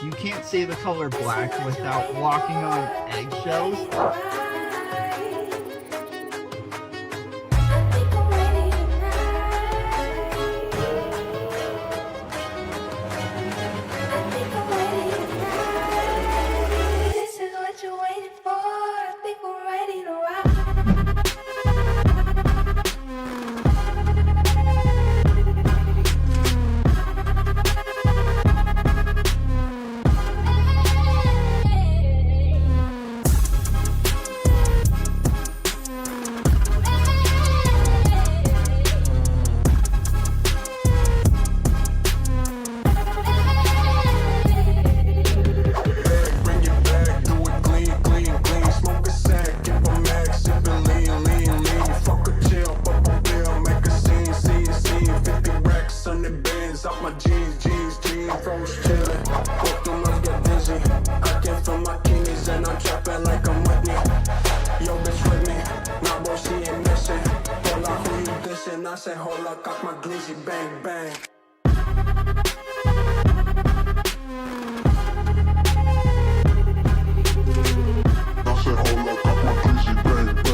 You can't say the color black without walking on eggshells. This is what you're waiting for. I think we're ready to ride. I say, hold up, cock my glizzy, bang, bang. I say, hold up, cock my glizzy, bang, bang.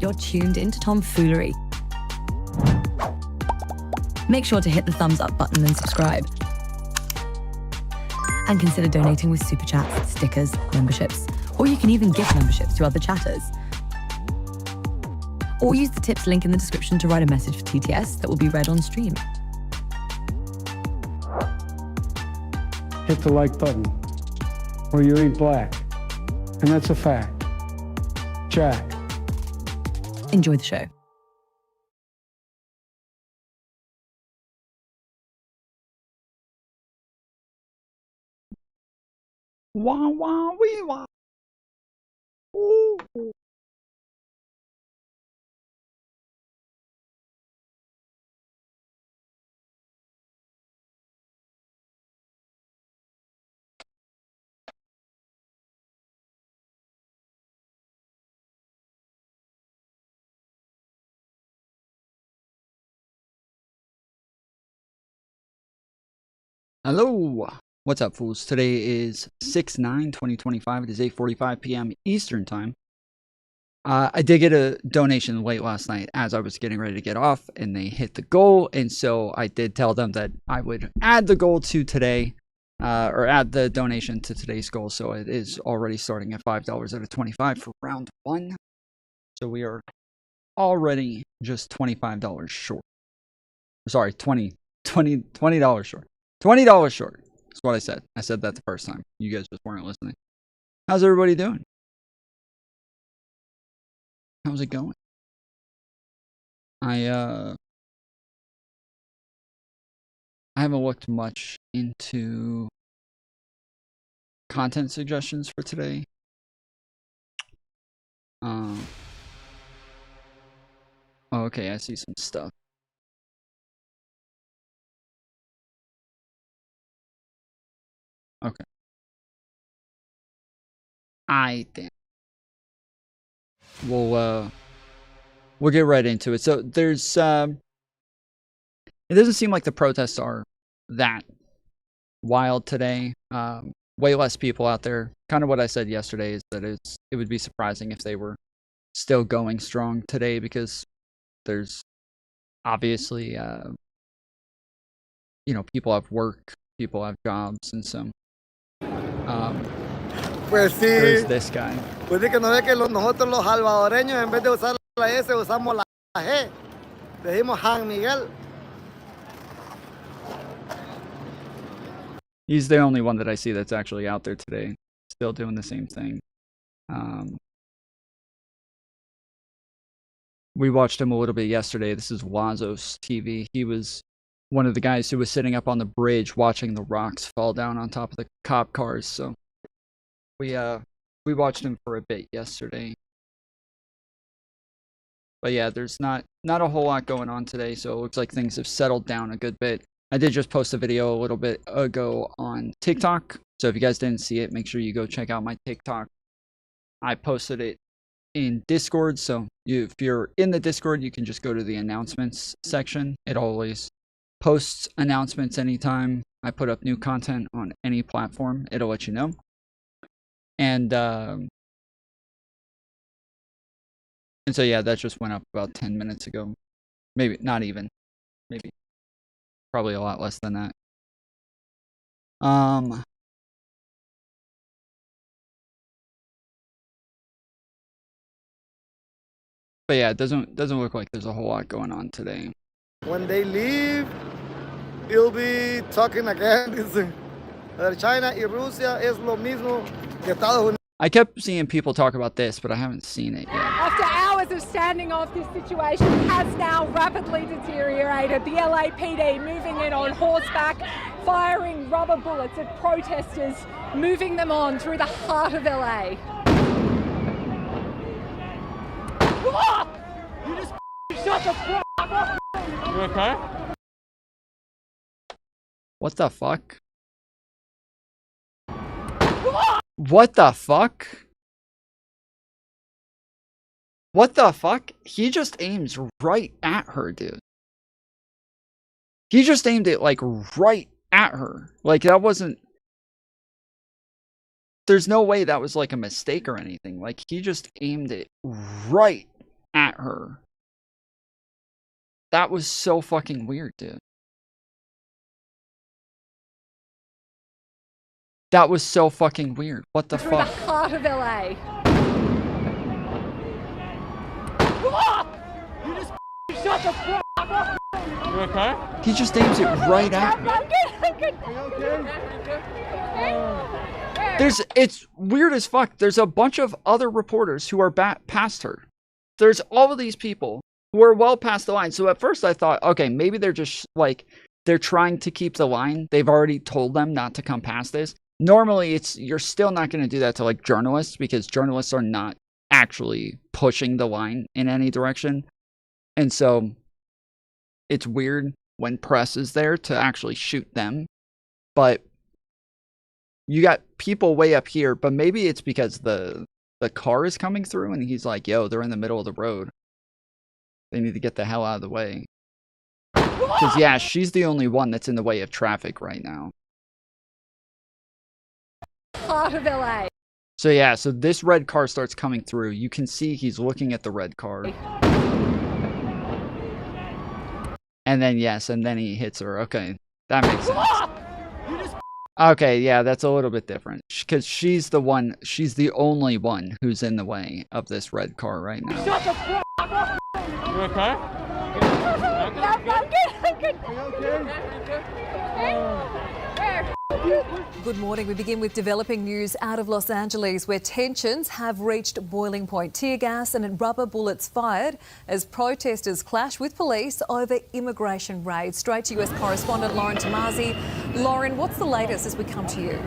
You're tuned into Foolery. Make sure to hit the thumbs up button and subscribe. And consider donating with super chats, stickers, memberships, or you can even gift memberships to other chatters. Or use the tips link in the description to write a message for TTS that will be read on stream. Hit the like button, or you ain't black. And that's a fact. Jack. Enjoy the show. Wah wah wee wah. Ooh. Hello, what's up, fools? Today is 6/9/2025. It is 8:45 p.m. Eastern Time. I did get a donation late last night as I was getting ready to get off, and they hit the goal, and so I did tell them that I would add the goal to today, or add the donation to today's goal, so it is already starting at $5 out of 25 for round 1. So we are already just $25 short. Sorry, $20 short. $20 short. That's what I said. I said that the first time. You guys just weren't listening. How's everybody doing? How's it going? I haven't looked much into content suggestions for today. Oh, okay, I see some stuff. Okay. I think we'll get right into it. So there's it doesn't seem like the protests are that wild today. Way less people out there. Kind of what I said yesterday is that it would be surprising if they were still going strong today, because there's obviously you know, people have work, people have jobs, and so Pues sí, there's this guy. pues sí que no ve que nosotros los salvadoreños en vez de usar la S usamos la G. Decimos San Miguel. He's the only one that I see that's actually out there today, still doing the same thing. We watched him a little bit yesterday. This is Wazos TV. He was one of the guys who was sitting up on the bridge watching the rocks fall down on top of the cop cars. So we watched him for a bit yesterday. But yeah, there's not a whole lot going on today, so it looks like things have settled down a good bit. I did just post a video a little bit ago on TikTok, so if you guys didn't see it, make sure you go check out my TikTok. I posted it in Discord, so if you're in the Discord, you can just go to the announcements section. It always posts announcements anytime I put up new content on any platform. It'll let you know. And so yeah, that just went up about 10 minutes ago. Maybe not even. Maybe. Probably a lot less than that. But yeah, it doesn't look like there's a whole lot going on today. When they leave, he'll be talking again. China y Rusia es lo mismo que Estados Unidos. I kept seeing people talk about this, but I haven't seen it yet. After hours of standing off, this situation has now rapidly deteriorated. The LAPD moving in on horseback, firing rubber bullets at protesters, moving them on through the heart of LA. You just shut the fuck up! You okay? What the fuck? What the fuck? What the fuck? He just aims right at her, dude. He just aimed it, like, right at her. Like, that wasn't... There's no way that was, like, a mistake or anything. Like, he just aimed it right at her. That was so fucking weird, dude. That was so fucking weird. What the fuck? Through the heart of LA. You just shut the fuck up! You okay? He just aims it right at her. I'm good. It's weird as fuck. There's a bunch of other reporters who are past her. There's all of these people who are well past the line. So at first I thought, okay, maybe they're just like, they're trying to keep the line. They've already told them not to come past this. Normally, you're still not going to do that to, like, journalists, because journalists are not actually pushing the line in any direction. And so it's weird when press is there to actually shoot them. But you got people way up here, but maybe it's because the car is coming through and he's like, yo, they're in the middle of the road. They need to get the hell out of the way. Because, yeah, she's the only one that's in the way of traffic right now. Heart of LA. So yeah, so this red car starts coming through. You can see he's looking at the red car. And then, yes, and then he hits her. Okay, that makes sense. Okay, yeah, that's a little bit different. Because she's the only one who's in the way of this red car right now. Shut the fuck up! You okay? I'm good. Good morning. We begin with developing news out of Los Angeles, where tensions have reached boiling point. Tear gas and rubber bullets fired as protesters clash with police over immigration raids. Straight to US correspondent Lauren Tomasi. Lauren, what's the latest as we come to you?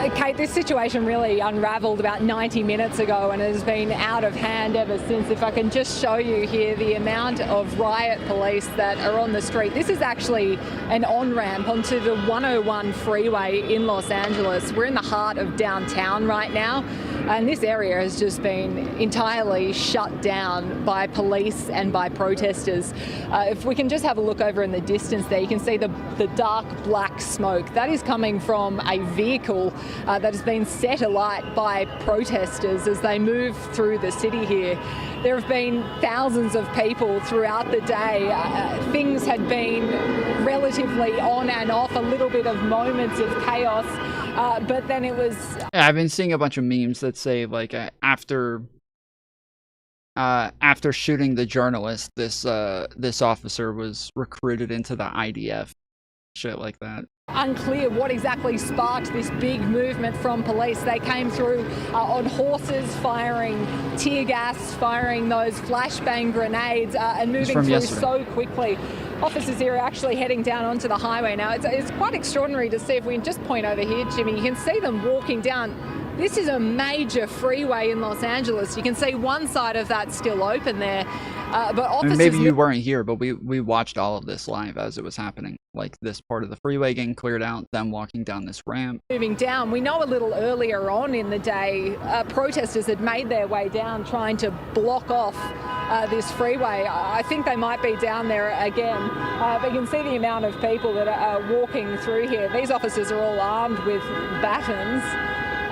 Kate, this situation really unravelled about 90 minutes ago and has been out of hand ever since. If I can just show you here the amount of riot police that are on the street. This is actually an on-ramp onto the 101 freeway in Los Angeles. We're in the heart of downtown right now, and this area has just been entirely shut down by police and by protesters. If we can just have a look over in the distance there, you can see the dark black smoke. That is coming from a vehicle that has been set alight by protesters as they move through the city here. There have been thousands of people throughout the day. Things had been relatively on and off, a little bit of moments of chaos, but then it was... Yeah, I've been seeing a bunch of memes that say, like, after shooting the journalist, this officer was recruited into the IDF. Shit like that. Unclear what exactly sparked this big movement from police. They came through on horses, firing tear gas, firing those flashbang grenades, and moving through yesterday. so quickly. Officers here are actually heading down onto the highway now. It's quite extraordinary to see. If we can just point over here, Jimmy, you can see them walking down. This is a major freeway in Los Angeles. You can see one side of that still open there. But officers... maybe you weren't here, but we watched all of this live as it was happening. Like this part of the freeway getting cleared out, them walking down this ramp. Moving down. We know a little earlier on in the day, protesters had made their way down trying to block off this freeway. I think they might be down there again. But you can see the amount of people that are walking through here. These officers are all armed with batons.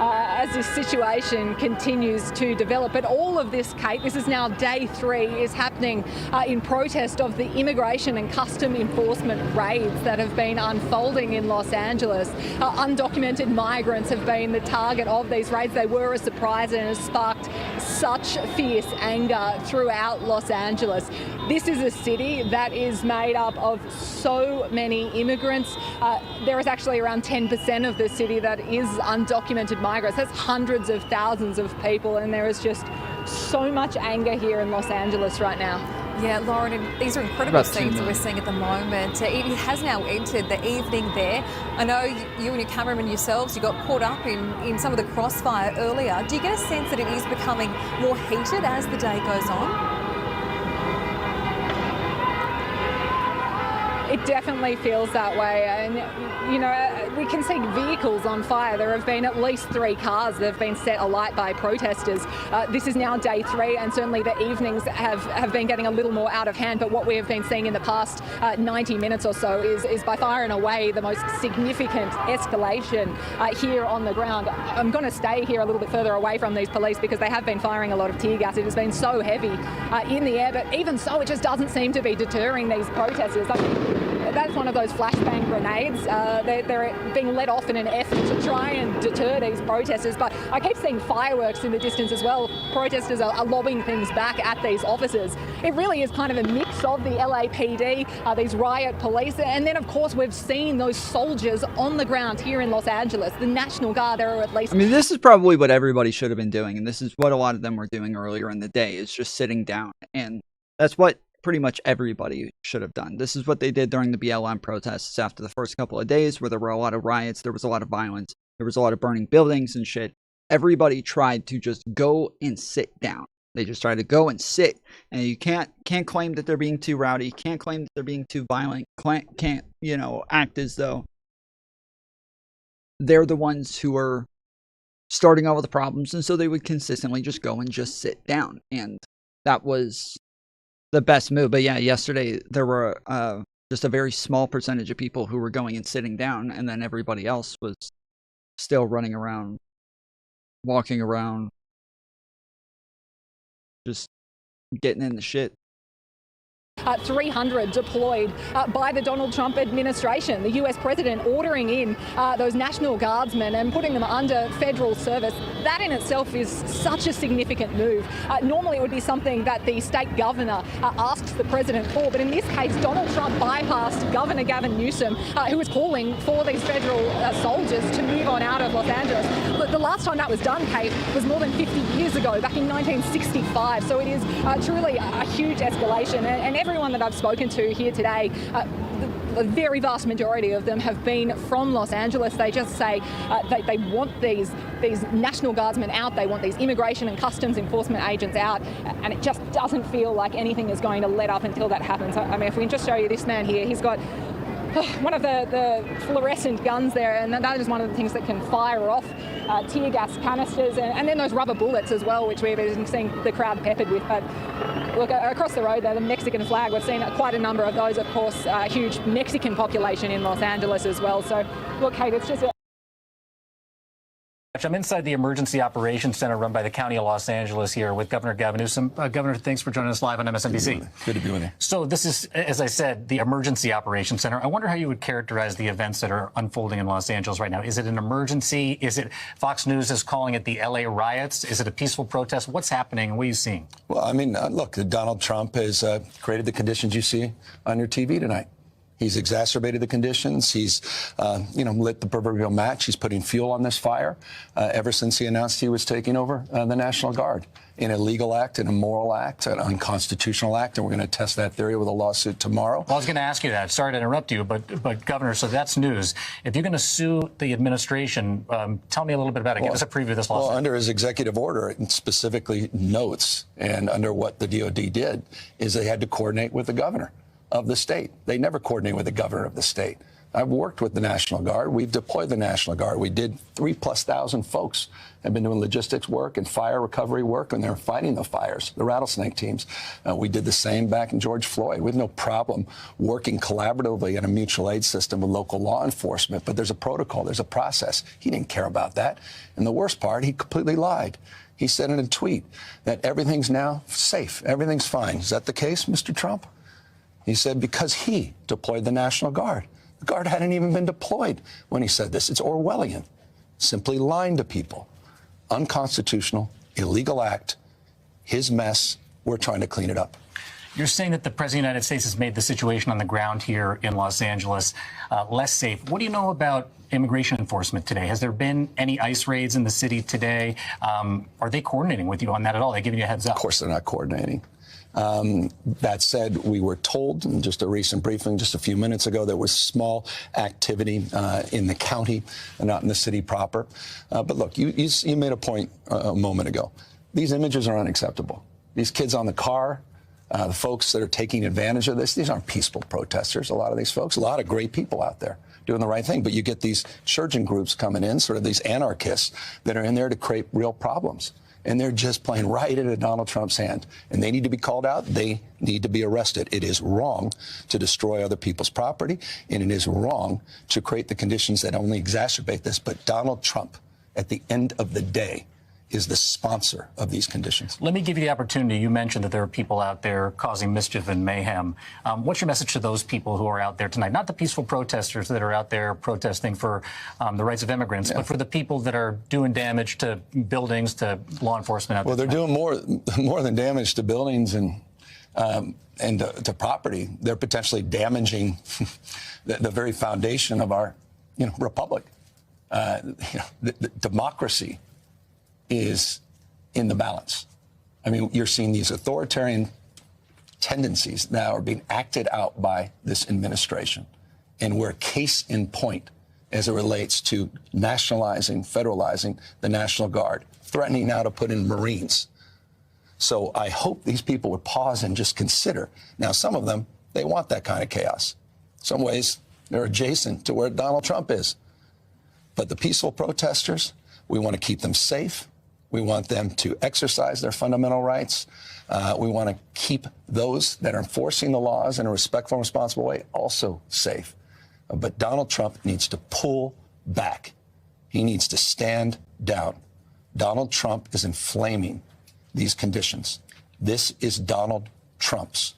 As this situation continues to develop. But all of this, Kate, this is now day 3, is happening in protest of the immigration and custom enforcement raids that have been unfolding in Los Angeles. Undocumented migrants have been the target of these raids. They were a surprise and has sparked such fierce anger throughout Los Angeles. This is a city that is made up of so many immigrants. There is actually around 10% of the city that is undocumented migrants. That's hundreds of thousands of people, and there is just so much anger here in Los Angeles right now. Yeah, Lauren, and these are incredible scenes that we're seeing at the moment. It has now entered the evening there. I know you and your cameraman yourselves, you got caught up in some of the crossfire earlier. Do you get a sense that it is becoming more heated as the day goes on? It definitely feels that way, and you know, we can see vehicles on fire. There have been at least 3 cars that have been set alight by protesters. This is now day 3, and certainly the evenings have been getting a little more out of hand, but what we have been seeing in the past 90 minutes or so is by far and away the most significant escalation here on the ground. I'm going to stay here a little bit further away from these police because they have been firing a lot of tear gas. It has been so heavy in the air, but even so, it just doesn't seem to be deterring these protesters. That's one of those flashbang grenades. They're being let off in an effort to try and deter these protesters. But I keep seeing fireworks in the distance as well. Protesters are lobbing things back at these officers. It really is kind of a mix of the LAPD, these riot police, and then of course we've seen those soldiers on the ground here in Los Angeles. The National Guard, there are at least... I mean, this is probably what everybody should have been doing, and this is what a lot of them were doing earlier in the day, is just sitting down. And that's what pretty much everybody should have done. This is what they did during the BLM protests after the first couple of days, where there were a lot of riots, there was a lot of violence, there was a lot of burning buildings and shit. Everybody tried to just go and sit down. They just tried to go and sit, and you can't claim that they're being too rowdy, can't claim that they're being too violent, can't, you know, act as though they're the ones who are starting all of the problems, and so they would consistently just go and just sit down, and that was the best move. But yeah, yesterday there were just a very small percentage of people who were going and sitting down, and then everybody else was still running around, walking around, just getting in the shit. 300 deployed by the Donald Trump administration. The US president ordering in those National Guardsmen and putting them under federal service. That in itself is such a significant move. Normally it would be something that the state governor asks the president for, but in this case Donald Trump bypassed Governor Gavin Newsom, who was calling for these federal soldiers to move on out of Los Angeles. Look, the last time that was done, Kate, was more than 50 years ago, back in 1965, so it is truly a huge escalation, and everyone everyone that I've spoken to here today, the very vast majority of them have been from Los Angeles. They just say they want these National Guardsmen out. They want these immigration and customs enforcement agents out. And it just doesn't feel like anything is going to let up until that happens. I mean, if we can just show you this man here, he's got one of the fluorescent guns there, and that is one of the things that can fire off tear gas canisters, and then those rubber bullets as well, which we've been seeing the crowd peppered with. But look, across the road there, the Mexican flag, we've seen quite a number of those, of course, a huge Mexican population in Los Angeles as well. So look, Kate, it's just I'm inside the Emergency Operations Center run by the County of Los Angeles here with Governor Gavin Newsom. Governor, thanks for joining us live on MSNBC. Good to be with you. So this is, as I said, the Emergency Operations Center. I wonder how you would characterize the events that are unfolding in Los Angeles right now. Is it an emergency? Is it, Fox News is calling it the LA riots? Is it a peaceful protest? What's happening? What are you seeing? Well, I mean, look, Donald Trump has created the conditions you see on your TV tonight. He's exacerbated the conditions. He's, lit the proverbial match. He's putting fuel on this fire ever since he announced he was taking over the National Guard. An illegal act, an immoral act, an unconstitutional act, and we're going to test that theory with a lawsuit tomorrow. Well, I was going to ask you that. Sorry to interrupt you, but Governor, so that's news. If you're going to sue the administration, tell me a little bit about it. Give us a preview of this lawsuit. Well, under his executive order, it specifically notes, and under what the DOD did, is they had to coordinate with the governor of the state. They never coordinate with the governor of the state. I've worked with the National Guard. We've deployed the National Guard. We did 3,000+ folks have been doing logistics work and fire recovery work, and they're fighting the fires, the rattlesnake teams. We did the same back in George Floyd. We have no problem working collaboratively in a mutual aid system with local law enforcement, but there's a protocol, there's a process. He didn't care about that. And the worst part, he completely lied. He said in a tweet that everything's now safe, everything's fine. Is that the case, Mr. Trump? He said because he deployed the National Guard. The Guard hadn't even been deployed when he said this. It's Orwellian. Simply lying to people. Unconstitutional, illegal act. His mess. We're trying to clean it up. You're saying that the President of the United States has made the situation on the ground here in Los Angeles less safe. What do you know about immigration enforcement today? Has there been any ICE raids in the city today? Are they coordinating with you on that at all? Are they giving you a heads up? Of course they're not coordinating. That said, we were told in just a recent briefing just a few minutes ago there was small activity in the county and not in the city proper. But look, you made a point a moment ago. These images are unacceptable. These kids on the car, the folks that are taking advantage of this, these aren't peaceful protesters, a lot of these folks, a lot of great people out there doing the right thing. But you get these insurgent groups coming in, sort of these anarchists that are in there to create real problems. And they're just playing right into Donald Trump's hand. And they need to be called out. They need to be arrested. It is wrong to destroy other people's property, and it is wrong to create the conditions that only exacerbate this. But Donald Trump, at the end of the day, is the sponsor of these conditions. Let me give you the opportunity. You mentioned that there are people out there causing mischief and mayhem. What's your message to those people who are out there tonight? Not the peaceful protesters that are out there protesting for the rights of immigrants, but for the people that are doing damage to buildings, to law enforcement out there. Well, they're doing more than damage to buildings and to property. They're potentially damaging the very foundation of our republic. The democracy is in the balance. I mean, you're seeing these authoritarian tendencies now are being acted out by this administration. And we're case in point as it relates to nationalizing, federalizing the National Guard, threatening now to put in Marines. So I hope these people would pause and just consider. Now, some of them, they want that kind of chaos. Some ways, they're adjacent to where Donald Trump is. But the peaceful protesters, we want to keep them safe. We want them to exercise their fundamental rights. We want to keep those that are enforcing the laws in a respectful and responsible way also safe. But Donald Trump needs to pull back. He needs to stand down. Donald Trump is inflaming these conditions. This is Donald Trump's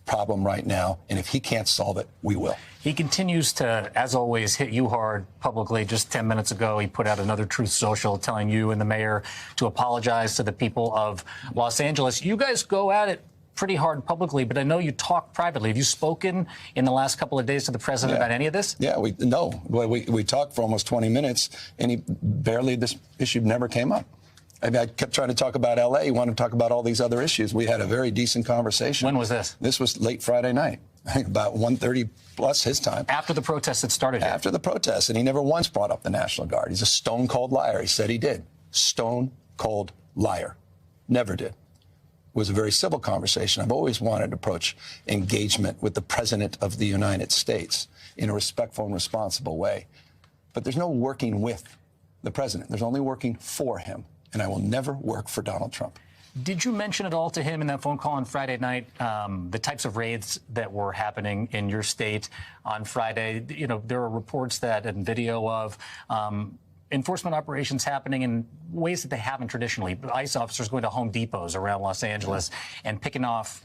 problem right now, and if he can't solve it, we will. He continues to, as always, hit you hard publicly. Just 10 minutes ago, he put out another Truth Social telling you and the mayor to apologize to the people of Los Angeles. You guys go at it pretty hard publicly, but I know you talk privately. Have you spoken in the last couple of days to the president about any of this? Yeah, we talked for almost 20 minutes, and this issue never came up. I mean, I kept trying to talk about L.A. He wanted to talk about all these other issues. We had a very decent conversation. When was this? This was late Friday night, I think about 1:30 plus his time. After the protests had started here. After the protests, and he never once brought up the National Guard. He's a stone-cold liar. He said he did. Stone-cold liar. Never did. It was a very civil conversation. I've always wanted to approach engagement with the President of the United States in a respectful and responsible way. But there's no working with the President. There's only working for him. And I will never work for Donald Trump. Did you mention at all to him in that phone call on Friday night the types of raids that were happening in your state on Friday? You know, there are reports that and video of enforcement operations happening in ways that they haven't traditionally. ICE officers going to Home Depots around Los Angeles and picking off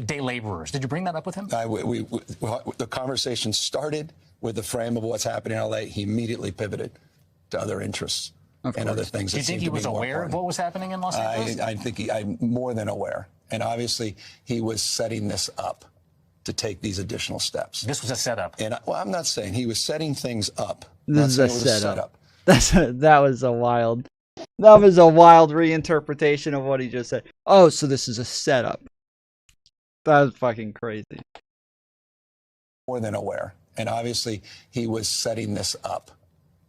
day laborers. Did you bring that up with him? The conversation started with the frame of what's happening in L.A. He immediately pivoted to other interests. And other things. Do you think he was aware of what was happening in Los Angeles? I think I'm more than aware. And obviously, he was setting this up to take these additional steps. This was a setup. And well, I'm not saying he was setting things up. This is a setup. That was a wild reinterpretation of what he just said. Oh, so this is a setup. That was fucking crazy. More than aware. And obviously, he was setting this up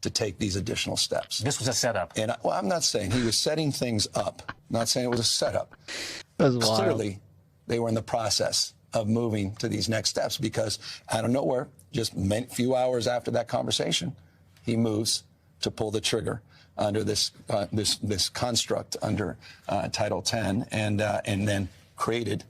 to take these additional steps. This was a setup. And well, I'm not saying he was setting things up. I'm not saying it was a setup. Clearly, they were in the process of moving to these next steps because out of nowhere, just a few hours after that conversation, he moves to pull the trigger under this construct under Title X and then created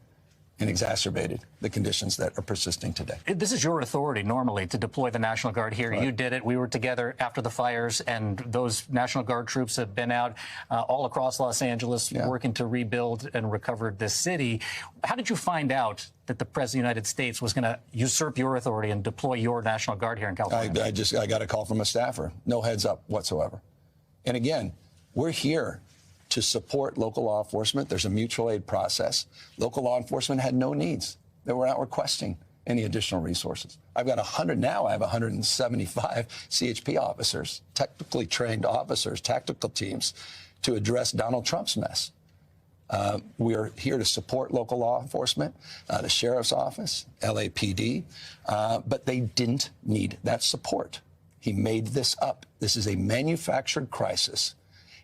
and exacerbated the conditions that are persisting today. This is your authority normally to deploy the National Guard here. Right. You did it. We were together after the fires, and those National Guard troops have been out all across Los Angeles working to rebuild and recover this city. How did you find out that the President of the United States was going to usurp your authority and deploy your National Guard here in California? I got a call from a staffer. No heads up whatsoever. And again, we're here to support local law enforcement. There's a mutual aid process. Local law enforcement had no needs. They were not requesting any additional resources. I've got 100 now. I have 175 CHP officers, technically trained officers, tactical teams to address Donald Trump's mess. We are here to support local law enforcement, the sheriff's office, LAPD, but they didn't need that support. He made this up. This is a manufactured crisis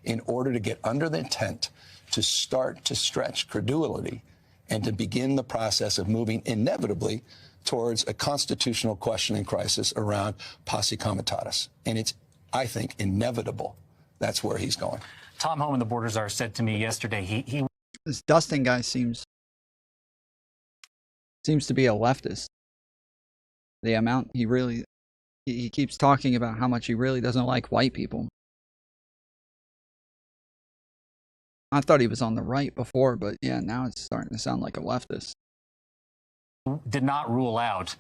in order to get under the tent to start to stretch credulity and to begin the process of moving inevitably towards a constitutional questioning crisis around posse comitatus. And it's, I think, inevitable. That's where he's going. Tom Homan, the border czar, said to me yesterday he this Dustin guy seems to be a leftist. The amount he keeps talking about how much he really doesn't like white people. I thought he was on the right before, but yeah, now it's starting to sound like a leftist. Did not rule out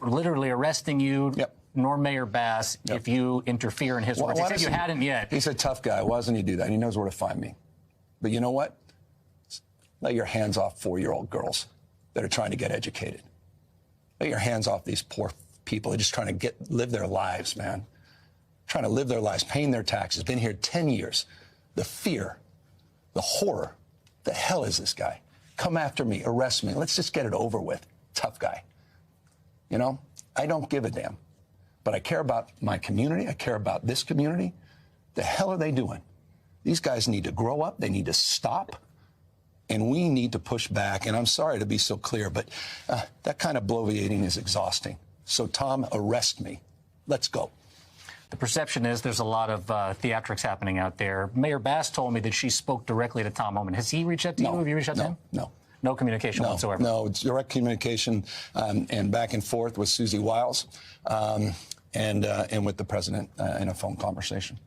literally arresting you, nor Mayor Bass, if you interfere in his work. He said you hadn't yet. He's a tough guy. Why doesn't he do that? He knows where to find me. But you know what? Let your hands off 4-year-old girls that are trying to get educated. Let your hands off these poor people. They're just trying to live their lives, man. Trying to live their lives, paying their taxes. Been here 10 years. The fear. The horror. The hell is this guy? Come after me, arrest me. Let's just get it over with. Tough guy. You know, I don't give a damn. But I care about my community. I care about this community. The hell are they doing? These guys need to grow up. They need to stop. And we need to push back. And I'm sorry to be so clear, but that kind of bloviating is exhausting. So, Tom, arrest me. Let's go. The perception is there's a lot of theatrics happening out there. Mayor Bass told me that she spoke directly to Tom Homan. Has he reached out to you? Have you reached out to him? No. No communication whatsoever? No, it's direct communication and back and forth with Susie Wiles and with the president in a phone conversation.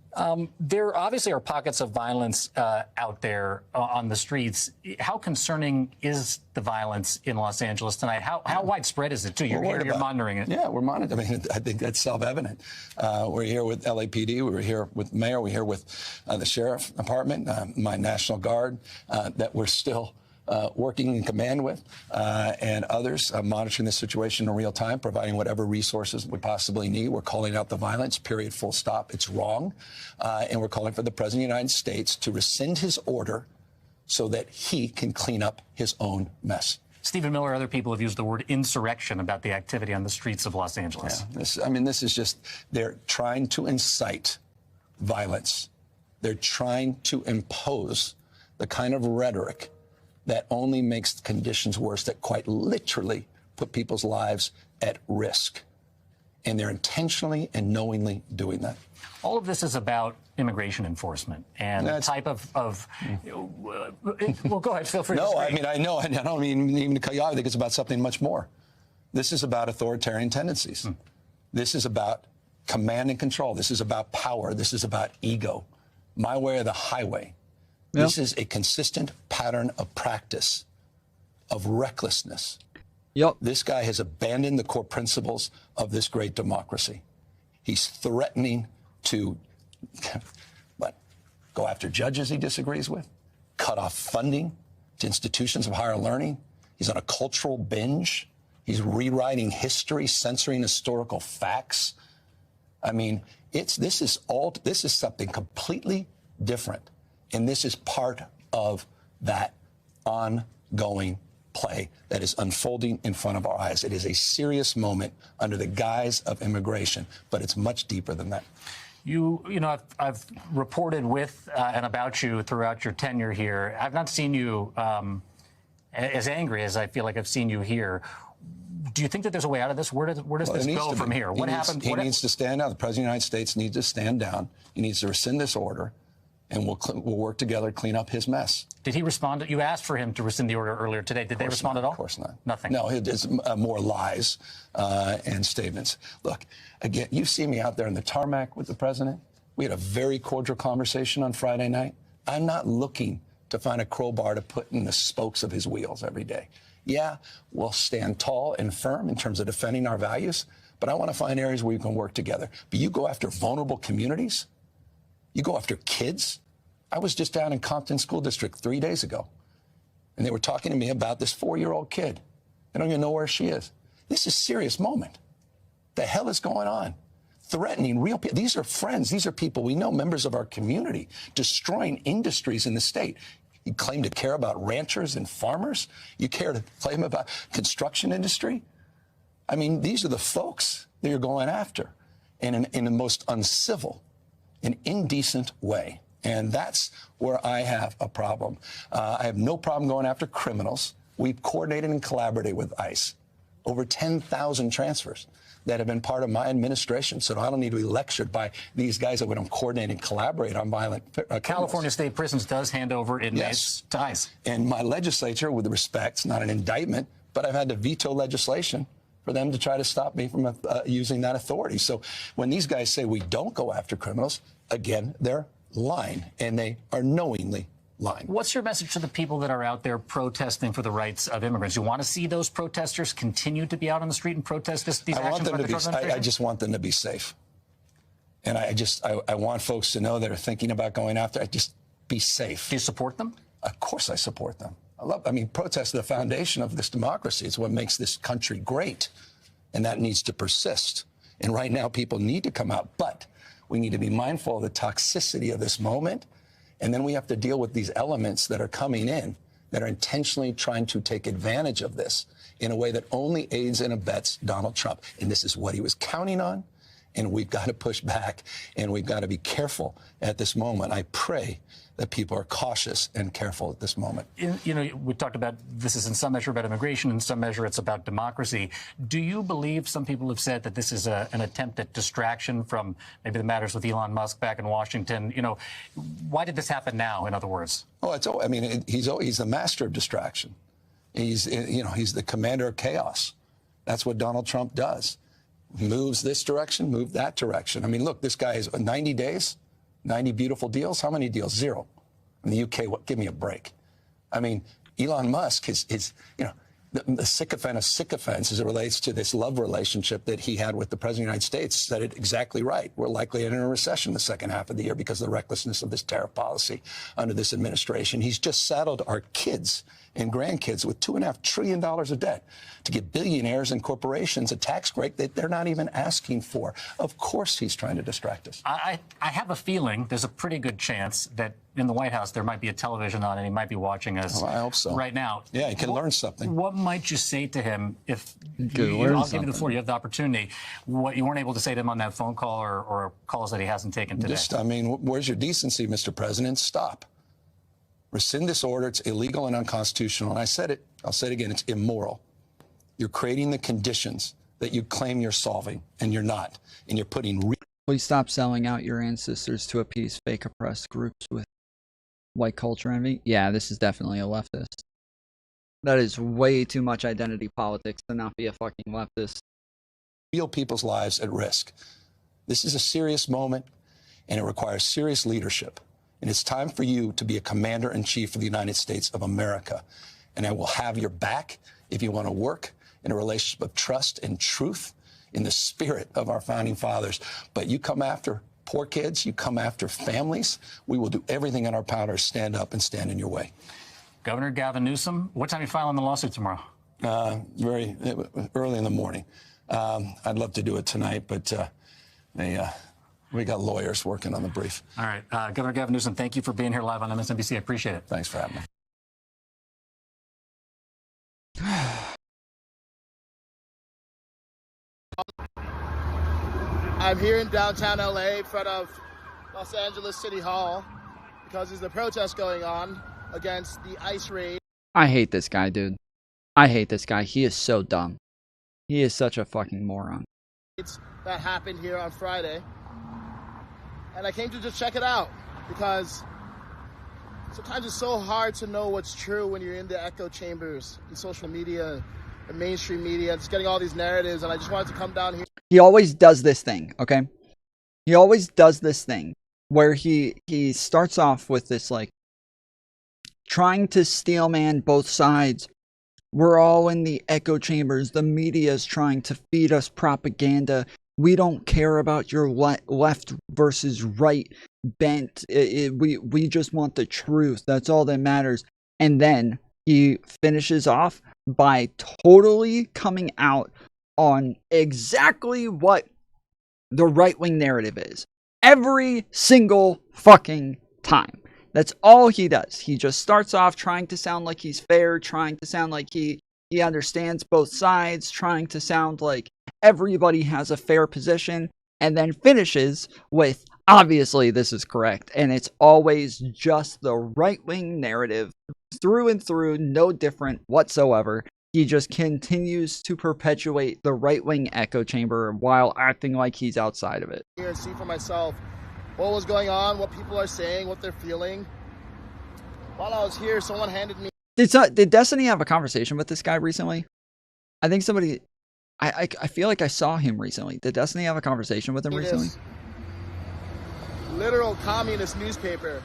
There obviously are pockets of violence out there on the streets. How concerning is the violence in Los Angeles tonight? How widespread is it, too? You're monitoring it. Yeah, we're monitoring. I mean, I think that's self-evident. We're here with LAPD. We were here with Mayor. We're here with the Sheriff Department, my National Guard, that we're still working in command with, and others monitoring the situation in real time, providing whatever resources we possibly need. We're calling out the violence, period, full stop. It's wrong. And we're calling for the President of the United States to rescind his order so that he can clean up his own mess. Stephen Miller, other people have used the word insurrection about the activity on the streets of Los Angeles. Yeah, this is just, they're trying to incite violence. They're trying to impose the kind of rhetoric that only makes conditions worse, that quite literally put people's lives at risk. And they're intentionally and knowingly doing that. All of this is about immigration enforcement and the type of well, go ahead, feel free to speak. I know, and I don't mean even to cut you off. I think it's about something much more. This is about authoritarian tendencies. This is about command and control. This is about power. This is about ego. My way or the highway. Yep. This is a consistent pattern of practice, of recklessness. Yep. This guy has abandoned the core principles of this great democracy. He's threatening to go after judges he disagrees with, cut off funding to institutions of higher learning. He's on a cultural binge. He's rewriting history, censoring historical facts. I mean, this is something completely different. And this is part of that ongoing play that is unfolding in front of our eyes. It is a serious moment under the guise of immigration, but it's much deeper than that. You know, I've reported with and about you throughout your tenure here. I've not seen you as angry as I feel like I've seen you here. Do you think that there's a way out of this? Where does this go from here? What happened? He needs to stand down. The President of the United States needs to stand down. He needs to rescind this order, and we'll work together to clean up his mess. Did he respond? You asked for him to rescind the order earlier today. Did they respond at all? Of course not. Nothing. No, it's more lies and statements. Look, again, you see me out there in the tarmac with the president. We had a very cordial conversation on Friday night. I'm not looking to find a crowbar to put in the spokes of his wheels every day. Yeah, we'll stand tall and firm in terms of defending our values, but I want to find areas where we can work together. But you go after vulnerable communities, you go after kids. I was just down in Compton School District 3 days ago, and they were talking to me about this 4-year-old kid. They don't even know where she is. This is a serious moment. The hell is going on? Threatening real people. These are friends. These are people we know, members of our community, destroying industries in the state. You claim to care about ranchers and farmers? You claim about construction industry? I mean, these are the folks that you're going after in the most uncivil and indecent way. And that's where I have a problem. I have no problem going after criminals. We've coordinated and collaborated with ICE. Over 10,000 transfers that have been part of my administration. So I don't need to be lectured by these guys that we don't coordinate and collaborate on violent California State Prisons does hand over inmates to ICE. And my legislature, with respect, it's not an indictment, but I've had to veto legislation for them to try to stop me from using that authority. So when these guys say we don't go after criminals, again, they're lying, and they are knowingly lying. What's your message to the people that are out there protesting for the rights of immigrants? You want to see those protesters continue to be out on the street and protest these actions by the Trump administration? I just want them to be safe. And I want folks to know that are thinking about going after, just be safe. Do you support them? Of course I support them. Protest is the foundation of this democracy. It's what makes this country great. And that needs to persist. And right now people need to come out, but we need to be mindful of the toxicity of this moment. And then we have to deal with these elements that are coming in that are intentionally trying to take advantage of this in a way that only aids and abets Donald Trump. And this is what he was counting on. And we've got to push back, and we've got to be careful at this moment. I pray that people are cautious and careful at this moment. We talked about this is in some measure about immigration, in some measure it's about democracy. Do you believe, some people have said, that this is an attempt at distraction from maybe the matters with Elon Musk back in Washington? Why did this happen now, in other words? He's the master of distraction. He's the commander of chaos. That's what Donald Trump does. Moves this direction, move that direction. Look, this guy is 90 days, 90 beautiful deals. How many deals? 0. In the UK, give me a break. Elon Musk is the sycophant of sycophants as it relates to this love relationship that he had with the President of the United States said it exactly right. We're likely to enter a recession the second half of the year because of the recklessness of this tariff policy under this administration. He's just saddled our kids and grandkids with $2.5 trillion of debt, to give billionaires and corporations a tax break that they're not even asking for. Of course he's trying to distract us. I have a feeling there's a pretty good chance that in the White House there might be a television on and he might be watching us I hope so. right now. Yeah, he can learn something. What might you say to him if I'll give you the floor, you have the opportunity, what you weren't able to say to him on that phone call or calls that he hasn't taken today? Just, I mean, where's your decency, Mr. President? Stop. Rescind this order. It's illegal and unconstitutional. And I said it, I'll say it again, it's immoral. You're creating the conditions that you claim you're solving, and you're not. And you're putting... Please stop selling out your ancestors to appease fake oppressed groups with white culture envy. Yeah, this is definitely a leftist. That is way too much identity politics to not be a fucking leftist. Real people's lives at risk. This is a serious moment, and it requires serious leadership. And it's time for you to be a commander-in-chief of the United States of America. And I will have your back if you want to work in a relationship of trust and truth in the spirit of our founding fathers. But you come after poor kids, you come after families, we will do everything in our power to stand up and stand in your way. Governor Gavin Newsom, what time are you filing the lawsuit tomorrow? Very early in the morning. I'd love to do it tonight, but we got lawyers working on the brief. All right. Governor Gavin Newsom, thank you for being here live on MSNBC. I appreciate it. Thanks for having me. I'm here in downtown LA in front of Los Angeles City Hall because there's a protest going on against the ICE raid. I hate this guy, dude. I hate this guy. He is so dumb. He is such a fucking moron. That happened here on Friday. And I came to just check it out because sometimes it's so hard to know what's true when you're in the echo chambers in social media and mainstream media. It's getting all these narratives, and I just wanted to come down here. He always does this thing, okay? He always does this thing where he starts off with this, like, trying to steelman both sides. We're all in the echo chambers. The media is trying to feed us propaganda. We don't care about your left versus right bent. We just want the truth. That's all that matters. And then he finishes off by totally coming out on exactly what the right-wing narrative is. Every single fucking time. That's all he does. He just starts off trying to sound like he's fair, trying to sound like he understands both sides, trying to sound like everybody has a fair position, and then finishes with, obviously this is correct. And it's always just the right-wing narrative through and through, no different whatsoever. He just continues to perpetuate the right-wing echo chamber while acting like he's outside of it. Here and see for myself what was going on, what people are saying, what they're feeling. While I was here, someone handed me... Did Destiny have a conversation with this guy recently? I think somebody... I feel like I saw him recently. Did Destiny have a conversation with him recently? Literal communist newspaper.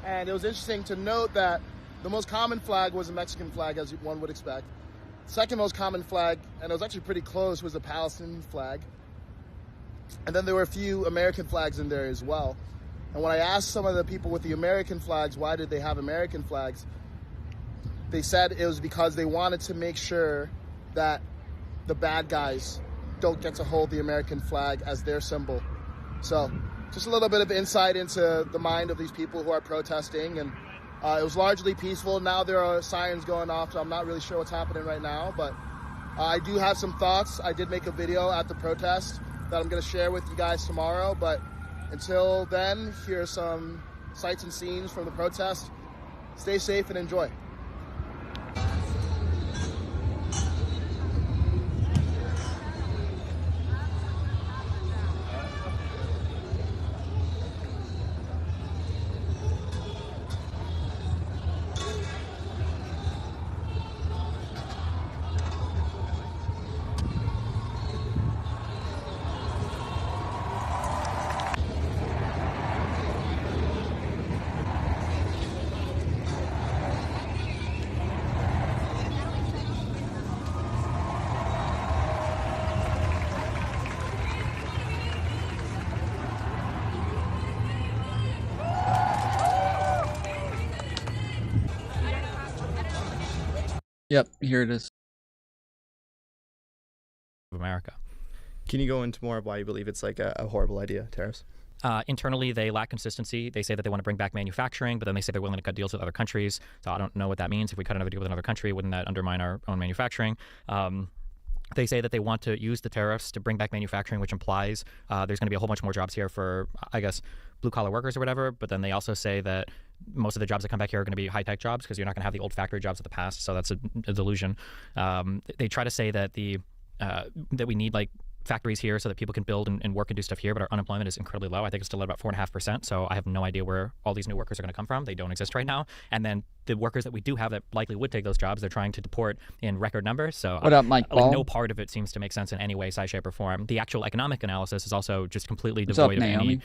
And it was interesting to note that the most common flag was a Mexican flag, as one would expect. Second most common flag, and it was actually pretty close, was the Palestinian flag. And then there were a few American flags in there as well. And when I asked some of the people with the American flags, why did they have American flags? They said it was because they wanted to make sure that the bad guys don't get to hold the American flag as their symbol. So just a little bit of insight into the mind of these people who are protesting. And it was largely peaceful. Now there are sirens going off, so I'm not really sure what's happening right now. But I do have some thoughts. I did make a video at the protest that I'm going to share with you guys tomorrow. But until then, here are some sights and scenes from the protest. Stay safe and enjoy. Yep, here it is. Of America. Can you go into more of why you believe it's like a horrible idea, tariffs? Internally, they lack consistency. They say that they want to bring back manufacturing, but then they say they're willing to cut deals with other countries. So I don't know what that means. If we cut another deal with another country, wouldn't that undermine our own manufacturing? They say that they want to use the tariffs to bring back manufacturing, which implies there's going to be a whole bunch more jobs here for, I guess, blue-collar workers or whatever. But then they also say that most of the jobs that come back here are going to be high-tech jobs because you're not going to have the old factory jobs of the past. So that's a delusion. They try to say that that we need like factories here so that people can build and work and do stuff here, but our unemployment is incredibly low. I think it's still at about 4.5%. So I have no idea where all these new workers are going to come from. They don't exist right now. And then the workers that we do have that likely would take those jobs, they're trying to deport in record numbers. So what up, Mike Ball? No part of it seems to make sense in any way, size, shape, or form. The actual economic analysis is also just completely devoid of any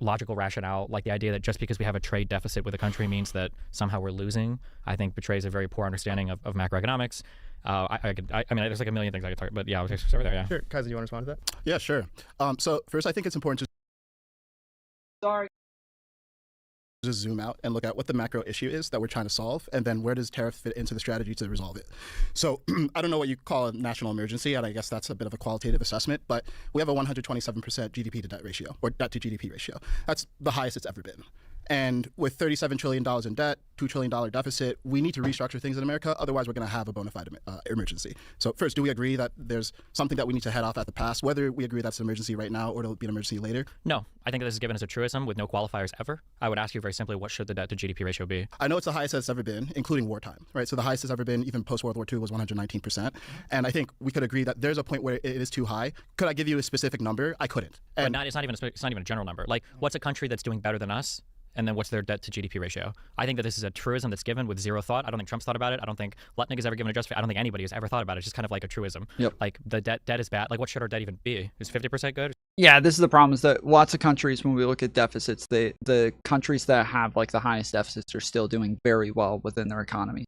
logical rationale. Like the idea that just because we have a trade deficit with a country means that somehow we're losing, I think betrays a very poor understanding of macroeconomics. I mean, there's like a million things I could talk about, but yeah, I'll just start there. Yeah. Sure, Kaiser, you want to respond to that? Yeah, sure. So first, I think it's important to just zoom out and look at what the macro issue is that we're trying to solve, and then where does tariff fit into the strategy to resolve it. So I don't know what you call a national emergency, and I guess that's a bit of a qualitative assessment, but we have a 127% GDP to debt ratio, or debt to GDP ratio. That's the highest it's ever been. And with $37 trillion in debt, $2 trillion deficit, we need to restructure things in America. Otherwise, we're going to have a bona fide emergency. So first, do we agree that there's something that we need to head off at the pass, whether we agree that's an emergency right now or it'll be an emergency later? No, I think this is given as a truism with no qualifiers ever. I would ask you very simply, what should the debt to GDP ratio be? I know it's the highest it's ever been, including wartime, right? So the highest it's ever been, even post-World War II, was 119%. And I think we could agree that there's a point where it is too high. Could I give you a specific number? I couldn't. And it's not even a general number. Like, what's a country that's doing better than us? And then what's their debt to GDP ratio? I think that this is a truism that's given with zero thought. I don't think Trump's thought about it. I don't think Lutnick has ever given a justification. I don't think anybody has ever thought about it. It's just kind of like a truism. Yep. Like the debt is bad. Like what should our debt even be? Is 50% good? Yeah, this is the problem is that lots of countries, when we look at deficits, the countries that have like the highest deficits are still doing very well within their economy.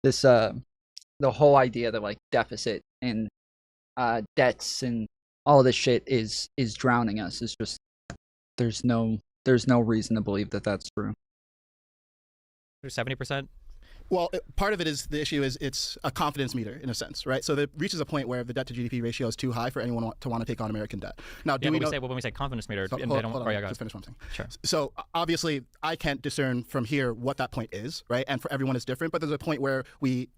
This the whole idea that like deficit and debts and all this shit is drowning us is just there's no reason to believe that that's true. 70%? Well, part of it is the issue is it's a confidence meter in a sense, right? So it reaches a point where the debt to GDP ratio is too high for anyone to want to take on American debt. Now, when we say confidence meter, just finish one thing. Sure. So obviously, I can't discern from here what that point is, right? And for everyone, it's different. But there's a point where we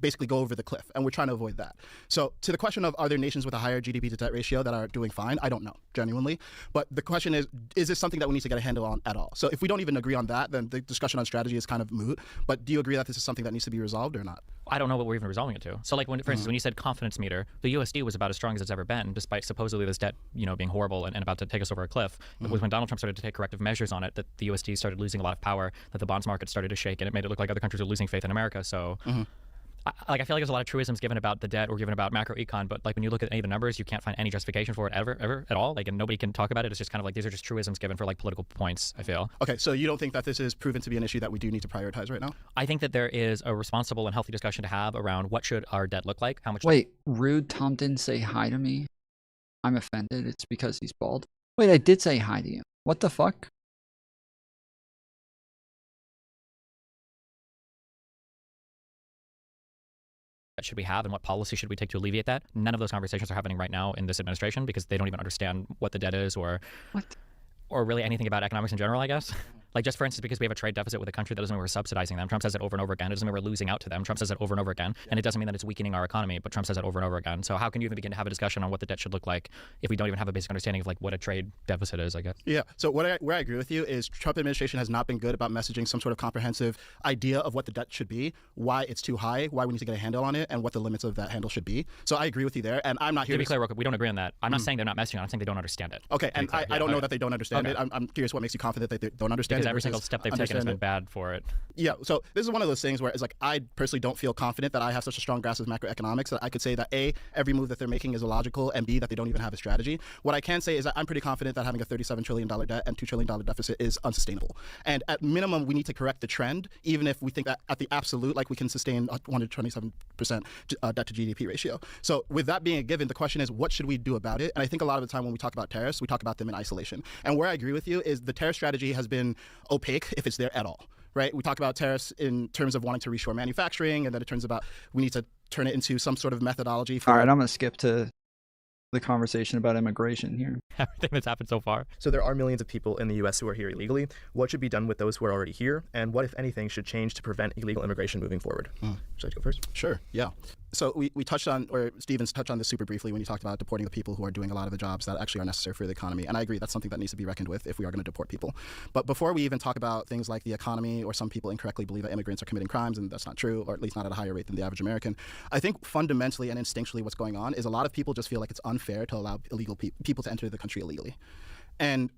basically go over the cliff, and we're trying to avoid that. So to the question of are there nations with a higher GDP to debt ratio that are doing fine, I don't know, genuinely. But the question is this something that we need to get a handle on at all? So if we don't even agree on that, then the discussion on strategy is kind of moot. But do you agree that this is something that needs to be resolved or not? I don't know what we're even resolving it to. So like, for instance, when you said confidence meter, the USD was about as strong as it's ever been, despite supposedly this debt, being horrible and about to take us over a cliff. It was when Donald Trump started to take corrective measures on it that the USD started losing a lot of power, that the bonds market started to shake, and it made it look like other countries were losing faith in America. So I feel like there's a lot of truisms given about the debt or given about macro econ, but like when you look at any of the numbers, you can't find any justification for it ever at all. Like, and nobody can talk about it. It's just kind of like these are just truisms given for like political points, I feel. Okay, so you don't think that this is proven to be an issue that we do need to prioritize right now? I think that there is a responsible and healthy discussion to have around what should our debt look like, how much. Wait, rude Tom didn't say hi to me. I'm offended. It's because he's bald. Wait, I did say hi to you. What the fuck? Should we have and what policy should we take to alleviate that? None of those conversations are happening right now in this administration because they don't even understand what the debt is or really anything about economics in general, I guess. Like, just for instance, because we have a trade deficit with a country that doesn't mean we're subsidizing them. Trump says it over and over again. It doesn't mean we're losing out to them. Trump says it over and over again. And it doesn't mean that it's weakening our economy, but Trump says it over and over again. So how can you even begin to have a discussion on what the debt should look like if we don't even have a basic understanding of like what a trade deficit is, I guess? Yeah. So where I agree with you is Trump administration has not been good about messaging some sort of comprehensive idea of what the debt should be, why it's too high, why we need to get a handle on it, and what the limits of that handle should be. So I agree with you there. And I'm not here to be clear, real quick, we don't agree on that. I'm not saying they're not messaging on it. I'm saying they don't understand it. Okay. And I don't know that they don't understand it. I'm curious what makes you confident that they don't understand it. Because every single step they've taken has been bad for it. Yeah, so this is one of those things where it's like I personally don't feel confident that I have such a strong grasp of macroeconomics that I could say that A, every move that they're making is illogical, and B, that they don't even have a strategy. What I can say is that I'm pretty confident that having a $37 trillion debt and $2 trillion deficit is unsustainable. And at minimum, we need to correct the trend, even if we think that at the absolute, like we can sustain a 127% debt to GDP ratio. So with that being a given, the question is, what should we do about it? And I think a lot of the time when we talk about tariffs, we talk about them in isolation. And where I agree with you is the tariff strategy has been opaque if it's there at all. right? We talk about tariffs in terms of wanting to reshore manufacturing, and then it turns about we need to turn it into some sort of methodology for... All right, I'm going to skip to the conversation about immigration here. Everything that's happened so far. So there are millions of people in the U.S. who are here illegally. What should be done with those who are already here? And what, if anything, should change to prevent illegal immigration moving forward? Should I go first? Sure, yeah. So we touched on, or Stevens touched on this super briefly when you talked about deporting the people who are doing a lot of the jobs that actually are necessary for the economy. And I agree, that's something that needs to be reckoned with if we are going to deport people. But before we even talk about things like the economy, or some people incorrectly believe that immigrants are committing crimes, and that's not true, or at least not at a higher rate than the average American, I think fundamentally and instinctually what's going on is a lot of people just feel like it's unfair to allow illegal people to enter the country illegally. And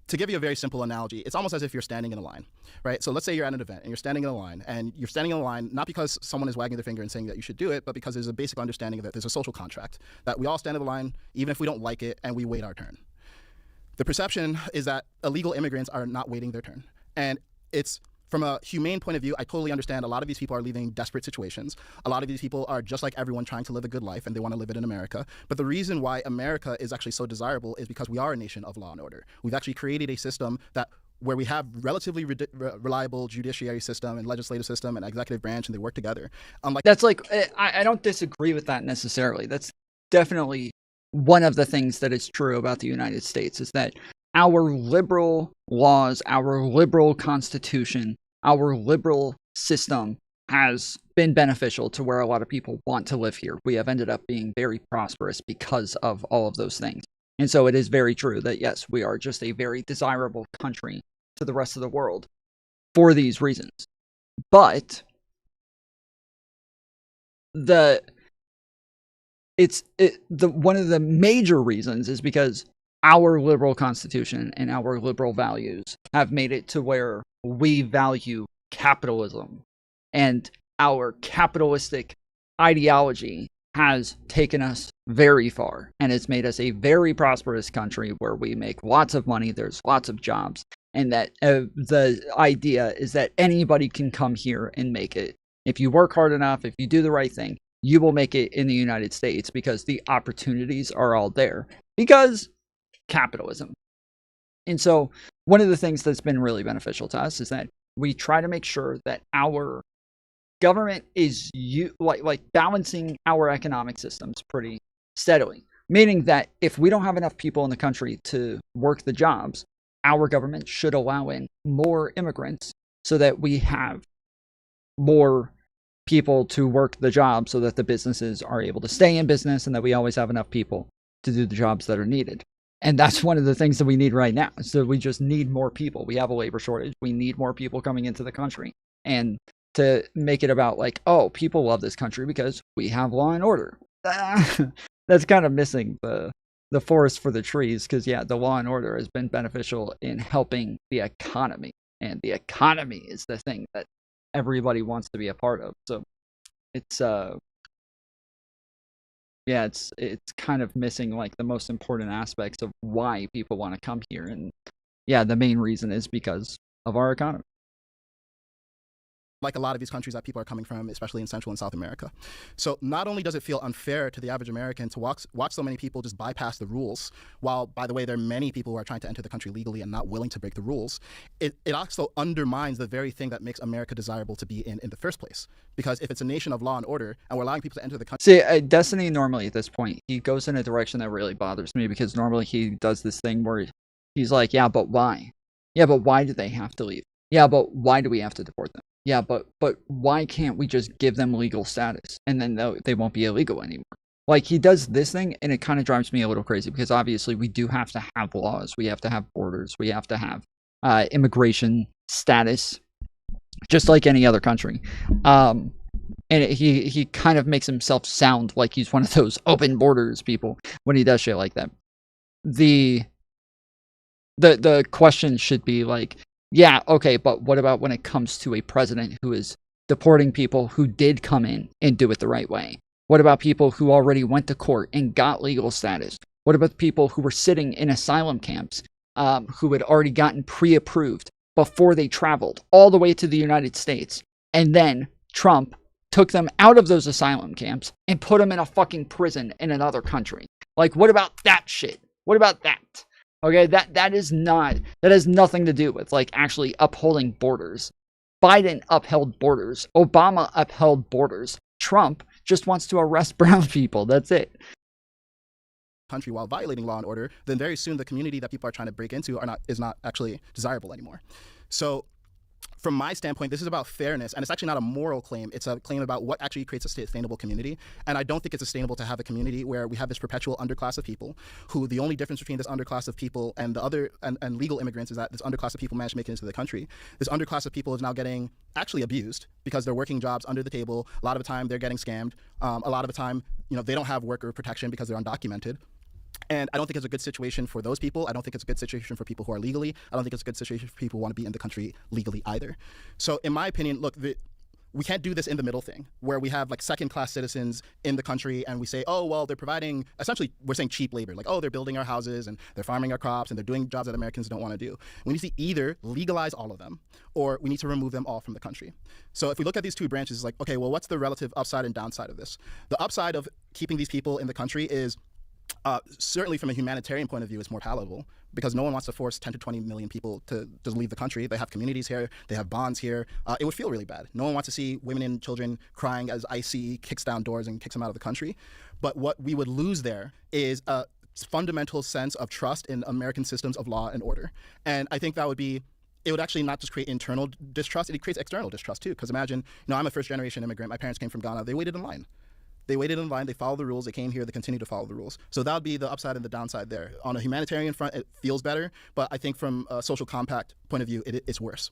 to give you a very simple analogy, it's almost as if you're standing in a line, right? So let's say you're at an event and you're standing in a line, and you're standing in a line not because someone is wagging their finger and saying that you should do it, but because there's a basic understanding that there's a social contract, that we all stand in the line, even if we don't like it, and we wait our turn. The perception is that illegal immigrants are not waiting their turn. And it's, from a humane point of view, I totally understand a lot of these people are leaving desperate situations. A lot of these people are just like everyone trying to live a good life, and they want to live it in America. But the reason why America is actually so desirable is because we are a nation of law and order. We've actually created a system where we have relatively reliable judiciary system and legislative system and executive branch, and they work together. That's like, I don't disagree with that necessarily. That's definitely one of the things that is true about the United States, is that our liberal laws, our liberal constitution, our liberal system has been beneficial to where a lot of people want to live here. We have ended up being very prosperous because of all of those things. And so it is very true that, yes, we are just a very desirable country to the rest of the world for these reasons. But one of the major reasons is because our liberal constitution and our liberal values have made it to where we value capitalism, and our capitalistic ideology has taken us very far, and it's made us a very prosperous country where we make lots of money, there's lots of jobs, and that the idea is that anybody can come here and make it. If you work hard enough, if you do the right thing, you will make it in the United States, because the opportunities are all there, because capitalism. And so one of the things that's been really beneficial to us is that we try to make sure that our government is like balancing our economic systems pretty steadily, meaning that if we don't have enough people in the country to work the jobs, our government should allow in more immigrants so that we have more people to work the job, so that the businesses are able to stay in business, and that we always have enough people to do the jobs that are needed. And that's one of the things that we need right now. So we just need more people. We have a labor shortage. We need more people coming into the country. And to make it about like, oh, people love this country because we have law and order. That's kind of missing the forest for the trees, because, yeah, the law and order has been beneficial in helping the economy. And the economy is the thing that everybody wants to be a part of. So it's yeah, it's kind of missing like the most important aspects of why people want to come here. And yeah, the main reason is because of our economy. Like a lot of these countries that people are coming from, especially in Central and South America. So not only does it feel unfair to the average American to watch so many people just bypass the rules, while, by the way, there are many people who are trying to enter the country legally and not willing to break the rules, it also undermines the very thing that makes America desirable to be in the first place. Because if it's a nation of law and order, and we're allowing people to enter the country... See, Destiny normally at this point, he goes in a direction that really bothers me, because normally he does this thing where he's like, yeah, but why? Yeah, but why do they have to leave? Yeah, but why do we have to deport them? Yeah, but why can't we just give them legal status, and then they won't be illegal anymore? Like, he does this thing, and it kind of drives me a little crazy, because obviously we do have to have laws. We have to have borders. We have to have immigration status, just like any other country. And he kind of makes himself sound like he's one of those open borders people when he does shit like that. The question should be like, yeah, okay, but what about when it comes to a president who is deporting people who did come in and do it the right way? What about people who already went to court and got legal status? What about people who were sitting in asylum camps who had already gotten pre-approved before they traveled all the way to the United States, and then Trump took them out of those asylum camps and put them in a fucking prison in another country? Like, what about that shit? What about that? Okay, that has nothing to do with like actually upholding borders. Biden upheld borders. Obama upheld borders. Trump just wants to arrest brown people. That's it. Country while violating law and order, then very soon the community that people are trying to break into is not actually desirable anymore. So from my standpoint, this is about fairness, and it's actually not a moral claim. It's a claim about what actually creates a sustainable community. And I don't think it's sustainable to have a community where we have this perpetual underclass of people who the only difference between this underclass of people and the other and legal immigrants is that this underclass of people managed to make it into the country. This underclass of people is now getting actually abused because they're working jobs under the table. A lot of the time they're getting scammed. A lot of the time, they don't have worker protection because they're undocumented. And I don't think it's a good situation for those people. I don't think it's a good situation for people who are legally. I don't think it's a good situation for people who want to be in the country legally either. So in my opinion, look, we can't do this in the middle thing where we have like second-class citizens in the country and we say, oh, well, they're providing, essentially, we're saying cheap labor. Like, oh, they're building our houses and they're farming our crops and they're doing jobs that Americans don't want to do. We need to either legalize all of them or we need to remove them all from the country. So if we look at these two branches, it's like, okay, well, what's the relative upside and downside of this? The upside of keeping these people in the country is certainly from a humanitarian point of view, it's more palatable because no one wants to force 10 to 20 million people to leave the country. They have communities here. They have bonds here. It would feel really bad. No one wants to see women and children crying as ICE kicks down doors and kicks them out of the country. But what we would lose there is a fundamental sense of trust in American systems of law and order. And I think that it would actually not just create internal distrust, it creates external distrust too. Because imagine, I'm a first-generation immigrant. My parents came from Ghana. They waited in line. They followed the rules, they came here, they continue to follow the rules. So that would be the upside and the downside there. On a humanitarian front, it feels better, but I think from a social compact point of view, it's worse.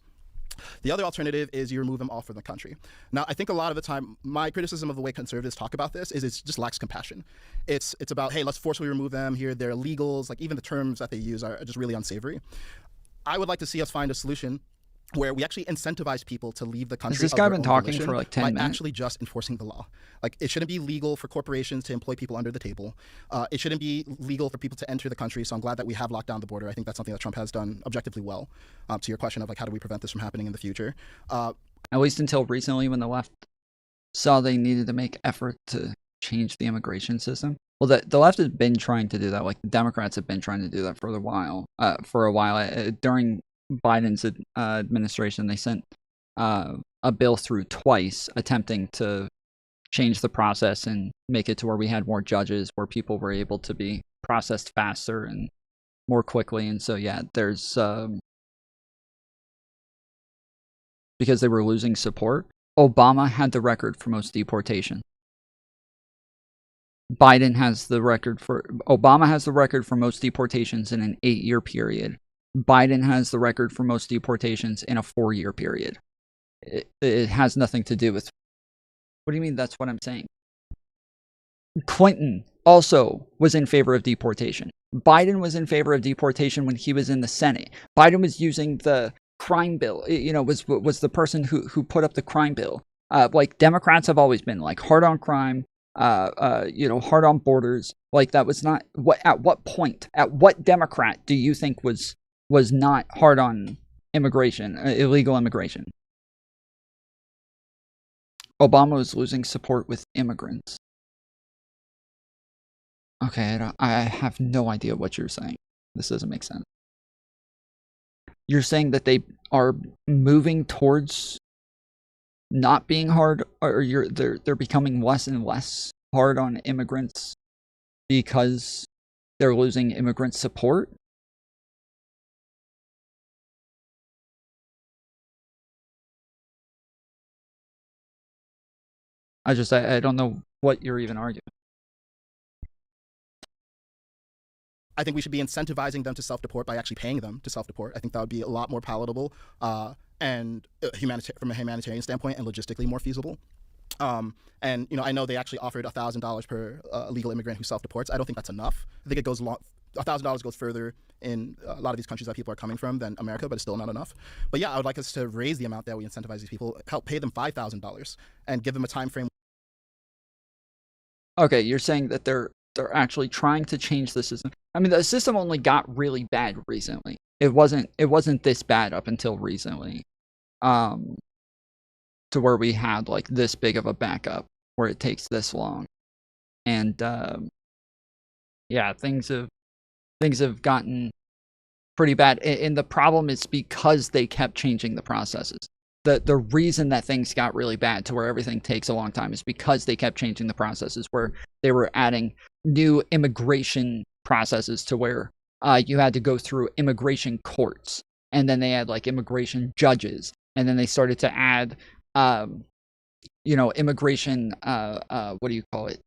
The other alternative is you remove them all from the country. Now, I think a lot of the time, my criticism of the way conservatives talk about this is it just lacks compassion. It's about, hey, let's forcibly remove them here, they're illegals, like even the terms that they use are just really unsavory. I would like to see us find a solution where we actually incentivize people to leave the country. Has this guy been talking for like 10 minutes? Actually just enforcing the law. Like, it shouldn't be legal for corporations to employ people under the table. It shouldn't be legal for people to enter the country. So I'm glad that we have locked down the border. I think that's something that Trump has done objectively well. To your question of like, how do we prevent this from happening in the future? At least until recently when the left saw they needed to make effort to change the immigration system. Well, the left has been trying to do that. Like the Democrats have been trying to do that for a while. During Biden's administration, they sent a bill through twice attempting to change the process and make it to where we had more judges, where people were able to be processed faster and more quickly. And so, yeah, there's because they were losing support. Obama had the record for most deportation. Obama has the record for most deportations in an 8-year period. Biden has the record for most deportations in a 4-year period. It has nothing to do with... What do you mean that's what I'm saying? Clinton also was in favor of deportation. Biden was in favor of deportation when he was in the Senate. Biden was using the crime bill, was the person who put up the crime bill. Like, Democrats have always been, like, hard on crime, hard on borders. Like, that was not... At what Democrat do you think was not hard on immigration, illegal immigration? Obama was losing support with immigrants. Okay, I have no idea what you're saying. This doesn't make sense. You're saying that they are moving towards not being hard, or they're becoming less and less hard on immigrants because they're losing immigrant support? I don't know what you're even arguing. I think we should be incentivizing them to self-deport by actually paying them to self-deport. I think that would be a lot more palatable and from a humanitarian standpoint and logistically more feasible. And I know they actually offered $1,000 per illegal immigrant who self-deports. I don't think that's enough. I think it goes $1,000 goes further in a lot of these countries that people are coming from than America, but it's still not enough. But yeah, I would like us to raise the amount that we incentivize these people, help pay them $5,000 and give them a time frame. Okay, you're saying that they're actually trying to change the system. I mean, the system only got really bad recently. It wasn't this bad up until recently. To where we had like this big of a backup where it takes this long. And yeah, things have gotten pretty bad. And the problem is because they kept changing the processes. the reason that things got really bad to where everything takes a long time is because they kept changing the processes, where they were adding new immigration processes to where you had to go through immigration courts, and then they had like immigration judges, and then they started to add immigration what do you call it,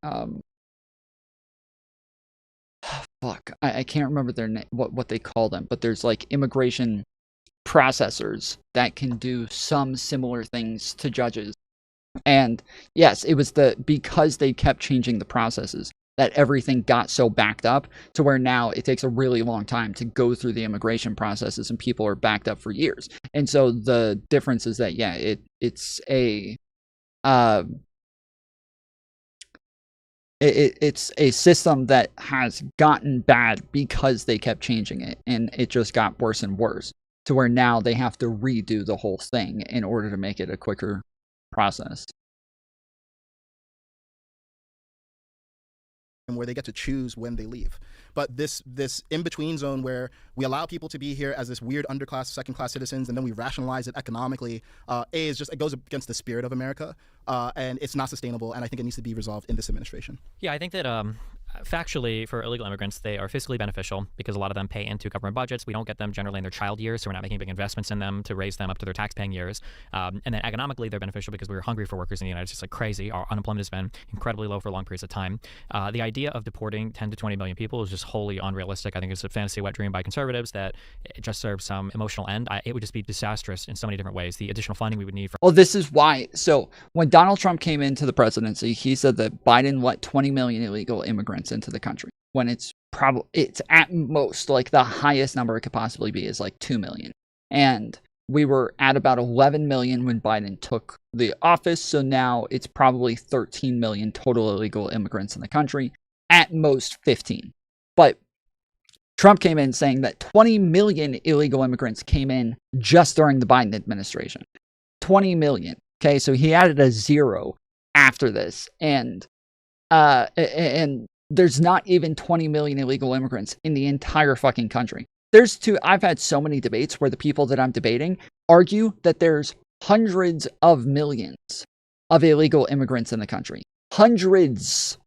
I can't remember their name, what they call them, but there's like immigration processors that can do some similar things to judges. And yes, it was because they kept changing the processes that everything got so backed up to where now it takes a really long time to go through the immigration processes, and people are backed up for years. And so the difference is that it's a system that has gotten bad because they kept changing it, and it just got worse and worse to where now they have to redo the whole thing in order to make it a quicker process. And where they get to choose when they leave. But this in-between zone where we allow people to be here as this weird underclass, second-class citizens, and then we rationalize it economically, it goes against the spirit of America, and it's not sustainable, and I think it needs to be resolved in this administration. Yeah, I think that factually, for illegal immigrants, they are fiscally beneficial because a lot of them pay into government budgets. We don't get them generally in their child years, so we're not making big investments in them to raise them up to their tax-paying years. And then economically, they're beneficial because we were hungry for workers in the United States like crazy. Our unemployment has been incredibly low for long periods of time. The idea of deporting 10 to 20 million people is just wholly unrealistic. I think it's a fantasy wet dream by conservatives that it just serves some emotional end. It would just be disastrous in so many different ways. The additional funding we would need for... Well, this is why. So when Donald Trump came into the presidency, he said that Biden let 20 million illegal immigrants into the country, when it's at most, like the highest number it could possibly be is like 2 million. And we were at about 11 million when Biden took the office. So now it's probably 13 million total illegal immigrants in the country, at most 15. But Trump came in saying that 20 million illegal immigrants came in just during the Biden administration. 20 million. Okay, so he added a zero after this. And there's not even 20 million illegal immigrants in the entire fucking country. I've had so many debates where the people that I'm debating argue that there's hundreds of millions of illegal immigrants in the country. Hundreds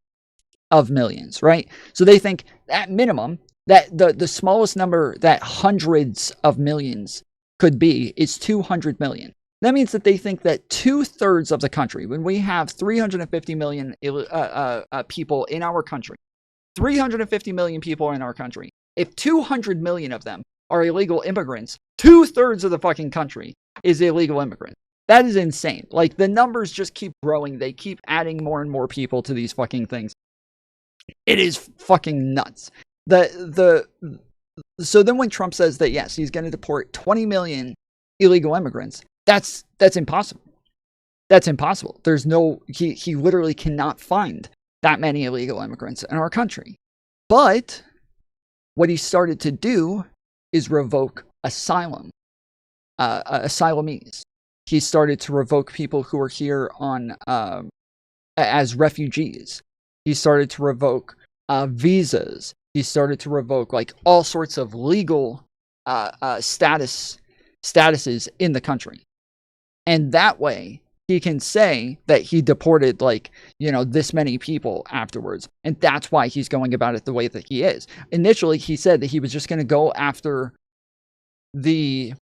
of millions, right? So they think at minimum that the smallest number that hundreds of millions could be is 200 million. That means that they think that 2/3 of the country, when we have 350 million people in our country, 350 million people in our country, if 200 million of them are illegal immigrants, 2/3 of the fucking country is illegal immigrants. That is insane. Like, the numbers just keep growing. They keep adding more and more people to these fucking things. It is fucking nuts. So then when Trump says that, yes, he's going to deport 20 million illegal immigrants, that's impossible. That's impossible. There's he literally cannot find that many illegal immigrants in our country. But what he started to do is revoke asylees. He started to revoke people who are here on as refugees. He started to revoke visas. He started to revoke like all sorts of legal statuses in the country. And that way, he can say that he deported this many people afterwards. And that's why he's going about it the way that he is. Initially, he said that he was just going to go after the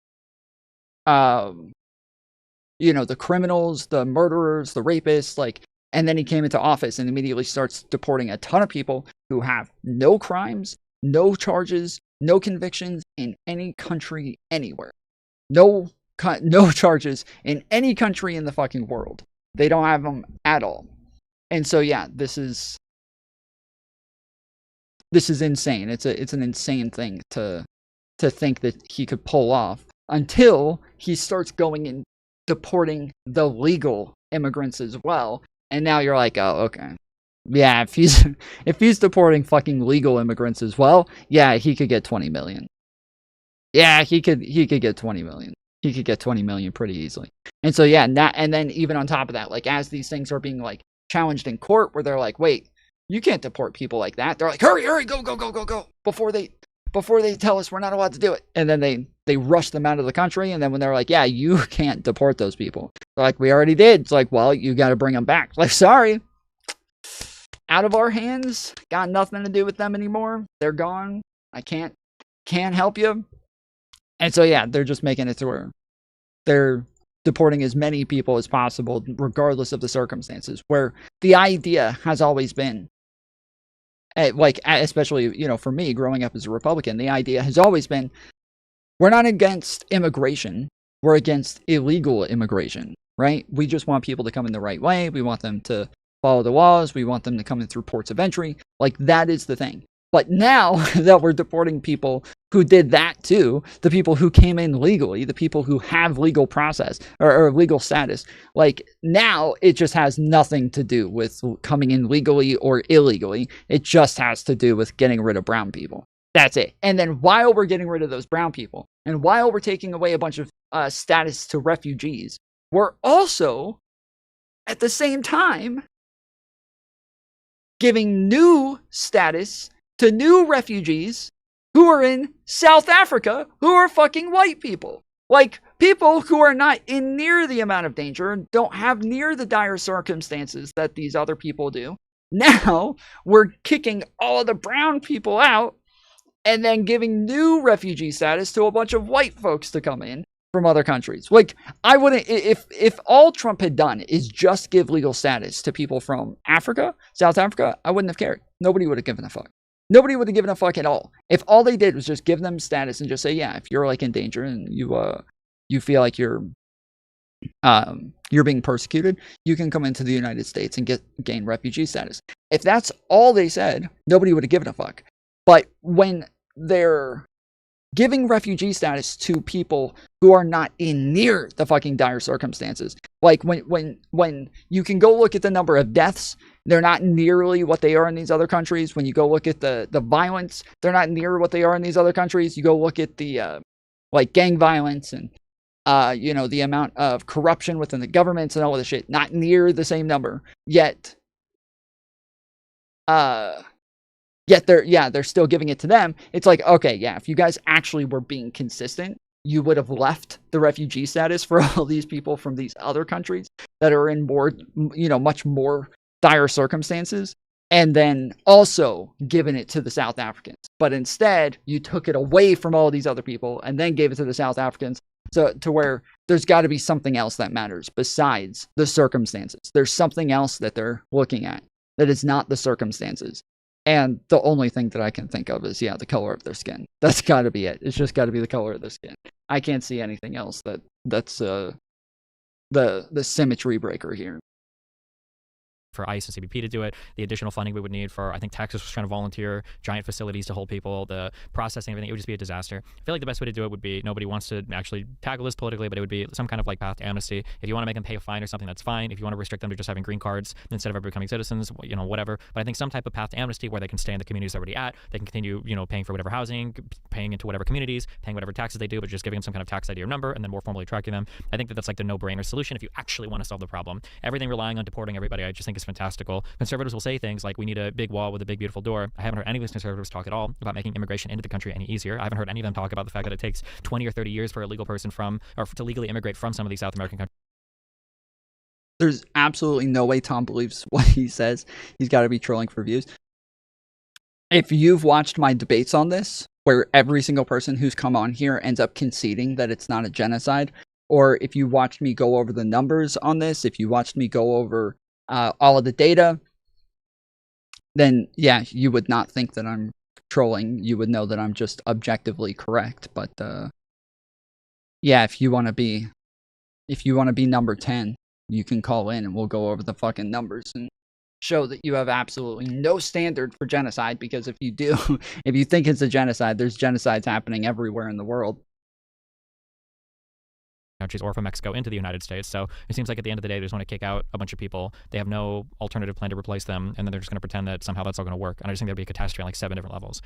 criminals, the murderers, the rapists, and then he came into office and immediately starts deporting a ton of people who have no crimes, no charges, no convictions in any country anywhere. No charges in any country in the fucking world. They don't have them at all. And so, yeah, this is insane. It's an insane thing to think that he could pull off until he starts going and deporting the legal immigrants as well. And now you're like, oh, okay. Yeah, if he's deporting fucking legal immigrants as well, yeah, he could get 20 million. Yeah, he could get 20 million. He could get 20 million pretty easily. And so, yeah, and then even on top of that, as these things are being challenged in court, where they're like, wait, you can't deport people like that. They're like, hurry, go, before they tell us we're not allowed to do it. And then they rushed them out of the country. And then when they're like, yeah, you can't deport those people. They're like, we already did. It's like, well, you got to bring them back. Like, sorry. Out of our hands. Got nothing to do with them anymore. They're gone. I can't help you. And so, yeah, they're just making it to where they're deporting as many people as possible, regardless of the circumstances, where the idea has always been, like, especially, you know, for me, growing up as a Republican, the idea has always been, we're not against immigration. We're against illegal immigration, right? We just want people to come in the right way. We want them to follow the laws. We want them to come in through ports of entry. Like, that is the thing. But now that we're deporting people who did that too, the people who came in legally, the people who have legal process or legal status, like, now it just has nothing to do with coming in legally or illegally. It just has to do with getting rid of brown people. That's it. And then while we're getting rid of those brown people, and while we're taking away a bunch of status to refugees, we're also, at the same time, giving new status to new refugees who are in South Africa, who are fucking white people. Like, people who are not in near the amount of danger and don't have near the dire circumstances that these other people do. Now, we're kicking all of the brown people out and then giving new refugee status to a bunch of white folks to come in from other countries. Like, I wouldn't, if all Trump had done is just give legal status to people from Africa, South Africa, I wouldn't have cared. Nobody would have given a fuck. Nobody would have given a fuck at all. If all they did was just give them status and just say, yeah, if you're like in danger and you feel like you're being persecuted, you can come into the United States and gain refugee status. If that's all they said, nobody would have given a fuck. But when they're giving refugee status to people who are not in near the fucking dire circumstances, like when you can go look at the number of deaths, they're not nearly what they are in these other countries. When you go look at the violence, they're not near what they are in these other countries. You go look at the like gang violence and you know, the amount of corruption within the governments and all of this shit, not near the same number. Yet they're still giving it to them. It's like, okay, yeah, if you guys actually were being consistent, you would have left the refugee status for all these people from these other countries that are in more, you know, much more dire circumstances, and then also given it to the South Africans. But instead, you took it away from all these other people and then gave it to the South Africans. So to where there's got to be something else that matters besides the circumstances. There's something else that they're looking at that is not the circumstances. And the only thing that I can think of is, yeah, the color of their skin. That's got to be it. It's just got to be the color of their skin. I can't see anything else that's the symmetry breaker here. For ICE and CBP to do it, the additional funding we would need for, I think Texas was trying to volunteer giant facilities to hold people, the processing, everything, it would just be a disaster. I feel like the best way to do it would be, nobody wants to actually tackle this politically, but it would be some kind of like path to amnesty. If you want to make them pay a fine or something, that's fine. If you want to restrict them to just having green cards instead of ever becoming citizens, you know, whatever. But I think some type of path to amnesty where they can stay in the communities they're already at, they can continue, you know, paying for whatever housing, paying into whatever communities, paying whatever taxes they do, but just giving them some kind of tax ID or number and then more formally tracking them. I think that's like the no-brainer solution if you actually want to solve the problem. Everything relying on deporting everybody, I just think is fantastical. Conservatives will say things like, we need a big wall with a big, beautiful door. I haven't heard any of these conservatives talk at all about making immigration into the country any easier. I haven't heard any of them talk about the fact that it takes 20 or 30 years for a legal person to legally immigrate from some of these South American countries. There's absolutely no way Tom believes what he says. He's got to be trolling for views. If you've watched my debates on this, where every single person who's come on here ends up conceding that it's not a genocide, or if you watched me go over the numbers on this, if you watched me go over all of the data, then yeah, you would not think that I'm trolling. You would know that I'm just objectively correct. But yeah, if you want to be number 10, you can call in and we'll go over the fucking numbers and show that you have absolutely no standard for genocide. Because if you do, if you think it's a genocide, there's genocides happening everywhere in the world. Countries or from Mexico into the United States. So it seems like at the end of the day, they just want to kick out a bunch of people. They have no alternative plan to replace them, and then they're just going to pretend that somehow that's all going to work. And I just think there'd be a catastrophe on like 7 different levels.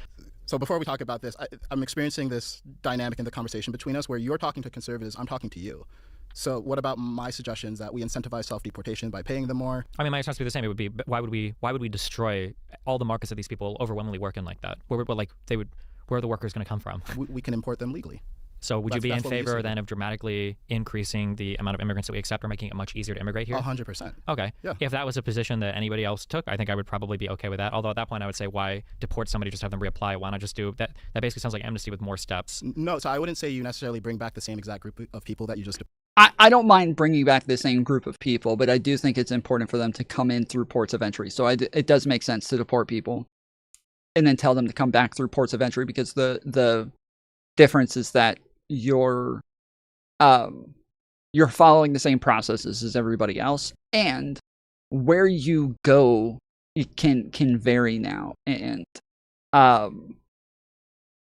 So before we talk about this, I'm experiencing this dynamic in the conversation between us where you're talking to conservatives, I'm talking to you. So what about my suggestions that we incentivize self-deportation by paying them more? I mean, my response would be the same. It would be, why would we destroy all the markets that these people overwhelmingly work in like that? Where are the workers going to come from? We can import them legally. So would you be in That's what we used to favor do. then of dramatically increasing the amount of immigrants that we accept or making it much easier to immigrate here? 100%. Okay. Yeah. If that was a position that anybody else took, I think I would probably be okay with that. Although at that point I would say, why deport somebody, just have them reapply? Why not just do that? That basically sounds like amnesty with more steps. No, so I wouldn't say you necessarily bring back the same exact group of people that you just. I don't mind bringing back the same group of people, but I do think it's important for them to come in through ports of entry. So it does make sense to deport people and then tell them to come back through ports of entry, because the difference is that you're following the same processes as everybody else, and where you go, it can vary now. And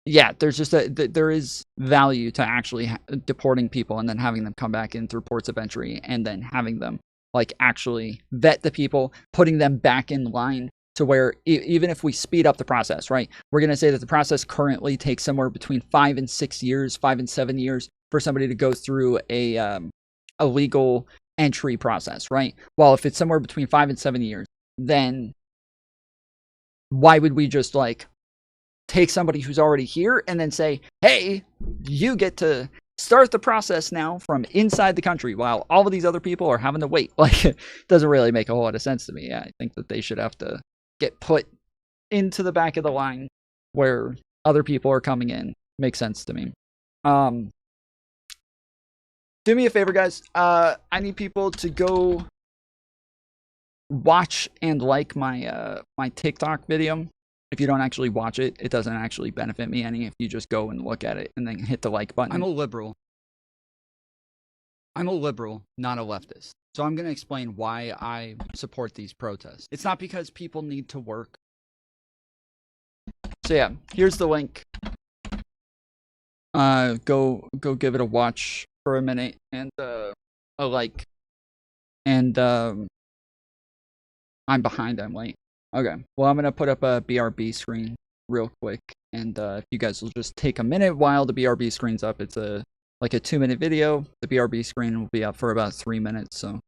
yeah, there's just there is value to actually deporting people and then having them come back in through ports of entry, and then having them like actually vet the people, putting them back in line to where even if we speed up the process, right? We're going to say that the process currently takes somewhere between 5 and 6 years, 5 and 7 years for somebody to go through a legal entry process, right? Well, if it's somewhere between 5 and 7 years, then why would we just like take somebody who's already here and then say, hey, you get to start the process now from inside the country while all of these other people are having to wait? Like, it doesn't really make a whole lot of sense to me. Yeah, I think that they should have to get put into the back of the line where other people are coming in. Makes sense to me. Do me a favor, guys. I need people to go watch and like my my TikTok video. If you don't actually watch it, it doesn't actually benefit me any if you just go and look at it and then hit the like button. I'm a liberal. I'm a liberal, not a leftist. So I'm going to explain why I support these protests. It's not because people need to work. So yeah, here's the link. Go give it a watch for a minute and a like. And I'm behind, I'm late. Okay, well, I'm going to put up a BRB screen real quick, and if you guys will just take a minute while the BRB screen's up. It's like a 2-minute video. The BRB screen will be up for about 3 minutes, so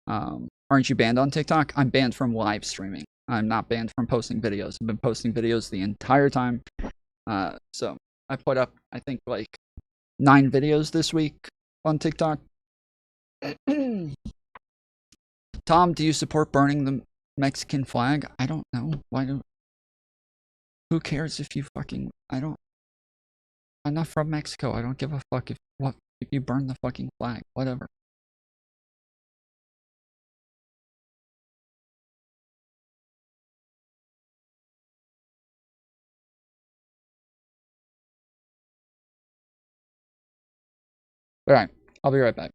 aren't you banned on TikTok? I'm banned from live streaming. I'm not banned from posting videos. I've been posting videos the entire time. So I put up, I think, like 9 videos this week on TikTok. Tom, do you support burning the Mexican flag? I don't know. Who cares if you fucking... I'm not from Mexico. I don't give a fuck if you burn the fucking flag. Whatever. Alright, I'll be right back.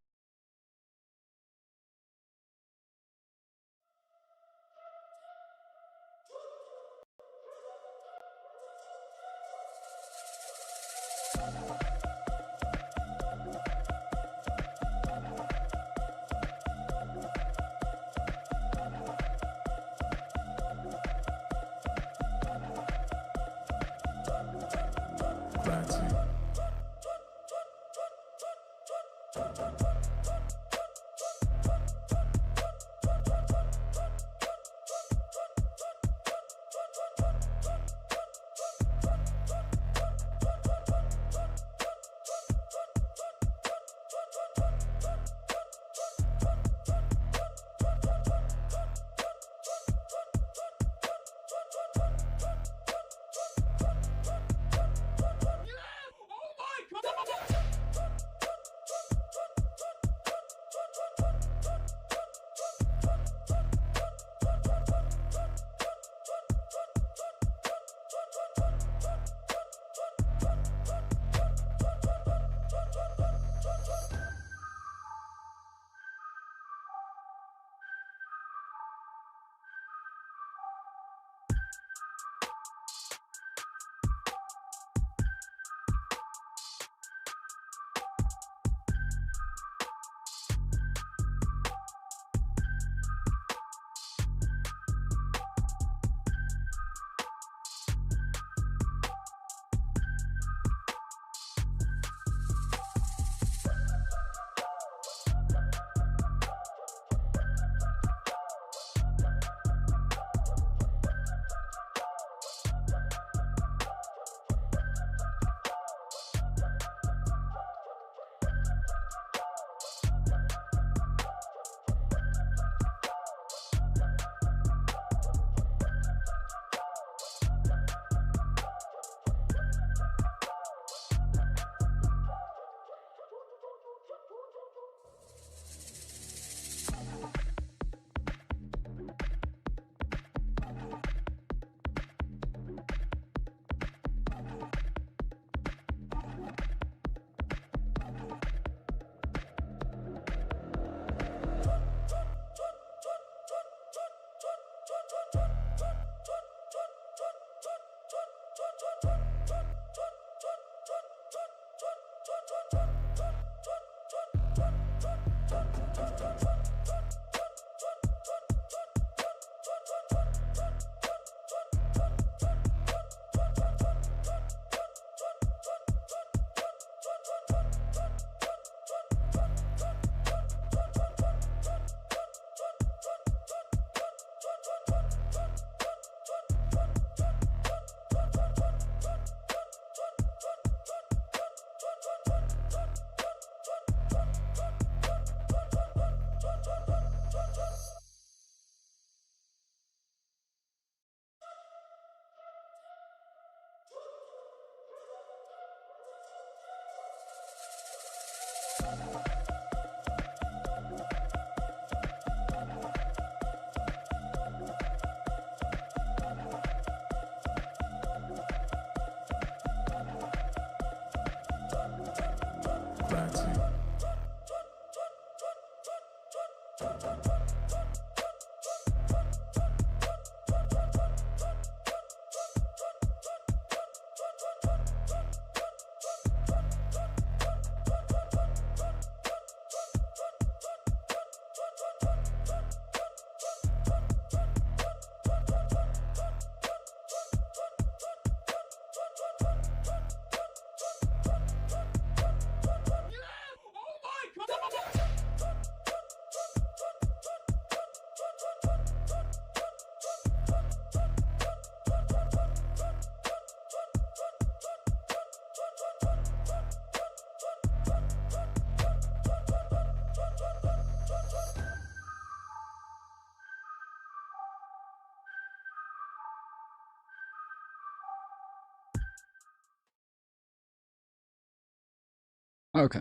Okay.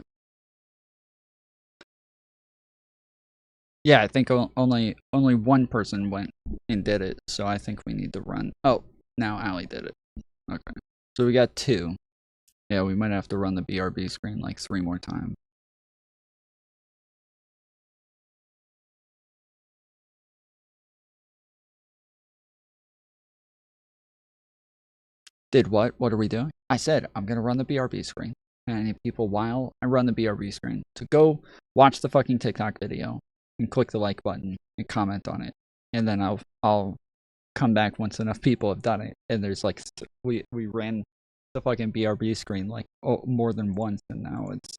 Yeah, I think only one person went and did it, so I think we need to run. Oh, now Allie did it. Okay. So we got 2. Yeah, we might have to run the BRB screen like 3 more times. Did what? What are we doing? I said I'm gonna run the BRB screen. And I need people while I run the BRB screen to go watch the fucking TikTok video and click the like button and comment on it. And then I'll come back once enough people have done it. And there's like we ran the fucking BRB screen like more than once, and now it's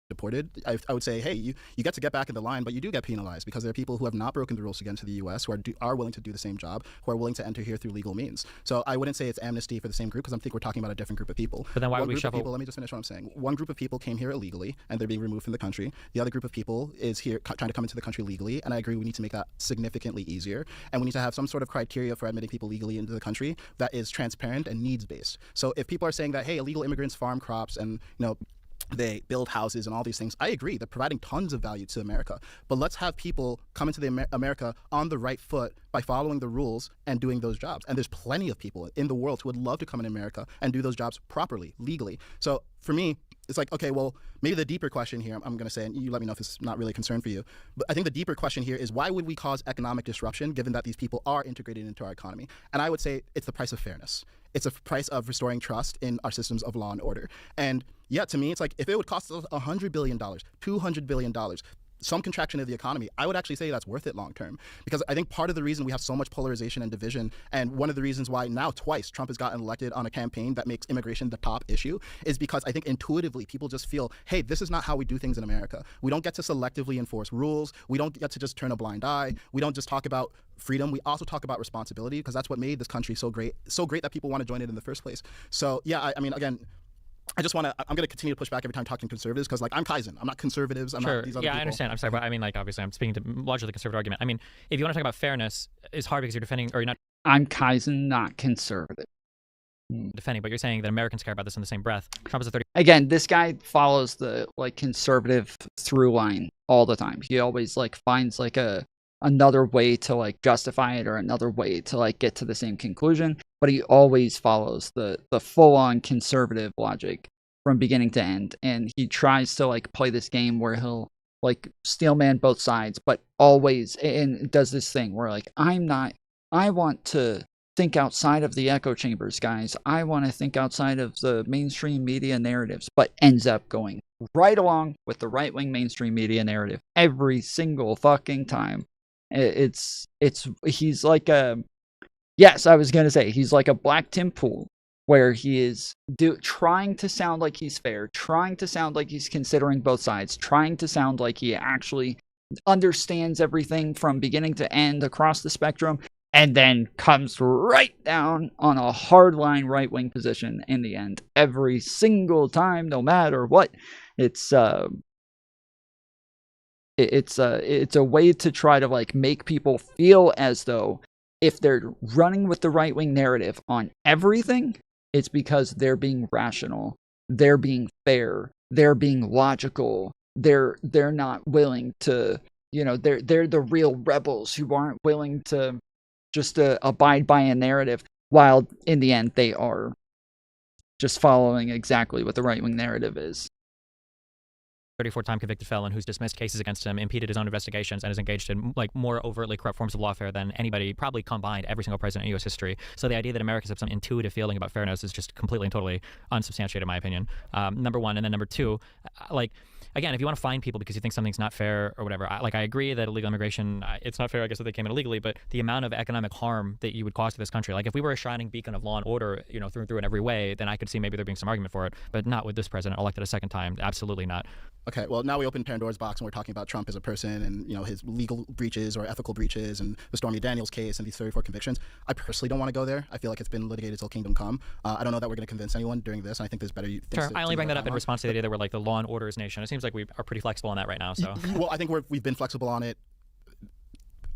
deported, I would say, hey, you get to get back in the line, but you do get penalized because there are people who have not broken the rules to get into the U.S. who are willing to do the same job, who are willing to enter here through legal means. So I wouldn't say it's amnesty for the same group because I think we're talking about a different group of people. But then why would we shuffle? Let me just finish what I'm saying. One group of people came here illegally and they're being removed from the country. The other group of people is here trying to come into the country legally, and I agree we need to make that significantly easier. And we need to have some sort of criteria for admitting people legally into the country that is transparent and needs-based. So if people are saying that, hey, illegal immigrants farm crops and, they build houses and all these things, I agree. They're providing tons of value to America. But let's have people come into the America on the right foot by following the rules and doing those jobs. And there's plenty of people in the world who would love to come in America and do those jobs properly, legally. So for me, it's like, okay, well, maybe the deeper question here, I'm going to say, and you let me know if it's not really a concern for you, but I think the deeper question here is why would we cause economic disruption given that these people are integrated into our economy? And I would say it's the price of fairness. It's a price of restoring trust in our systems of law and order. And yeah, to me, it's like if it would cost us $100 billion, $200 billion, some contraction of the economy, I would actually say that's worth it long term. Because I think part of the reason we have so much polarization and division, and one of the reasons why now twice Trump has gotten elected on a campaign that makes immigration the top issue, is because I think intuitively people just feel, hey, this is not how we do things in America. We don't get to selectively enforce rules. We don't get to just turn a blind eye. We don't just talk about freedom. We also talk about responsibility, because that's what made this country so great that people want to join it in the first place. So yeah, I mean, again, I'm going to continue to push back every time talking conservatives because, like, I'm Kaizen. I'm not conservatives. I'm not these other people. I understand. I'm sorry, but I mean, like, obviously, I'm speaking to largely the conservative argument. I mean, if you want to talk about fairness, it's hard because you're defending, or you're not. I'm Kaizen, not conservative. Defending, but you're saying that Americans care about this in the same breath. Trump is a 30. Again, this guy follows the conservative through line all the time. He always finds another way to justify it or another way to get to the same conclusion, but he always follows the full-on conservative logic from beginning to end, and he tries to play this game where he'll steel man both sides, but always and does this thing where I want to think outside of the echo chambers, guys. I want to think outside of the mainstream media narratives, but ends up going right along with the right-wing mainstream media narrative every single fucking time. He's like yes, I was going to say he's like a black Tim Pool, where he is trying to sound like he's fair, trying to sound like he's considering both sides, trying to sound like he actually understands everything from beginning to end across the spectrum, and then comes right down on a hardline right-wing position in the end every single time, no matter what. It's a way to try to make people feel as though if they're running with the right-wing narrative on everything, it's because they're being rational, they're being fair, they're being logical, they're not willing to, they're the real rebels who aren't willing to just abide by a narrative, while in the end they are just following exactly what the right-wing narrative is. 34-time convicted felon who's dismissed cases against him, impeded his own investigations, and is engaged in more overtly corrupt forms of lawfare than anybody, probably combined, every single president in U.S. history. So the idea that Americans have some intuitive feeling about fairness is just completely and totally unsubstantiated, in my opinion. Number one, and then number two, again, if you want to fine people because you think something's not fair or whatever, I agree that illegal immigration, it's not fair, I guess, that they came in illegally, but the amount of economic harm that you would cause to this country, if we were a shining beacon of law and order, through and through in every way, then I could see maybe there being some argument for it, but not with this president elected a second time. Absolutely not. Okay, well, now we open Pandora's box and we're talking about Trump as a person and, his legal breaches or ethical breaches and the Stormy Daniels case and these 34 convictions. I personally don't want to go there. I feel like it's been litigated till kingdom come. I don't know that we're going to convince anyone during this, and I think there's better things Sure, to I only bring that up in on. response to the idea that we're the law and orders nation. It seems like we are pretty flexible on that right now. So well, I think we've been flexible on it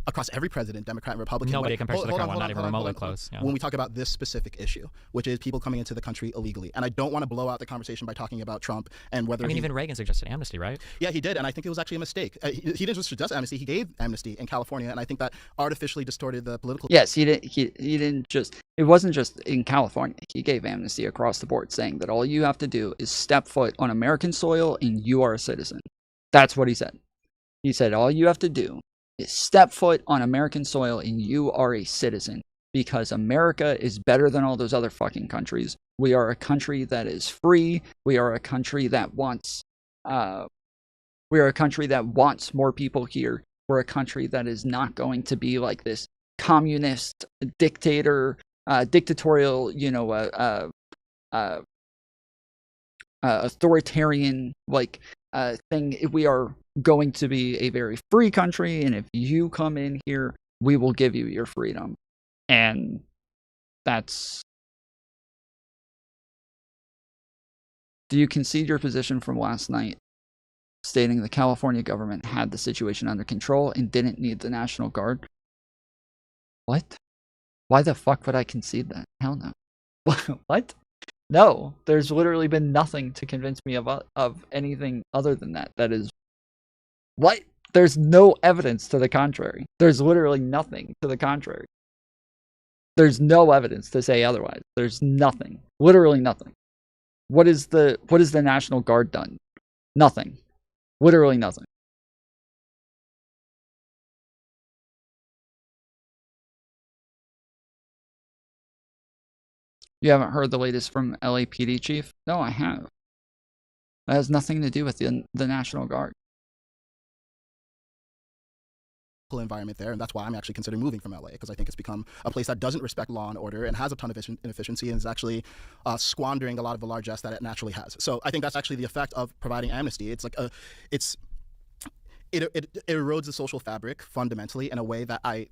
across every president, Democrat and Republican. Nobody compares to the current one, not even remotely close. Yeah. When we talk about this specific issue, which is people coming into the country illegally. And I don't want to blow out the conversation by talking about Trump and whether even Reagan suggested amnesty, right? Yeah, he did, and I think it was actually a mistake. He didn't just suggest amnesty; he gave amnesty in California, and I think that artificially distorted the political. Yes, he didn't just. It wasn't just in California. He gave amnesty across the board, saying that all you have to do is step foot on American soil, and you are a citizen. That's what he said. He said all you have to do is step foot on American soil and you are a citizen, because America is better than all those other fucking countries. We are a country that is free. We are a country that wants more people here. We're a country that is not going to be like this communist dictatorial, authoritarian thing. We are going to be a very free country, and if you come in here, we will give you your freedom. And that's... Do you concede your position from last night, stating the California government had the situation under control and didn't need the National Guard? What? Why the fuck would I concede that? Hell no. What? No, there's literally been nothing to convince me of anything other than that. That is... What? There's no evidence to the contrary. There's literally nothing to the contrary. There's no evidence to say otherwise. There's nothing. Literally nothing. What is the National Guard done? Nothing. Literally nothing. You haven't heard the latest from LAPD chief? No, I have. That has nothing to do with the National Guard. Environment there, and that's why I'm actually considering moving from LA, because I think it's become a place that doesn't respect law and order and has a ton of inefficiency and is actually squandering a lot of the largesse that it naturally has. So I think that's actually the effect of providing amnesty. It's like it erodes the social fabric fundamentally in a way that I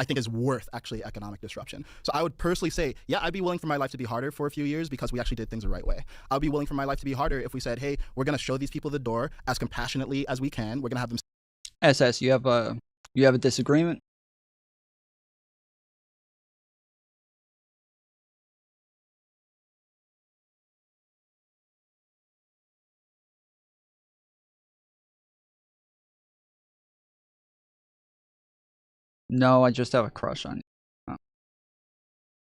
think is worth actually economic disruption. So I would personally say, yeah, I'd be willing for my life to be harder for a few years because we actually did things the right way. I'd be willing for my life to be harder if we said, hey, we're going to show these people the door as compassionately as we can. We're going to have them... SS, you have a disagreement? No, I just have a crush on you.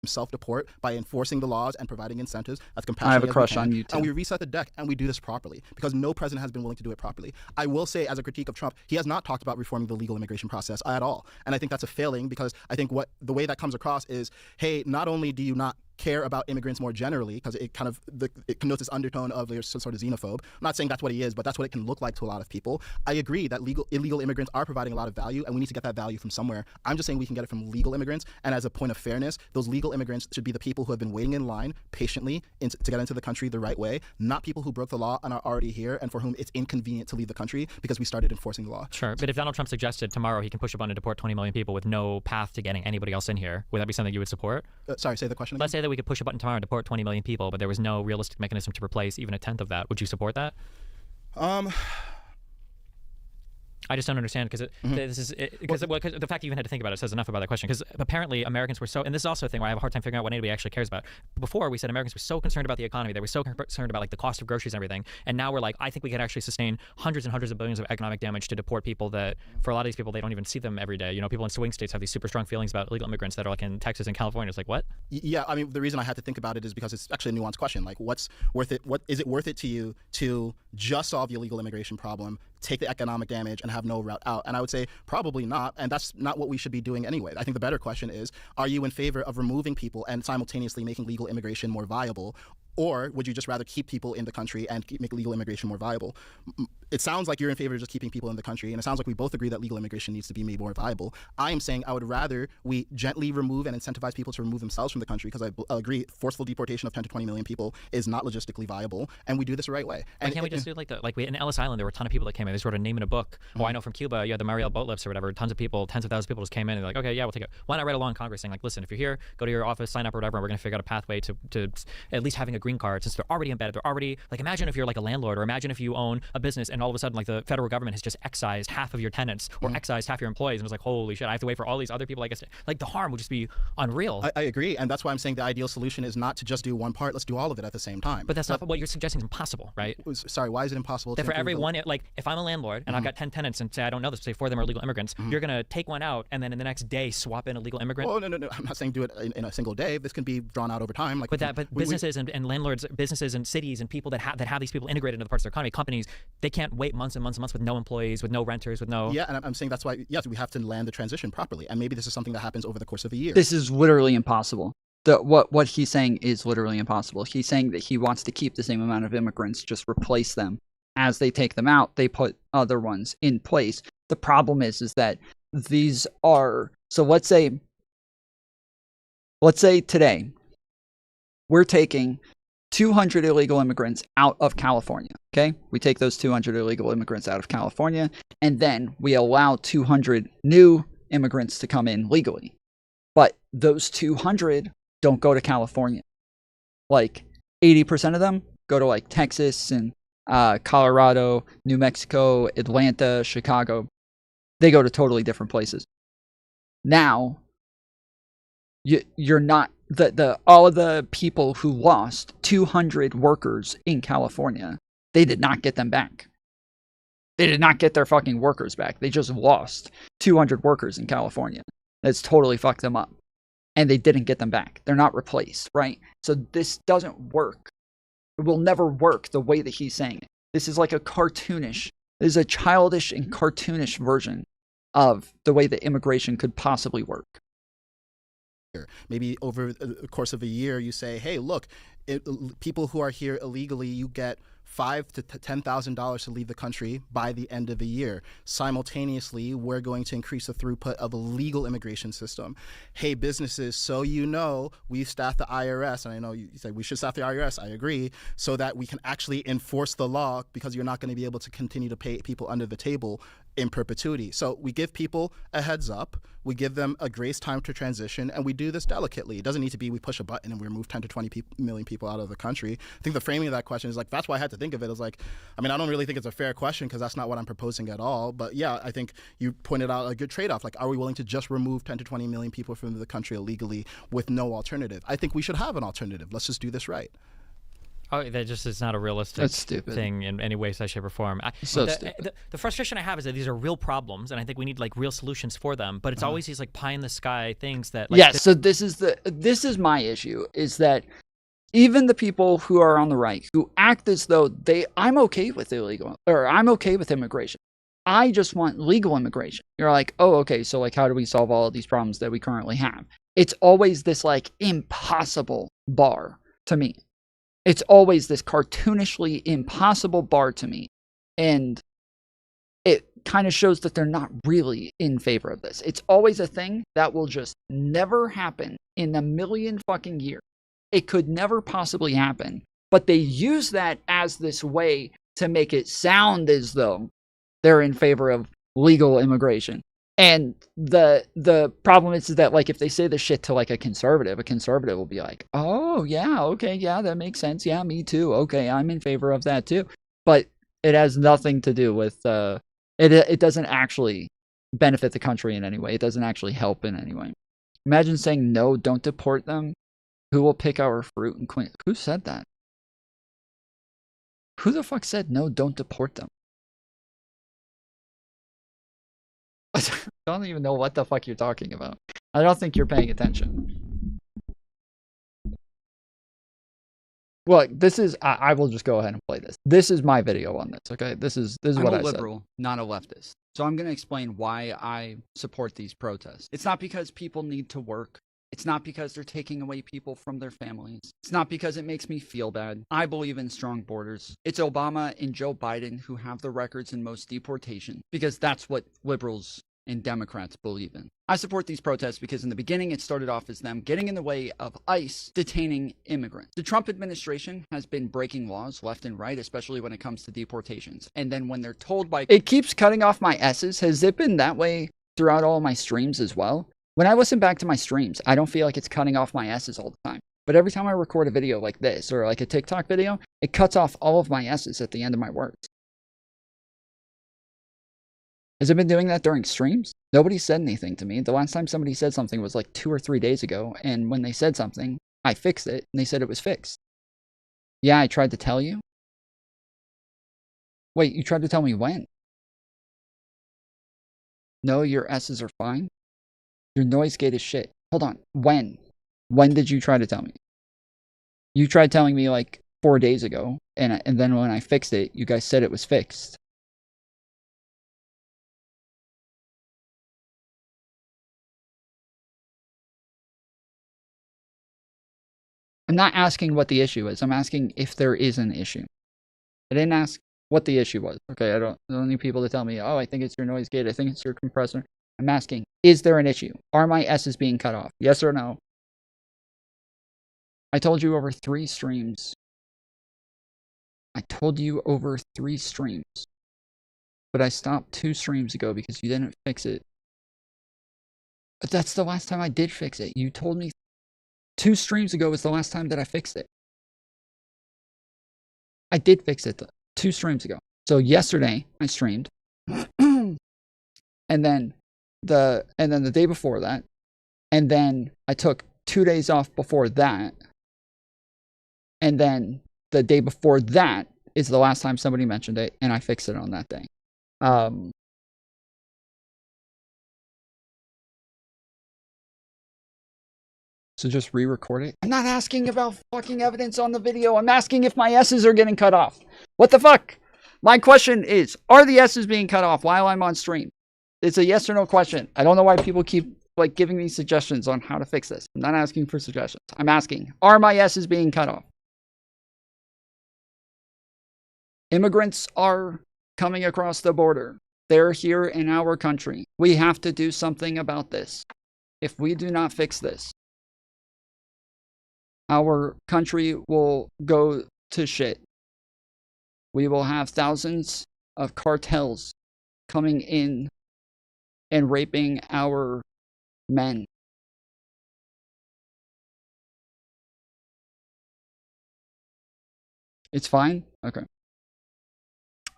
Self-deport by enforcing the laws and providing incentives as compassionate. I have a crush on you too. And we reset the deck and we do this properly because no president has been willing to do it properly. I will say, as a critique of Trump, he has not talked about reforming the legal immigration process at all. And I think that's a failing because I think the way that comes across is, hey, not only do you not care about immigrants more generally, because it connotes this undertone of you're some sort of xenophobe. I'm not saying that's what he is, but that's what it can look like to a lot of people. I agree that illegal immigrants are providing a lot of value, and we need to get that value from somewhere. I'm just saying we can get it from legal immigrants, and as a point of fairness, those legal immigrants should be the people who have been waiting in line patiently to get into the country the right way, not people who broke the law and are already here and for whom it's inconvenient to leave the country because we started enforcing the law. Sure, but if Donald Trump suggested tomorrow he can push a button to deport 20 million people with no path to getting anybody else in here, would that be something you would support? Sorry, say the question again? Let's say that we could push a button tomorrow and deport 20 million people, but there was no realistic mechanism to replace even a tenth of that. Would you support that? I just don't understand because the fact you even had to think about it says enough about that question. Because apparently Americans were so, and this is also a thing where I have a hard time figuring out what anybody actually cares about. Before we said Americans were so concerned about the economy, they were so concerned about like the cost of groceries and everything, and now we're like, I think we could actually sustain hundreds and hundreds of billions of economic damage to deport people that, for a lot of these people, they don't even see them every day. You know, people in swing states have these super strong feelings about illegal immigrants that are like in Texas and California. It's like, what? Yeah, I mean, the reason I had to think about it is because it's actually a nuanced question. Like, what's worth it? What is it worth it to you to just solve the illegal immigration problem, take the economic damage, and have no route out? And I would say probably not, and that's not what we should be doing anyway. I think the better question is, are you in favor of removing people and simultaneously making legal immigration more viable? Or would you just rather keep people in the country and make legal immigration more viable? It sounds like you're in favor of just keeping people in the country, and it sounds like we both agree that legal immigration needs to be made more viable. I am saying I would rather we gently remove and incentivize people to remove themselves from the country, because I agree forceful deportation of 10 to 20 million people is not logistically viable, and we do this the right way. And can't we just do like in Ellis Island, there were a ton of people that came in. They just wrote a name in a book. Oh, I know from Cuba, you had the Mariel boat lifts or whatever. Tons of people, tens of thousands of people just came in and they're like, okay, yeah, we'll take it. Why not write a law in Congress saying like, listen, if you're here, go to your office, sign up or whatever, and we're going to figure out a pathway to at least having a green card, since they're already embedded. They're already, like, imagine if you're like a landlord, or imagine if you own a business and all of a sudden, like, the federal government has just excised half of your tenants or excised half your employees, and it's like, holy shit, I have to wait for all these other people. Like, the harm would just be unreal. I agree, and that's why I'm saying the ideal solution is not to just do one part. Let's do all of it at the same time. But that's not what you're suggesting is impossible, right? Sorry, why is it impossible? That for every one, like, if I'm a landlord and I've got 10 tenants and say I don't know this, say 4 of them are illegal immigrants, you're gonna take one out and then in the next day swap in a legal immigrant. Oh no! I'm not saying do it in a single day. This can be drawn out over time. Like, but businesses and landlords, businesses and cities and people that have these people integrated into the parts of their economy, companies, they can't wait months and months and months with no employees, with no renters, with no. Yeah, and I'm saying that's why yes, we have to land the transition properly, and maybe this is something that happens over the course of a year. This is literally impossible. What he's saying is literally impossible. He's saying that he wants to keep the same amount of immigrants, just replace them. As they take them out, they put other ones in place. The problem is that these are, so let's say today we're taking 200 illegal immigrants out of California. Okay, we take those 200 illegal immigrants out of California, and then we allow 200 new immigrants to come in legally. But those 200 don't go to California. Like 80% of them go to like Texas and Colorado, New Mexico, Atlanta, Chicago. They go to totally different places. Now, you're not all of the people who lost 200 workers in California, they did not get them back. They did not get their fucking workers back. They just lost 200 workers in California. That's totally fucked them up. And they didn't get them back. They're not replaced, right? So this doesn't work. It will never work the way that he's saying it. This is like a cartoonish, this is a childish and cartoonish version of the way that immigration could possibly work. Maybe over the course of a year, you say, hey, look, people who are here illegally, you get $5,000 to $10,000 to leave the country by the end of the year. Simultaneously, we're going to increase the throughput of a legal immigration system. Hey, businesses, so you know, we've staffed the IRS, and I know you say we should staff the IRS, I agree, so that we can actually enforce the law, because you're not going to be able to continue to pay people under the table in perpetuity. So we give people a heads up, we give them a grace time to transition, and we do this delicately. It doesn't need to be we push a button and we remove 10 to 20 million people out of the country. I think the framing of that question is like, that's why I had to think of it as like, I mean, I don't really think it's a fair question because that's not what I'm proposing at all. But yeah, I think you pointed out a good trade-off. Like, are we willing to just remove 10 to 20 million people from the country illegally with no alternative? I think we should have an alternative. Let's just do this right. Oh, that just is not a realistic thing in any way, size, shape, or form. The frustration I have is that these are real problems, and I think we need like real solutions for them. But it's always these like pie in the sky things that. Like, yes. So this is my issue, is that even the people who are on the right, who act as though I'm okay with illegal, or I'm okay with immigration, I just want legal immigration. You're like, oh, okay, so like, how do we solve all of these problems that we currently have? It's always this like impossible bar to me. It's always this cartoonishly impossible bar to me. And it kind of shows that they're not really in favor of this. It's always a thing that will just never happen in a million fucking years. It could never possibly happen. But they use that as this way to make it sound as though they're in favor of legal immigration. And the problem is that, like, if they say this shit to like a conservative will be like, oh yeah, okay, yeah, that makes sense, yeah, me too, okay, I'm in favor of that too. But it has nothing to do with it doesn't actually benefit the country in any way. It doesn't actually help in any way. Imagine saying, no, don't deport them. Who will pick our fruit and queen? Who said that? Who the fuck said, no, don't deport them? I don't even know what the fuck you're talking about. I don't think you're paying attention. Well, this is, I will just go ahead and play this. This is my video on this, okay? This is what I said. I'm a liberal, not a leftist. So I'm going to explain why I support these protests. It's not because people need to work. It's not because they're taking away people from their families. It's not because it makes me feel bad. I believe in strong borders. It's Obama and Joe Biden who have the records in most deportations, because that's what liberals and Democrats believe in. I support these protests because in the beginning it started off as them getting in the way of ICE detaining immigrants. The Trump administration has been breaking laws left and right, especially when it comes to deportations. And then when they're told by... It keeps cutting off my S's. Has it been that way throughout all my streams as well? When I listen back to my streams, I don't feel like it's cutting off my S's all the time. But every time I record a video like this, or like a TikTok video, it cuts off all of my S's at the end of my words. Has it been doing that during streams? Nobody said anything to me. The last time somebody said something was like 2 or 3 days ago, and when they said something, I fixed it, and they said it was fixed. Yeah, I tried to tell you. Wait, you tried to tell me when? No, your S's are fine. Your noise gate is shit. Hold on. When? When did you try to tell me? You tried telling me like 4 days ago, and then when I fixed it, you guys said it was fixed. I'm not asking what the issue is. I'm asking if there is an issue. I didn't ask what the issue was. Okay, I don't need people to tell me, oh, I think it's your noise gate. I think it's your compressor. I'm asking, is there an issue? Are my S's being cut off? Yes or no? I told you over 3 streams. I told you over 3 streams. But I stopped 2 streams ago because you didn't fix it. But that's the last time I did fix it. You told me 2 streams ago was the last time that I fixed it. I did fix it 2 streams ago. So yesterday I streamed, and then the day before that, and then I took 2 days off before that, and then the day before that is the last time somebody mentioned it, and I fixed it on that day. So just re-record it. I'm not asking about fucking evidence on the video. I'm asking if my S's are getting cut off. What the fuck? My question is, are the S's being cut off while I'm on stream? It's a yes or no question. I don't know why people keep like giving me suggestions on how to fix this. I'm not asking for suggestions. I'm asking, are my S's being cut off? Immigrants are coming across the border. They're here in our country. We have to do something about this. If we do not fix this, our country will go to shit. We will have thousands of cartels coming in and raping our men. It's fine? Okay.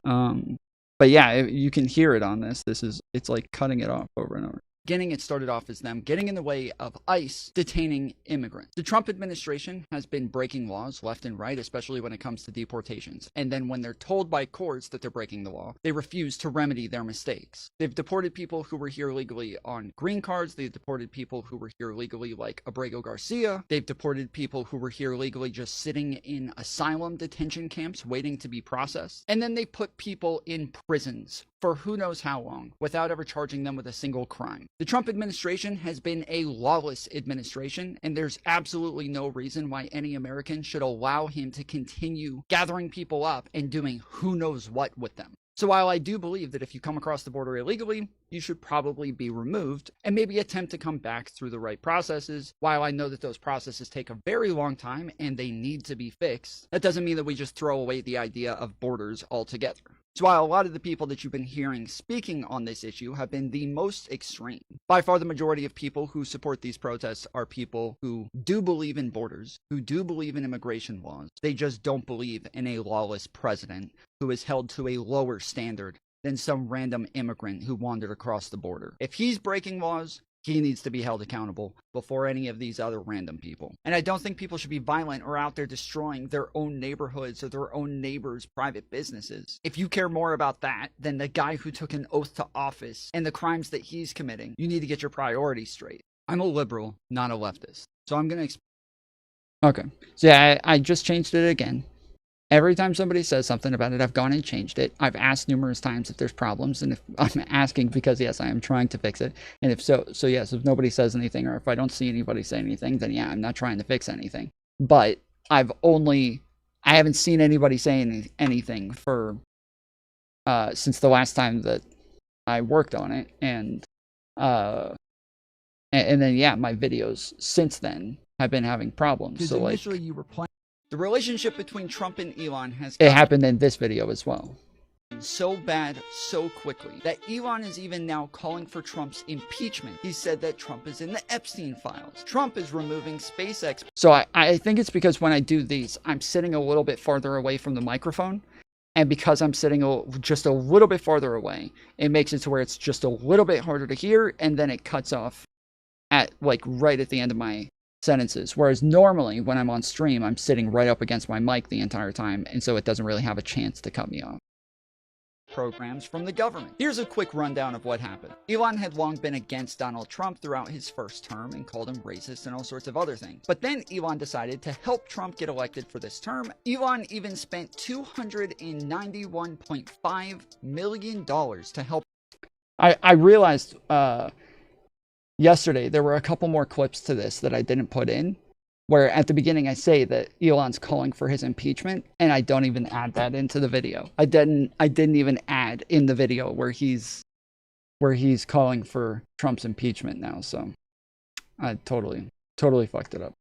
But yeah, you can hear it on this. It's like cutting it off over and over. It started off as them getting in the way of ICE detaining immigrants. The Trump administration has been breaking laws left and right, especially when it comes to deportations. And then when they're told by courts that they're breaking the law, they refuse to remedy their mistakes. They've deported people who were here legally on green cards. They've deported people who were here legally like Abrego Garcia. They've deported people who were here legally just sitting in asylum detention camps waiting to be processed. And then they put people in prisons for who knows how long without ever charging them with a single crime. The Trump administration has been a lawless administration, and there's absolutely no reason why any American should allow him to continue gathering people up and doing who knows what with them. So while I do believe that if you come across the border illegally, you should probably be removed and maybe attempt to come back through the right processes, while I know that those processes take a very long time and they need to be fixed, that doesn't mean that we just throw away the idea of borders altogether. So while a lot of the people that you've been hearing speaking on this issue have been the most extreme, by far the majority of people who support these protests are people who do believe in borders, who do believe in immigration laws. They just don't believe in a lawless president who is held to a lower standard than some random immigrant who wandered across the border. If he's breaking laws, he needs to be held accountable before any of these other random people. And I don't think people should be violent or out there destroying their own neighborhoods or their own neighbors' private businesses. If you care more about that than the guy who took an oath to office and the crimes that he's committing, you need to get your priorities straight. I'm a liberal, not a leftist. So I'm going to... Okay. So yeah, I just changed it again. Every time somebody says something about it, I've gone and changed it. I've asked numerous times if there's problems, and if I'm asking because, yes, I am trying to fix it. And if so yes, if nobody says anything, or if I don't see anybody say anything, then yeah, I'm not trying to fix anything. But I haven't seen anybody say anything for, since the last time that I worked on it. And then, yeah, my videos since then have been having problems. So initially you were playing. The relationship between Trump and Elon it happened in this video as well. So bad, so quickly, that Elon is even now calling for Trump's impeachment. He said that Trump is in the Epstein files. Trump is removing SpaceX. So I think it's because when I do these, I'm sitting a little bit farther away from the microphone, And because I'm sitting just a little bit farther away, it makes it to where it's just a little bit harder to hear, and then it cuts off at like right at the end of my sentences. Whereas normally when I'm on stream, I'm sitting right up against my mic the entire time, and so it doesn't really have a chance to cut me off. Programs from the government. Here's a quick rundown of what happened. Elon had long been against Donald Trump throughout his first term and called him racist and all sorts of other things. But then Elon decided to help Trump get elected for this term. Elon even spent $291.5 million to help. I realized yesterday there were a couple more clips to this that I didn't put in, where at the beginning I say that Elon's calling for his impeachment, and I don't even add that into the video. I didn't even add in the video where he's calling for Trump's impeachment now. So I totally fucked it up.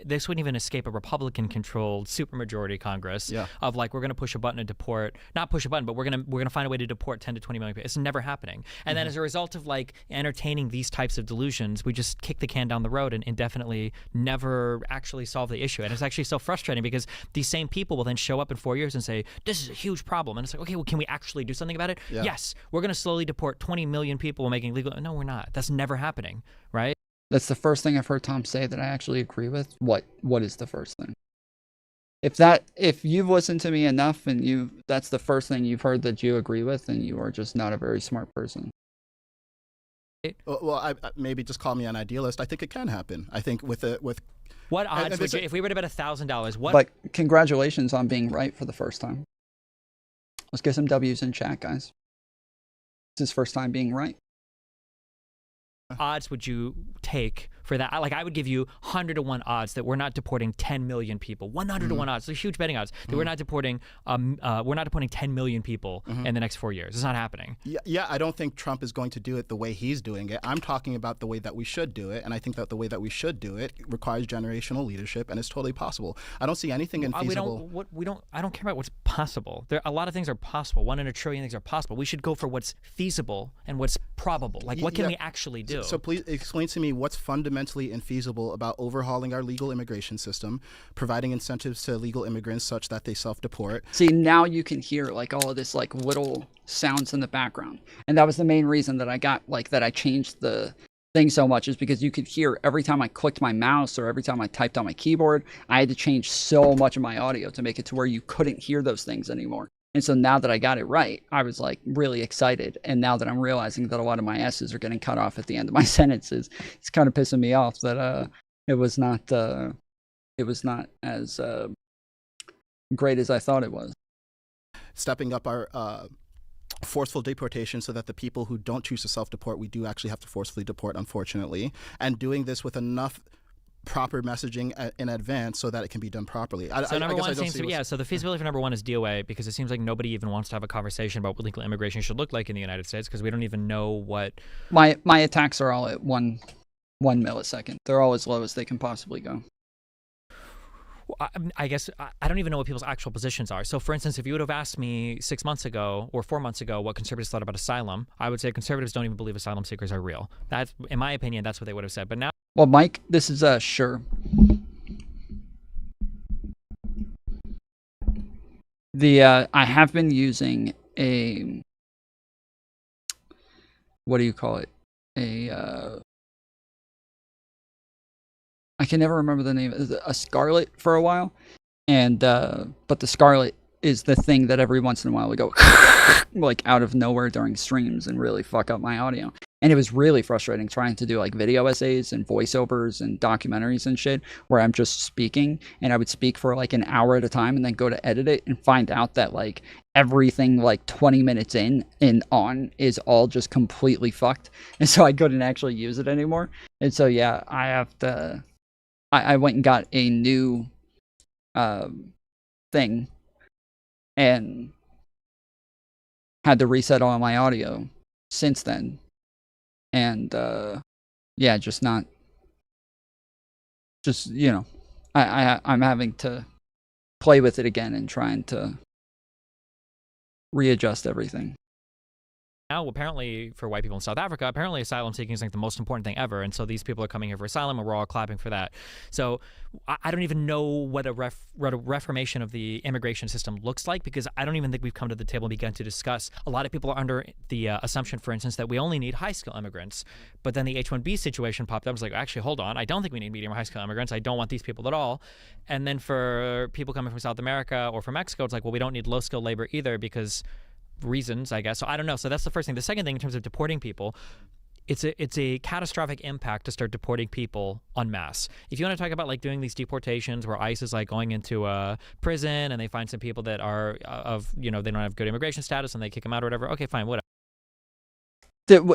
This wouldn't even escape a Republican-controlled supermajority Congress of like, we're going to push a button to deport, not push a button, but we're going to find a way to deport 10 to 20 million people. It's never happening. And then as a result of like entertaining these types of delusions, we just kick the can down the road and indefinitely never actually solve the issue. And it's actually so frustrating because these same people will then show up in 4 years and say, this is a huge problem. And it's like, okay, well, can we actually do something about it? Yeah. Yes, we're going to slowly deport 20 million people while making legal. No, we're not. That's never happening, right? That's the first thing I've heard Tom say that I actually agree with. What is the first thing? If you've listened to me enough and that's the first thing you've heard that you agree with, then you are just not a very smart person. Well, I maybe just call me an idealist. I think it can happen. I think with what odds would you, if we were to bet $1,000, what? But congratulations on being right for the first time. Let's get some W's in chat, guys. It's his first time being right. Odds would you take for that? Like, I would give you 100 to 1 odds that we're not deporting 10 million people. 100 to 1 odds. They're huge betting odds that we're not deporting 10 million people in the next 4 years. It's not happening. Yeah, I don't think Trump is going to do it the way he's doing it. I'm talking about the way that we should do it, and I think that the way that we should do it requires generational leadership, and it's totally possible. I don't see anything infeasible. I don't care about what's possible. A lot of things are possible. 1 in a trillion things are possible. We should go for what's feasible and what's probable. Like, what can we actually do? So please explain to me what's fundamentally infeasible about overhauling our legal immigration system, providing incentives to illegal immigrants such that they self-deport. See, now you can hear like all of this like little sounds in the background. And that was the main reason that I changed the thing so much, is because you could hear every time I clicked my mouse or every time I typed on my keyboard, I had to change so much of my audio to make it to where you couldn't hear those things anymore. And so now that I got it right, I was like really excited. And now that I'm realizing that a lot of my S's are getting cut off at the end of my sentences, it's kind of pissing me off that it was not as great as I thought it was. Stepping up our forceful deportation so that the people who don't choose to self-deport, we do actually have to forcefully deport, unfortunately, and doing this with enough proper messaging in advance so that it can be done properly. So number one seems to be, so the feasibility for number one is DOA, because it seems like nobody even wants to have a conversation about what legal immigration should look like in the United States, because we don't even know what... My attacks are all at one millisecond. They're all as low as they can possibly go. I guess I don't even know what people's actual positions are. So, for instance, if you would have asked me 6 months ago or 4 months ago what conservatives thought about asylum, I would say conservatives don't even believe asylum seekers are real. That's, in my opinion, that's what they would have said. But now... Well, Mike, this is sure. I have been using a, what do you call it? I can never remember the name. A Scarlet for a while, and but the Scarlet is the thing that every once in a while would go like out of nowhere during streams and really fuck up my audio. And it was really frustrating trying to do like video essays and voiceovers and documentaries and shit where I'm just speaking, and I would speak for like an hour at a time and then go to edit it and find out that like everything like 20 minutes in and on is all just completely fucked. And so I couldn't actually use it anymore. And so yeah, I have to, I went and got a new thing and had to reset all my audio since then. And yeah, I'm having to play with it again and trying to readjust everything. now, apparently, for white people in South Africa, apparently asylum seeking is like the most important thing ever. And so these people are coming here for asylum, and we're all clapping for that. So I don't even know what a reformation of the immigration system looks like, because I don't even think we've come to the table and begun to discuss. A lot of people are under the assumption, for instance, that we only need high-skill immigrants. But then the H-1B situation popped up. It's like, actually, hold on. I don't think we need medium or high-skill immigrants. I don't want these people at all. And then for people coming from South America or from Mexico, it's like, well, we don't need low-skill labor either, because reasons, I guess. So I don't know. So that's the first thing. The second thing, in terms of deporting people, it's a catastrophic impact to start deporting people en masse. If you want to talk about like doing these deportations where ICE is like going into a prison and they find some people that are they don't have good immigration status and they kick them out or whatever. Okay, fine, whatever.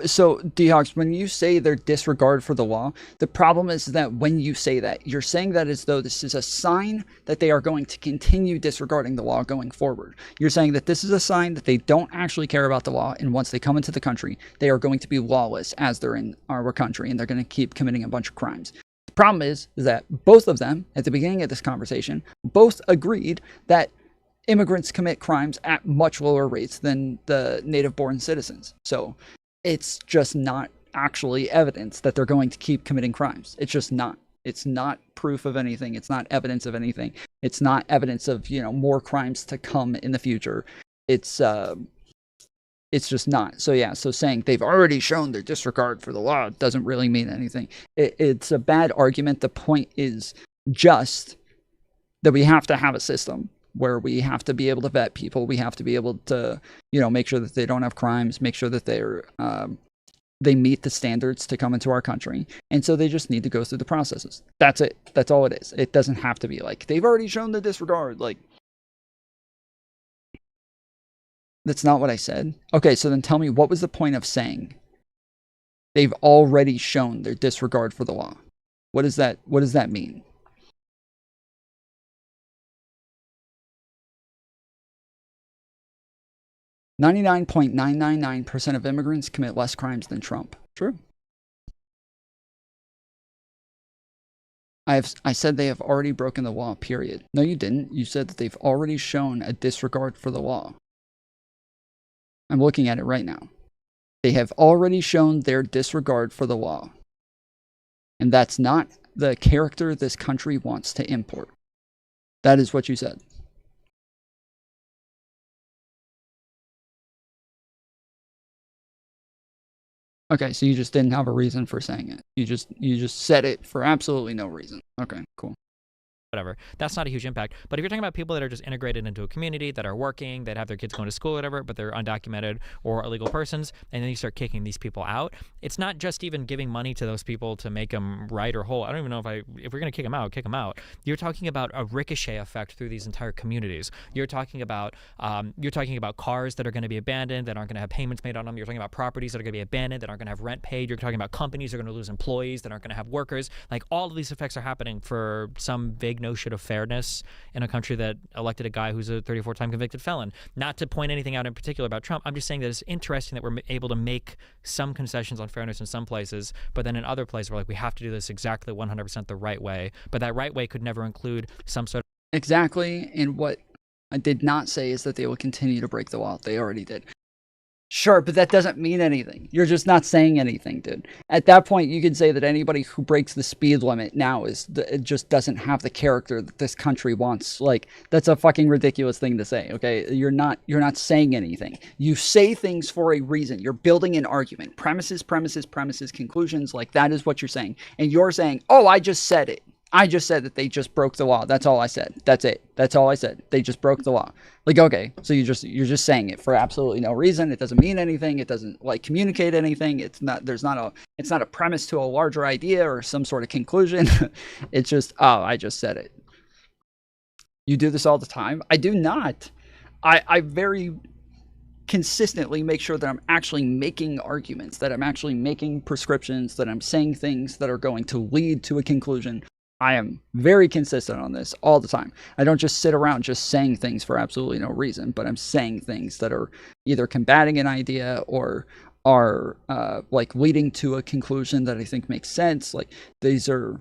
So, D-Hawks, when you say their disregard for the law, the problem is that when you say that, you're saying that as though this is a sign that they are going to continue disregarding the law going forward. You're saying that this is a sign that they don't actually care about the law, and once they come into the country, they are going to be lawless as they're in our country, and they're going to keep committing a bunch of crimes. The problem is that both of them, at the beginning of this conversation, both agreed that immigrants commit crimes at much lower rates than the native-born citizens. So it's just not actually evidence that they're going to keep committing crimes. It's just not. It's not proof of anything. It's not evidence of anything. It's not evidence of, more crimes to come in the future. It's just not. So yeah, so saying they've already shown their disregard for the law doesn't really mean anything. It's a bad argument. The point is just that we have to have a system where we have to be able to vet people. We have to be able to, make sure that they don't have crimes, make sure that they meet the standards to come into our country. And so they just need to go through the processes. That's it. That's all it is. It doesn't have to be like, they've already shown the disregard. Like, that's not what I said. Okay, so then tell me, what was the point of saying they've already shown their disregard for the law? What does that mean? 99.999% of immigrants commit less crimes than Trump. True. I said they have already broken the law, period. No, you didn't. You said that they've already shown a disregard for the law. I'm looking at it right now. They have already shown their disregard for the law. And that's not the character this country wants to import. That is what you said. Okay, so you just didn't have a reason for saying it. You just said it for absolutely no reason. Okay, cool. Whatever. That's not a huge impact. But if you're talking about people that are just integrated into a community, that are working, that have their kids going to school or whatever, but they're undocumented or illegal persons, and then you start kicking these people out, it's not just even giving money to those people to make them right or whole. I don't even know if we're going to kick them out, kick them out. You're talking about a ricochet effect through these entire communities. You're talking about cars that are going to be abandoned, that aren't going to have payments made on them. You're talking about properties that are going to be abandoned, that aren't going to have rent paid. You're talking about companies that are going to lose employees, that aren't going to have workers. Like, all of these effects are happening for some vague notion of fairness in a country that elected a guy who's a 34-time convicted felon. Not to point anything out in particular about Trump. I'm just saying that it's interesting that we're able to make some concessions on fairness in some places, but then in other places we're like, we have to do this exactly 100% the right way. But that right way could never include some sort of... Exactly. And what I did not say is that they will continue to break the law. They already did. Sure, but that doesn't mean anything. You're just not saying anything, dude. At that point, you could say that anybody who breaks the speed limit now it just doesn't have the character that this country wants. Like, that's a fucking ridiculous thing to say, okay? You're not saying anything. You say things for a reason. You're building an argument. Premises, conclusions, like that is what you're saying. And you're saying, oh, I just said it. I just said that they just broke the law. That's all I said. That's it. That's all I said. They just broke the law. Like, okay, so you're just saying it for absolutely no reason. It doesn't mean anything. It doesn't like communicate anything. It's not a premise to a larger idea or some sort of conclusion. It's just, oh, I just said it. You do this all the time? I do not. I very consistently make sure that I'm actually making arguments, that I'm actually making prescriptions, that I'm saying things that are going to lead to a conclusion. I am very consistent on this all the time. I don't just sit around just saying things for absolutely no reason, but I'm saying things that are either combating an idea or are like leading to a conclusion that I think makes sense. Like, these are,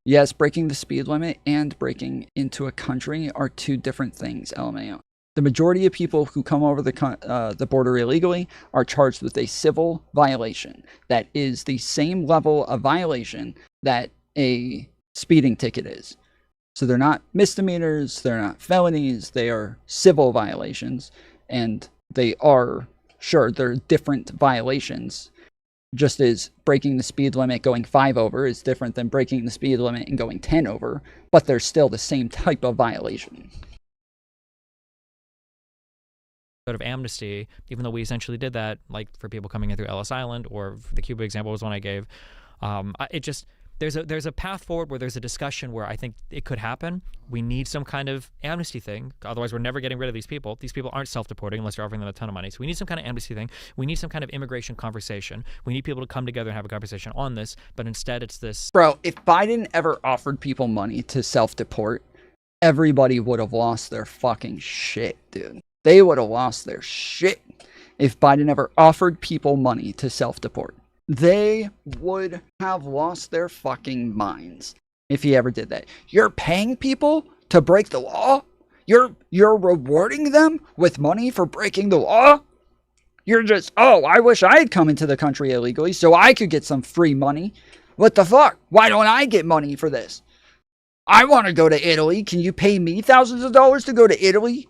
yes, breaking the speed limit and breaking into a country are two different things, LMAO. The majority of people who come over the border illegally are charged with a civil violation that is the same level of violation that a speeding ticket is. So they're not misdemeanors, they're not felonies, they are civil violations, and they are, sure, they're different violations. Just as breaking the speed limit going 5 over is different than breaking the speed limit and going 10 over, but they're still the same type of violation. Sort of amnesty, even though we essentially did that, like for people coming in through Ellis Island, or the Cuba example was one I gave. It just, there's a path forward where there's a discussion where I think it could happen. We need some kind of amnesty thing. Otherwise, we're never getting rid of these people. These people aren't self-deporting unless you're offering them a ton of money. So we need some kind of amnesty thing. We need some kind of immigration conversation. We need people to come together and have a conversation on this. But instead, it's this. Bro, if Biden ever offered people money to self-deport, everybody would have lost their fucking shit, dude. They would have lost their shit if Biden ever offered people money to self-deport. They would have lost their fucking minds if he ever did that. You're paying people to break the law? You're rewarding them with money for breaking the law? You're just, oh, I wish I had come into the country illegally so I could get some free money. What the fuck? Why don't I get money for this? I want to go to Italy. Can you pay me thousands of dollars to go to Italy?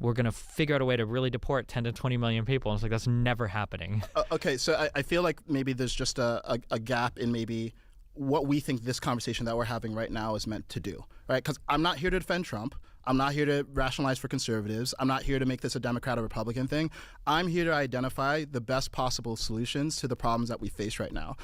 We're going to figure out a way to really deport 10 to 20 million people. And it's like, that's never happening. Okay, so I feel like maybe there's just a gap in maybe what we think this conversation that we're having right now is meant to do, right? Because I'm not here to defend Trump. I'm not here to rationalize for conservatives. I'm not here to make this a Democrat or Republican thing. I'm here to identify the best possible solutions to the problems that we face right now.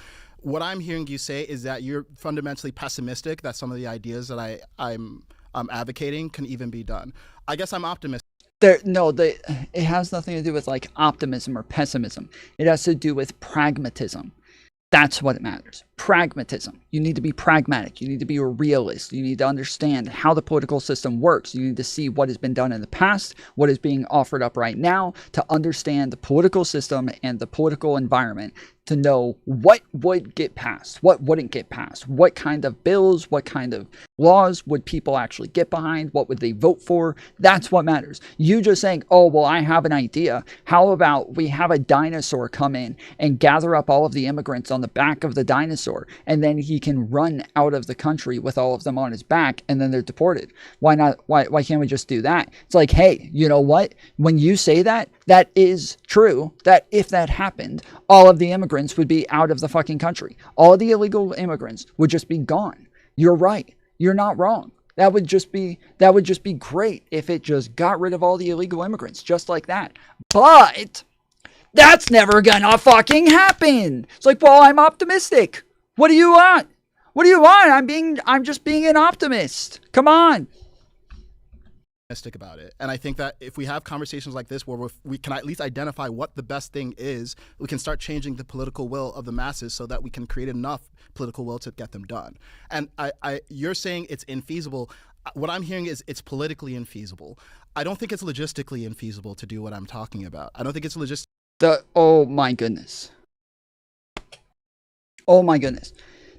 What I'm hearing you say is that you're fundamentally pessimistic that some of the ideas that I'm advocating can even be done. I guess I'm optimistic. It has nothing to do with like optimism or pessimism. It has to do with pragmatism. That's what matters. Pragmatism. You need to be pragmatic. You need to be a realist. You need to understand how the political system works. You need to see what has been done in the past, what is being offered up right now, to understand the political system and the political environment, to know what would get passed, what wouldn't get passed, what kind of bills, what kind of laws would people actually get behind, what would they vote for. That's what matters. You just saying, oh, well, I have an idea. How about we have a dinosaur come in and gather up all of the immigrants on the back of the dinosaur, and then he can run out of the country with all of them on his back, and then they're deported. Why not? Why can't we just do that? It's like, hey, you know what? When you say that, that is true, that if that happened, all of the immigrants would be out of the fucking country. All of the illegal immigrants would just be gone. You're right. You're not wrong. That would just be great if it just got rid of all the illegal immigrants just like that. But that's never gonna fucking happen. It's like, well, I'm optimistic. What do you want? What do you want? I'm just being an optimist. Come on. About it. And I think that if we have conversations like this where we can at least identify what the best thing is, we can start changing the political will of the masses so that we can create enough political will to get them done. And you're saying it's infeasible. What I'm hearing is it's politically infeasible. I don't think it's logistically infeasible to do what I'm talking about. I don't think it's oh my goodness. Oh my goodness.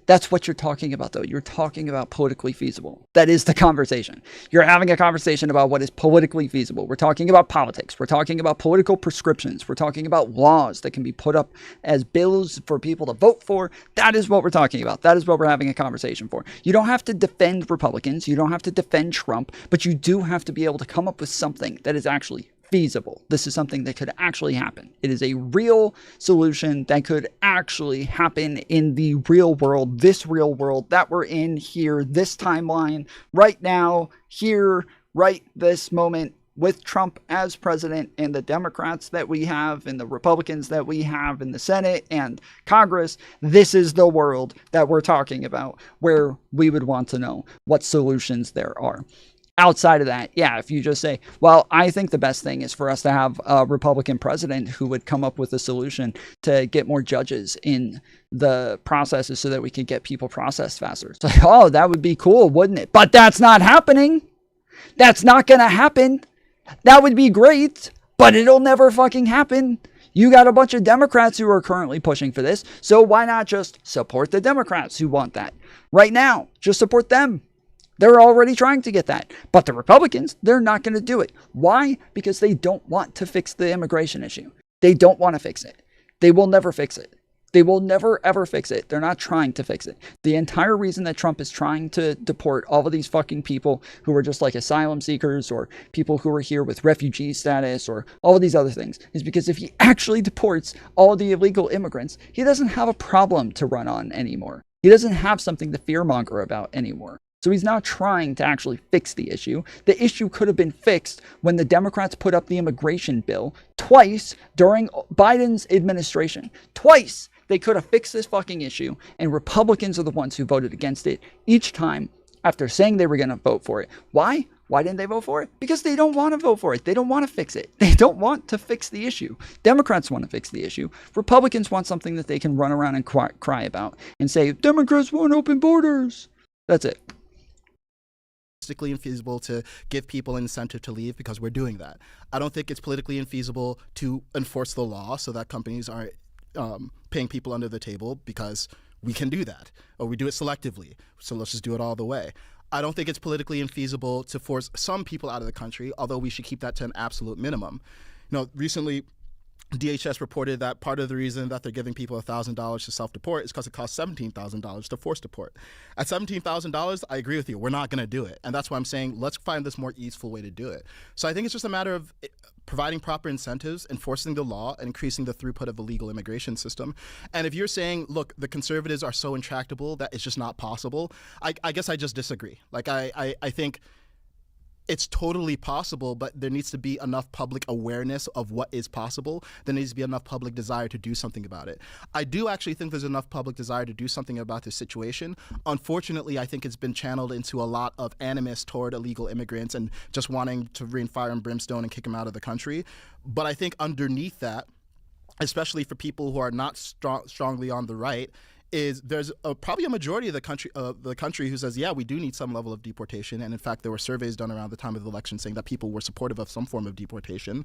That's what you're talking about, though. You're talking about politically feasible. That is the conversation. You're having a conversation about what is politically feasible. We're talking about politics. We're talking about political prescriptions. We're talking about laws that can be put up as bills for people to vote for. That is what we're talking about. That is what we're having a conversation for. You don't have to defend Republicans. You don't have to defend Trump. But you do have to be able to come up with something that is actually feasible. This is something that could actually happen. It is a real solution that could actually happen in the real world, this real world that we're in here, this timeline, right now, here, right this moment, with Trump as president and the Democrats that we have and the Republicans that we have in the Senate and Congress. This is the world that we're talking about, where we would want to know what solutions there are. Outside of that, yeah, if you just say, well, I think the best thing is for us to have a Republican president who would come up with a solution to get more judges in the processes so that we could get people processed faster. It's like, oh, that would be cool, wouldn't it? But that's not happening. That's not going to happen. That would be great, but it'll never fucking happen. You got a bunch of Democrats who are currently pushing for this, so why not just support the Democrats who want that? Right now, just support them. They're already trying to get that. But the Republicans, they're not going to do it. Why? Because they don't want to fix the immigration issue. They don't want to fix it. They will never fix it. They will never, ever fix it. They're not trying to fix it. The entire reason that Trump is trying to deport all of these fucking people who are just like asylum seekers or people who are here with refugee status or all of these other things is because if he actually deports all the illegal immigrants, he doesn't have a problem to run on anymore. He doesn't have something to fearmonger about anymore. So he's not trying to actually fix the issue. The issue could have been fixed when the Democrats put up the immigration bill twice during Biden's administration. Twice they could have fixed this fucking issue, and Republicans are the ones who voted against it each time after saying they were going to vote for it. Why? Why didn't they vote for it? Because they don't want to vote for it. They don't want to fix it. They don't want to fix the issue. Democrats want to fix the issue. Republicans want something that they can run around and cry about and say, Democrats want open borders. That's it. Politically infeasible to give people an incentive to leave because we're doing that. I don't think it's politically infeasible to enforce the law so that companies aren't paying people under the table because we can do that, or we do it selectively. So let's just do it all the way. I don't think it's politically infeasible to force some people out of the country, although we should keep that to an absolute minimum. Recently, DHS reported that part of the reason that they're giving people $1,000 to self-deport is because it costs $17,000 to force deport. At $17,000, I agree with you. We're not going to do it. And that's why I'm saying let's find this more easeful way to do it. So I think it's just a matter of providing proper incentives, enforcing the law, and increasing the throughput of the legal immigration system. And if you're saying, look, the conservatives are so intractable that it's just not possible, I guess I just disagree. Like, I think it's totally possible, but there needs to be enough public awareness of what is possible. There needs to be enough public desire to do something about it. I do actually think there's enough public desire to do something about this situation. Unfortunately, I think it's been channeled into a lot of animus toward illegal immigrants and just wanting to rain fire and brimstone and kick them out of the country. But I think underneath that, especially for people who are not strongly on the right, is there's probably a majority of the country who says, yeah, we do need some level of deportation. And in fact, there were surveys done around the time of the election saying that people were supportive of some form of deportation.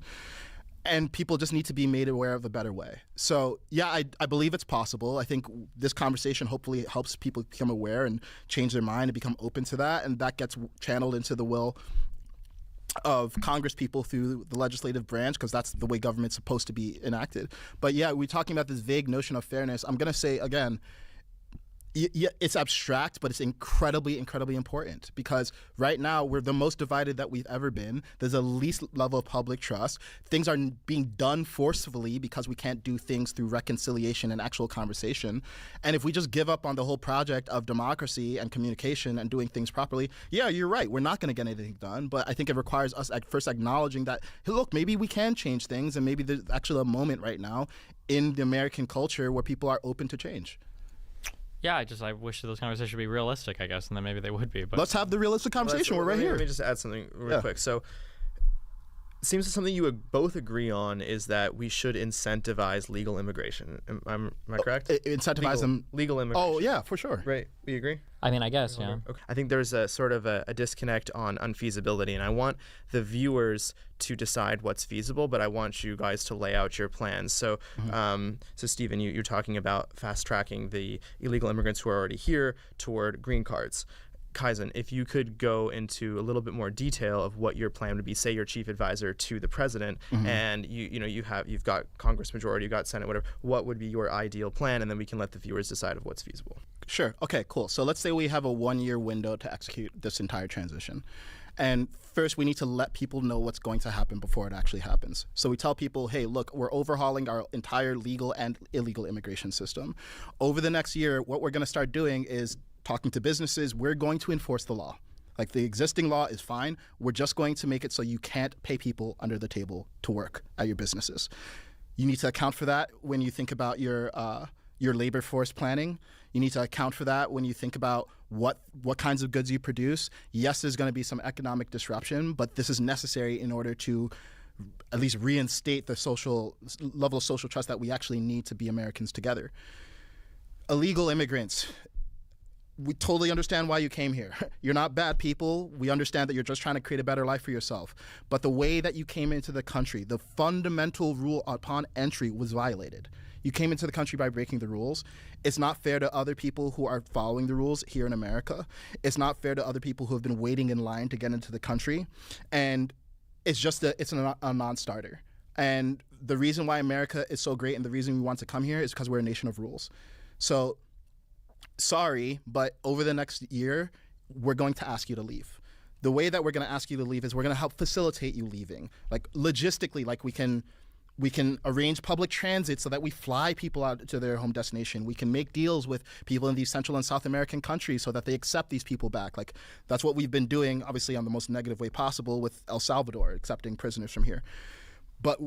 And people just need to be made aware of a better way. So, yeah, I believe it's possible. I think this conversation hopefully helps people become aware and change their mind and become open to that. And that gets channeled into the will of Congress people through the legislative branch, because that's the way government's supposed to be enacted. But yeah, we're talking about this vague notion of fairness. I'm going to say again, it's abstract, but it's incredibly, incredibly important, because right now we're the most divided that we've ever been. There's a least level of public trust. Things are being done forcefully because we can't do things through reconciliation and actual conversation. And if we just give up on the whole project of democracy and communication and doing things properly, yeah, you're right. We're not going to get anything done. But I think it requires us first acknowledging that, hey, look, maybe we can change things, and maybe there's actually a moment right now in the American culture where people are open to change. Yeah, I wish those conversations would be realistic, I guess, and then maybe they would be. But let's have the realistic conversation. We're right here. Let me just add something real quick. So it seems that something you would both agree on is that we should incentivize legal immigration. Am I correct? Incentivize them. Legal immigration. Oh, yeah, for sure. Right. We agree? I mean, I guess, yeah. Okay. I think there's a sort of a disconnect on unfeasibility, and I want the viewers to decide what's feasible, but I want you guys to lay out your plans. So, so Stephen, you're talking about fast-tracking the illegal immigrants who are already here toward green cards. Kaizen, if you could go into a little bit more detail of what your plan would be, say you're chief advisor to the president, and you've got Congress majority, you've got Senate, whatever. What would be your ideal plan, and then we can let the viewers decide of what's feasible. Sure. Okay. Cool. So let's say we have a 1-year window to execute this entire transition, and first we need to let people know what's going to happen before it actually happens. So we tell people, hey, look, we're overhauling our entire legal and illegal immigration system. Over the next year, what we're going to start doing is talking to businesses. We're going to enforce the law. Like, the existing law is fine. We're just going to make it so you can't pay people under the table to work at your businesses. You need to account for that when you think about your labor force planning. You need to account for that when you think about what kinds of goods you produce. Yes, there's going to be some economic disruption, but this is necessary in order to at least reinstate the level of social trust that we actually need to be Americans together. Illegal immigrants. We totally understand why you came here. You're not bad people. We understand that you're just trying to create a better life for yourself. But the way that you came into the country, the fundamental rule upon entry was violated. You came into the country by breaking the rules. It's not fair to other people who are following the rules here in America. It's not fair to other people who have been waiting in line to get into the country. And it's a non-starter. And the reason why America is so great and the reason we want to come here is because we're a nation of rules. So, sorry, but over the next year, we're going to ask you to leave. The way that we're going to ask you to leave is we're going to help facilitate you leaving. Like logistically, like we can arrange public transit so that we fly people out to their home destination. We can make deals with people in these Central and South American countries so that they accept these people back. Like that's what we've been doing, obviously on the most negative way possible with El Salvador, accepting prisoners from here. But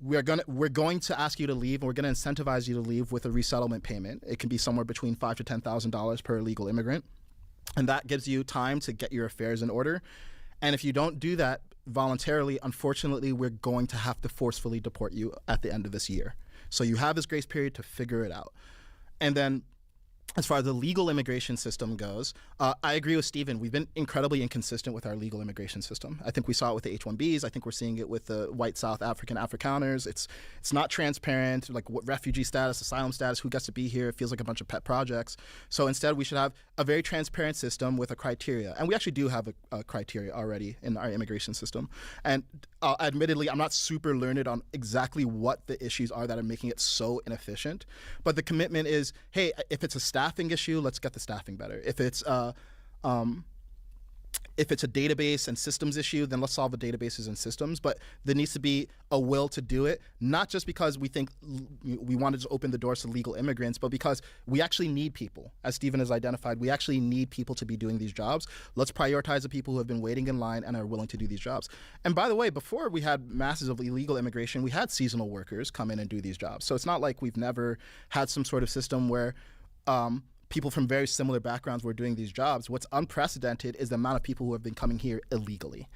we're going to ask you to leave, and we're going to incentivize you to leave with a resettlement payment. It can be somewhere between $5,000 to $10,000 per illegal immigrant. And that gives you time to get your affairs in order. And if you don't do that voluntarily, unfortunately, we're going to have to forcefully deport you at the end of this year. So you have this grace period to figure it out. And then as far as the legal immigration system goes, I agree with Stephen. We've been incredibly inconsistent with our legal immigration system. I think we saw it with the H-1Bs. I think we're seeing it with the white South African Afrikaners. It's not transparent, like what refugee status, asylum status, who gets to be here. It feels like a bunch of pet projects. So instead, we should have a very transparent system with a criteria. And we actually do have a criteria already in our immigration system. And admittedly, I'm not super learned on exactly what the issues are that are making it so inefficient. But the commitment is, hey, if it's a staffing issue, let's get the staffing better. If it's a database and systems issue, then let's solve the databases and systems. But there needs to be a will to do it, not just because we think we wanted to open the doors to legal immigrants, but because we actually need people. As Stephen has identified, we actually need people to be doing these jobs. Let's prioritize the people who have been waiting in line and are willing to do these jobs. And by the way, before we had masses of illegal immigration, we had seasonal workers come in and do these jobs. So it's not like we've never had some sort of system where people from very similar backgrounds were doing these jobs. What's unprecedented is the amount of people who have been coming here illegally.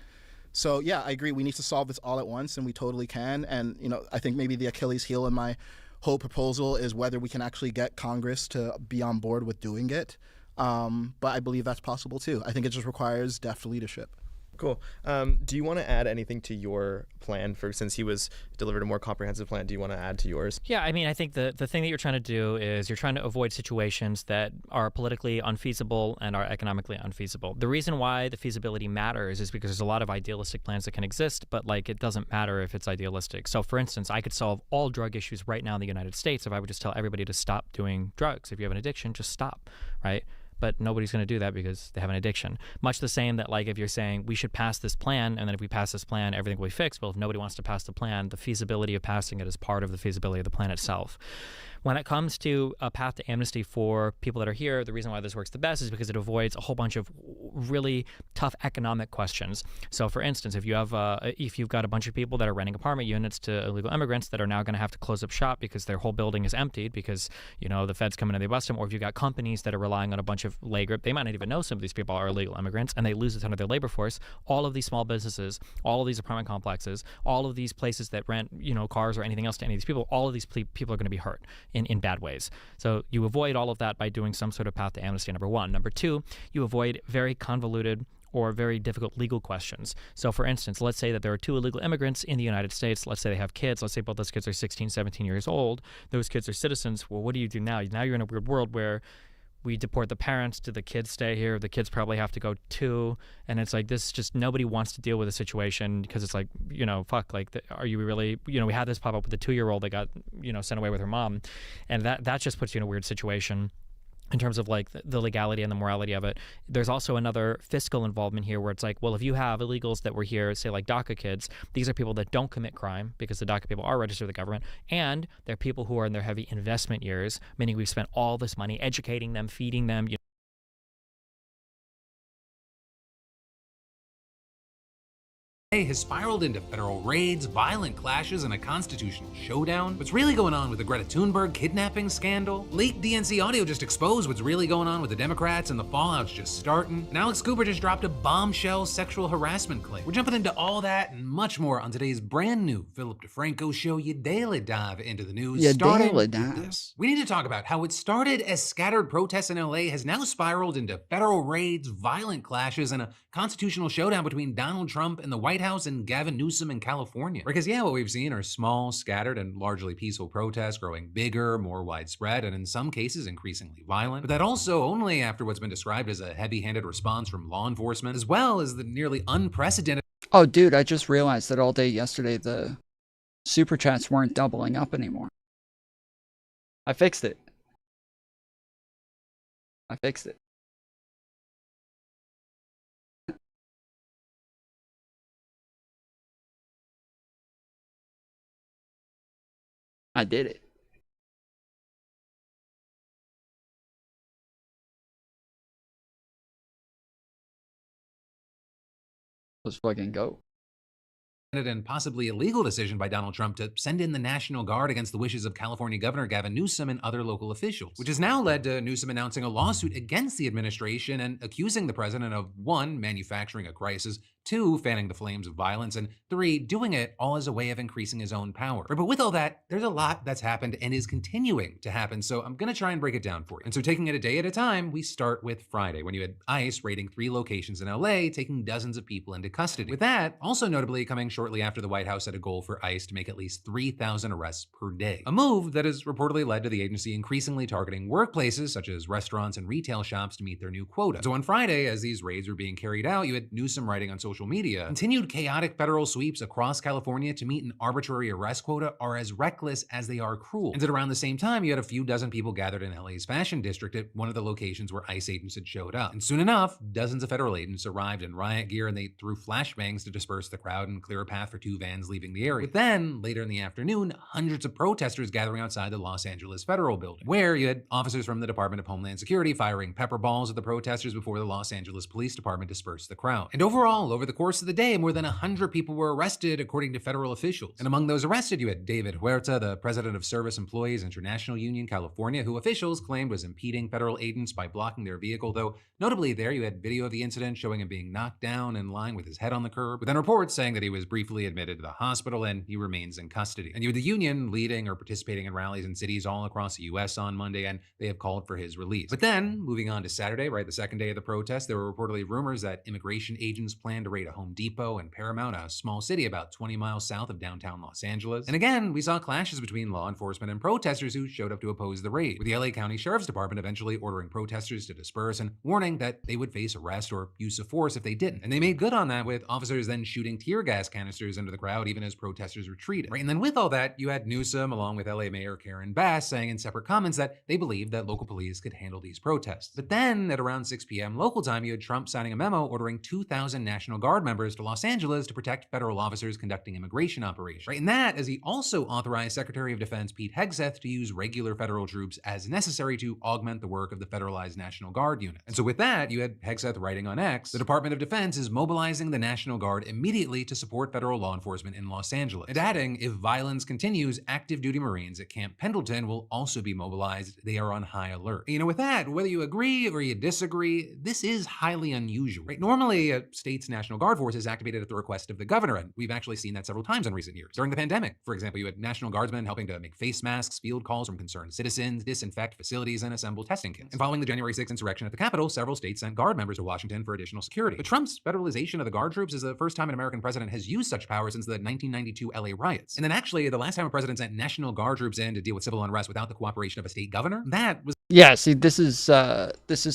So yeah, I agree. We need to solve this all at once, and we totally can. And I think maybe the Achilles heel in my whole proposal is whether we can actually get Congress to be on board with doing it. But I believe that's possible too. I think it just requires deft leadership. Cool. Do you want to add anything to your plan, since he was delivered a more comprehensive plan? Do you want to add to yours? Yeah, I mean, I think the thing that you're trying to do is you're trying to avoid situations that are politically unfeasible and are economically unfeasible. The reason why the feasibility matters is because there's a lot of idealistic plans that can exist, but it doesn't matter if it's idealistic. So for instance, I could solve all drug issues right now in the United States if I would just tell everybody to stop doing drugs. If you have an addiction, just stop, right? But nobody's going to do that because they have an addiction. Much the same that if you're saying we should pass this plan, and then if we pass this plan, everything will be fixed. Well, if nobody wants to pass the plan, the feasibility of passing it is part of the feasibility of the plan itself. When it comes to a path to amnesty for people that are here, the reason why this works the best is because it avoids a whole bunch of really tough economic questions. So, for instance, if you've got a bunch of people that are renting apartment units to illegal immigrants that are now going to have to close up shop because their whole building is emptied because the feds come in and they bust them, or if you've got companies that are relying on a bunch of labor, they might not even know some of these people are illegal immigrants, and they lose a ton of their labor force. All of these small businesses, all of these apartment complexes, all of these places that rent cars or anything else to any of these people, all of these people are going to be hurt in bad ways. So you avoid all of that by doing some sort of path to amnesty, number one. Number two, you avoid very convoluted or very difficult legal questions. So for instance, let's say that there are two illegal immigrants in the United States. Let's say they have kids. Let's say both those kids are 16, 17 years old. Those kids are citizens. Well, what do you do now? Now you're in a weird world where we deport the parents. Do the kids stay here? The kids probably have to go too. And it's this just nobody wants to deal with a situation because it's are you really, we had this pop up with the 2-year-old that got, sent away with her mom. And that just puts you in a weird situation in terms of the legality and the morality of it. There's also another fiscal involvement here where it's well, if you have illegals that were here, say DACA kids, these are people that don't commit crime because the DACA people are registered with the government, and they're people who are in their heavy investment years, meaning we've spent all this money educating them, feeding them, has spiraled into federal raids, violent clashes, and a constitutional showdown. What's really going on with the Greta Thunberg kidnapping scandal? Leaked DNC audio just exposed what's really going on with the Democrats, and the fallout's just starting. And Alex Cooper just dropped a bombshell sexual harassment claim. We're jumping into all that and much more on today's brand new Philip DeFranco show, your daily dive into the news. We need to talk about how it started as scattered protests in LA has now spiraled into federal raids, violent clashes, and a constitutional showdown between Donald Trump and the White House and Gavin Newsom in California. Because yeah, what we've seen are small, scattered, and largely peaceful protests growing bigger, more widespread, and in some cases increasingly violent. But that also only after what's been described as a heavy-handed response from law enforcement, as well as the nearly unprecedented... Oh, dude, I just realized that all day yesterday the super chats weren't doubling up anymore. I fixed it. I fixed it. I did it. Let's fucking go. And possibly illegal decision by Donald Trump to send in the National Guard against the wishes of California Governor Gavin Newsom and other local officials, which has now led to Newsom announcing a lawsuit against the administration and accusing the president of 1, manufacturing a crisis, 2, fanning the flames of violence, and 3, doing it all as a way of increasing his own power. But with all that, there's a lot that's happened and is continuing to happen, so I'm gonna try and break it down for you. And so taking it a day at a time, we start with Friday, when you had ICE raiding 3 locations in LA, taking dozens of people into custody. With that, also notably coming shortly after the White House set a goal for ICE to make at least 3,000 arrests per day. A move that has reportedly led to the agency increasingly targeting workplaces such as restaurants and retail shops to meet their new quota. So on Friday, as these raids were being carried out, you had Newsom writing on social media, continued chaotic federal sweeps across California to meet an arbitrary arrest quota are as reckless as they are cruel. And at around the same time, you had a few dozen people gathered in LA's fashion district at one of the locations where ICE agents had showed up. And soon enough, dozens of federal agents arrived in riot gear and they threw flashbangs to disperse the crowd and clear a path for 2 vans leaving the area. But then, later in the afternoon, hundreds of protesters gathering outside the Los Angeles Federal Building, where you had officers from the Department of Homeland Security firing pepper balls at the protesters before the Los Angeles Police Department dispersed the crowd. And overall, over the course of the day, more than 100 people were arrested, according to federal officials. And among those arrested, you had David Huerta, the president of Service Employees International Union California, who officials claimed was impeding federal agents by blocking their vehicle, though notably there you had video of the incident showing him being knocked down and lying with his head on the curb, with then reports saying that he was briefly admitted to the hospital and he remains in custody. And you had the union leading or participating in rallies in cities all across the US on Monday, and they have called for his release. But then, moving on to Saturday, right, the second day of the protest, there were reportedly rumors that immigration agents planned to raid a Home Depot in Paramount, a small city about 20 miles south of downtown Los Angeles. And again, we saw clashes between law enforcement and protesters who showed up to oppose the raid, with the LA County Sheriff's Department eventually ordering protesters to disperse and warning that they would face arrest or use of force if they didn't. And they made good on that, with officers then shooting tear gas canisters into the crowd even as protesters retreated. Right? And then with all that, you had Newsom, along with LA Mayor Karen Bass, saying in separate comments that they believed that local police could handle these protests. But then, at around 6 p.m. local time, you had Trump signing a memo ordering 2,000 National Guard members to Los Angeles to protect federal officers conducting immigration operations. Right? And that, as he also authorized Secretary of Defense Pete Hegseth to use regular federal troops as necessary to augment the work of the federalized National Guard unit. And so with that, you had Hegseth writing on X, the Department of Defense is mobilizing the National Guard immediately to support federal law enforcement in Los Angeles. And adding, if violence continues, active duty Marines at Camp Pendleton will also be mobilized. They are on high alert. You know, with that, whether you agree or you disagree, this is highly unusual. Right? Normally, a state's National Guard force is activated at the request of the governor, and we've actually seen that several times in recent years. During the pandemic, for example, you had National Guardsmen helping to make face masks, field calls from concerned citizens, disinfect facilities, and assemble testing kits. And following the January 6th insurrection at the Capitol, several states sent Guard members to Washington for additional security. But Trump's federalization of the Guard troops is the first time an American president has used such power since the 1992 LA riots. And then actually, the last time a president sent National Guard troops in to deal with civil unrest without the cooperation of a state governor, that was... Yeah, see, this is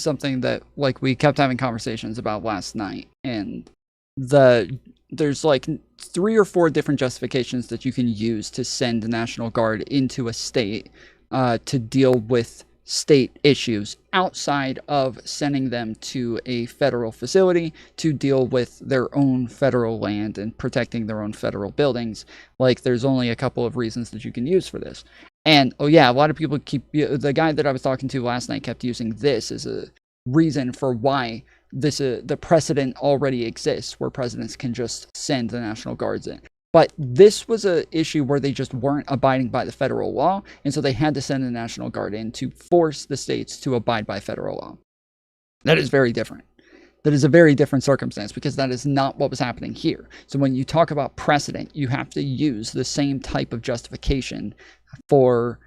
something that, like, we kept having conversations about last night, and there's like 3 or 4 different justifications that you can use to send the National Guard into a state to deal with state issues outside of sending them to a federal facility to deal with their own federal land and protecting their own federal buildings. Like, there's only a couple of reasons that you can use for this. And, oh yeah, a lot of people the guy that I was talking to last night kept using this as a reason for why the precedent already exists, where presidents can just send the National Guards in. But this was an issue where they just weren't abiding by the federal law, and so they had to send the National Guard in to force the states to abide by federal law. That is very different. That is a very different circumstance, because that is not what was happening here. So when you talk about precedent, you have to use the same type of justification for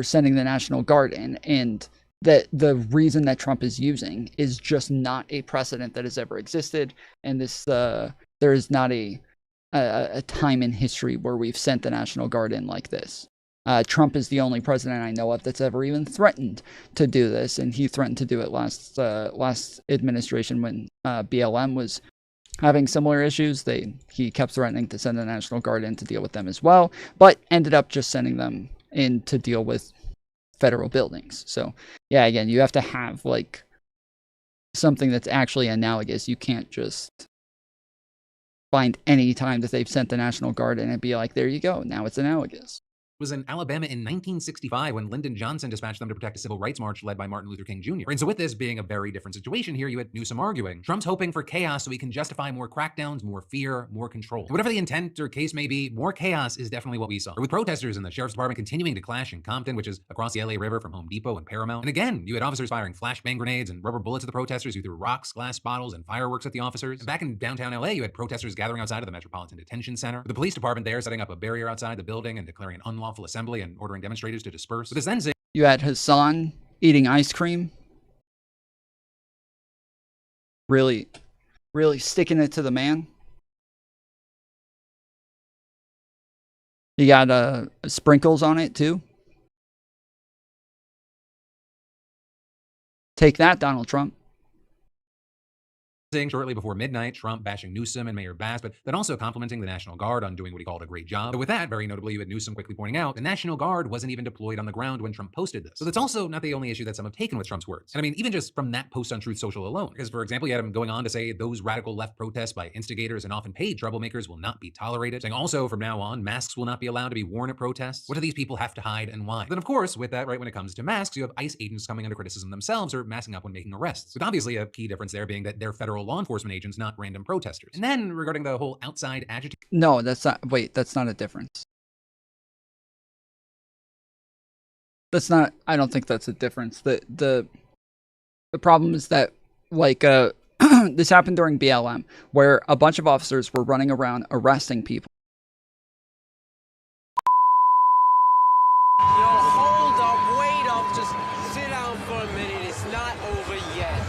sending the National Guard in, and that the reason that Trump is using is just not a precedent that has ever existed. And this There is not a time in history where we've sent the National Guard in like this. Trump is the only president I know of that's ever even threatened to do this, and he threatened to do it last administration when BLM was having similar issues. He kept threatening to send the National Guard in to deal with them as well, but ended up just sending them in to deal with federal buildings. So yeah, again, you have to have like something that's actually analogous. You can't just find any time that they've sent the National Guard in and be like, there you go, now it's analogous. Was in Alabama in 1965 when Lyndon Johnson dispatched them to protect a civil rights march led by Martin Luther King Jr. And so with this being a very different situation here, you had Newsom arguing, Trump's hoping for chaos so he can justify more crackdowns, more fear, more control. And whatever the intent or case may be, more chaos is definitely what we saw. Or with protesters and the sheriff's department continuing to clash in Compton, which is across the LA River from Home Depot and Paramount. And again, you had officers firing flashbang grenades and rubber bullets at the protesters who threw rocks, glass bottles, and fireworks at the officers. And back in downtown LA, you had protesters gathering outside of the Metropolitan Detention Center, with the police department there setting up a barrier outside the building and declaring an unlawful assembly and ordering demonstrators to disperse. But then you had Hassan eating ice cream, really sticking it to the man. You got sprinkles on it too. Take that, Donald Trump. Shortly before midnight, Trump bashing Newsom and Mayor Bass, but then also complimenting the National Guard on doing what he called a great job. But with that, very notably, you had Newsom quickly pointing out the National Guard wasn't even deployed on the ground when Trump posted this. So that's also not the only issue that some have taken with Trump's words. And I mean, even just from that post on Truth Social alone, because for example, you had him going on to say those radical left protests by instigators and often paid troublemakers will not be tolerated, saying also from now on, masks will not be allowed to be worn at protests. What do these people have to hide and why? Then of course, with that, right, when it comes to masks, you have ICE agents coming under criticism themselves or masking up when making arrests. With obviously a key difference there being that they're federal law enforcement agents, not random protesters. And then regarding the whole outside agitation. No, that's not. Wait, that's not a difference. That's not. I don't think that's a difference. The problem is that like this happened during BLM, where a bunch of officers were running around arresting people. Hold up, wait up, just sit down for a minute. It's not over yet.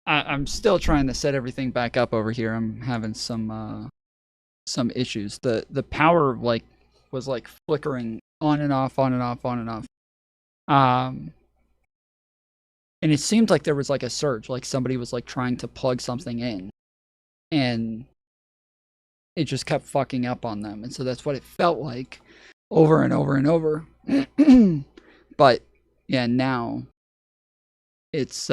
I'm still trying to set everything back up over here. I'm having some issues. The power like was like flickering on and off, on and off, on and off. And it seemed like there was like a surge, like somebody was like trying to plug something in, and it just kept fucking up on them. And so that's what it felt like over and over and over. But yeah, now it's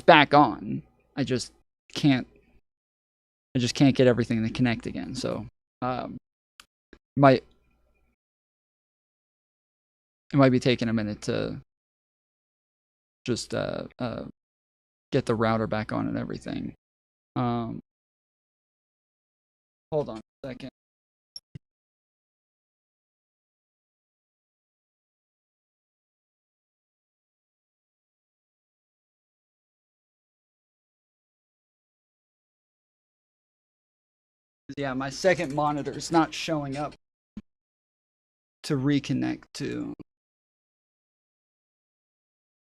back on. I just can't get everything to connect again. So it might be taking a minute to just get the router back on and everything. Hold on a second. Yeah, my second monitor is not showing up to reconnect to.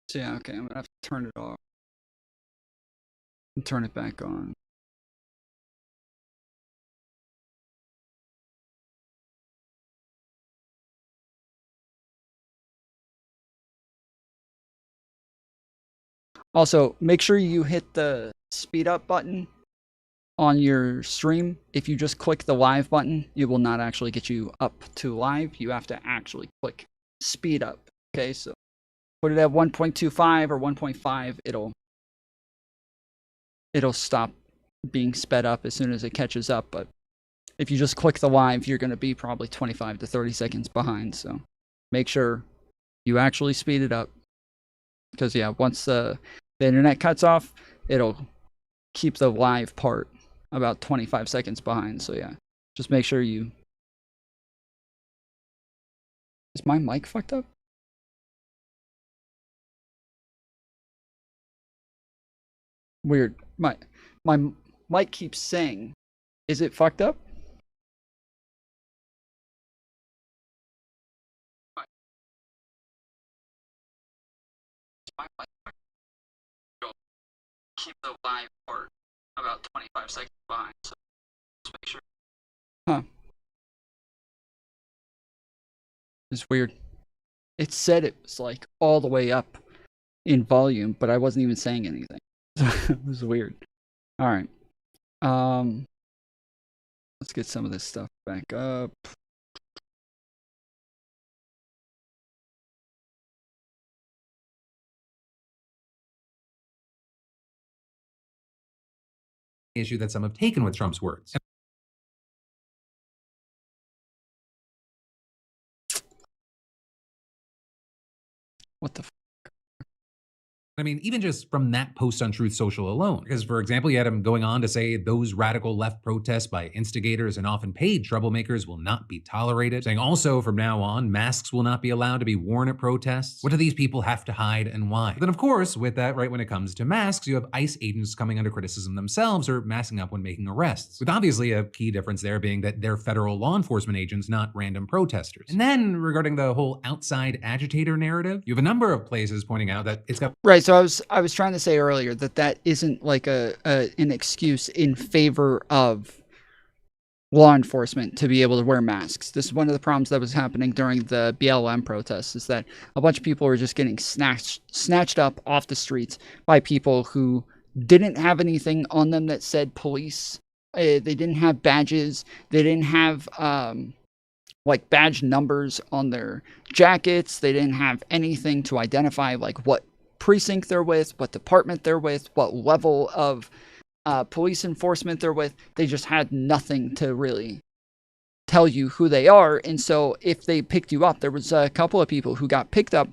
So yeah, okay, I'm gonna have to turn it off and turn it back on. Also, make sure you hit the speed up button on your stream. If you just click the live button, it will not actually get you up to live. You have to actually click speed up. Okay, so put it at 1.25 or 1.5. It'll stop being sped up as soon as it catches up. But if you just click the live, you're going to be probably 25 to 30 seconds behind. So make sure you actually speed it up. Because yeah, once the internet cuts off, it'll keep the live part about 25 seconds behind. So yeah, just make sure you... Is my mic fucked up? Weird. My mic keeps saying, is it fucked up? Keep the live part about 25 seconds behind, so just make sure. Huh. It's weird. It said it was like all the way up in volume, but I wasn't even saying anything. It was weird. Alright. Let's get some of this stuff back up. Issue that some have taken with Trump's words. What the I mean, even just from that post on Truth Social alone. Because, for example, you had him going on to say those radical left protests by instigators and often paid troublemakers will not be tolerated. Saying also, from now on, masks will not be allowed to be worn at protests. What do these people have to hide and why? But then, of course, with that, right when it comes to masks, you have ICE agents coming under criticism themselves or masking up when making arrests. With obviously a key difference there being that they're federal law enforcement agents, not random protesters. And then, regarding the whole outside agitator narrative, you have a number of places pointing out that it's got... Right, so I was trying to say earlier that isn't like an excuse in favor of law enforcement to be able to wear masks. This is one of the problems that was happening during the BLM protests, is that a bunch of people were just getting snatched up off the streets by people who didn't have anything on them that said police. They didn't have badges. They didn't have like badge numbers on their jackets. They didn't have anything to identify like what precinct they're with, what department they're with, what level of police enforcement they're with. They just had nothing to really tell you who they are. And so if they picked you up, there was a couple of people who got picked up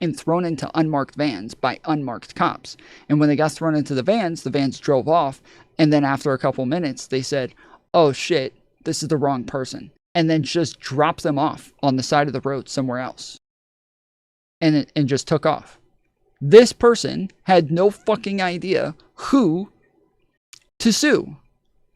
and thrown into unmarked vans by unmarked cops. And when they got thrown into the vans drove off. And then after a couple minutes, they said, oh shit, this is the wrong person. And then just dropped them off on the side of the road somewhere else. And just took off. This person had no fucking idea who to sue.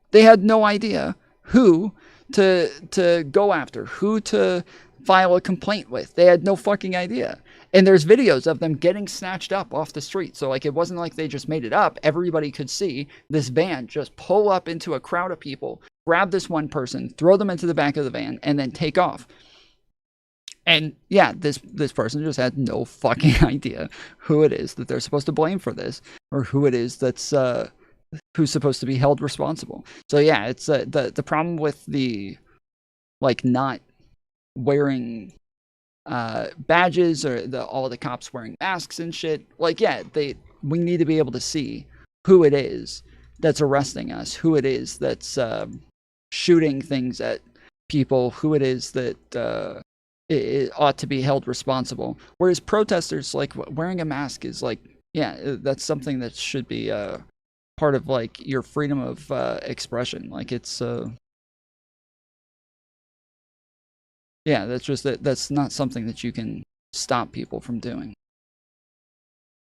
They had no idea who to go after, who to file a complaint with. They had no fucking idea. And there's videos of them getting snatched up off the street. So like, it wasn't like they just made it up. Everybody could see this van just pull up into a crowd of people, grab this one person, throw them into the back of the van, and then take off. And yeah, this person just had no fucking idea who it is that they're supposed to blame for this, or who it is that's who's supposed to be held responsible. So yeah, it's the problem with the like not wearing badges, or all the cops wearing masks and shit. Like, yeah, we need to be able to see who it is that's arresting us, who it is that's shooting things at people, who it is that it ought to be held responsible. Whereas protesters, like, wearing a mask is like, yeah, that's something that should be part of like your freedom of expression. Like, it's yeah, that's not something that you can stop people from doing.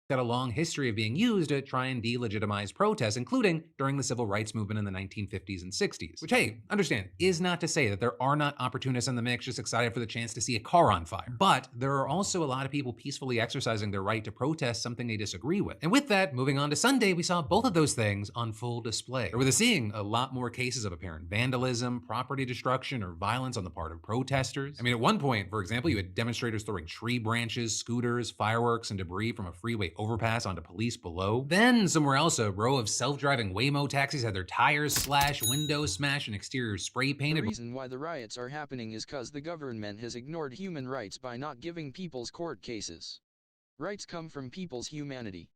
Got a long history of being used to try and delegitimize protests, including during the civil rights movement in the 1950s and 60s. Which, hey, understand, is not to say that there are not opportunists in the mix just excited for the chance to see a car on fire. But there are also a lot of people peacefully exercising their right to protest something they disagree with. And with that, moving on to Sunday, we saw both of those things on full display. We're seeing a lot more cases of apparent vandalism, property destruction, or violence on the part of protesters. I mean, at one point, for example, you had demonstrators throwing tree branches, scooters, fireworks, and debris from a freeway overpass onto police below. Then, somewhere else, a row of self-driving Waymo taxis had their tires slashed, windows smashed, and exteriors spray painted. The reason why the riots are happening is because the government has ignored human rights by not giving people's court cases. Rights come from people's humanity.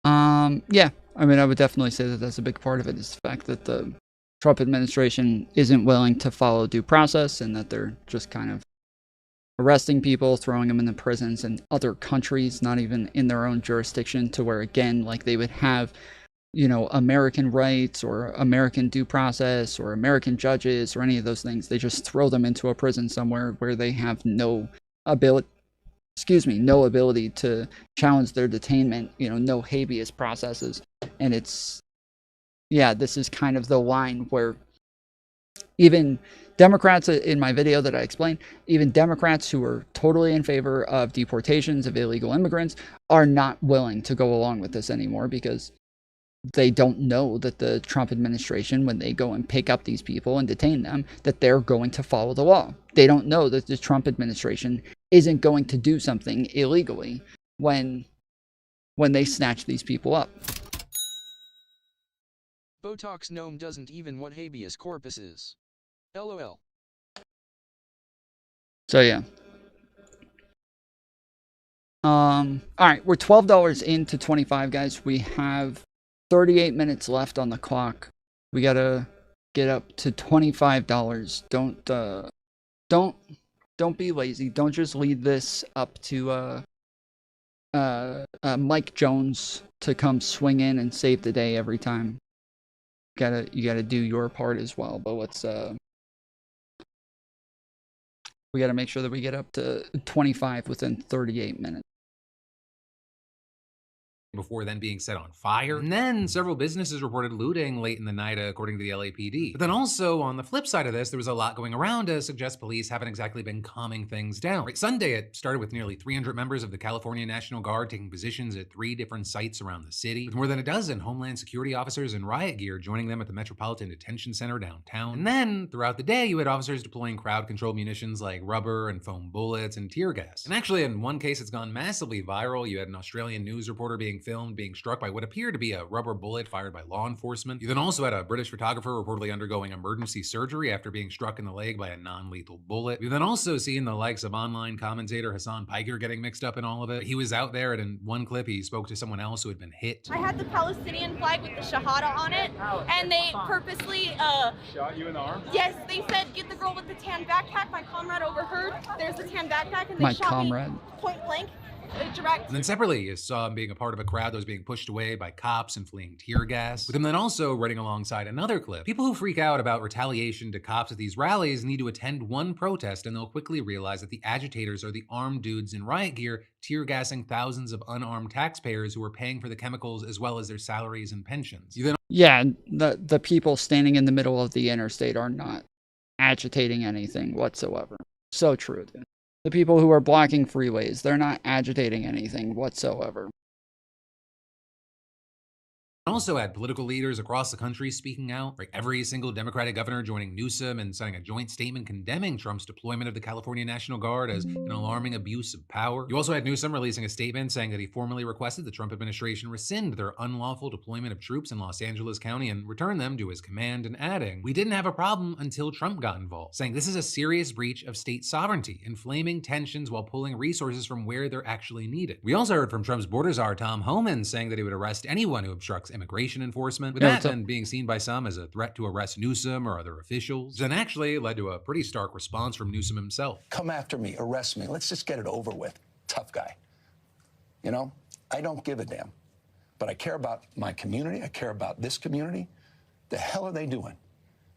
Yeah, I mean, I would definitely say that that's a big part of it, is the fact that the Trump administration isn't willing to follow due process, and that they're just kind of arresting people, throwing them in the prisons in other countries, not even in their own jurisdiction, to where, again, like, they would have, you know, American rights or American due process or American judges or any of those things. They just throw them into a prison somewhere where they have no ability to challenge their detainment, you know, no habeas processes. And it's, yeah, this is kind of the line where even Democrats, in my video that I explained, even Democrats who are totally in favor of deportations of illegal immigrants are not willing to go along with this anymore, because they don't know that the Trump administration, when they go and pick up these people and detain them, that they're going to follow the law. They don't know that the Trump administration isn't going to do something illegally when they snatch these people up. Botox gnome doesn't even what habeas corpus is. LOL. So yeah. All right, we're $12 into 25, guys. We have 38 minutes left on the clock. We gotta get up to $25. Don't be lazy. Don't just lead this up to Mike Jones to come swing in and save the day every time. You gotta do your part as well. But let's we gotta make sure that we get up to 25 within 38 minutes. Before then being set on fire. And then several businesses reported looting late in the night, according to the LAPD. But then also, on the flip side of this, there was a lot going around to suggest police haven't exactly been calming things down. Right, Sunday, it started with nearly 300 members of the California National Guard taking positions at 3 different sites around the city, with more than a dozen Homeland Security officers in riot gear joining them at the Metropolitan Detention Center downtown. And then, throughout the day, you had officers deploying crowd-control munitions like rubber and foam bullets and tear gas. And actually, in one case, it's gone massively viral. You had an Australian news reporter being filmed being struck by what appeared to be a rubber bullet fired by law enforcement. You then also had a British photographer reportedly undergoing emergency surgery after being struck in the leg by a non-lethal bullet. You've then also seen the likes of online commentator Hassan Piker getting mixed up in all of it. He was out there, and in one clip, he spoke to someone else who had been hit. I had the Palestinian flag with the Shahada on it, and they purposely shot you in the arm? Yes, they said, get the girl with the tan backpack. My comrade overheard. There's the tan backpack, and they My shot comrade. me point blank. direct. And then separately, you saw him being a part of a crowd that was being pushed away by cops and fleeing tear gas, with him then also running alongside another clip. People who freak out about retaliation to cops at these rallies need to attend one protest and they'll quickly realize that the agitators are the armed dudes in riot gear tear gassing thousands of unarmed taxpayers who are paying for the chemicals as well as their salaries and pensions. Yeah, the people standing in the middle of the interstate are not agitating anything whatsoever. So true, dude. The people who are blocking freeways, they're not agitating anything whatsoever. Also had political leaders across the country speaking out, like every single Democratic governor joining Newsom and signing a joint statement condemning Trump's deployment of the California National Guard as an alarming abuse of power. You also had Newsom releasing a statement saying that he formally requested the Trump administration rescind their unlawful deployment of troops in Los Angeles County and return them to his command, and adding, "We didn't have a problem until Trump got involved," saying this is a serious breach of state sovereignty, inflaming tensions while pulling resources from where they're actually needed. We also heard from Trump's border czar Tom Homan saying that he would arrest anyone who obstructs immigration enforcement, with that then being seen by some as a threat to arrest Newsom or other officials, and actually led to a pretty stark response from Newsom himself. Come after me, arrest me, let's just get it over with. Tough guy. You know, I don't give a damn, but I care about my community, I care about this community. The hell are they doing?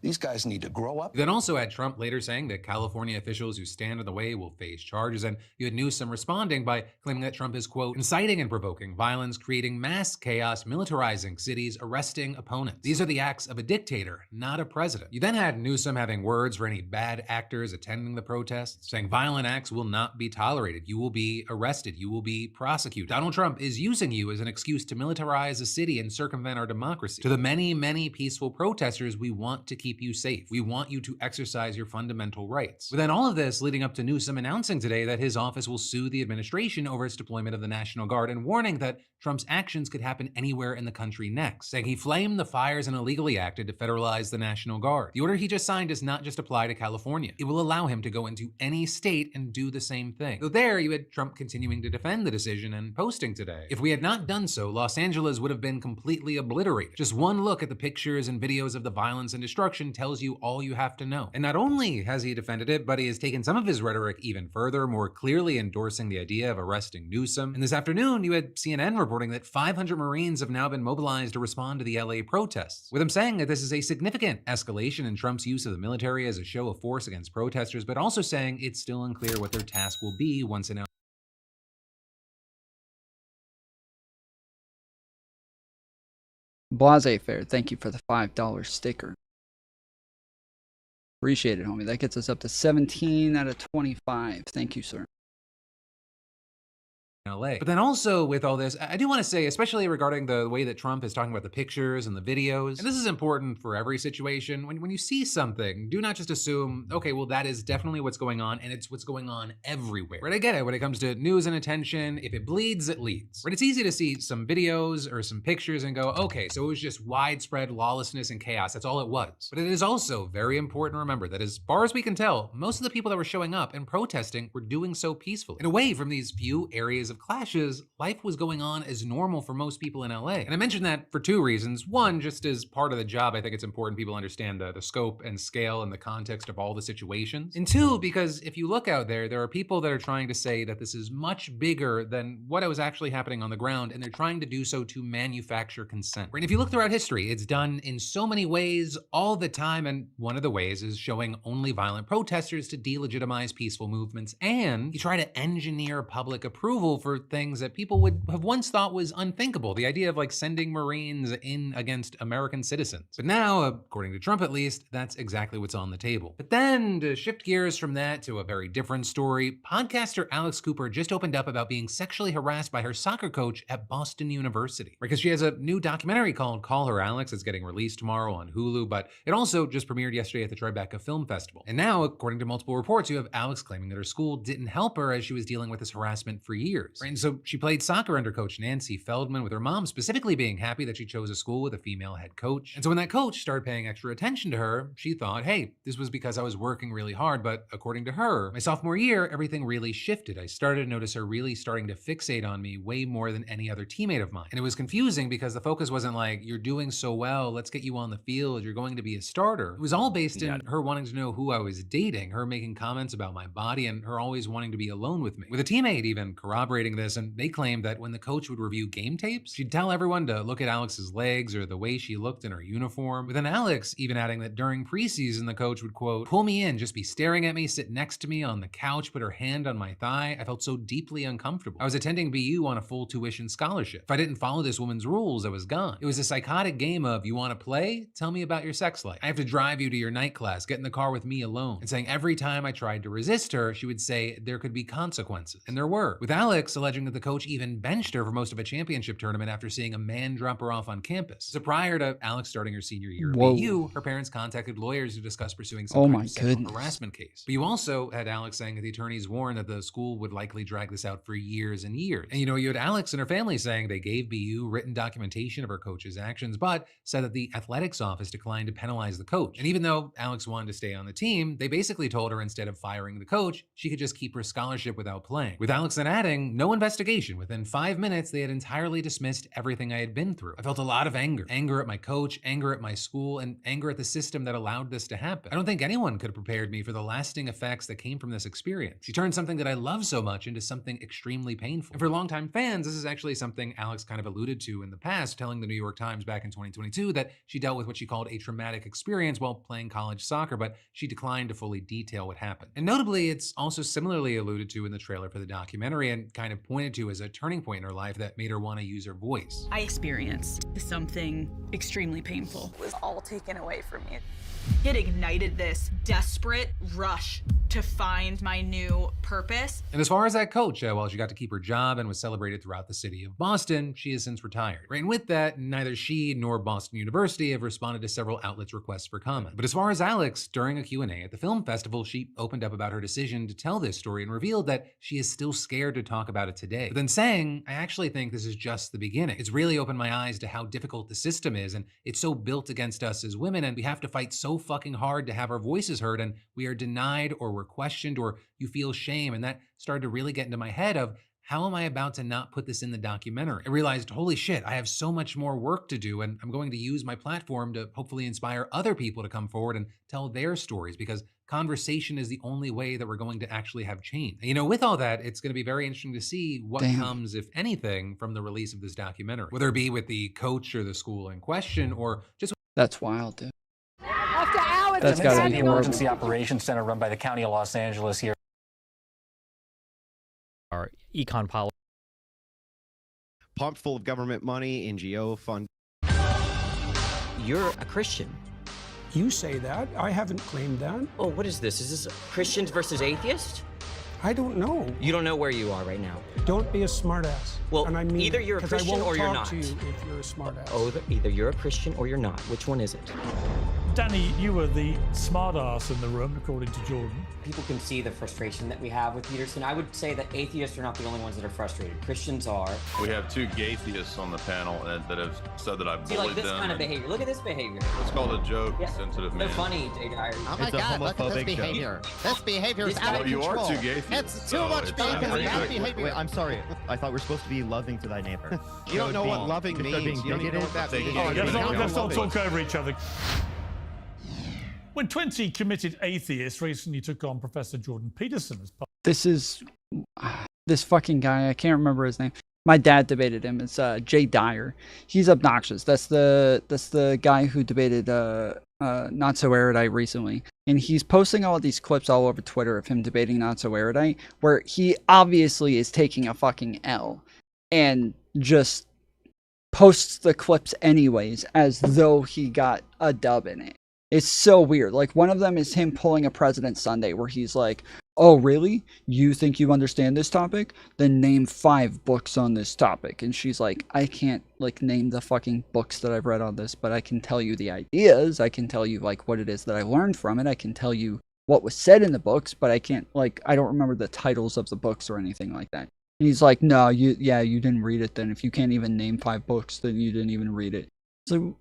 These guys need to grow up. Then also had Trump later saying that California officials who stand in the way will face charges, and you had Newsom responding by claiming that Trump is, quote, inciting and provoking violence, creating mass chaos, militarizing cities, arresting opponents. These are the acts of a dictator, not a president. You then had Newsom having words for any bad actors attending the protests, saying violent acts will not be tolerated. You will be arrested. You will be prosecuted. Donald Trump is using you as an excuse to militarize a city and circumvent our democracy. To the many, many peaceful protesters, we want to keep you safe. We want you to exercise your fundamental rights. But then all of this leading up to Newsom announcing today that his office will sue the administration over its deployment of the National Guard, and warning that Trump's actions could happen anywhere in the country next, saying he flamed the fires and illegally acted to federalize the National Guard. The order he just signed does not just apply to California. It will allow him to go into any state and do the same thing. So there you had Trump continuing to defend the decision and posting today, "If we had not done so, Los Angeles would have been completely obliterated. Just one look at the pictures and videos of the violence and destruction tells you all you have to know." And not only has he defended it, but he has taken some of his rhetoric even further, more clearly endorsing the idea of arresting Newsom. And this afternoon, you had CNN reporting that 500 Marines have now been mobilized to respond to the LA protests, with him saying that this is a significant escalation in Trump's use of the military as a show of force against protesters, but also saying it's still unclear what their task will be once announced. Blase Fair, thank you for the $5 sticker. Appreciate it, homie. That gets us up to 17 out of 25. Thank you, sir. LA. But then also with all this, I do want to say, especially regarding the way that Trump is talking about the pictures and the videos, and this is important for every situation, when you see something, do not just assume, okay, well, that is definitely what's going on, and it's what's going on everywhere. Right? I get it when it comes to news and attention. If it bleeds, it leads. Right? It's easy to see some videos or some pictures and go, okay, so it was just widespread lawlessness and chaos. That's all it was. But it is also very important to remember that as far as we can tell, most of the people that were showing up and protesting were doing so peacefully. And away from these few areas of clashes, life was going on as normal for most people in LA. And I mentioned that for two reasons. One, just as part of the job, I think it's important people understand the scope and scale and the context of all the situations. And two, because if you look out there, there are people that are trying to say that this is much bigger than what was actually happening on the ground, and they're trying to do so to manufacture consent. And if you look throughout history, it's done in so many ways all the time, and one of the ways is showing only violent protesters to delegitimize peaceful movements, and you try to engineer public approval for things that people would have once thought was unthinkable. The idea of like sending Marines in against American citizens. But now, according to Trump at least, that's exactly what's on the table. But then to shift gears from that to a very different story, podcaster Alex Cooper just opened up about being sexually harassed by her soccer coach at Boston University. Because she has a new documentary called Call Her Alex. It's getting released tomorrow on Hulu, but it also just premiered yesterday at the Tribeca Film Festival. And now, according to multiple reports, you have Alex claiming that her school didn't help her as she was dealing with this harassment for years. Right? And so she played soccer under coach Nancy Feldman, with her mom specifically being happy that she chose a school with a female head coach. And so when that coach started paying extra attention to her, she thought, hey, this was because I was working really hard. But according to her, my sophomore year, everything really shifted. I started to notice her really starting to fixate on me way more than any other teammate of mine. And it was confusing because the focus wasn't like, you're doing so well, let's get you on the field, you're going to be a starter. It was all based in her wanting to know who I was dating, her making comments about my body, and her always wanting to be alone with me. With a teammate even corroborating corroborating this, and they claimed that when the coach would review game tapes, she'd tell everyone to look at Alex's legs or the way she looked in her uniform, with an Alex even adding that during preseason, the coach would, quote, pull me in, just be staring at me, sit next to me on the couch, put her hand on my thigh. I felt so deeply uncomfortable. I was attending BU on a full tuition scholarship. If I didn't follow this woman's rules, I was gone. It was a psychotic game of, you want to play? Tell me about your sex life. I have to drive you to your night class, get in the car with me alone. And saying every time I tried to resist her, she would say there could be consequences. And there were. With Alex alleging that the coach even benched her for most of a championship tournament after seeing a man drop her off on campus. So prior to Alex starting her senior year at BU, her parents contacted lawyers to discuss pursuing some kind of sexual harassment case. But you also had Alex saying that the attorneys warned that the school would likely drag this out for years and years. And you had Alex and her family saying they gave BU written documentation of her coach's actions, but said that the athletics office declined to penalize the coach. And even though Alex wanted to stay on the team, they basically told her instead of firing the coach, she could just keep her scholarship without playing. With Alex then adding, no investigation. Within 5 minutes, they had entirely dismissed everything I had been through. I felt a lot of anger. Anger at my coach, anger at my school, and anger at the system that allowed this to happen. I don't think anyone could have prepared me for the lasting effects that came from this experience. She turned something that I love so much into something extremely painful. And for longtime fans, this is actually something Alex kind of alluded to in the past, telling the New York Times back in 2022 that she dealt with what she called a traumatic experience while playing college soccer, but she declined to fully detail what happened. And notably, it's also similarly alluded to in the trailer for the documentary and kind of pointed to as a turning point in her life that made her want to use her voice. I experienced something extremely painful. It was all taken away from me. It ignited this desperate rush to find my new purpose. And as far as that coach, while she got to keep her job and was celebrated throughout the city of Boston, she has since retired. Right, and with that, neither she nor Boston University have responded to several outlets' requests for comment. But as far as Alex, during a Q&A at the film festival, she opened up about her decision to tell this story and revealed that she is still scared to talk about it today. But then saying, I actually think this is just the beginning. It's really opened my eyes to how difficult the system is, and it's so built against us as women, and we have to fight so fucking hard to have our voices heard, and we are denied or we're questioned or you feel shame. And that started to really get into my head of, how am I about to not put this in the documentary? I realized, holy shit, I have so much more work to do, and I'm going to use my platform to hopefully inspire other people to come forward and tell their stories, because conversation is the only way that we're going to actually have change. With all that, it's going to be very interesting to see what comes, if anything, from the release of this documentary, whether it be with the coach or the school in question, or just... That's wild, dude. After hours That's of gotta be standing the on Emergency Operations Center run by the County of Los Angeles here. Our econ policy. Pumped full of government money, NGO fund. You're a Christian. You say that. I haven't claimed that. Oh, what is this? Is this Christians versus atheists? I don't know. You don't know where you are right now. Don't be a smartass. Well, and I mean either you're a Christian or you're not. I won't talk to you if you're a smartass. Oh, either you're a Christian or you're not. Which one is it? Danny, you were the smartass in the room, according to Jordan. People can see the frustration that we have with Peterson. I would say that atheists are not the only ones that are frustrated. Christians are. We have two gay theists on the panel that have said that I've bullied them. See, like this kind of behavior. Look at this behavior. It's called a joke, yeah. Sensitive They're man. funny, Jay Dyer. Oh my God, look at this behavior. This behavior is out of you control. are too gay theists. It's too much bad behavior. Wait, I'm sorry. I thought we're supposed to be loving to thy neighbor. You don't know what loving means. You don't even know what that means. Let's not talk over each other. When 20 committed atheists recently took on Professor Jordan Peterson as part. This is this fucking guy. I can't remember his name. My dad debated him. It's Jay Dyer. He's obnoxious. That's the guy who debated Not So Erudite recently, and he's posting all of these clips all over Twitter of him debating Not So Erudite, where he obviously is taking a fucking L, and just posts the clips anyways as though he got a dub in it. It's so weird. Like, one of them is him pulling a President's Sunday where he's like, oh, really? You think you understand this topic? Then name 5 books on this topic. And she's like, I can't, like, name the fucking books that I've read on this, but I can tell you the ideas. I can tell you, like, what it is that I learned from it. I can tell you what was said in the books, but I can't, like, I don't remember the titles of the books or anything like that. And he's like, no, you didn't read it then. If you can't even name 5 books, then you didn't even read it. So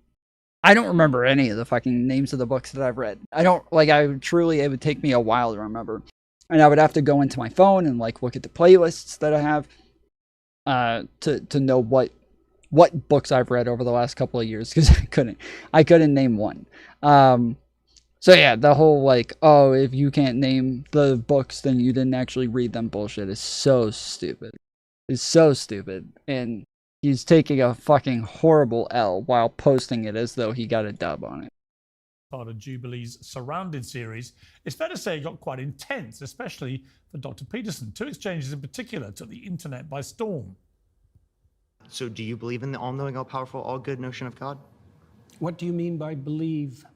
I don't remember any of the fucking names of the books that I've read. I don't, like, it would take me a while to remember. And I would have to go into my phone and, like, look at the playlists that I have to know what books I've read over the last couple of years, because I couldn't name one. So yeah, the whole, like, oh, if you can't name the books, then you didn't actually read them bullshit is so stupid. is so stupid. And he's taking a fucking horrible L while posting it as though he got a dub on it. Part of Jubilee's Surrounded series, it's fair to say it got quite intense, especially for Dr. Peterson. Two exchanges in particular took the internet by storm. So do you believe in the all-knowing, all-powerful, all-good notion of God? What do you mean by believe?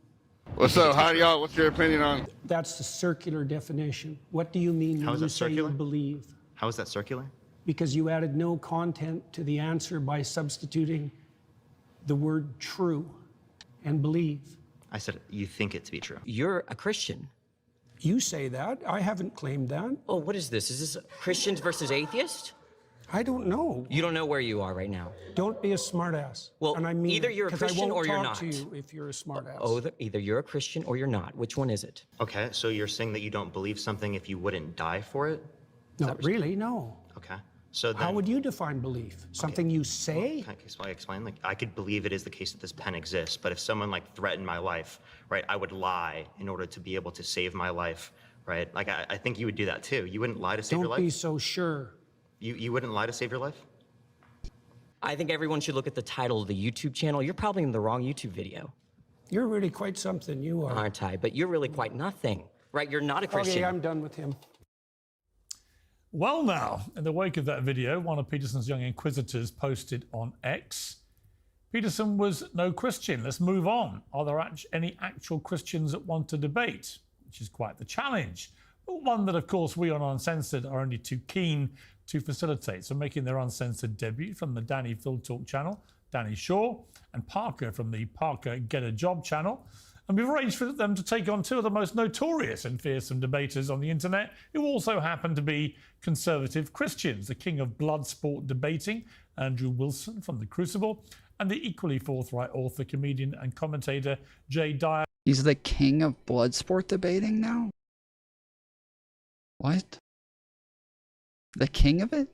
What's up? How do y'all? What's your opinion on? That's the circular definition. What do you mean How when is you that say you circular? believe? How is that circular? Because you added no content to the answer by substituting the word true and believe. I said you think it to be true. You're a Christian. You say that. I haven't claimed that. Oh, what is this? Is this Christians versus atheists? I don't know. You don't know where you are right now. Don't be a smartass. Well, and I mean either you're a 'cause I Christian won't or you're talk not. to you if you're a smartass. Oh, either you're a Christian or you're not. Which one is it? Okay, so you're saying that you don't believe something if you wouldn't die for it? Not really, no. Okay. So then, How would you define belief? Something you say? Can I explain? Like, I could believe it is the case that this pen exists, but if someone like threatened my life, right, I would lie in order to be able to save my life, right? Like, I think you would do that too. You wouldn't lie to save your life? Don't be so sure. You wouldn't lie to save your life? I think everyone should look at the title of the YouTube channel. You're probably in the wrong YouTube video. You're really quite something, you are. Aren't I? But you're really quite nothing, right? You're not a Christian. Okay, I'm done with him. Well, now, in the wake of that video, one of Peterson's young inquisitors posted on X, Peterson was no Christian. Let's move on. Are there any actual Christians that want to debate? Which is quite the challenge. But one that, of course, we on Uncensored are only too keen to facilitate. So making their uncensored debut from the Danny Phil Talk channel, Danny Shaw, and Parker from the Parker Get a Job channel. And we've arranged for them to take on two of the most notorious and fearsome debaters on the internet, who also happen to be conservative Christians. The king of blood sport debating, Andrew Wilson from The Crucible, and the equally forthright author, comedian, and commentator, Jay Dyer. He's the king of blood sport debating now? What? The king of it?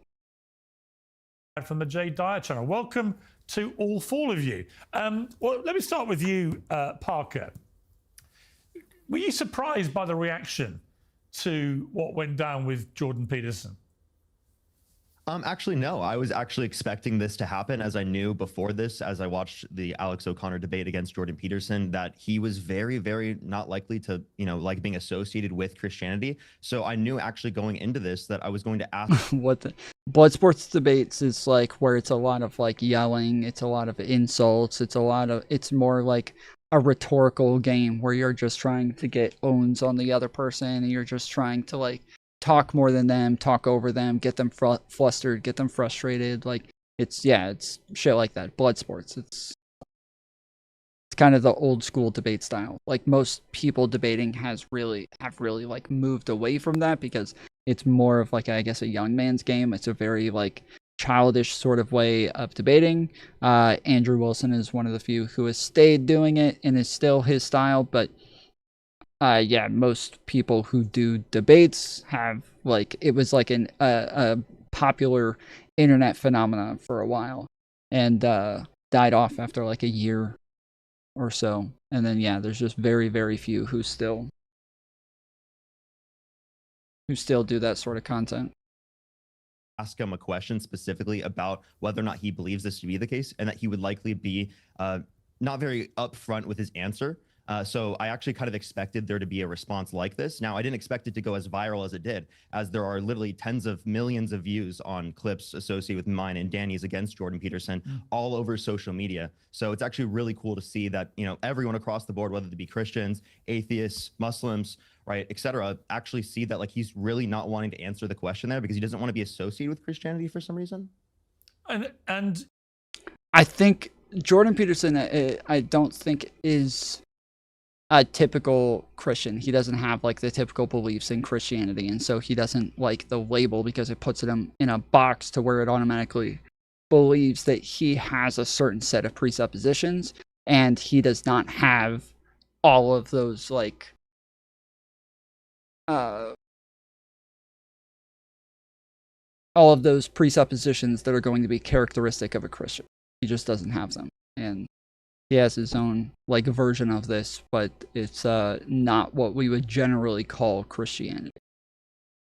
From the Jay Dyer channel. Welcome to all four of you. Well, let me start with you, Parker. Were you surprised by the reaction to what went down with Jordan Peterson? Actually, no. I was actually expecting this to happen, as I knew before this, as I watched the Alex O'Connor debate against Jordan Peterson, that he was very, very not likely to, like being associated with Christianity. So I knew actually going into this that I was going to ask. What the blood sports debates is like where it's a lot of like yelling, it's a lot of insults, it's more like a rhetorical game where you're just trying to get owns on the other person and you're just trying to like talk more than them, talk over them, get them flustered, get them frustrated. Like it's shit like that. Blood sports. It's kind of the old school debate style. Like most people debating have really like moved away from that because it's more of like, I guess, a young man's game. It's a very like childish sort of way of debating. Andrew Wilson is one of the few who has stayed doing it and is still his style, but most people who do debates have like, it was like a popular internet phenomenon for a while and died off after like a year or so. And then, there's just very, very few who still do that sort of content. Ask him a question specifically about whether or not he believes this to be the case, and that he would likely be not very upfront with his answer. So I actually kind of expected there to be a response like this. Now, I didn't expect it to go as viral as it did, as there are literally tens of millions of views on clips associated with mine and Danny's against Jordan Peterson all over social media. So it's actually really cool to see that, everyone across the board, whether it be Christians, atheists, Muslims, right, et cetera, actually see that like he's really not wanting to answer the question there because he doesn't want to be associated with Christianity for some reason. And I think Jordan Peterson, I don't think is a typical Christian. He doesn't have like the typical beliefs in Christianity, and so he doesn't like the label because it puts him in a box to where it automatically believes that he has a certain set of presuppositions, and he does not have all of those like all of those presuppositions that are going to be characteristic of a Christian. He just doesn't have them, and he has his own like version of this, but it's not what we would generally call Christianity.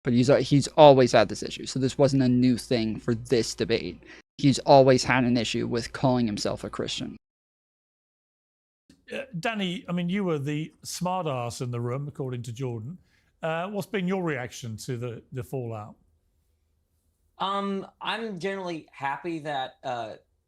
but he's always had this issue. So this wasn't a new thing for this debate. He's always had an issue with calling himself a Christian. Danny, I mean, you were the smart ass in the room, according to Jordan. What's been your reaction to the fallout? I'm generally happy that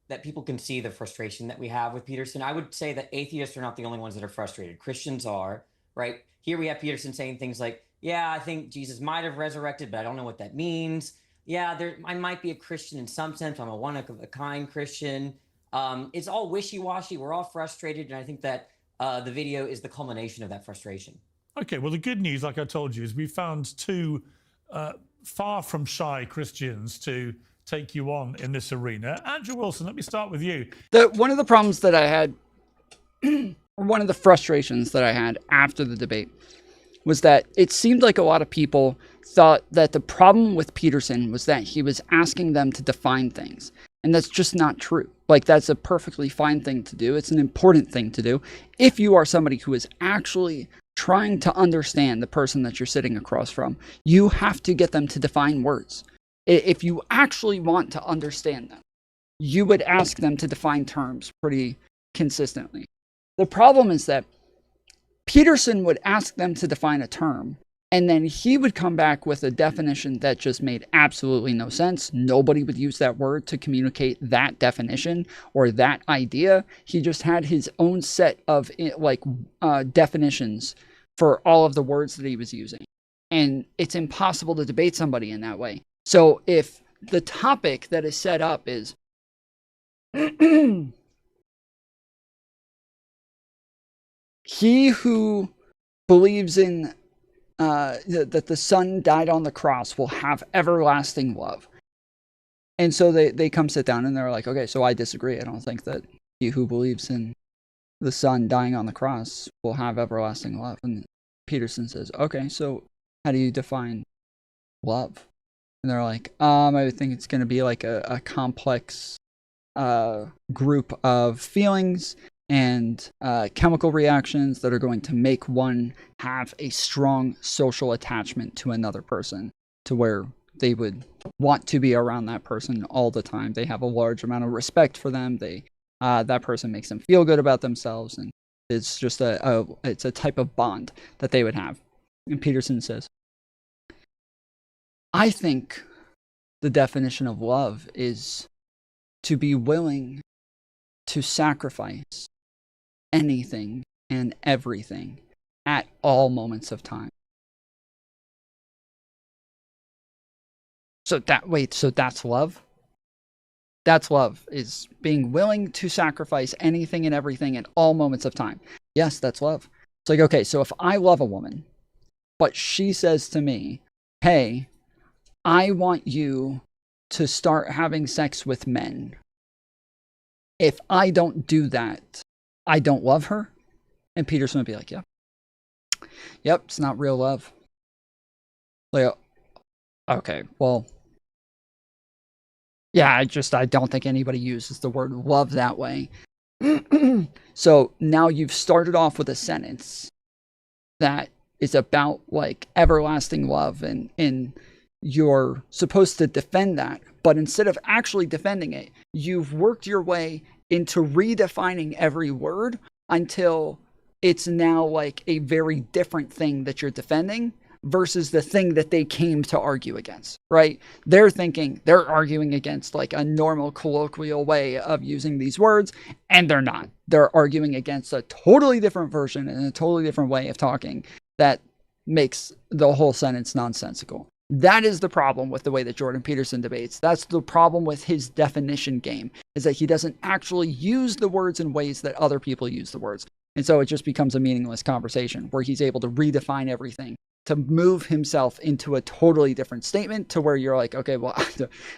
that people can see the frustration that we have with Peterson. I would say that atheists are not the only ones that are frustrated. Christians are, right? Here we have Peterson saying things like, yeah, I think Jesus might have resurrected, but I don't know what that means. Yeah, I might be a Christian in some sense. I'm a one-of-a-kind Christian. It's all wishy-washy. We're all frustrated, and I think that the video is the culmination of that frustration. Okay, well, the good news, like I told you, is we found two far from shy Christians to take you on in this arena. Andrew Wilson, let me start with you. One of the problems that I had, one of the frustrations that I had after the debate was that it seemed like a lot of people thought that the problem with Peterson was that he was asking them to define things. And that's just not true. Like, that's a perfectly fine thing to do. It's an important thing to do. If you are somebody who is actually trying to understand the person that you're sitting across from, you have to get them to define words. If you actually want to understand them, you would ask them to define terms pretty consistently. The problem is that Peterson would ask them to define a term, and then he would come back with a definition that just made absolutely no sense. Nobody would use that word to communicate that definition or that idea. He just had his own set of definitions for all of the words that he was using. And it's impossible to debate somebody in that way. So if the topic that is set up is he who believes in that the Son died on the cross will have everlasting love. And so they come sit down and they're like, okay, so I disagree. I don't think that he who believes in the Son dying on the cross will have everlasting love. And Peterson says, okay, so how do you define love? And they're like, I think it's going to be like a complex group of feelings and chemical reactions that are going to make one have a strong social attachment to another person, to where they would want to be around that person all the time. They have a large amount of respect for them. That person makes them feel good about themselves, and it's just it's a type of bond that they would have. And Peterson says, I think the definition of love is to be willing to sacrifice anything and everything at all moments of time. So that's love? That's love, is being willing to sacrifice anything and everything at all moments of time. Yes, that's love. It's like, okay, so if I love a woman, but she says to me, hey, I want you to start having sex with men. If I don't do that, I don't love her? And Peterson would be like, yep, it's not real love. Like, okay, well, yeah, I don't think anybody uses the word love that way. So now you've started off with a sentence that is about like everlasting love, and you're supposed to defend that. But instead of actually defending it, you've worked your way into redefining every word until it's now like a very different thing that you're defending versus the thing that they came to argue against, right? They're arguing against like a normal colloquial way of using these words, and they're not. They're arguing against a totally different version and a totally different way of talking that makes the whole sentence nonsensical. That is the problem with the way that Jordan Peterson debates. That's the problem with his definition game, is that he doesn't actually use the words in ways that other people use the words. And so it just becomes a meaningless conversation where he's able to redefine everything to move himself into a totally different statement to where you're like, okay, well,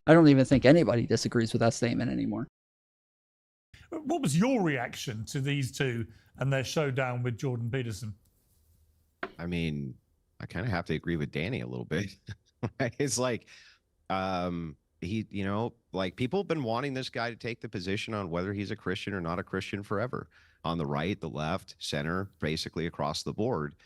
I don't even think anybody disagrees with that statement anymore. What was your reaction to these two and their showdown with Jordan Peterson? I mean, I kind of have to agree with Danny a little bit. It's like, he, like people have been wanting this guy to take the position on whether he's a Christian or not a Christian forever, on the right, the left, center, basically across the board.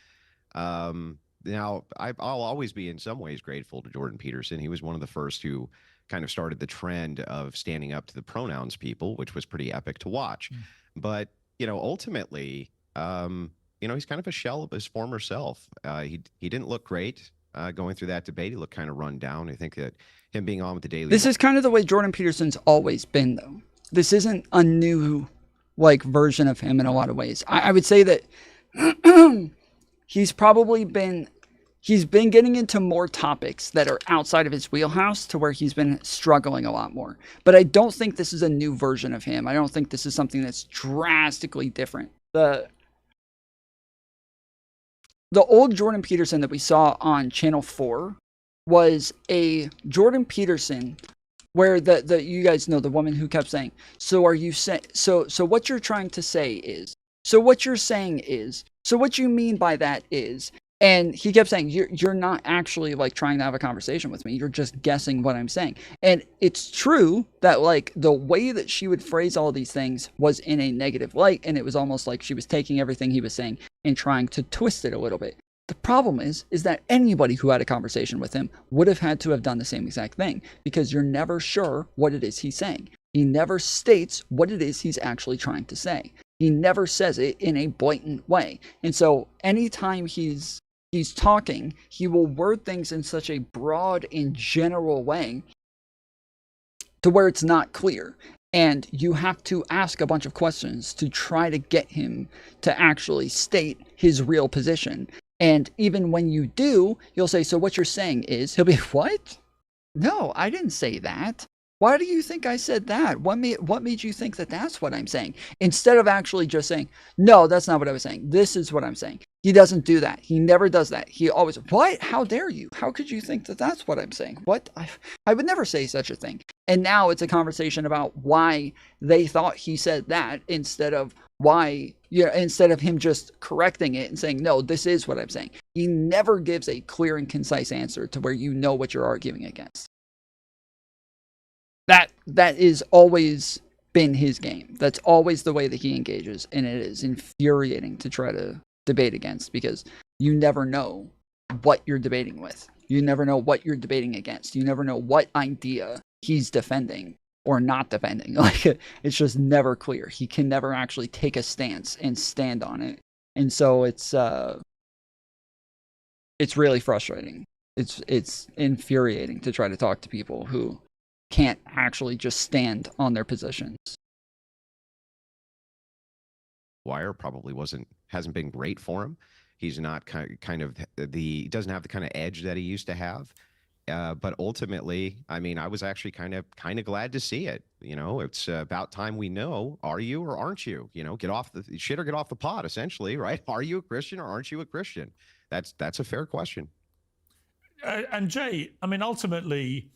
Now, I'll always be in some ways grateful to Jordan Peterson. He was one of the first who kind of started the trend of standing up to the pronouns people, which was pretty epic to watch. But, ultimately, he's kind of a shell of his former self. He didn't look great going through that debate. He looked kind of run down. I think that him being on with the Daily... This is kind of the way Jordan Peterson's always been, though. This isn't a new, version of him in a lot of ways. I would say that he's been getting into more topics that are outside of his wheelhouse to where he's been struggling a lot more. But I don't think this is a new version of him. I don't think this is something that's drastically different. The old Jordan Peterson that we saw on Channel 4 was a Jordan Peterson where you guys know the woman who kept saying, so are you saying, so what you're trying to say is, so what you're saying is, so what you mean by that is, and he kept saying, you're not actually trying to have a conversation with me. You're just guessing what I'm saying. And it's true that the way that she would phrase all these things was in a negative light. And it was almost like she was taking everything he was saying and trying to twist it a little bit. The problem is that anybody who had a conversation with him would have had to have done the same exact thing, because you're never sure what it is he's saying. He never states what it is he's actually trying to say. He never says it in a blatant way. And so anytime he's talking, he will word things in such a broad and general way to where it's not clear. And you have to ask a bunch of questions to try to get him to actually state his real position. And even when you do, you'll say, so what you're saying is, he'll be, what? No, I didn't say that. Why do you think I said that? What made you think that that's what I'm saying? Instead of actually just saying, no, that's not what I was saying. This is what I'm saying. He doesn't do that. He never does that. He always, what? How dare you? How could you think that that's what I'm saying? What? I would never say such a thing. And now it's a conversation about why they thought he said that instead of instead of him just correcting it and saying, no, this is what I'm saying. He never gives a clear and concise answer to where you know what you're arguing against. That is always been his game. That's always the way that he engages, and it is infuriating to try to debate against, because you never know what you're debating with. You never know what you're debating against. You never know what idea he's defending or not defending. It's just never clear. He can never actually take a stance and stand on it. And so it's really frustrating. It's infuriating to try to talk to people who can't actually just stand on their positions. Wire probably hasn't been great for him. He's not he doesn't have the kind of edge that he used to have. But ultimately, I mean, I was actually kind of glad to see it. It's about time we know, are you or aren't you? Get off the shit or get off the pot, essentially, right? Are you a Christian or aren't you a Christian? That's a fair question. And Jay, I mean, ultimately,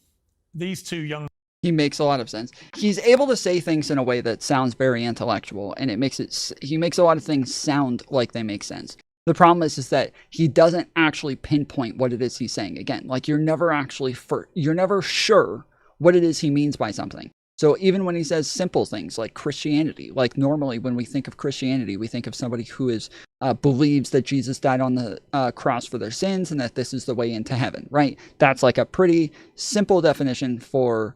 these two young... He makes a lot of sense. He's able to say things in a way that sounds very intellectual, and he makes a lot of things sound like they make sense. The problem is that he doesn't actually pinpoint what it is he's saying. Again, you're never sure what it is he means by something. So even when he says simple things like Christianity, normally when we think of Christianity, we think of somebody who believes that Jesus died on the cross for their sins and that this is the way into heaven, right? That's a pretty simple definition for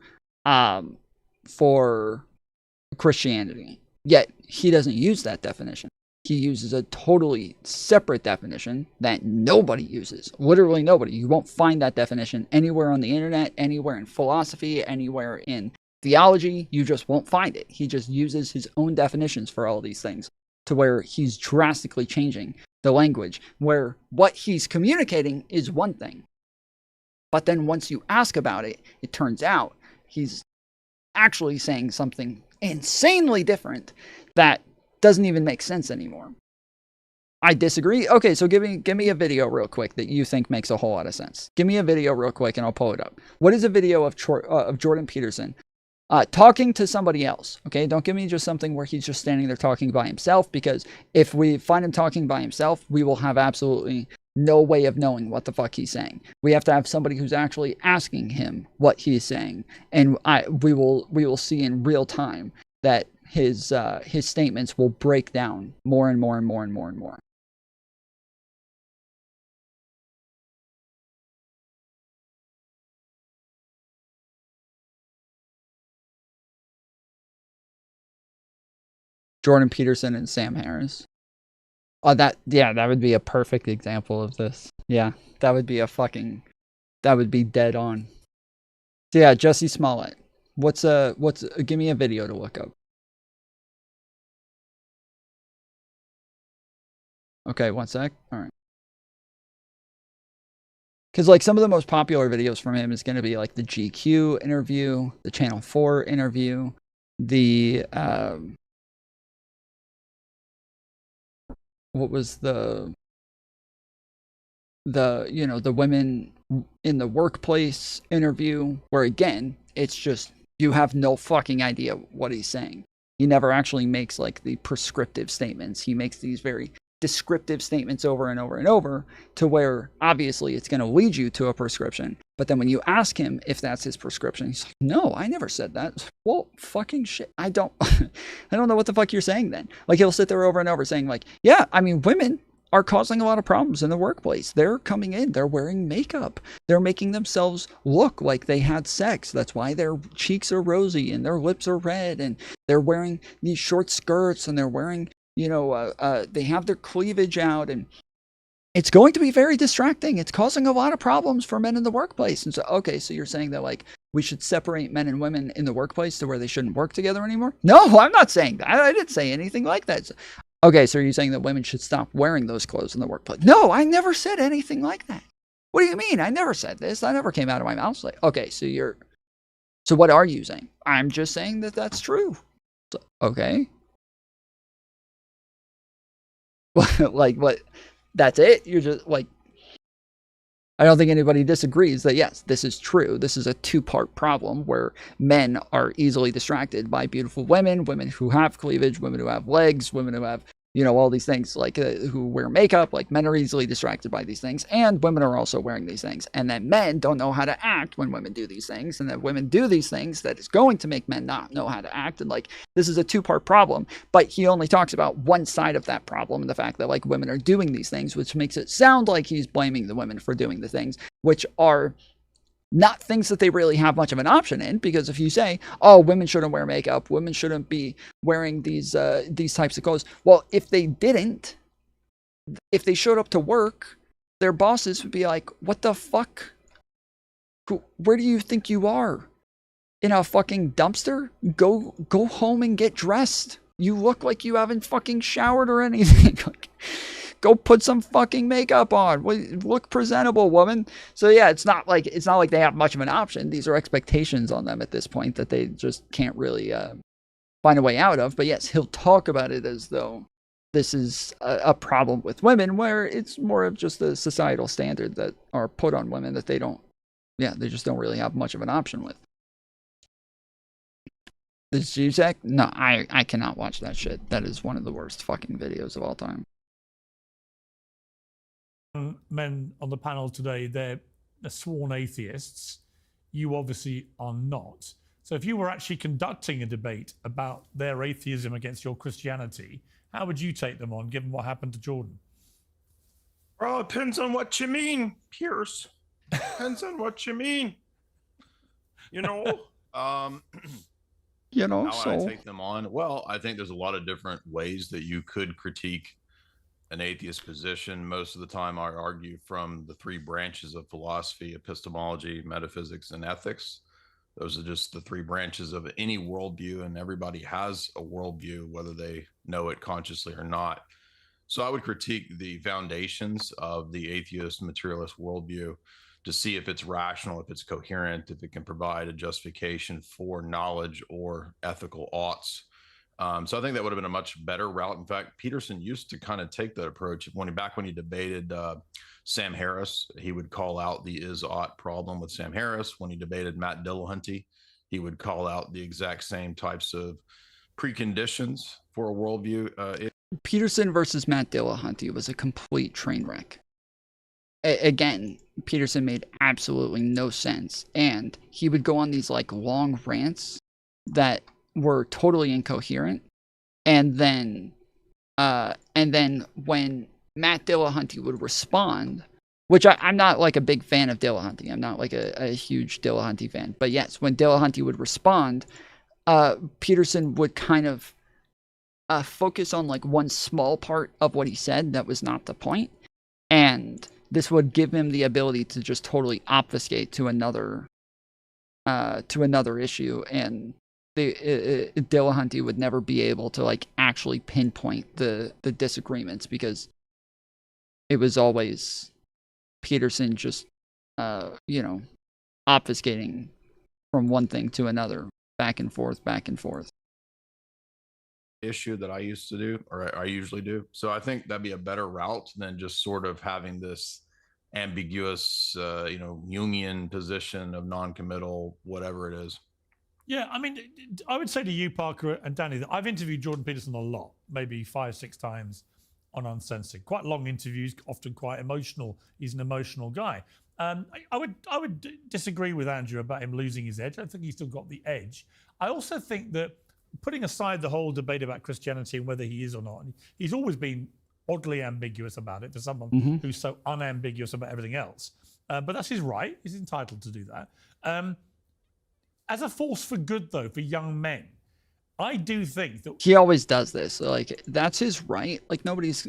Christianity. Yet he doesn't use that definition. He uses a totally separate definition that nobody uses. Literally nobody. You won't find that definition anywhere on the internet, anywhere in philosophy, anywhere in theology. You just won't find it. He just uses his own definitions for all these things, to where he's drastically changing the language, where what he's communicating is one thing. But then once you ask about it, it turns out he's actually saying something insanely different that doesn't even make sense anymore. I disagree. Okay, so give me a video real quick that you think makes a whole lot of sense. Give me a video real quick and I'll pull it up. What is a video of Jordan Peterson talking to somebody else? Okay, don't give me just something where he's just standing there talking by himself, because if we find him talking by himself, we will have absolutely no way of knowing what the fuck he's saying. We have to have somebody who's actually asking him what he's saying, and we will see in real time that his statements will break down more and more and more and more and more. Jordan Peterson and Sam Harris. Oh, that would be a perfect example of this. Yeah, that would be dead on. So yeah, Jussie Smollett. Give me a video to look up. Okay, one sec. All right. Because like some of the most popular videos from him is going to be like the GQ interview, the Channel 4 interview, the what was the women in the workplace interview, where again, it's just you have no fucking idea what he's saying. He never actually makes like the prescriptive statements. He makes these very descriptive statements over and over and over, to where obviously it's going to lead you to a prescription. But then when you ask him if that's his prescription, he's like, no, I never said that. Well, fucking shit. I don't know what the fuck you're saying then. Like, he'll sit there over and over saying like, yeah, I mean, women are causing a lot of problems in the workplace. They're coming in, they're wearing makeup. They're making themselves look like they had sex. That's why their cheeks are rosy and their lips are red, and they're wearing these short skirts, and they're wearing, they have their cleavage out, and it's going to be very distracting. It's causing a lot of problems for men in the workplace. And so, okay, so you're saying that like we should separate men and women in the workplace to where they shouldn't work together anymore? No, I'm not saying that. I didn't say anything like that. Okay, so are you saying that women should stop wearing those clothes in the workplace? No, I never said anything like that. What do you mean? I never said this. I never came out of my mouth. Like, okay, so what are you saying? I'm just saying that that's true. So, okay. Like, what? That's it? You're just like, I don't think anybody disagrees that yes, this is true. This is a two-part problem where men are easily distracted by beautiful women, women who have cleavage, women who have legs, women who have, all these things, like who wear makeup. Like, men are easily distracted by these things, and women are also wearing these things. And then men don't know how to act when women do these things, and then women do these things that is going to make men not know how to act. And like, this is a two-part problem, but he only talks about one side of that problem, and the fact that like women are doing these things, which makes it sound like he's blaming the women for doing the things, which are not things that they really have much of an option in. Because if you say, oh, women shouldn't wear makeup, women shouldn't be wearing these types of clothes, well, if they showed up to work, their bosses would be like, what the fuck? Where do you think you are? In a fucking dumpster? Go home and get dressed. You look like you haven't fucking showered or anything. Go put some fucking makeup on. Look presentable, woman. So yeah, it's not like they have much of an option. These are expectations on them at this point that they just can't really find a way out of. But yes, he'll talk about it as though this is a problem with women, where it's more of just a societal standard that are put on women that they just don't really have much of an option with. The Zizek? No, I cannot watch that shit. That is one of the worst fucking videos of all time. Men on the panel today, they're sworn atheists. You obviously are not. So if you were actually conducting a debate about their atheism against your Christianity, how would you take them on, given what happened to Jordan? Well, it depends on what you mean, Pierce. Depends on what you mean. How so I take them on? Well, I think there's a lot of different ways that you could critique an atheist position. Most of the time I argue from the three branches of philosophy: epistemology, metaphysics, and ethics. Those are just the three branches of any worldview, and everybody has a worldview, whether they know it consciously or not. So I would critique the foundations of the atheist materialist worldview to see if it's rational, if it's coherent, if it can provide a justification for knowledge or ethical oughts. So I think that would have been a much better route. In fact, Peterson used to kind of take that approach when he debated Sam Harris. He would call out the is-ought problem with Sam Harris. When he debated Matt Dillahunty, he would call out the exact same types of preconditions for a worldview. Peterson versus Matt Dillahunty was a complete train wreck. Again, Peterson made absolutely no sense, and he would go on these like long rants that were totally incoherent. And then when Matt Dillahunty would respond, which I'm not like a big fan of Dillahunty. I'm not like a huge Dillahunty fan. But yes, when Dillahunty would respond, Peterson would kind of focus on like one small part of what he said that was not the point, and this would give him the ability to just totally obfuscate to another issue, and Dillahunty would never be able to like actually pinpoint the disagreements, because it was always Peterson just obfuscating from one thing to another, back and forth. Issue that I used to do, or I usually do. So I think that'd be a better route than just sort of having this ambiguous, Jungian position of non-committal, whatever it is. Yeah, I mean, I would say to you, Parker and Danny, that I've interviewed Jordan Peterson a lot, maybe 5-6 times on Uncensored. Quite long interviews, often quite emotional. He's an emotional guy. I would disagree with Andrew about him losing his edge. I think he's still got the edge. I also think that, putting aside the whole debate about Christianity and whether he is or not, he's always been oddly ambiguous about it for someone who's so unambiguous about everything else. But that's his right. He's entitled to do that. As a force for good, though, for young men, I do think that he always does this. Like, that's his right. Like, nobody's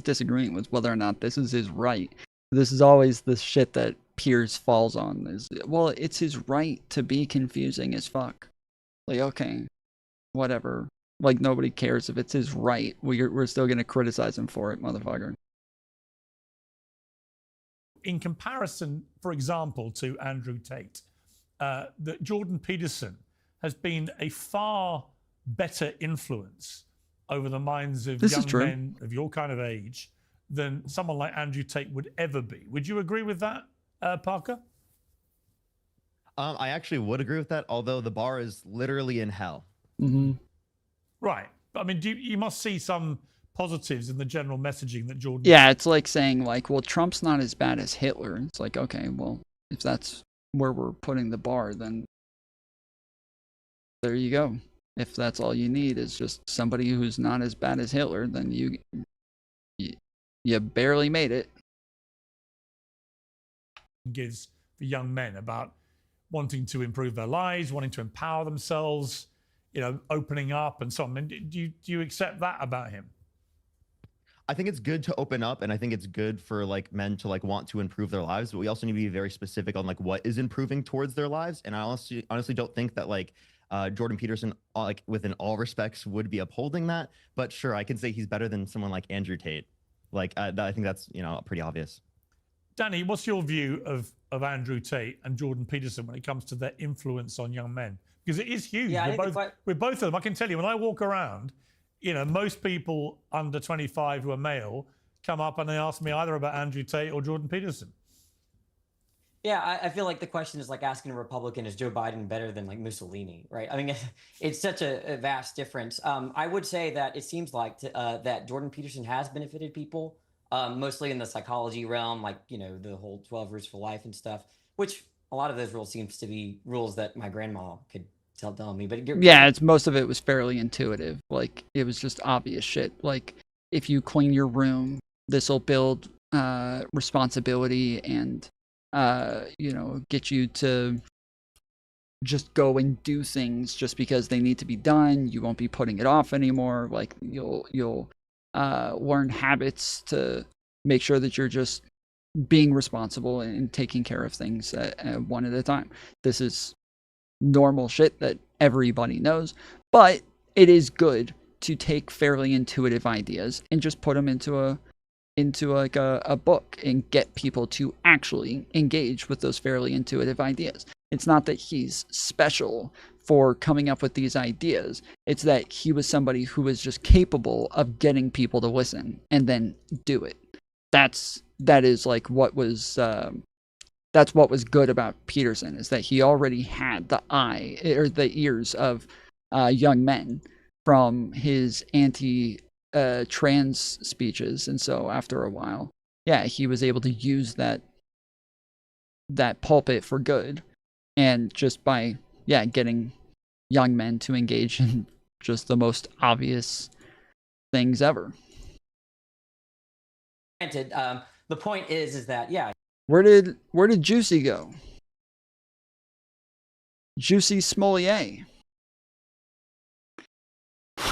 disagreeing with whether or not this is his right. This is always the shit that Piers falls on. Is, well, it's his right to be confusing as fuck. Like, okay, whatever. Like, nobody cares if it's his right. We're still gonna criticize him for it, motherfucker. in comparison, for example, to Andrew Tate, that Jordan Peterson has been a far better influence over the minds of young men of your kind of age than someone like Andrew Tate would ever be. Would you agree with that, Parker? I actually would agree with that, although the bar is literally in hell. Mm-hmm. Right. I mean, you must see some positives in the general messaging that Jordan... Yeah, it's like saying, like, well, Trump's not as bad as Hitler. It's like, okay, well, if that's where we're putting the bar, then there you go. If that's all you need is just somebody who's not as bad as Hitler, then you barely made it. Gives for young men about wanting to improve their lives, wanting to empower themselves, you know, opening up and so on. And do you accept that about him? I think it's good to open up, and I think it's good for like men to like want to improve their lives, but we also need to be very specific on like what is improving towards their lives. And I honestly don't think that like Jordan Peterson, like within all respects, would be upholding that. But sure, I can say he's better than someone like Andrew Tate. Like I think that's, you know, pretty obvious. Danny, what's your view of Andrew Tate and Jordan Peterson when it comes to their influence on young men? Because it is huge. Yeah, with both of them. I can tell you, when I walk around, you know, most people under 25 who are male come up and they ask me either about Andrew Tate or Jordan Peterson. Yeah, I feel like the question is like asking a Republican, is Joe Biden better than like Mussolini, right? I mean, it's such a vast difference. I would say that it seems like that Jordan Peterson has benefited people, mostly in the psychology realm, like, you know, the whole 12 rules for life and stuff, which a lot of those rules seems to be rules that my grandma could tell me. But yeah, most of it was fairly intuitive. Like, it was just obvious shit. Like, if you clean your room, this will build responsibility and you know, get you to just go and do things just because they need to be done. You won't be putting it off anymore. Like, you'll learn habits to make sure that you're just being responsible and taking care of things one at a time. This is normal shit that everybody knows, but it is good to take fairly intuitive ideas and just put them into like a book and get people to actually engage with those fairly intuitive ideas. It's not that he's special for coming up with these ideas. It's that he was somebody who was just capable of getting people to listen and then do it. That is like what was that's what was good about Peterson, is that he already had the eye or the ears of young men from his trans speeches, and so after a while, yeah, he was able to use that pulpit for good, and just by getting young men to engage in just the most obvious things ever. Granted, the point is that where did Juicy go? Juicy Smollier.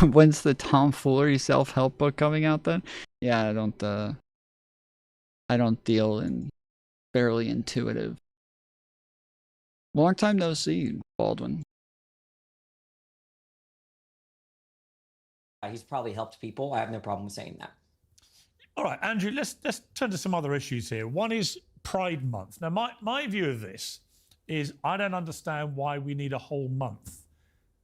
When's the Foolery self-help book coming out then? Yeah, I don't deal in fairly intuitive. Long time no see, Baldwin. He's probably helped people. I have no problem with saying that. All right, Andrew, let's turn to some other issues here. One is Pride Month. Now, my view of this is I don't understand why we need a whole month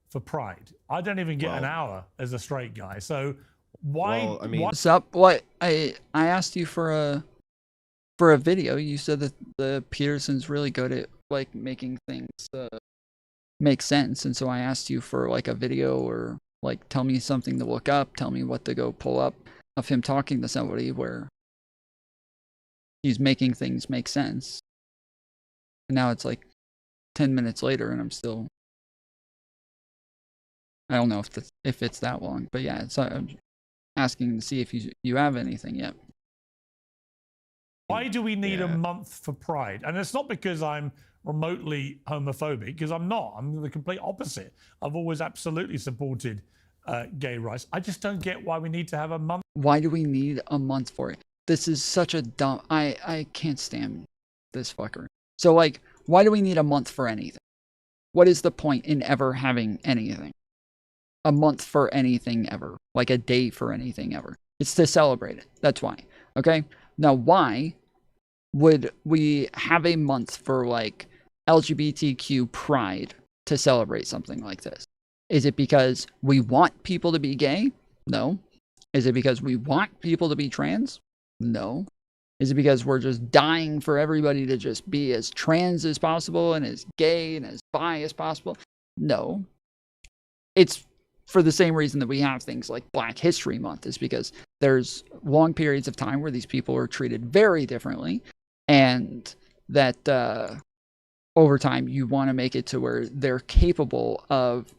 for Pride. I don't even get an hour as a straight guy. So why? Well, I mean, What's up? What I asked you for a video. You said that the Peterson's really good at like making things make sense, and so I asked you for like a video or like tell me something to look up, tell me what to go pull up of him talking to somebody where he's making things make sense. And now it's like 10 minutes later and I'm still, I don't know if it's that long, but yeah, I'm asking to see if you have anything yet. Why do we need a month for Pride? And it's not because I'm remotely homophobic, because I'm not. I'm the complete opposite. I've always absolutely supported gay rights. I just don't get why we need to have a month. Why do we need a month for it? This is such a dumb... I can't stand this fucker. So, like, why do we need a month for anything? What is the point in ever having anything? A month for anything ever. Like a day for anything ever. It's to celebrate it. That's why. Okay? Now, why would we have a month for, like, LGBTQ pride to celebrate something like this? Is it because we want people to be gay? No. Is it because we want people to be trans? No. Is it because we're just dying for everybody to just be as trans as possible and as gay and as bi as possible? No. It's for the same reason that we have things like Black History Month, is because there's long periods of time where these people are treated very differently, and that over time you want to make it to where they're capable of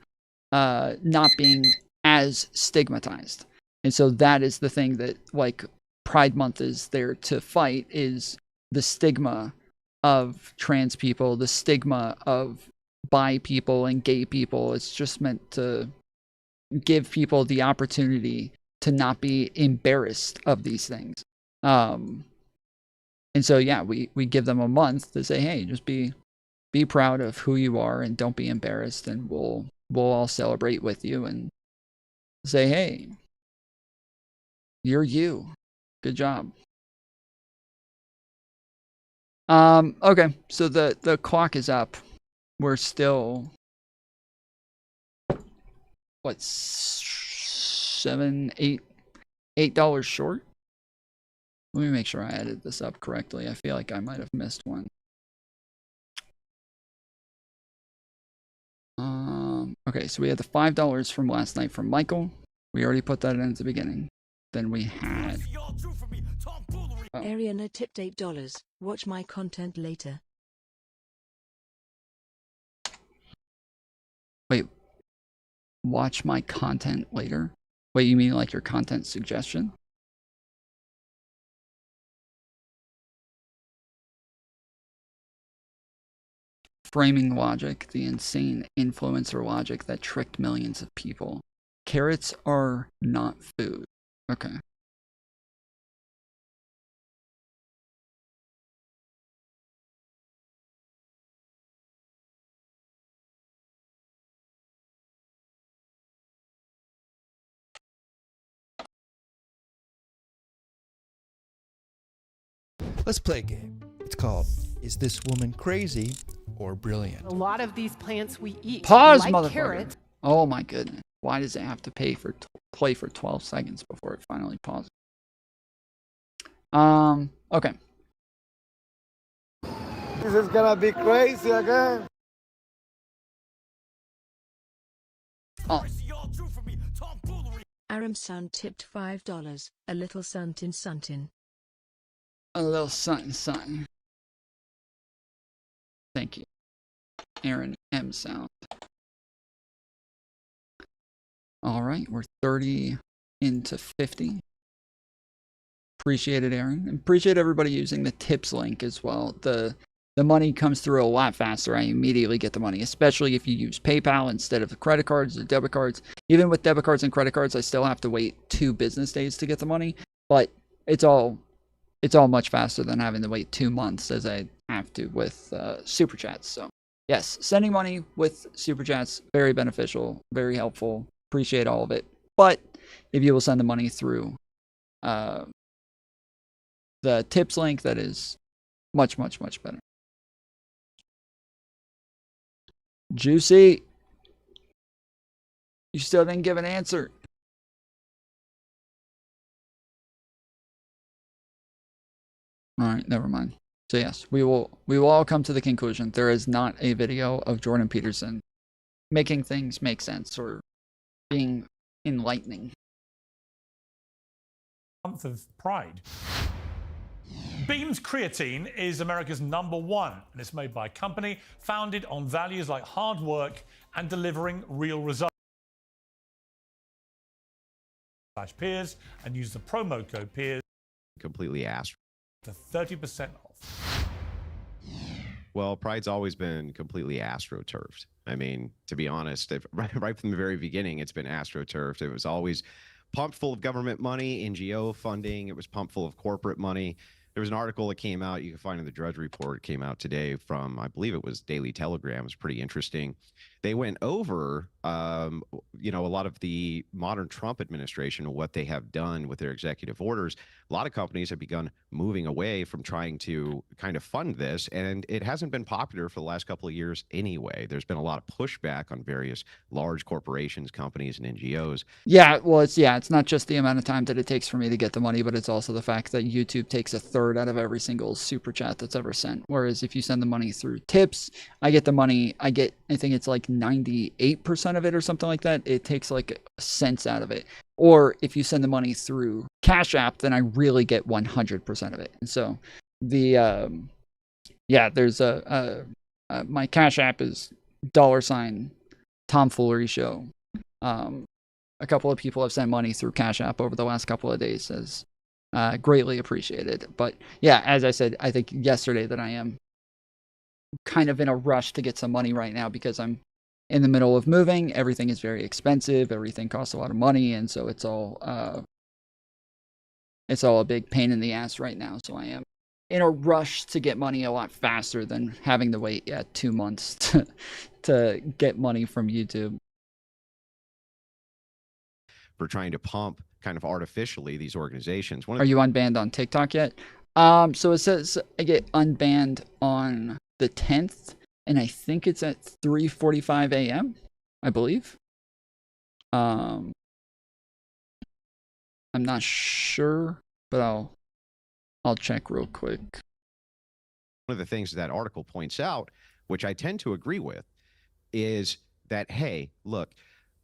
not being as stigmatized. And so that is the thing that, like, Pride Month is there to fight, is the stigma of trans people, the stigma of bi people and gay people. It's just meant to give people the opportunity to not be embarrassed of these things. And so, yeah, we give them a month to say, hey, just be proud of who you are and don't be embarrassed, and we'll all celebrate with you and say, hey, you're you. Good job. Okay, so the clock is up. We're still, what, $8 short? Let me make sure I added this up correctly. I feel like I might have missed one. Okay, so we had the $5 from last night from Michael. We already put that in at the beginning. Then we had... Ariana tipped $8. Watch my content later. Wait. Watch my content later? Wait, you mean like your content suggestion? Framing logic, the insane influencer logic that tricked millions of people. Carrots are not food. Okay. Let's play a game. It's called Is This Woman Crazy or Brilliant? A lot of these plants we eat, Pause, like motherfucker. carrots. Oh my goodness. Why does it have to play for 12 seconds before it finally pauses? Okay. This is gonna be crazy again. Oh. Aram Sun tipped $5. A little suntin suntin. A little something. Thank you. Aaron M. Sound. All right, we're 30 into 50. Appreciate it, Aaron. And appreciate everybody using the tips link as well. The the money comes through a lot faster. I immediately get the money, especially if you use PayPal instead of the credit cards or debit cards. Even with debit cards and credit cards, I still have to wait 2 business days to get the money, but it's all much faster than having to wait 2 months as I have to with Super Chats. So yes, sending money with Super Chats, very beneficial, very helpful. Appreciate all of it. But if you will send the money through the tips link, that is much, much, much better. Juicy, you still didn't give an answer. All right, never mind. So yes, we will all come to the conclusion there is not a video of Jordan Peterson making things make sense or being enlightening. Month of Pride. Beam's creatine is America's #1, and it's made by a company founded on values like hard work and delivering real results. Peers and use the promo code peers. Completely asked for 30% off. Well, Pride's always been completely astroturfed. I mean, to be honest, right from the very beginning, it's been astroturfed. It was always pumped full of government money, NGO funding. It was pumped full of corporate money. There was an article that came out, you can find in the Drudge Report, it came out today from, I believe it was Daily Telegram. It was pretty interesting. They went over, you know, a lot of the modern Trump administration and what they have done with their executive orders. A lot of companies have begun moving away from trying to kind of fund this, and it hasn't been popular for the last couple of years anyway. There's been a lot of pushback on various large corporations, companies, and NGOs. Yeah, well, it's not just the amount of time that it takes for me to get the money, but it's also the fact that YouTube takes 1/3 out of every single super chat that's ever sent. Whereas if you send the money through tips, I get the money. I think it's like 98% of it or something like that. It takes like cents out of it. Or if you send the money through Cash App, then I really get 100% of it. And so the there's my Cash App is $Tom Foolery Show. A couple of people have sent money through Cash App over the last couple of days, as greatly appreciated. But yeah, as I said, I think yesterday that I am kind of in a rush to get some money right now because I'm in the middle of moving. Everything is very expensive. Everything costs a lot of money, and so it's all a big pain in the ass right now. So I am in a rush to get money a lot faster than having to wait 2 months to get money from YouTube. For trying to pump kind of artificially these organizations. Are you unbanned on TikTok yet? So it says I get unbanned on the 10th, and I think it's at 3:45 a.m., I believe. I'm not sure, but I'll check real quick. One of the things that article points out, which I tend to agree with, is that, hey, look,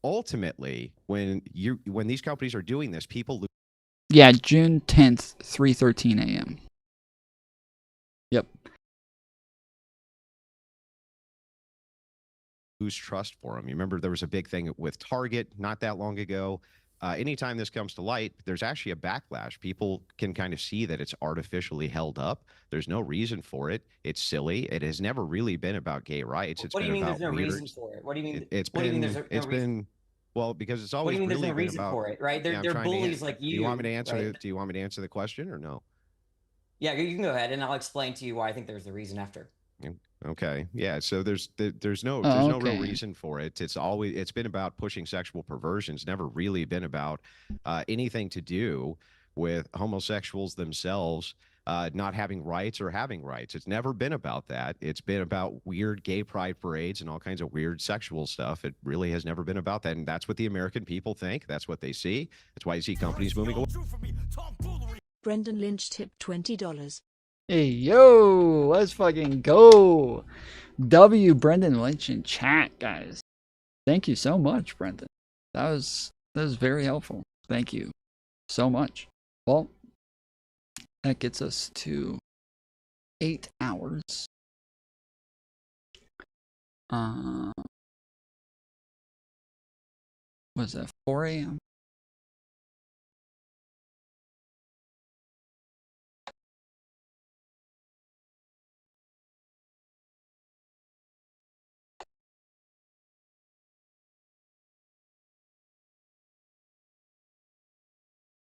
ultimately, when these companies are doing this, people lose. Yeah, June 10th, 3:13 a.m. Yep. Lose trust for them. You remember there was a big thing with Target not that long ago. Anytime this comes to light, there's actually a backlash. People can kind of see that it's artificially held up. There's no reason for it. It's silly. It has never really been about gay rights. What do you mean there's no reason for it? What do you mean? It's been well, because it's always what do you mean really there's no been reason about, for it, right? They're bullies like you. Do you want me to answer right? Do you want me to answer the question or no? Yeah, you can go ahead, and I'll explain to you why I think there's a reason after. Okay. Yeah. So there's no real reason for it. It's been about pushing sexual perversion. It's never really been about anything to do with homosexuals themselves not having rights or having rights. It's never been about that. It's been about weird gay pride parades and all kinds of weird sexual stuff. It really has never been about that. And that's what the American people think. That's what they see. That's why you see companies moving away. Brendan Lynch tipped $20. Hey, yo, let's fucking go. W. Brendan Lynch in chat, guys. Thank you so much, Brendan. That was very helpful. Thank you so much. Well, that gets us to 8 hours. Was that 4 a.m.?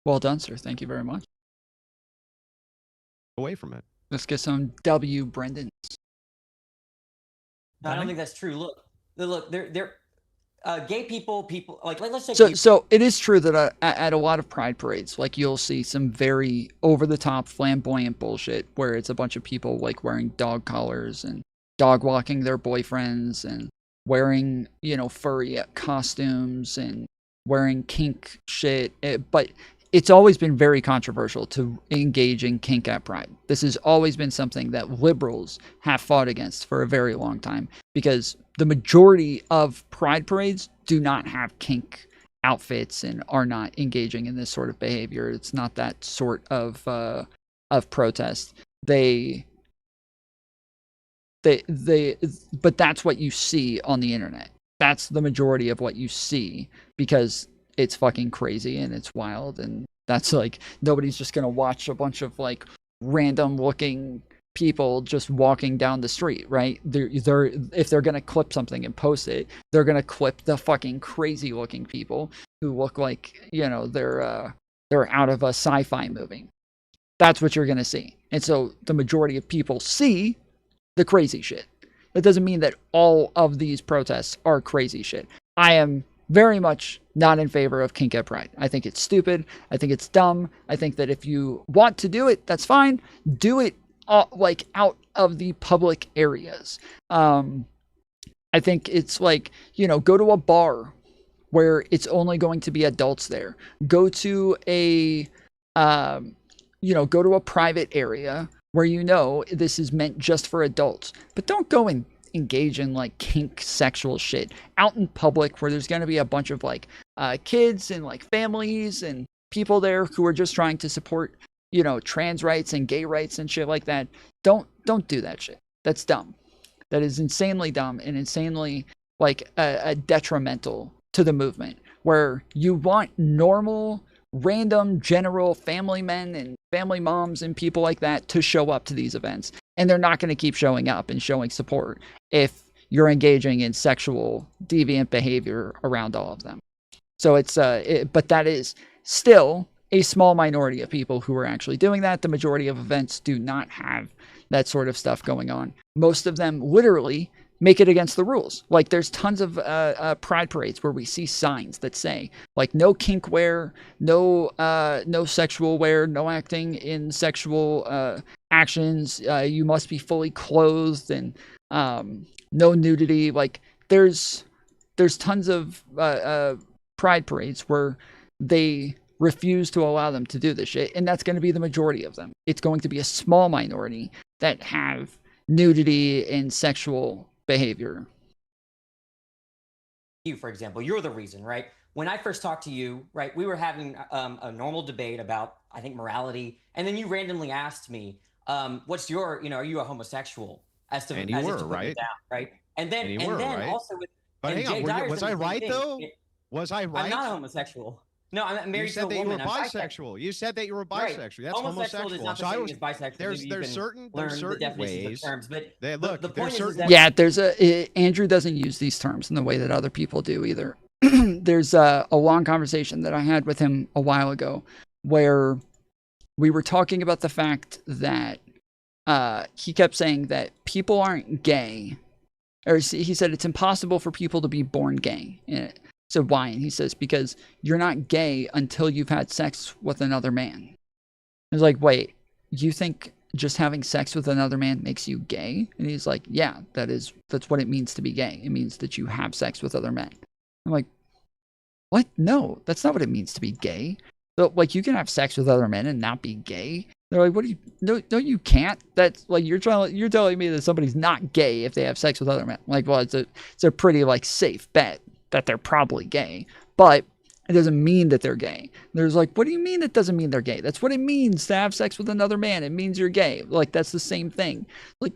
Well done, sir. Thank you very much. Away from it. Let's get some W. Brendan. No, I don't think that's true. Look, they're gay people like let's say So it is true that at a lot of pride parades, like you'll see some very over the top flamboyant bullshit where it's a bunch of people like wearing dog collars and dog walking their boyfriends and wearing, you know, furry costumes and wearing kink shit. But it's always been very controversial to engage in kink at pride. This has always been something that liberals have fought against for a very long time, because the majority of pride parades do not have kink outfits and are not engaging in this sort of behavior. It's not that sort of protest. But that's what you see on the internet. That's the majority of what you see, because it's fucking crazy and it's wild, and that's like, nobody's just gonna watch a bunch of like random looking people just walking down the street, right? They're if they're gonna clip something and post it, they're gonna clip the fucking crazy looking people who look like, you know, they're out of a sci-fi movie. That's what you're gonna see. And so the majority of people see the crazy shit. That doesn't mean that all of these protests are crazy shit. I am very much not in favor of kink at pride. I think it's stupid. I think it's dumb. I think that if you want to do it, that's fine. Do it like out of the public areas. I think it's like, you know, go to a bar where it's only going to be adults there. Go to a, go to a private area where you know this is meant just for adults. But don't go and engage in like kink sexual shit out in public where there's going to be a bunch of like kids and like families and people there who are just trying to support, you know, trans rights and gay rights and shit like that. Don't do that shit. That's dumb. That is insanely dumb and insanely like detrimental to the movement, where you want normal, random, general family men and family moms and people like that to show up to these events. And they're not going to keep showing up and showing support if you're engaging in sexual deviant behavior around all of them. So it's, but that is still a small minority of people who are actually doing that. The majority of events do not have that sort of stuff going on. Most of them literally make it against the rules. Like there's tons of pride parades where we see signs that say like no kink wear, no sexual wear, no acting in sexual actions. You must be fully clothed, and no nudity. Like there's tons of pride parades where they refuse to allow them to do this shit, and that's going to be the majority of them. It's going to be a small minority that have nudity and sexual behavior. You, for example, you're the reason, right? When I first talked to you, right, we were having a normal debate about, I think, morality, and then you randomly asked me, what's your, are you a homosexual? And you were, right? Down, right? And then right? Also with, but hang on, was I right though? Was I right? I'm not homosexual. No, I'm married to a woman. You said that you were bisexual. You said that you were bisexual. Right. That's homosexual. Does not so as bisexual. There's certain ways. Terms, but look, the point certain. Is that there's Andrew doesn't use these terms in the way that other people do either. There's a long conversation that I had with him a while ago where we were talking about the fact that he kept saying that people aren't gay, or he said it's impossible for people to be born gay. So why? And he says, because you're not gay until you've had sex with another man. I was like, wait, you think just having sex with another man makes you gay? And he's like, yeah, that's what it means to be gay. It means that you have sex with other men. I'm like, what? No, that's not what it means to be gay. So, like, you can have sex with other men and not be gay. They're like, what do you, no, you can't. That's like, you're telling me that somebody's not gay if they have sex with other men. I'm like, well, it's a pretty like safe bet that they're probably gay, but it doesn't mean that they're gay. There's like, what do you mean it doesn't mean they're gay? That's what it means to have sex with another man. It means you're gay. Like, that's the same thing. Like,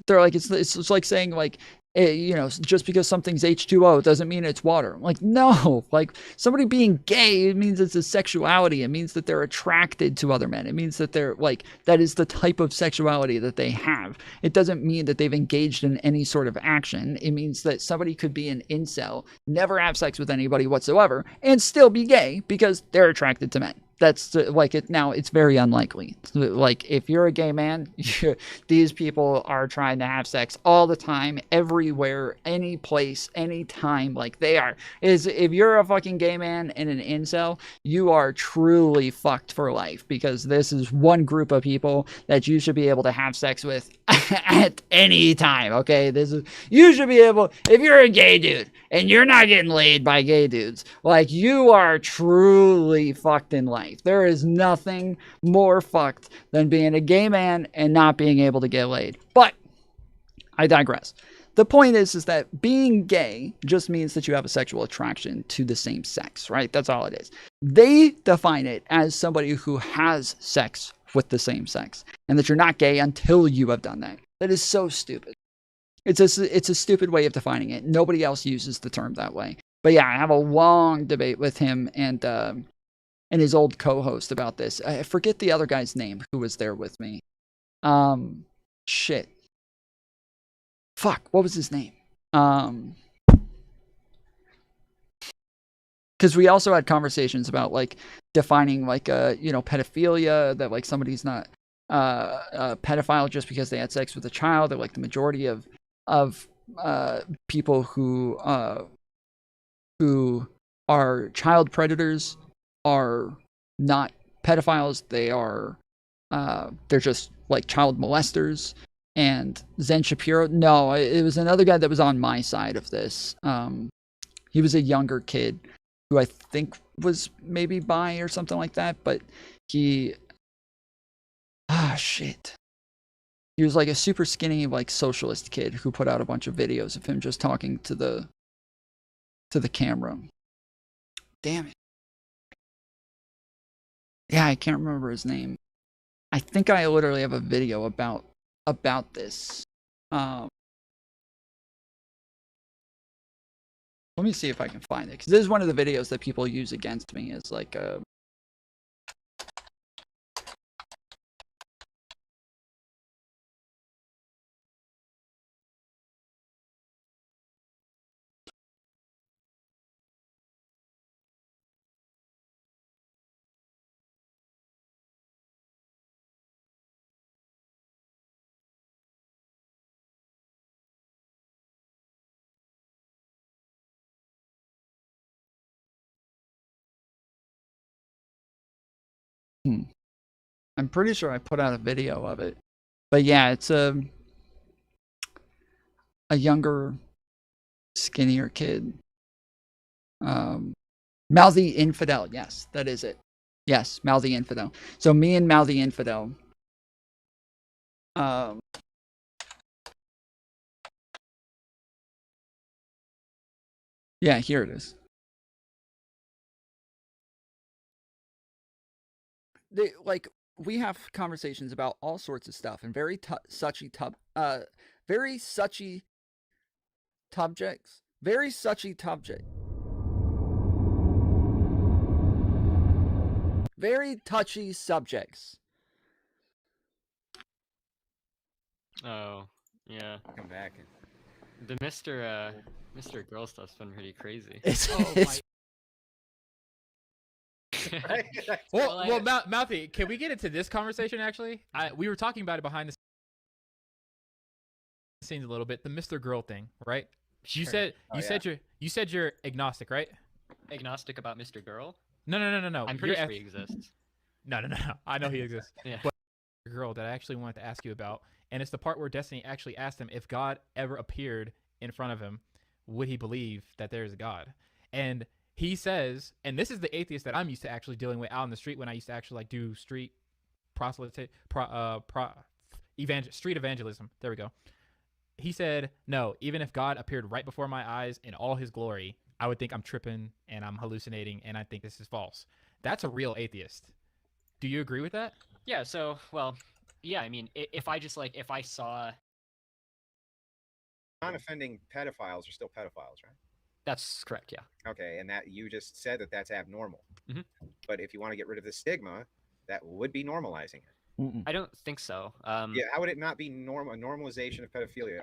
they're like, it's like saying like, just because something's H2O doesn't mean it's water. Like, no, like somebody being gay, it means it's a sexuality. It means that they're attracted to other men. It means that they're like, that is the type of sexuality that they have. It doesn't mean that they've engaged in any sort of action. It means that somebody could be an incel, never have sex with anybody whatsoever, and still be gay because they're attracted to men. That's like it now. It's very unlikely. Like if you're a gay man, these people are trying to have sex all the time, everywhere, any place, any time. Like they are. Is if you're a fucking gay man in an incel, you are truly fucked for life, because this is one group of people that you should be able to have sex with at any time. Okay, this is you should be able. If you're a gay dude and you're not getting laid by gay dudes, like you are truly fucked in life. There is nothing more fucked than being a gay man and not being able to get laid. But I digress. The point is that being gay just means that you have a sexual attraction to the same sex, right? That's all it is. They define it as somebody who has sex with the same sex, and that you're not gay until you have done that. That is so stupid. It's a stupid way of defining it. Nobody else uses the term that way. But yeah, I have a long debate with him and his old co-host about this. I forget the other guy's name who was there with me. Shit. Fuck, what was his name? Because we also had conversations about like defining like pedophilia, that like somebody's not a pedophile just because they had sex with a child, or like the majority of people who are child predators are not pedophiles. They are they're just like child molesters. And Zen Shapiro, no, it was another guy that was on my side of this. He was a younger kid who I think was maybe bi or something like that, but he shit. He was like a super skinny like socialist kid who put out a bunch of videos of him just talking to the camera. Damn it. Yeah, I can't remember his name. I think I literally have a video about this. Let me see if I can find it, because this is one of the videos that people use against me as like a I'm pretty sure I put out a video of it. But yeah, it's a younger, skinnier kid. Mouthy Infidel. Yes, that is it. Yes, Mouthy Infidel. So me and Mouthy Infidel. Yeah, here it is. We have conversations about all sorts of stuff, and very suchy subjects. Very suchy subject. Very touchy subjects. Oh, yeah. Come back. The Mr. Girl stuff's been pretty crazy. Well, Mouthy, can we get into this conversation? Actually, we were talking about it behind the scenes a little bit. The Mr. Girl thing, right? Sure. You said you're agnostic, right? Agnostic about Mr. Girl? No. I'm pretty sure he exists. No. I know he exists. Yeah. But the girl that I actually wanted to ask you about, and it's the part where Destiny actually asked him if God ever appeared in front of him, would he believe that there is a God? And he says, and this is the atheist that I'm used to actually dealing with out in the street when I used to actually like do street street evangelism. There we go. He said, no, even if God appeared right before my eyes in all his glory, I would think I'm tripping and I'm hallucinating and I think this is false. That's a real atheist. Do you agree with that? Yeah, so, well, yeah, I mean, if I saw... Non-offending pedophiles are still pedophiles, right? That's correct, yeah. Okay, and that you just said that that's abnormal. Mm-hmm. But if you want to get rid of the stigma, that would be normalizing it. I don't think so. Yeah, how would it not be a normalization of pedophilia?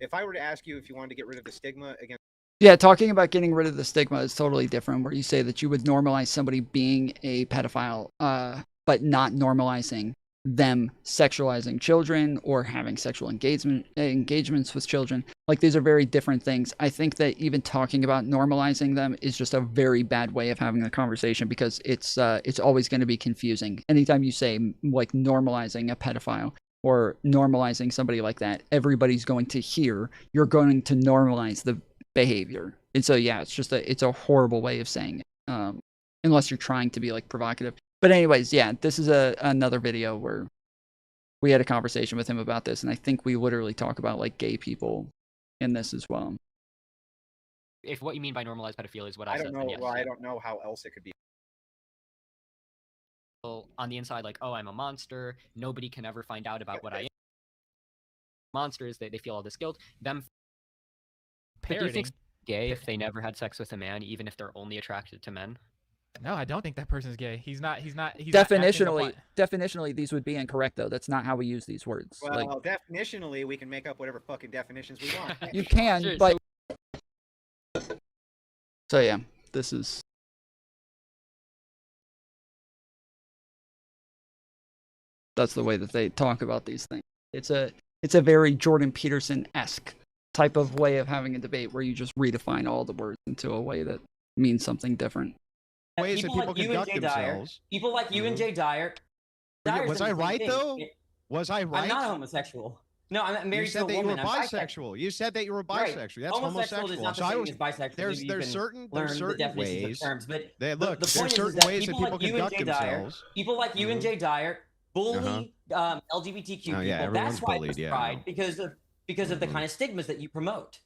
If I were to ask you if you wanted to get rid of the stigma against Yeah, talking about getting rid of the stigma is totally different, where you say that you would normalize somebody being a pedophile, but not normalizing them sexualizing children or having sexual engagements with children. Like, these are very different things. I think that even talking about normalizing them is just a very bad way of having a conversation, because it's always going to be confusing. Anytime you say like normalizing a pedophile or normalizing somebody like that, everybody's going to hear you're going to normalize the behavior. And so yeah, it's a horrible way of saying it, unless you're trying to be like provocative. But anyways, yeah, this is another video where we had a conversation with him about this, and I think we literally talk about like gay people in this as well. If what you mean by normalized pedophilia is what I said, don't know. then yes, Well, yeah. I don't know how else it could be. On the inside, like, oh, I'm a monster. Nobody can ever find out about what I am. Monsters, they feel all this guilt. Them. But do you think gay if they never had sex with a man, even if they're only attracted to men? No, I don't think that person's gay. He's not. Definitionally, these would be incorrect, though. That's not how we use these words. Well, like, definitionally, we can make up whatever fucking definitions we want. you can, Sure, but so yeah, this is. That's the way that they talk about these things. It's a very Jordan Peterson-esque type of way of having a debate, where you just redefine all the words into a way that means something different. Ways that people conduct themselves. People like you and Jay Dyer. Was I right though? Was I right? I'm not homosexual. No, I'm married to a woman. You said that you were bisexual. You said that you were bisexual. Right. That's homosexual. Does not the same as bisexual. There's certain ways. Terms, but look, the there's certain ways that people conduct themselves. People like you and Jay Dyer bully LGBTQ people. That's why it's pride, because of the kind of stigmas that you promote.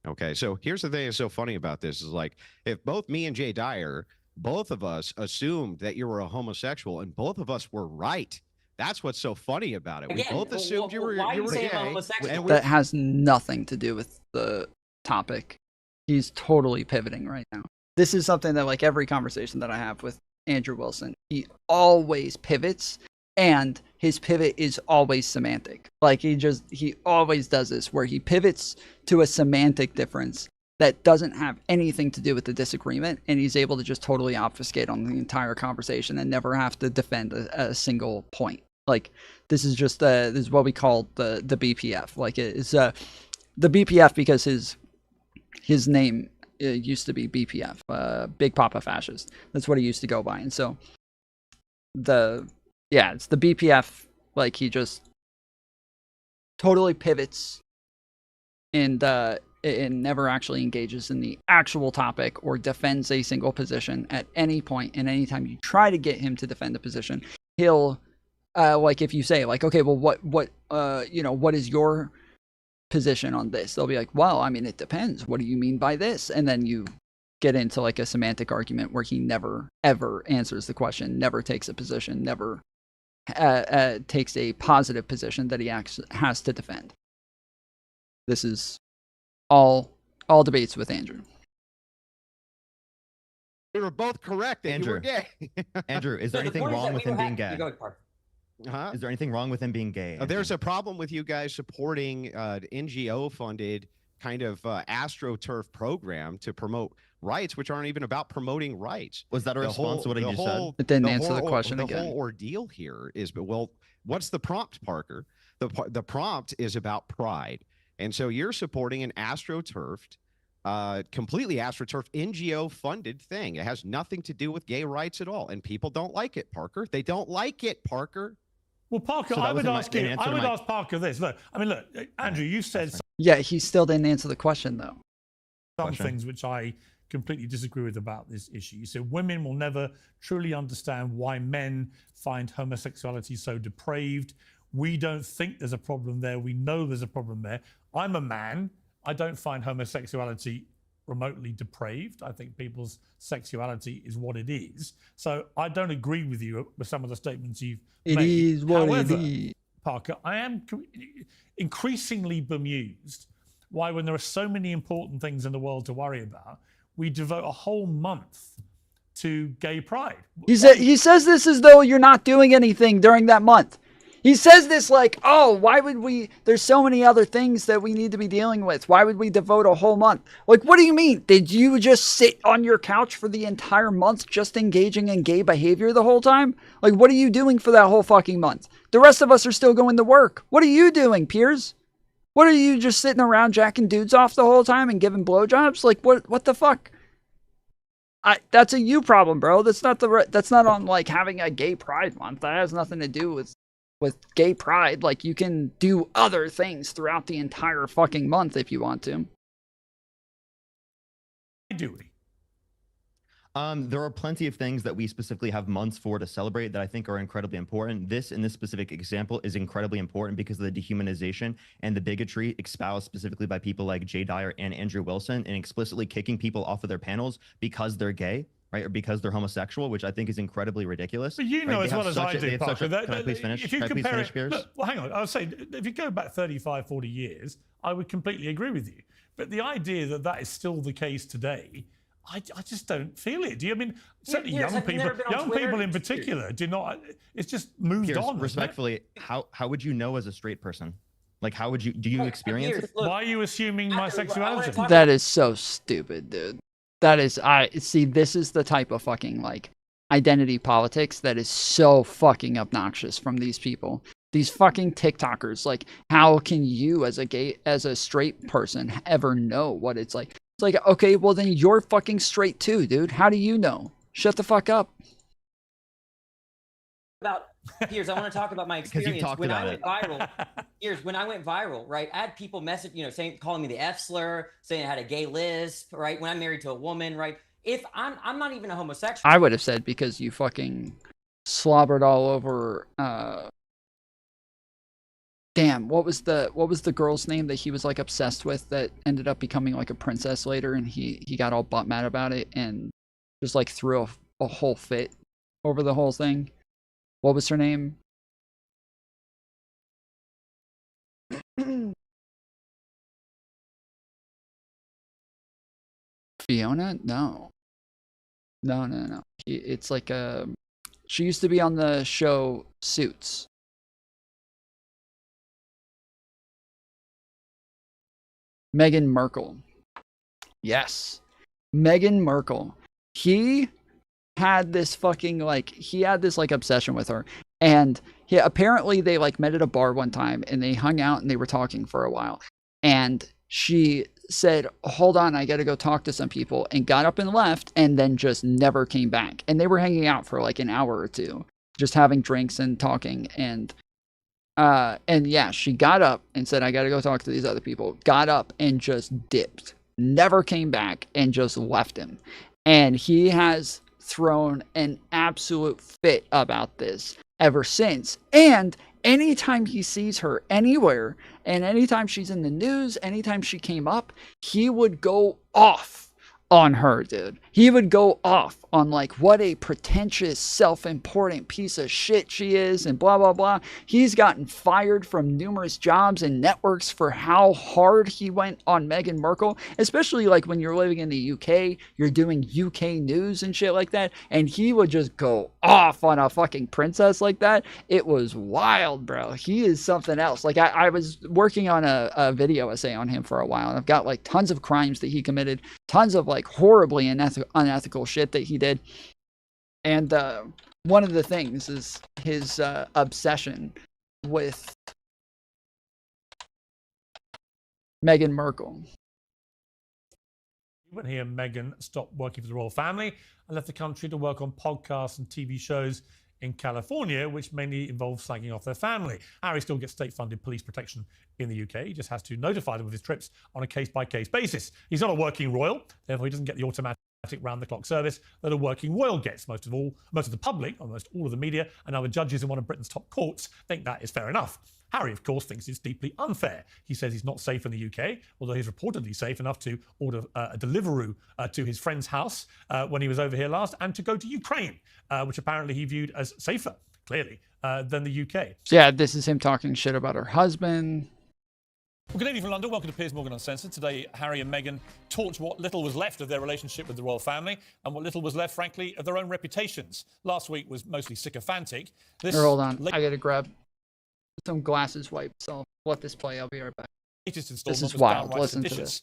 Okay, so here's the thing that's so funny about this is, like, if both me and Jay Dyer, both of us assumed that you were a homosexual, and both of us were right. That's what's so funny about it. Again, we both assumed you were gay. And that has nothing to do with the topic. He's totally pivoting right now. This is something that, like, every conversation that I have with Andrew Wilson, he always pivots, and his pivot is always semantic. Like, he always does this, where he pivots to a semantic difference that doesn't have anything to do with the disagreement, and he's able to just totally obfuscate on the entire conversation and never have to defend a single point. Like, this is just this is what we call the BPF. Like, it's the BPF because his name used to be BPF, Big Papa Fascist. That's what he used to go by. And so it's the BPF. Like, he just totally pivots and never actually engages in the actual topic or defends a single position at any point. And anytime you try to get him to defend a position, he'll like, if you say, like, okay, well, what is your position on this? They'll be like, well, I mean, it depends. What do you mean by this? And then you get into like a semantic argument where he never ever answers the question, never takes a position, never takes a positive position that he has to defend. This is all debates with Andrew. We were both correct that Andrew. you were gay. Andrew, is there anything wrong with him being gay? Huh? Is there anything wrong with him being gay? There's a problem with you guys supporting NGO-funded kind of AstroTurf program to promote rights, which aren't even about promoting rights. Was that a response to what he just said? It didn't answer the question the again. The whole ordeal here is, well, what's the prompt, Parker? The prompt is about pride. And so you're supporting an AstroTurfed, completely AstroTurf NGO-funded thing. It has nothing to do with gay rights at all. And people don't like it, Parker. They don't like it, Parker. Well, Parker, I would ask Parker this. Look, Andrew, you said Yeah, he still didn't answer the question, though. some things which I completely disagree with about this issue. You said women will never truly understand why men find homosexuality so depraved. We don't think there's a problem there. We know there's a problem there. I'm a man. I don't find homosexuality remotely depraved. I think people's sexuality is what it is. So I don't agree with you with some of the statements you've made. It is what However, it is. Parker, I am increasingly bemused why, when there are so many important things in the world to worry about, we devote a whole month to gay pride. He says this as though you're not doing anything during that month. He says this like, oh, why would we, there's so many other things that we need to be dealing with. Why would we devote a whole month? Like, what do you mean? Did you just sit on your couch for the entire month just engaging in gay behavior the whole time? Like, what are you doing for that whole fucking month? The rest of us are still going to work. What are you doing, Piers? What are you just sitting around jacking dudes off the whole time and giving blowjobs? Like, what the fuck? That's a you problem, bro. That's not on like having a gay pride month. That has nothing to do with gay pride. Like, you can do other things throughout the entire fucking month if you want to. Do we? There are plenty of things that we specifically have months for to celebrate that I think are incredibly important. This, in this specific example, is incredibly important because of the dehumanization and the bigotry espoused specifically by people like Jay Dyer and Andrew Wilson, and explicitly kicking people off of their panels because they're gay, right, or because they're homosexual, which I think is incredibly ridiculous. But you know, right? as well as I do, Parker, Can I please finish? if you Can I please compare finish, it, Piers? look, well, hang on, I would say, if you go back 35, 40 years, I would completely agree with you. But the idea that that is still the case today, I just don't feel it. Do you? I mean, certainly young people in particular, do not. It's just moved Piers, on. Respectfully, how would you know as a straight person? Like, how would you? Do you experience it? Why are you assuming my sexuality? That is so stupid, dude. That is, see, this is the type of fucking like identity politics that is so fucking obnoxious from these people. These fucking TikTokers. Like, how can you as a straight person ever know what it's like? It's like, okay, well then you're fucking straight too, dude. How do you know? Shut the fuck up. Piers, I want to talk about my experience when I went viral. Piers, when I went viral, right? I had people message, calling me the F slur, saying I had a gay lisp, right? When I'm married to a woman, right? If I'm not even a homosexual. I would have said because you fucking slobbered all over. Damn, what was the girl's name that he was like obsessed with that ended up becoming like a princess later, and he got all butt mad about it and just like threw a whole fit over the whole thing. What was her name? Fiona? No. No. It's like she used to be on the show Suits. Meghan Markle. Yes. Meghan Markle. He had this obsession with her, and apparently they like met at a bar one time and they hung out and they were talking for a while, and she said, hold on, I gotta go talk to some people, and got up and left, and then just never came back. And they were hanging out for like an hour or two, just having drinks and talking, and yeah, she got up and said, I gotta go talk to these other people, got up and just dipped, never came back, and just left him. And he has thrown an absolute fit about this ever since. And anytime he sees her anywhere, and anytime she's in the news, anytime she came up, he would go off on her, dude. He would go off on like what a pretentious, self-important piece of shit she is, and blah blah blah. He's gotten fired from numerous jobs and networks for how hard he went on Meghan Markle, especially like when you're living in the UK, you're doing UK news and shit like that, and he would just go off on a fucking princess like that. It was wild, bro. He is something else. Like I was working on a video essay on him for a while, and I've got like tons of crimes that he committed, tons of like horribly unethical shit that he did. And one of the things is his obsession with Meghan Markle. When he and Meghan stopped working for the royal family and left the country to work on podcasts and TV shows in California, which mainly involve slagging off their family. Harry still gets state-funded police protection in the UK. He just has to notify them of his trips on a case-by-case basis. He's not a working royal, therefore he doesn't get the automatic round-the-clock service that a working royal gets. Most of the public, almost all of the media, and other judges in one of Britain's top courts think that is fair enough. Harry, of course, thinks it's deeply unfair. He says he's not safe in the UK, although he's reportedly safe enough to order a Deliveroo to his friend's house when he was over here last, and to go to Ukraine, which apparently he viewed as safer, clearly, than the UK. So yeah, this is him talking shit about her husband. Well, good evening from London. Welcome to Piers Morgan Uncensored. Today, Harry and Meghan talked what little was left of their relationship with the royal family and what little was left, frankly, of their own reputations. Last week was mostly sycophantic. Hold on, I gotta grab some glasses wiped, so I'll let this play. I'll be right back. This is wild. Listen to this.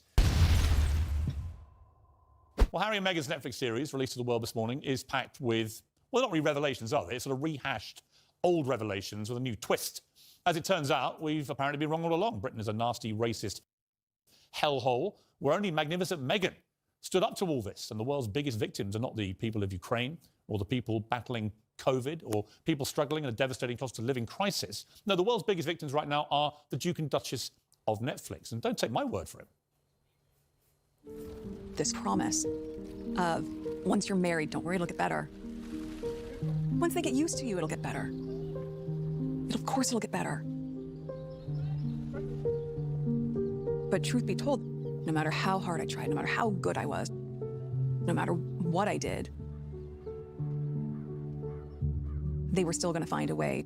Well, Harry and Meghan's Netflix series, released to the world this morning, is packed with, well, not really revelations, are they? It's sort of rehashed old revelations with a new twist. As it turns out, we've apparently been wrong all along. Britain is a nasty, racist hellhole where only magnificent Meghan stood up to all this. And the world's biggest victims are not the people of Ukraine or the people battling COVID or people struggling in a devastating cost of living crisis. No, the world's biggest victims right now are the Duke and Duchess of Netflix. And don't take my word for it. This promise of once you're married, don't worry, it'll get better. Once they get used to you, it'll get better. Of course it'll get better. But truth be told, no matter how hard I tried, no matter how good I was, no matter what I did, they were still going to find a way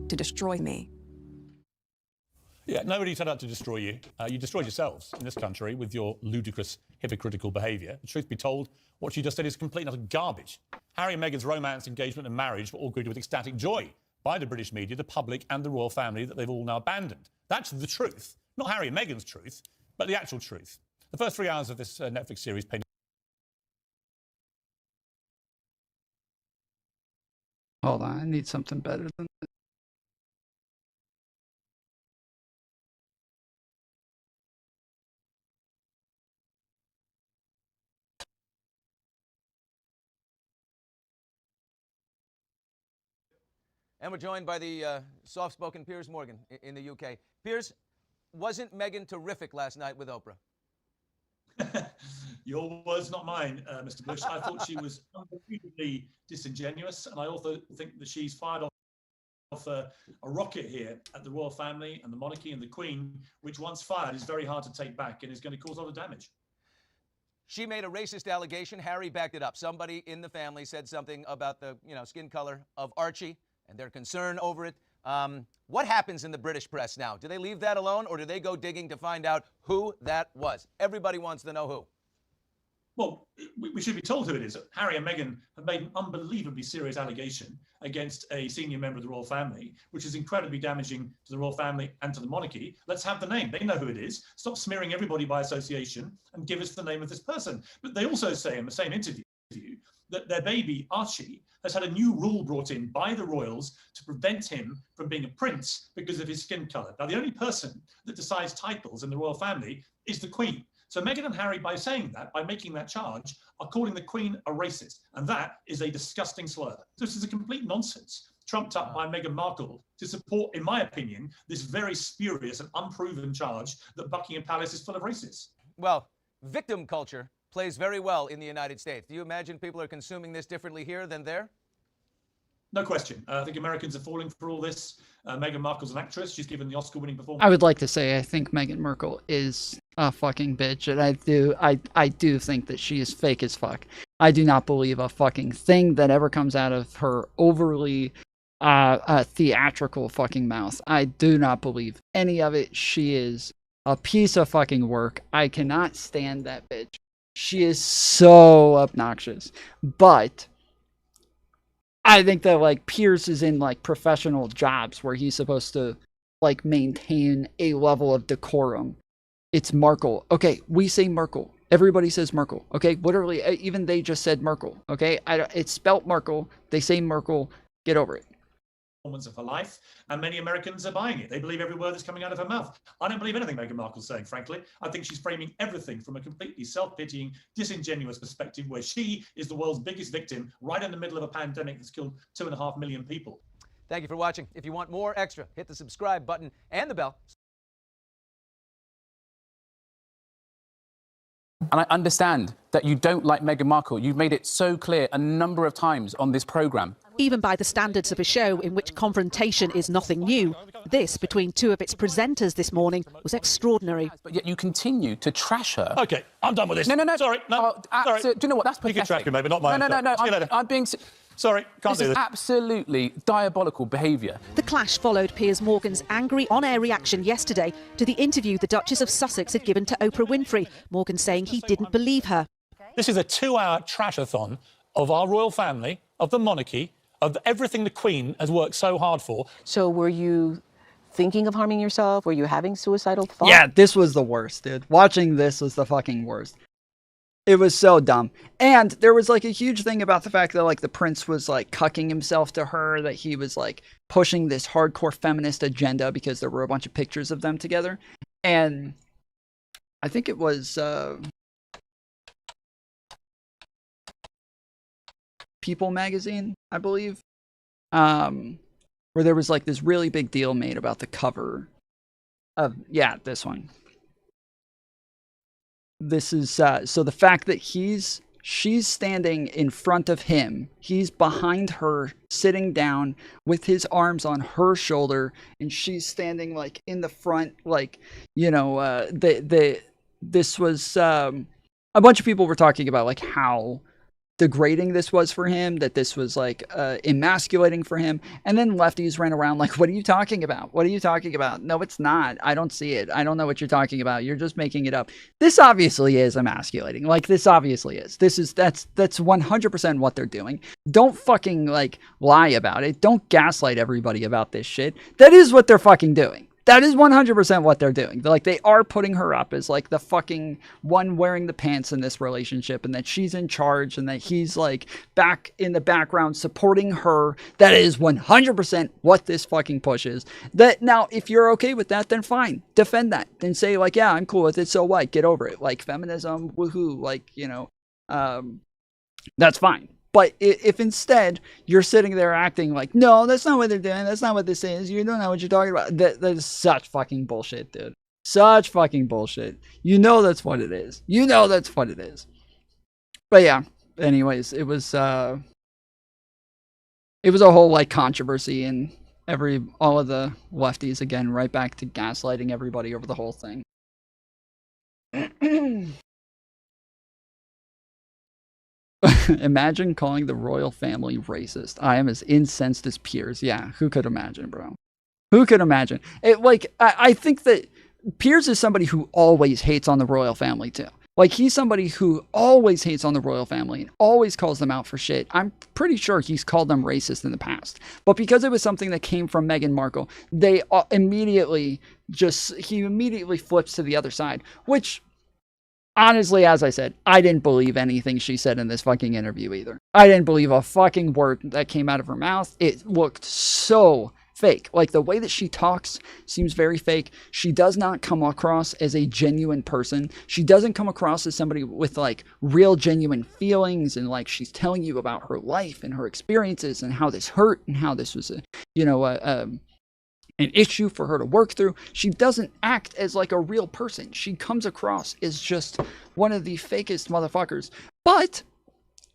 to destroy me. Yeah, nobody set out to destroy you. You destroyed yourselves in this country with your ludicrous, hypocritical behaviour. The truth be told, what you just said is complete and utter garbage. Harry and Meghan's romance, engagement and marriage were all greeted with ecstatic joy by the British media, the public and the royal family that they've all now abandoned. That's the truth. Not Harry and Meghan's truth, but the actual truth. The first 3 hours of this Netflix series paid... Hold on, I need something better than this. And we're joined by the soft-spoken Piers Morgan in the UK. Piers, wasn't Meghan terrific last night with Oprah? Your words, not mine, Mr. Bush. I thought she was unbelievably disingenuous, and I also think that she's fired off a rocket here at the royal family and the monarchy and the Queen, which once fired is very hard to take back and is going to cause a lot of damage. She made a racist allegation. Harry backed it up. Somebody in the family said something about the skin color of Archie and their concern over it. What happens in the British press now? Do they leave that alone, or do they go digging to find out who that was? Everybody wants to know who. Well, we should be told who it is. Harry and Meghan have made an unbelievably serious allegation against a senior member of the royal family, which is incredibly damaging to the royal family and to the monarchy. Let's have the name. They know who it is. Stop smearing everybody by association and give us the name of this person. But they also say in the same interview that their baby, Archie, has had a new rule brought in by the royals to prevent him from being a prince because of his skin colour. Now, the only person that decides titles in the royal family is the Queen. So Meghan and Harry, by saying that, by making that charge, are calling the Queen a racist. And that is a disgusting slur. This is a complete nonsense, trumped up by Meghan Markle to support, in my opinion, this very spurious and unproven charge that Buckingham Palace is full of racists. Well, victim culture plays very well in the United States. Do you imagine people are consuming this differently here than there? No question. I think Americans are falling for all this. Meghan Markle's an actress. She's given the Oscar-winning performance. I would like to say I think Meghan Markle is a fucking bitch, and I do think that she is fake as fuck. I do not believe a fucking thing that ever comes out of her overly theatrical fucking mouth. I do not believe any of it. She is a piece of fucking work. I cannot stand that bitch. She is so obnoxious. But I think that, like, Piers is in, like, professional jobs where he's supposed to, like, maintain a level of decorum. It's Markle. Okay, we say Merkel. Everybody says Merkel. Okay, literally, even they just said Merkel. Okay, it's spelt Merkel. They say Merkel. Get over it. Of her life, and many Americans are buying it. They believe every word that's coming out of her mouth. I don't believe anything Meghan Markle's saying, frankly. I think she's framing everything from a completely self-pitying, disingenuous perspective where she is the world's biggest victim right in the middle of a pandemic that's killed 2.5 million people. Thank you for watching. If you want more extra, hit the subscribe button and the bell. And I understand that you don't like Meghan Markle. You've made it so clear a number of times on this programme. Even by the standards of a show in which confrontation is nothing new, this between two of its presenters this morning was extraordinary. But yet you continue to trash her. Okay, I'm done with this. No. Sorry, no. Sorry. Do you know what? That's pathetic. You can trash me, maybe not mine. No. I'm being... Sorry, can't do this. this. Is absolutely diabolical behaviour. The clash followed Piers Morgan's angry on-air reaction yesterday to the interview the Duchess of Sussex had given to Oprah Winfrey. Morgan saying he didn't believe her. This is a 2-hour trash-a-thon of our royal family, of the monarchy, of everything the Queen has worked so hard for. So were you thinking of harming yourself? Were you having suicidal thoughts? Yeah, this was the worst, dude. Watching this was the fucking worst. It was so dumb. And there was like a huge thing about the fact that like the prince was like cucking himself to her, that he was like pushing this hardcore feminist agenda because there were a bunch of pictures of them together. And I think it was People magazine, I believe, where there was like this really big deal made about the cover of, yeah, this one. This is so the fact that she's standing in front of him, he's behind her, sitting down with his arms on her shoulder, and she's standing like in the front, like, you know, this was a bunch of people were talking about like how degrading this was for him, that this was like emasculating for him, and then lefties ran around like, what are you talking about? What are you talking about? No, it's not. I don't see it. I don't know what you're talking about. You're just making it up. This obviously is emasculating. Like, this obviously is. That's 100% what they're doing. Don't fucking like lie about it. Don't gaslight everybody about this shit. That is what they're fucking doing. That is 100% what they're doing. Like, they are putting her up as like the fucking one wearing the pants in this relationship, and that she's in charge, and that he's like back in the background supporting her. That is 100% what this fucking push is. That now, if you're okay with that, then fine. Defend that. Then say like, yeah, I'm cool with it. So what? Get over it. Like, feminism, woohoo. Like, you know, that's fine. But if instead you're sitting there acting like, no, that's not what they're doing. That's not what this is. You don't know what you're talking about. That is such fucking bullshit, dude. Such fucking bullshit. You know that's what it is. You know that's what it is. But yeah, anyways, it was a whole like controversy, and all of the lefties again right back to gaslighting everybody over the whole thing. Imagine calling the royal family racist. I am as incensed as Piers. Yeah, who could imagine, bro? Who could imagine? I think that Piers is somebody who always hates on the royal family too. Like, he's somebody who always hates on the royal family and always calls them out for shit. I'm pretty sure he's called them racist in the past. But because it was something that came from Meghan Markle, he immediately flips to the other side, which, honestly, as I said, I didn't believe anything she said in this fucking interview either. I didn't believe a fucking word that came out of her mouth. It looked so fake. Like, the way that she talks seems very fake. She does not come across as a genuine person. She doesn't come across as somebody with like real genuine feelings, and like she's telling you about her life and her experiences and how this hurt and how this was an issue for her to work through. She doesn't act as like a real person. She comes across as just one of the fakest motherfuckers. But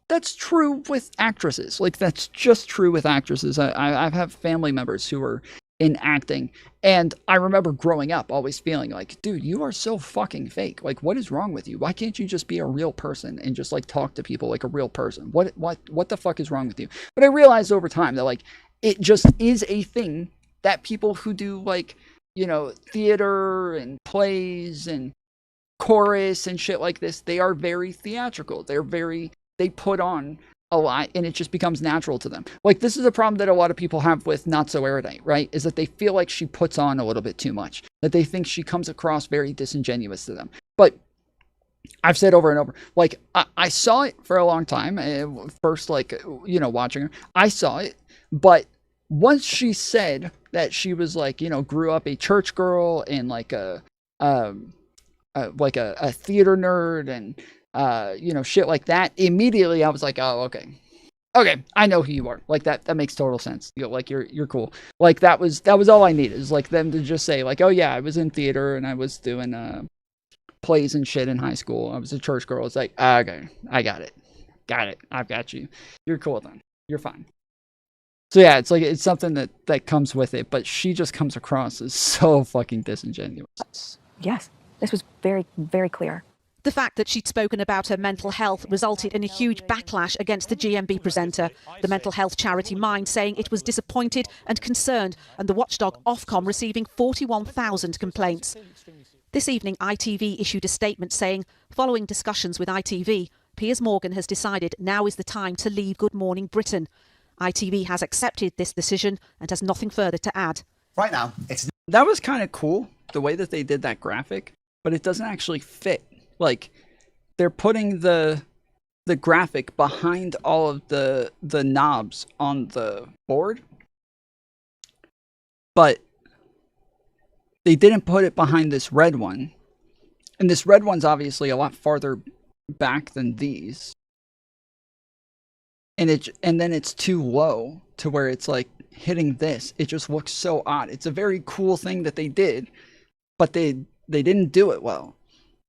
that's true with actresses. Like, that's just true with actresses. I have family members who are in acting, and I remember growing up always feeling like, dude, you are so fucking fake. Like, what is wrong with you? Why can't you just be a real person and just like talk to people like a real person? What the fuck is wrong with you? But I realized over time that like it just is a thing that people who do like, you know, theater and plays and chorus and shit like this, they are very theatrical. They put on a lot, and it just becomes natural to them. Like, this is a problem that a lot of people have with Not So Erudite, right? Is that they feel like she puts on a little bit too much, that they think she comes across very disingenuous to them. But I've said over and over, like, I saw it for a long time. First, like, you know, watching her, I saw it. But once she said that she was like, you know, grew up a church girl and like a theater nerd and you know, shit like that, immediately I was like, oh, okay, I know who you are. Like, that makes total sense. You know, like, you're cool. Like, that was all I needed, is like them to just say like, oh yeah, I was in theater and I was doing plays and shit in high school. I was a church girl. It's like, okay, I got it, I've got you. You're cool then. You're fine. So yeah, it's like, it's something that comes with it, but she just comes across as so fucking disingenuous. Yes, this was very, very clear. The fact that she'd spoken about her mental health resulted in a huge backlash against the GMB presenter, the mental health charity Mind saying it was disappointed and concerned, and the watchdog Ofcom receiving 41,000 complaints. This evening, ITV issued a statement saying, following discussions with ITV, Piers Morgan has decided now is the time to leave Good Morning Britain. ITV has accepted this decision and has nothing further to add. Right now, that was kind of cool, the way that they did that graphic, but it doesn't actually fit. Like, they're putting the graphic behind all of the knobs on the board, but they didn't put it behind this red one. And this red one's obviously a lot farther back than these. And then it's too low to where it's like hitting this. It just looks so odd. It's a very cool thing that they did, but they didn't do it well.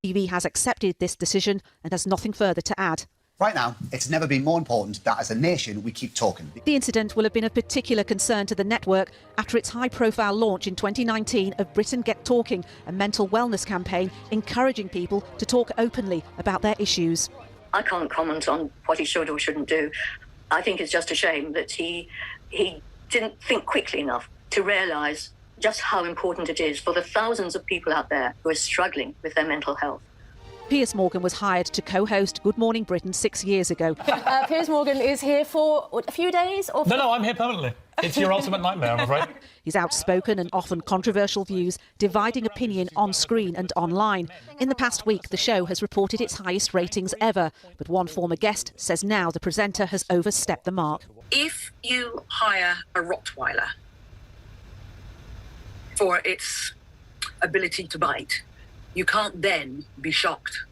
TV has accepted this decision and has nothing further to add. Right now, it's never been more important that as a nation we keep talking. The incident will have been of particular concern to the network after its high-profile launch in 2019 of Britain Get Talking, a mental wellness campaign encouraging people to talk openly about their issues. I can't comment on what he should or shouldn't do. I think it's just a shame that he didn't think quickly enough to realise just how important it is for the thousands of people out there who are struggling with their mental health. Piers Morgan was hired to co-host Good Morning Britain 6 years ago. Piers Morgan is here for a few days? Or No, I'm here permanently. It's your ultimate nightmare, I'm afraid. His outspoken and often controversial views dividing opinion on screen and online. In the past week, the show has reported its highest ratings ever, but one former guest says now the presenter has overstepped the mark. If you hire a Rottweiler for its ability to bite, you can't then be shocked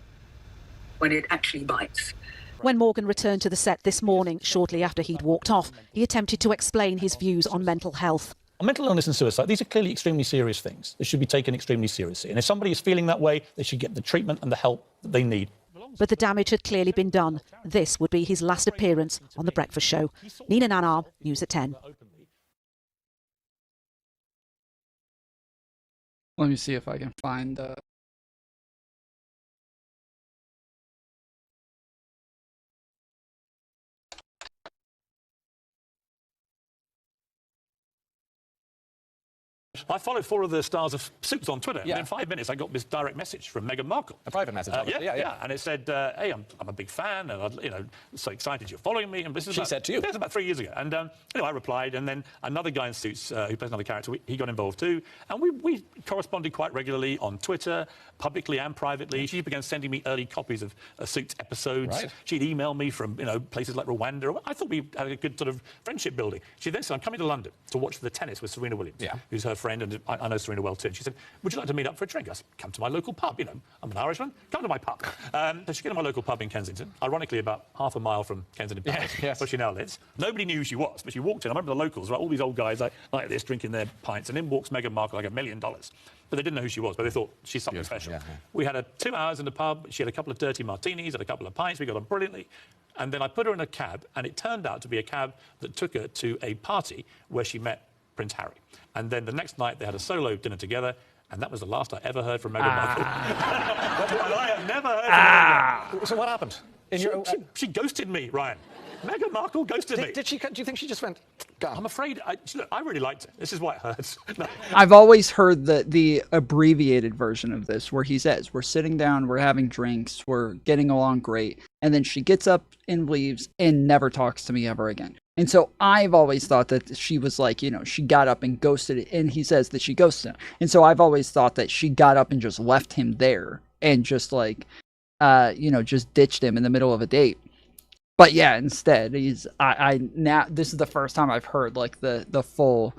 when it actually bites. When Morgan returned to the set this morning, shortly after he'd walked off, he attempted to explain his views on mental health. Mental illness and suicide, these are clearly extremely serious things. They should be taken extremely seriously. And if somebody is feeling that way, they should get the treatment and the help that they need. But the damage had clearly been done. This would be his last appearance on The Breakfast Show. Nina Nanar, News at 10. Let me see if I can find... I followed 4 of the stars of Suits on Twitter. Yeah. And in 5 minutes, I got this direct message from Meghan Markle. A private message, yeah. And it said, hey, I'm a big fan, and so excited you're following me. And this is She said to you? It was about 3 years ago. And I replied, and then another guy in Suits who plays another character, he got involved too. And we corresponded quite regularly on Twitter, publicly and privately. She began sending me early copies of Suits episodes. Right. She'd email me from places like Rwanda. I thought we had a good sort of friendship building. She then said, I'm coming to London to watch the tennis with Serena Williams, who's her friend, and I know Serena well too. And she said, would you like to meet up for a drink? I said, come to my local pub. I'm an Irishman. Come to my pub. So she came to my local pub in Kensington, ironically about half a mile from Kensington Palace, where she now lives. Nobody knew who she was, but she walked in. I remember the locals, right, all these old guys like this, drinking their pints, and in walks Meghan Markle like $1 million. But they didn't know who she was, but they thought she's something special. Yeah. We had 2 hours in the pub. She had a couple of dirty martinis, had a couple of pints. We got on brilliantly. And then I put her in a cab, and it turned out to be a cab that took her to a party where she met Prince Harry. And then the next night, they had a solo dinner together, and that was the last I ever heard from Meghan Markle. And I have never heard from her again. So what happened? She ghosted me, Ryan. Meghan Markle ghosted me. Do you think she just went, God? I'm afraid. I really liked it. This is why it hurts. No. I've always heard the abbreviated version of this, where he says, we're sitting down, we're having drinks, we're getting along great, and then she gets up and leaves and never talks to me ever again. And so I've always thought that she was like, she got up and ghosted it, and he says that she ghosted him. And so I've always thought that she got up and just left him there and just like, just ditched him in the middle of a date. But yeah, instead, now this is the first time I've heard like the full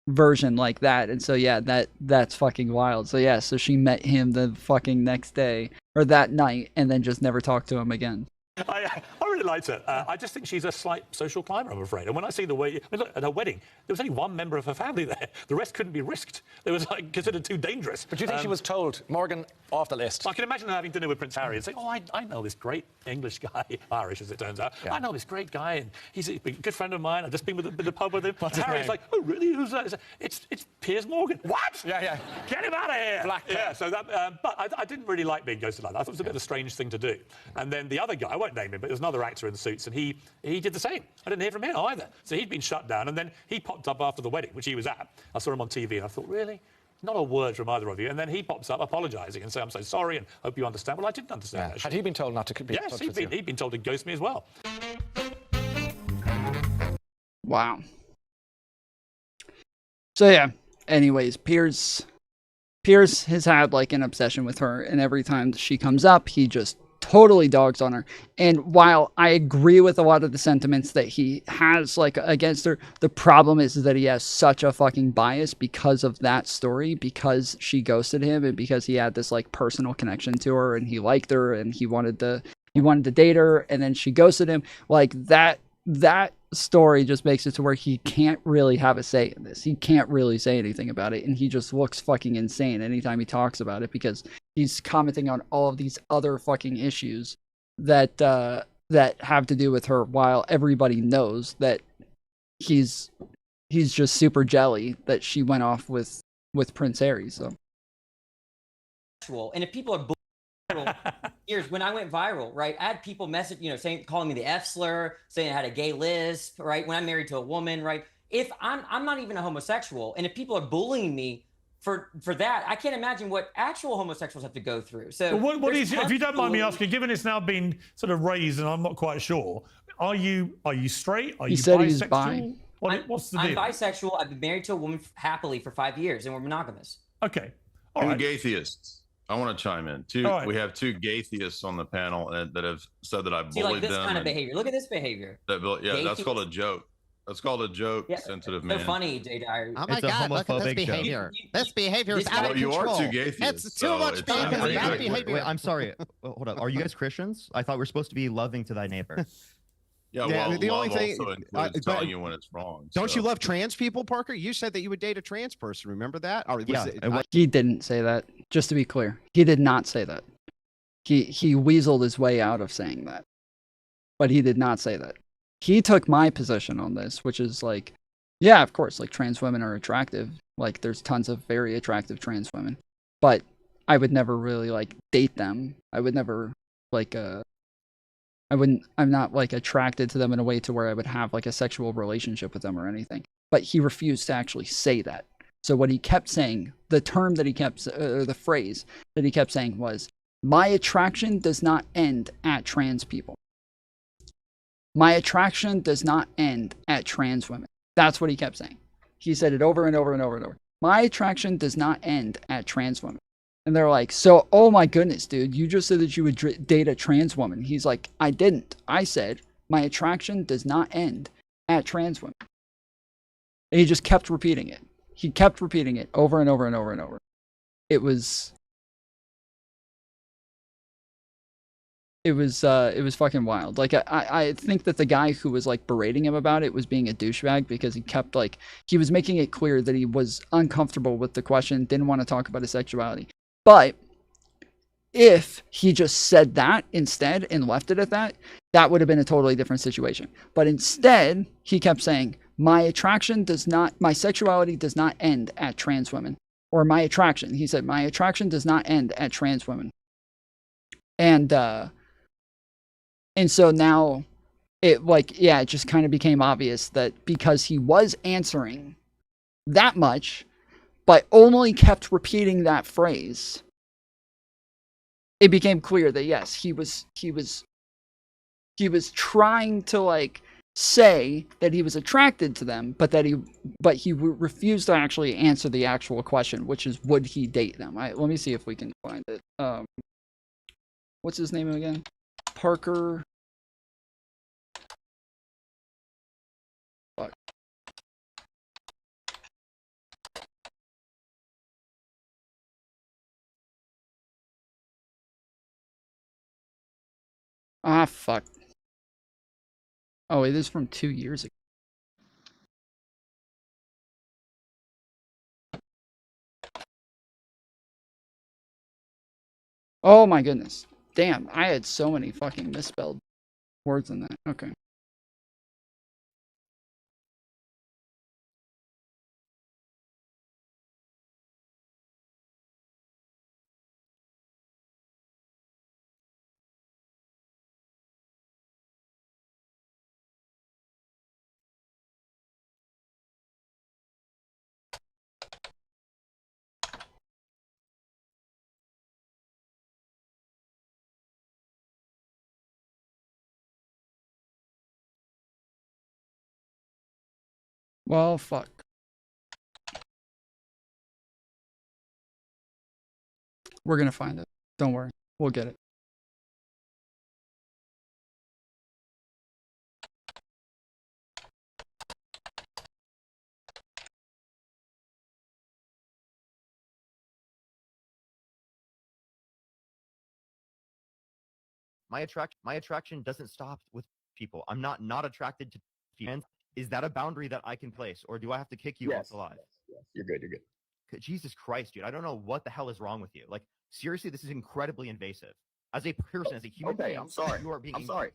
version like that. And so yeah, that's fucking wild. So yeah, so she met him the fucking next day or that night and then just never talked to him again. I really liked her. I just think she's a slight social climber, I'm afraid. And when I see the way... look, at her wedding, there was only one member of her family there. The rest couldn't be risked. They was considered too dangerous. But do you think she was told, Morgan, off the list? I can imagine her having dinner with Prince Harry and saying, I know this great English guy, Irish as it turns out. Yeah. I know this great guy, and he's a good friend of mine. I've just been with the pub with him. What's and his Harry's name? like, oh, really? Who's that? It's Piers Morgan. What? Yeah. Get him out of here. Black yeah, so that... but I didn't really like being ghosted like that. I thought it was a bit of a strange thing to do. And then the other guy, I won't name him, but there's another actor in Suits, and he did the same. I didn't hear from him either. So he'd been shut down, and then he popped up after the wedding, which he was at. I saw him on TV, and I thought, really? Not a word from either of you. And then he pops up apologising and saying, I'm so sorry, and hope you understand. Well, I didn't understand that. Had he been told not to be in touch with you? Yes, he'd been told to ghost me as well. Wow. So yeah. Anyways, Pierce has had like an obsession with her, and every time she comes up, he just totally dogs on her. And while I agree with a lot of the sentiments that he has like against her, the problem is that he has such a fucking bias because of that story, because she ghosted him and because he had this like personal connection to her and he liked her and he wanted to date her, and then she ghosted him. Like that story just makes it to where he can't really have a say in this. He can't really say anything about it, and he just looks fucking insane anytime he talks about it because he's commenting on all of these other fucking issues that have to do with her, while everybody knows that he's just super jelly that she went off with Prince Harry. So, and if people are years when I went viral, right? I had people message, calling me the F slur, saying I had a gay lisp, right? When I'm married to a woman, right? If I'm not even a homosexual, and if people are bullying me for that, I can't imagine what actual homosexuals have to go through. So, well, what is, if you don't mind me asking, given it's now been sort of raised, and I'm not quite sure, are you straight? Are you said bisexual? he's bi. What's the deal? I'm bisexual. I've been married to a woman happily for 5 years, and we're monogamous. Okay. All Two right. gaytheists. I want to chime in. right. We have two gaytheists on the panel that have said that I bullied See, like this them. kind of behavior. Look at this behavior. That's called a joke. That's called a joke, sensitive man. So funny, J Diary. Oh my God! Look at this behavior. This behavior is out of control. You are two gaytheists. It's too much bad behavior. Wait, I'm sorry. Hold up. Are you guys Christians? I thought we're supposed to be loving to thy neighbor. Yeah, well, the only thing also includes telling you when it's wrong. Don't you love trans people, Parker? You said that you would date a trans person. Remember that? Or was he didn't say that. Just to be clear, he did not say that. He weaseled his way out of saying that, but he did not say that. He took my position on this, which is like, yeah, of course, like trans women are attractive. Like there's tons of very attractive trans women, but I would never really like date them. I would never like I'm not like attracted to them in a way to where I would have like a sexual relationship with them or anything. But he refused to actually say that. So what he kept saying, the term that he kept, or the phrase that he kept saying was, my attraction does not end at trans people. My attraction does not end at trans women. That's what he kept saying. He said it over and over and over and over. My attraction does not end at trans women. And they're like, so, oh my goodness, dude, you just said that you would date a trans woman. He's like, I didn't. I said, my attraction does not end at trans women. And he just kept repeating it. He kept repeating it over and over and over and over. It was fucking wild. Like, I think that the guy who was like berating him about it was being a douchebag, because he kept like, he was making it clear that he was uncomfortable with the question, didn't want to talk about his sexuality. But if he just said that instead and left it at that, that would have been a totally different situation. But instead, he kept saying, my sexuality does not end at trans women. Or my attraction. He said, my attraction does not end at trans women. And so now it it just kind of became obvious that because he was answering that much, but only kept repeating that phrase, it became clear that yes, he was trying to like say that he was attracted to them, but he refused to actually answer the actual question, which is, would he date them? Let me see if we can find it. What's his name again? Parker. Fuck. Ah, fuck. Oh, it is from 2 years ago. Oh my goodness. Damn, I had so many fucking misspelled words in that. Okay. Well, fuck. We're gonna find it. Don't worry. We'll get it. My attraction doesn't stop with people. I'm not attracted to people. Is that a boundary that I can place, or do I have to kick you off the live? Yes. You're good. You're good. Jesus Christ, dude! I don't know what the hell is wrong with you. Like, seriously, this is incredibly invasive. As a person, as a human being, I'm sorry. You are being. I'm sorry.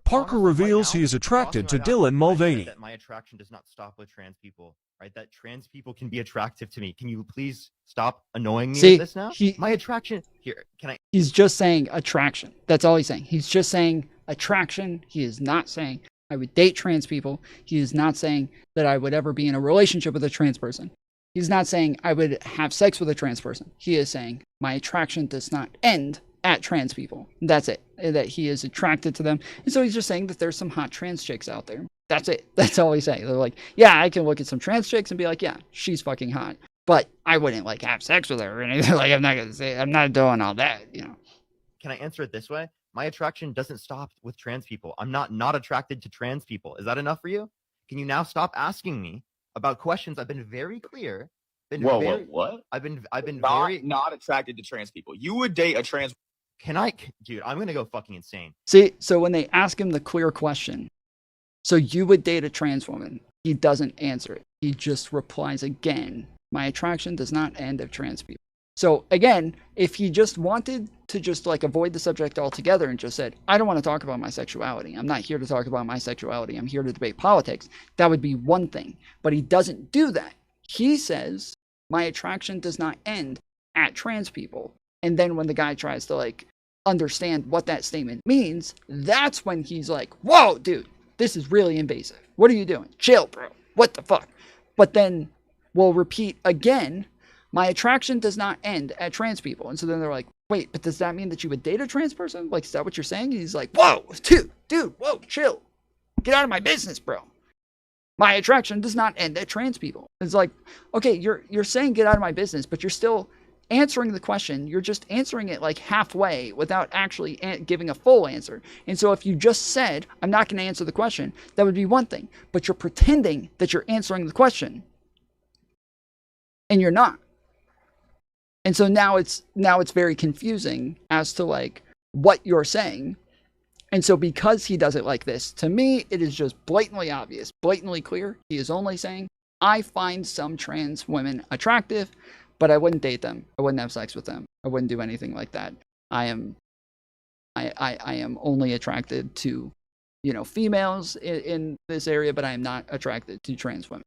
Parker reveals he is attracted to Dylan Mulvaney. That my attraction does not stop with trans people, right? That trans people can be attractive to me. Can you please stop annoying me with this now? My attraction here. Can I? He's just saying attraction. That's all he's saying. He's just saying attraction. He is not saying I would date trans people. He is not saying that I would ever be in a relationship with a trans person. He's not saying I would have sex with a trans person. He is saying my attraction does not end at trans people. That's it. That he is attracted to them. And so he's just saying that there's some hot trans chicks out there. That's it. That's all he's saying. They're like, yeah, I can look at some trans chicks and be like, yeah, she's fucking hot. But I wouldn't like have sex with her or anything. Like, I'm not going to say, I'm not doing all that, you know. Can I answer it this way? My attraction doesn't stop with trans people. I'm not attracted to trans people. Is that enough for you? Can you now stop asking me about questions? I've been very clear. What? I've been not attracted to trans people. You would date a trans. Dude, I'm gonna go fucking insane. See, so when they ask him the clear question, so you would date a trans woman, he doesn't answer it. He just replies again, my attraction does not end at trans people. So again, if he just wanted to just like avoid the subject altogether and just said, I don't want to talk about my sexuality. I'm not here to talk about my sexuality. I'm here to debate politics. That would be one thing. But he doesn't do that. He says, my attraction does not end at trans people. And then when the guy tries to like understand what that statement means, that's when he's like, whoa, dude, this is really invasive. What are you doing? Chill, bro. What the fuck? But then we'll repeat again, my attraction does not end at trans people. And so then they're like, wait, but does that mean that you would date a trans person? Like, is that what you're saying? And he's like, whoa, dude, whoa, chill. Get out of my business, bro. My attraction does not end at trans people. It's like, okay, you're saying get out of my business, but you're still answering the question. You're just answering it like halfway without actually giving a full answer. And so if you just said, I'm not going to answer the question, that would be one thing. But you're pretending that you're answering the question. And you're not. And so now it's very confusing as to like what you're saying. And so because he does it like this, to me, it is just blatantly obvious, blatantly clear. He is only saying, I find some trans women attractive, but I wouldn't date them. I wouldn't have sex with them. I wouldn't do anything like that. I am only attracted to, you know, females in this area, but I am not attracted to trans women.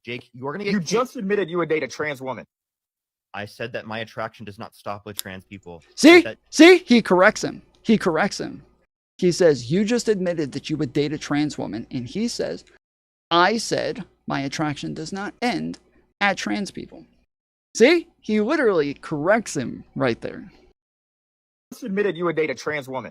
Jake, you're gonna get. You just admitted you would date a trans woman. I said that my attraction does not stop with trans people. See? He corrects him. He says, you just admitted that you would date a trans woman. And he says, I said my attraction does not end at trans people. See? He literally corrects him right there. You just admitted you would date a trans woman.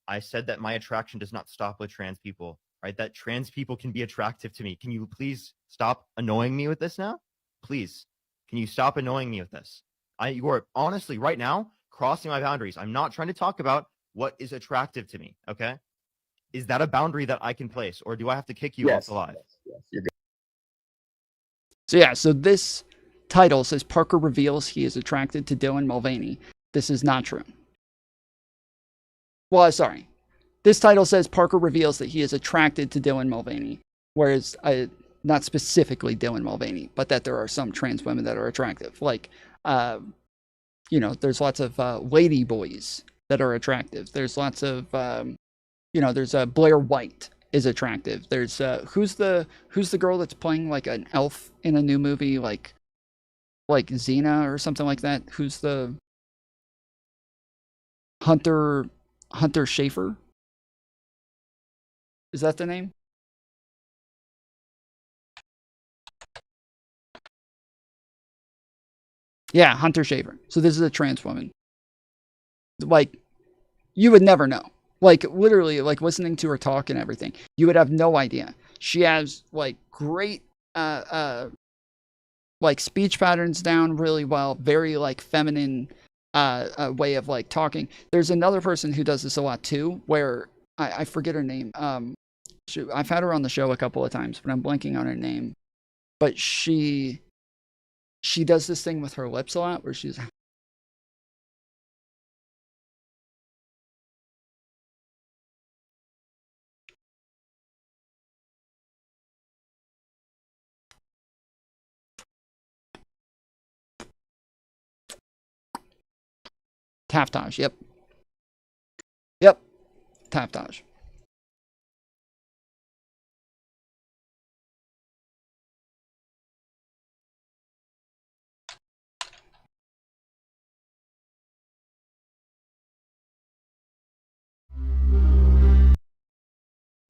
I said that my attraction does not stop with trans people, right? That trans people can be attractive to me. Can you please stop annoying me with this now? Please. Can you stop annoying me with this? You are honestly right now crossing my boundaries. I'm not trying to talk about what is attractive to me, okay? Is that a boundary that I can place, or do I have to kick you off the live? Yes, you're good. So yeah, so this title says Parker reveals he is attracted to Dylan Mulvaney. This is not true. Well, sorry. This title says Parker reveals that he is attracted to Dylan Mulvaney, whereas not specifically Dylan Mulvaney, but that there are some trans women that are attractive. Like, you know, there's lots of lady boys that are attractive. There's lots of, you know, there's Blair White is attractive. There's who's the girl that's playing like an elf in a new movie, like Xena or something like that? Who's the Hunter Schafer? Is that the name? Yeah, Hunter Schafer. So this is a trans woman. Like, you would never know. Like literally, like listening to her talk and everything, you would have no idea. She has like great like speech patterns down really well, very like feminine way of like talking. There's another person who does this a lot too, where I forget her name. I've had her on the show a couple of times, but I'm blanking on her name. But she does this thing with her lips a lot, where she's Taftage. Yep, Taftage.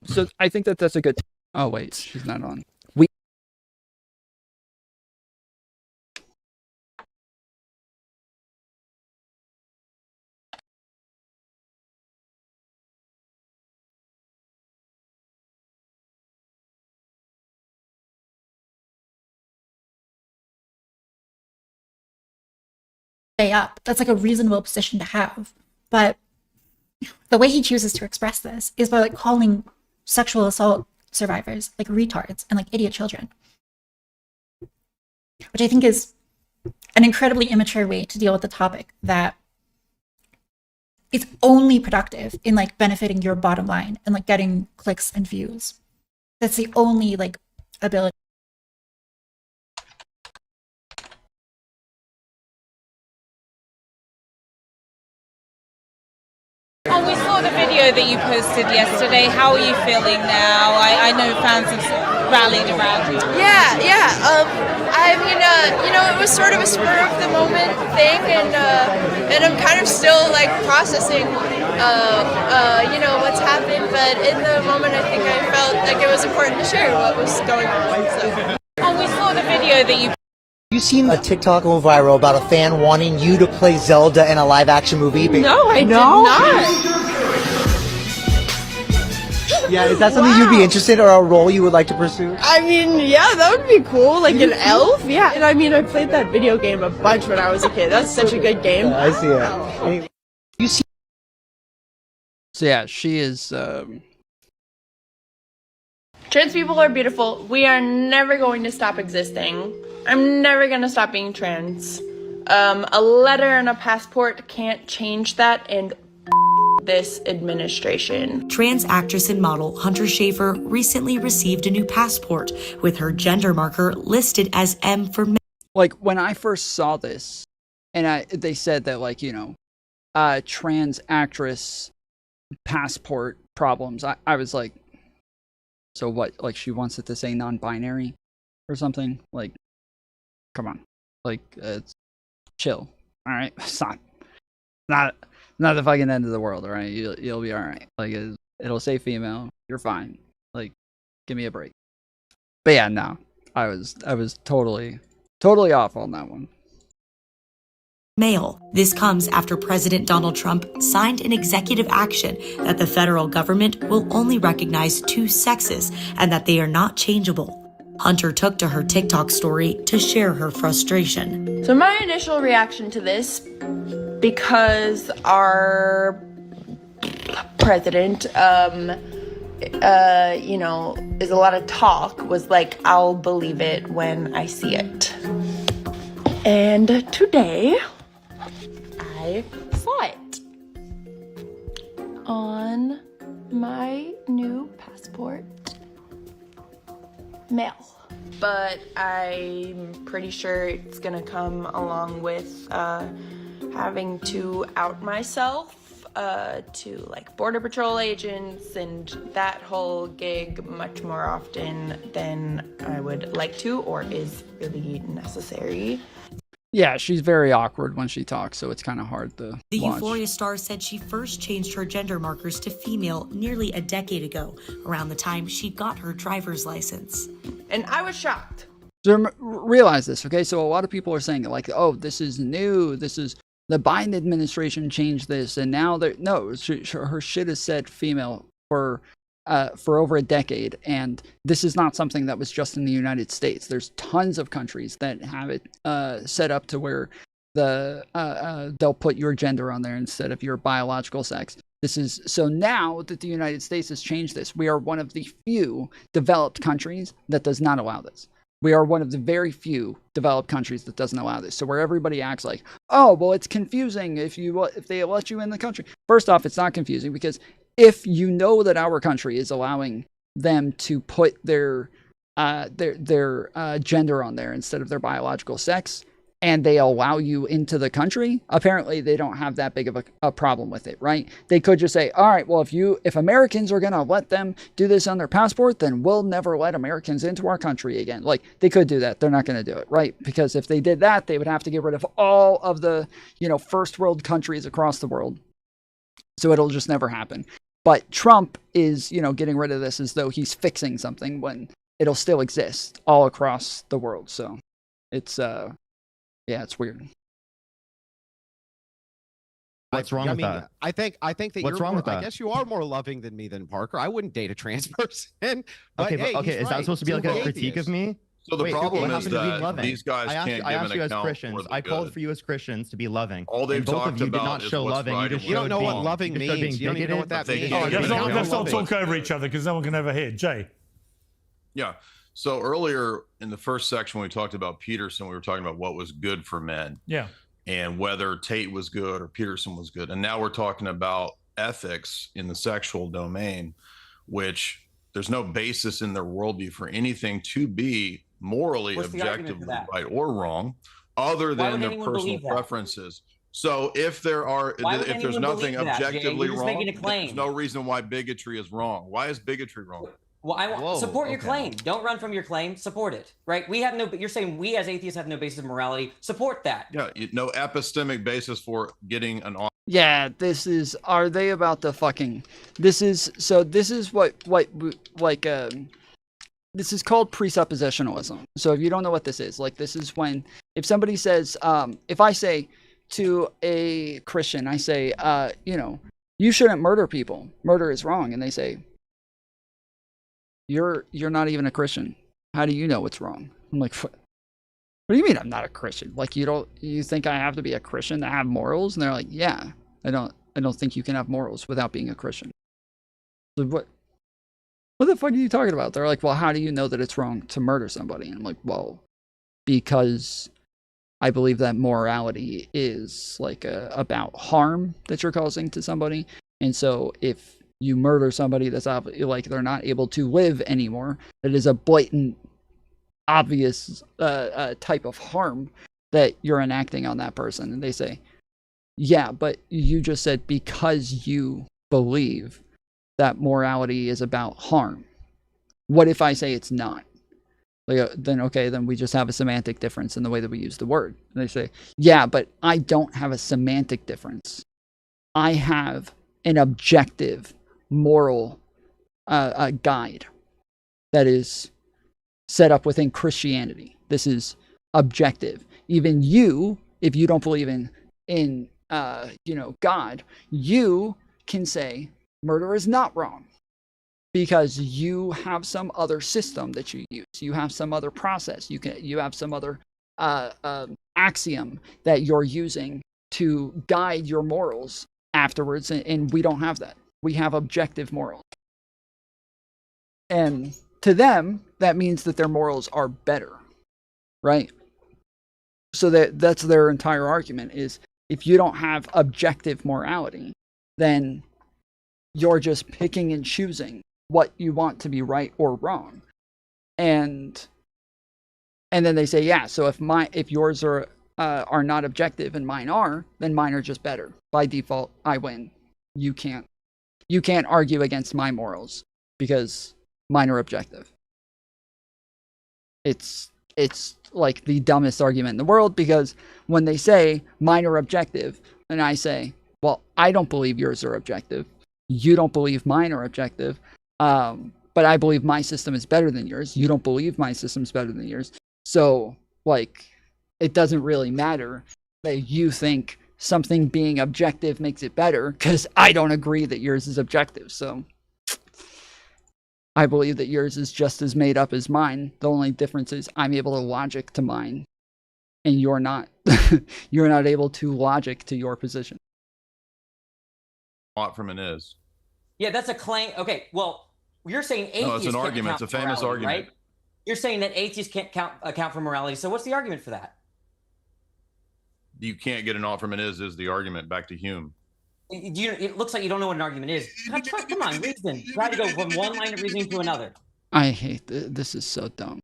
So I think that that's a good. Oh wait, she's not on. We. Stay up. That's like a reasonable position to have. But the way he chooses to express this is by like calling sexual assault survivors like retards and like idiot children, which I think is an incredibly immature way to deal with the topic that is only productive in like benefiting your bottom line and like getting clicks and views. That's the only like ability. Oh, we saw the video that you posted yesterday. How are you feeling now? I know fans have rallied around you. Yeah. I mean, it was sort of a spur of the moment thing, and I'm kind of still like processing, what's happened. But in the moment, I think I felt like it was important to share what was going on. So. Oh, we saw the video that you. You seen a TikTok go viral about a fan wanting you to play Zelda in a live-action movie? No, I did not. Yeah, is that something you'd be interested in, or a role you would like to pursue? I mean, yeah, that would be cool. Like an elf, yeah. And I mean, I played that video game a bunch when I was a kid. That's such a good game. Yeah, I see it. Anyway. You see. So yeah, she is. Trans people are beautiful. We are never going to stop existing. I'm never going to stop being trans. A letter and a passport can't change that, and this administration. Trans actress and model Hunter Schafer recently received a new passport with her gender marker listed as M for men. Like when I first saw this, and they said that like, trans actress passport problems, I was like, so what? Like she wants it to say non-binary or something? Like, come on, like it's chill. All right, it's not the fucking end of the world. All right, you'll be all right. Like it'll say female, you're fine. Like, give me a break. But yeah, no, I was totally off on that one. Male. This comes after President Donald Trump signed an executive action that the federal government will only recognize two sexes and that they are not changeable. Hunter took to her TikTok story to share her frustration. So my initial reaction to this, because our president, is a lot of talk, was like, I'll believe it when I see it. And today, I saw it on my new passport. Male. But I'm pretty sure it's gonna come along with having to out myself to like Border Patrol agents and that whole gig much more often than I would like to or is really necessary. Yeah, she's very awkward when she talks, so it's kind of hard to The watch. Euphoria star said she first changed her gender markers to female nearly a decade ago, around the time she got her driver's license. And I was shocked. So realize this, okay? So a lot of people are saying like, oh, this is new. This is the Biden administration changed this, and now her shit has said female for over a decade, and this is not something that was just in the United States. There's tons of countries that have it set up to where they'll put your gender on there instead of your biological sex. This is so now that the United States has changed this, we are one of the few developed countries that does not allow this. We are one of the very few developed countries that doesn't allow this. So where everybody acts like, oh, well, it's confusing if they let you in the country. First off, it's not confusing, because if you know that our country is allowing them to put their gender on there instead of their biological sex, and they allow you into the country, apparently they don't have that big of a problem with it, right? They could just say, all right, well, if Americans are going to let them do this on their passport, then we'll never let Americans into our country again. Like, they could do that. They're not going to do it, right? Because if they did that, they would have to get rid of all of the, first world countries across the world. So it'll just never happen. But Trump is, getting rid of this as though he's fixing something when it'll still exist all across the world. So it's, yeah, it's weird. What's wrong with that? I think that What's wrong with that? I guess you are more loving than me than Parker. I wouldn't date a trans person. But, okay, is that supposed to be like a critique of me? So the problem is that these these guys can't give an account Christians. I called for you as Christians to be loving. All they've both talked of you did about not show loving. right, you don't know what loving means. You don't even know what that means. Let's not talk over each other, because no one can overhear. Jay. Yeah. So earlier in the first section, when we talked about Peterson, we were talking about what was good for men. Yeah. And whether Tate was good or Peterson was good. And now we're talking about ethics in the sexual domain, which there's no basis in their worldview for anything to be morally, objectively right or wrong, other than their personal preferences. So if there's nothing objectively wrong, there's no reason why bigotry is wrong. Why is bigotry wrong? Well, support your claim. Don't run from your claim. Support it, right? You're saying we as atheists have no basis of morality. Support that. Yeah, no epistemic basis for getting an. Yeah, this is what this is called presuppositionalism. So if you don't know what this is, like, this is when, if somebody says, if I say to a Christian, I say, you shouldn't murder people. Murder is wrong. And they say, you're not even a Christian. How do you know it's wrong? I'm like, what do you mean I'm not a Christian? Like, you think I have to be a Christian to have morals? And they're like, yeah, I don't think you can have morals without being a Christian. So what the fuck are you talking about? They're like, well, how do you know that it's wrong to murder somebody? And I'm like, well, because I believe that morality is like about harm that you're causing to somebody. And so if you murder somebody that's like they're not able to live anymore, that is a blatant, obvious type of harm that you're enacting on that person. And they say, yeah, but you just said because you believe that morality is about harm. What if I say it's not? Like, then we just have a semantic difference in the way that we use the word. And they say, yeah, but I don't have a semantic difference. I have an objective moral guide that is set up within Christianity. This is objective. Even you, if you don't believe in God, you can say murder is not wrong because you have some other system that you use. You have some other process. You have some other axiom that you're using to guide your morals afterwards, and we don't have that. We have objective morals. And to them, that means that their morals are better, right? So that's their entire argument is, if you don't have objective morality, then you're just picking and choosing what you want to be right or wrong. And then they say, yeah, so if yours are not objective and mine are, then mine are just better. By default, I win. You can't argue against my morals because mine are objective. It's like the dumbest argument in the world, because when they say mine are objective and I say, well, I don't believe yours are objective, you don't believe mine are objective, but I believe my system is better than yours, you don't believe my system's better than yours, so like it doesn't really matter that you think something being objective makes it better, because I don't agree that yours is objective. So I believe that yours is just as made up as mine. The only difference is I'm able to logic to mine, and you're not. You're not able to logic to your position. Ought from an is. Yeah, that's a claim. Okay, well, you're saying atheists No, it's an can't argument. account It's a for famous morality, argument. right? You're saying that atheists can't account for morality. So what's the argument for that? You can't get an ought from an is the argument. Back to Hume. It looks like you don't know what an argument is. Come on, reason. Try to go from one line of reasoning to another. I hate this. Is so dumb.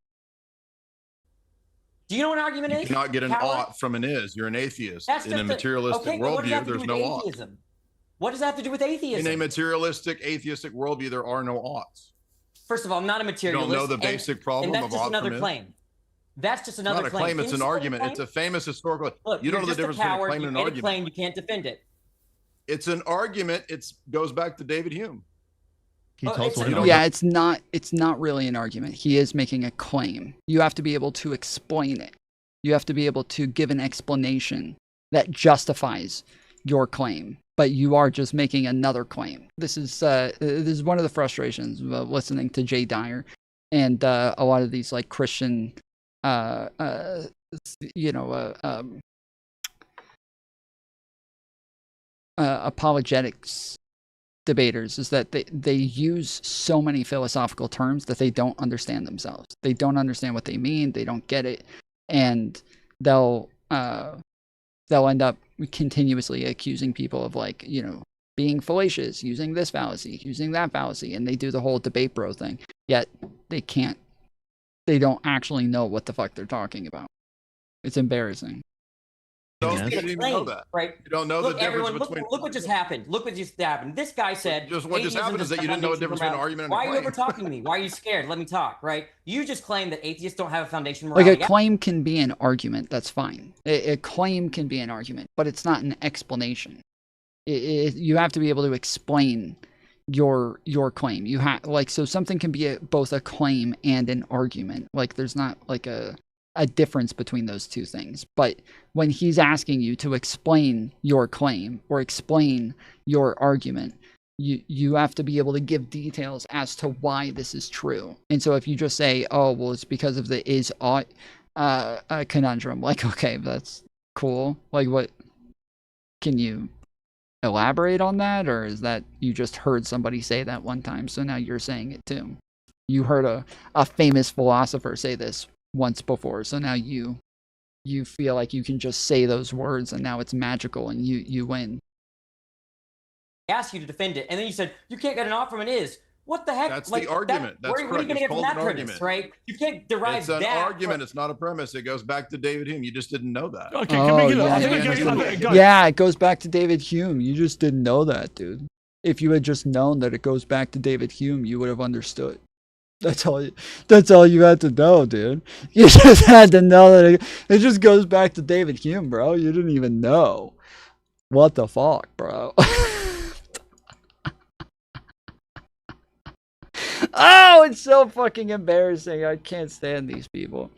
Do you know what an argument is? You cannot get an Coward? ought from an is. You're an atheist. That's In a just materialistic what does that have worldview, to do there's with no ought. atheism? What does that have to do with atheism? In a materialistic, atheistic worldview, there are no oughts. First of all, I'm not a materialist. You don't know the basic problem and of that's just ought another from is? claim. That's just another Not a claim. claim, it's Can an you argument. claim? It's a famous historical. Look, you don't you're know the just difference a coward. between a claim and You an made a argument. claim, you can't defend it. It's an argument. It goes back to David Hume. Can you tell us what Yeah, it's not really an argument. He is making a claim. You have to be able to explain it. You have to be able to give an explanation that justifies your claim. But you are just making another claim. This is one of the frustrations of listening to Jay Dyer and a lot of these like Christian apologetics debaters, is that they use so many philosophical terms that they don't understand themselves. They don't understand what they mean. They don't get it, and they'll end up continuously accusing people of being fallacious, using this fallacy, using that fallacy, and they do the whole debate bro thing. Yet they don't actually know what the fuck they're talking about. It's embarrassing. You don't even know that. Right? You don't know the difference between. Look what just happened. Look what just happened. This guy said. What just happened is that you didn't know the difference between an argument and a claim. Why are you over talking me? Why are you scared? Let me talk. Right? You just claimed that atheists don't have a foundation. Like a claim can be an argument. That's fine. A claim can be an argument, but it's not an explanation. You have to be able to explain your claim. You have so something can be both a claim and an argument. Like there's not like a difference between those two things. But when he's asking you to explain your claim or explain your argument, you have to be able to give details as to why this is true. And so if you just say, oh, well, it's because of the is ought conundrum, like, okay, that's cool. Like, what, can you elaborate on that? Or is that you just heard somebody say that one time, so now you're saying it too? You heard a famous philosopher say this once before, so now you feel like you can just say those words and now it's magical and you win. I asked you to defend it, and then you said you can't get an ought from an is. What the heck? That's the argument. That's where are you going to get from that premise, right? You can't derive that. It's an that argument. It's not a premise. It goes back to David Hume. You just didn't know that. Okay, can we get yeah, it goes back to David Hume. You just didn't know that, dude. If you had just known that it goes back to David Hume, you would have understood. That's all you had to know, dude. You just had to know that it just goes back to David Hume, bro. You didn't even know. What the fuck, bro? Oh, it's so fucking embarrassing. I can't stand these people.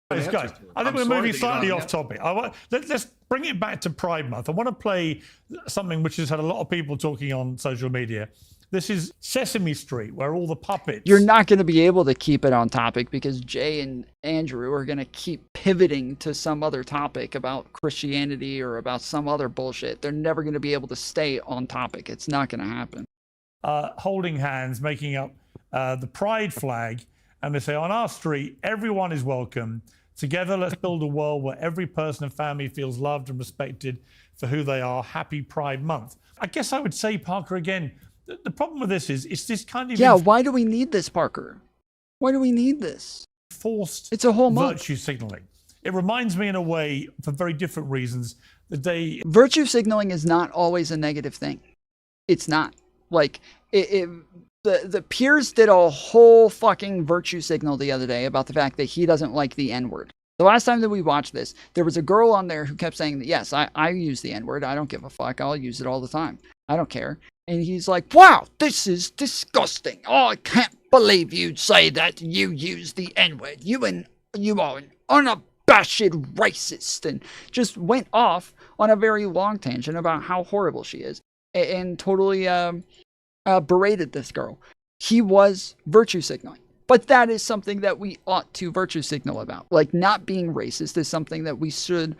Guys, I think we're moving slightly off topic. Let's bring it back to Pride Month. I want to play something which has had a lot of people talking on social media. This is Sesame Street, where all the puppets... You're not going to be able to keep it on topic because Jay and Andrew are going to keep pivoting to some other topic about Christianity or about some other bullshit. They're never going to be able to stay on topic. It's not going to happen. Holding hands, making up the pride flag, and they say, on our street, everyone is welcome. Together, let's build a world where every person and family feels loved and respected for who they are. Happy Pride Month. I guess I would say, Parker, again, the problem with this is it's this kind of... Yeah, why do we need this, Parker? Why do we need this? Forced it's a whole month. Virtue signaling. It reminds me in a way, for very different reasons, that they... Virtue signaling is not always a negative thing. It's not. Like, the Piers did a whole fucking virtue signal the other day about the fact that he doesn't like the N-word. The last time that we watched this, there was a girl on there who kept saying that, yes, I use the N-word. I don't give a fuck. I'll use it all the time. I don't care. And he's like, wow, this is disgusting. Oh, I can't believe you'd say that you use the N-word. You are an unabashed batshit racist, and just went off on a very long tangent about how horrible she is, and totally berated this girl. He was virtue signaling. But that is something that we ought to virtue signal about. Like, not being racist is something that we should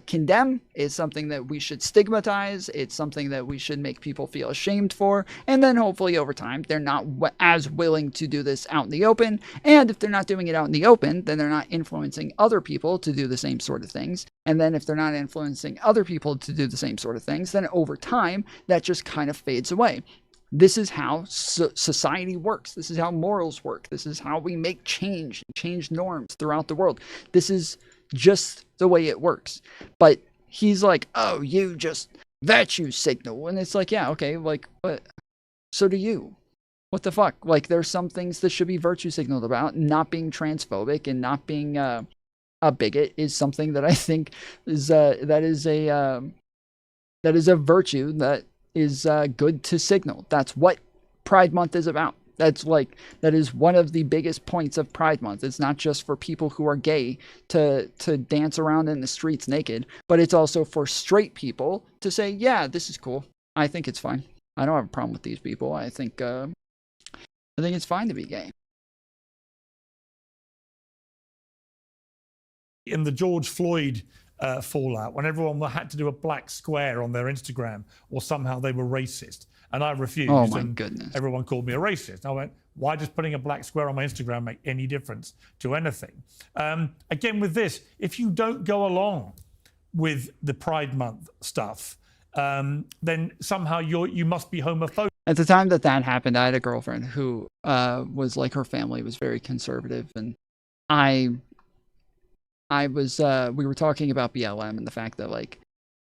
condemn. It's something that we should stigmatize. It's something that we should make people feel ashamed for. And then hopefully over time, they're not as willing to do this out in the open. And if they're not doing it out in the open, then they're not influencing other people to do the same sort of things. And then if they're not influencing other people to do the same sort of things, then over time, that just kind of fades away. This is how society works. This is how morals work. This is how we make change norms throughout the world. This is just the way it works. But he's like, oh, you just virtue signal. And it's like, yeah, okay, like, but so do you. What the fuck? Like, there's some things that should be virtue signaled about. Not being transphobic and not being a bigot is something that I think is that is a virtue that is good to signal. That's what Pride Month is about. That is one of the biggest points of Pride Month. It's not just for people who are gay to dance around in the streets naked, but it's also for straight people to say, yeah, this is cool. I think it's fine. I don't have a problem with these people. I think it's fine to be gay. In the George Floyd fallout, when everyone had to do a black square on their Instagram, or somehow they were racist, and I refused. Oh my goodness! Everyone called me a racist. I went, why does putting a black square on my Instagram make any difference to anything? Again, with this, if you don't go along with the Pride Month stuff, then somehow you must be homophobic. At the time that happened, I had a girlfriend who was like, her family was very conservative, and we were talking about BLM and the fact that, like,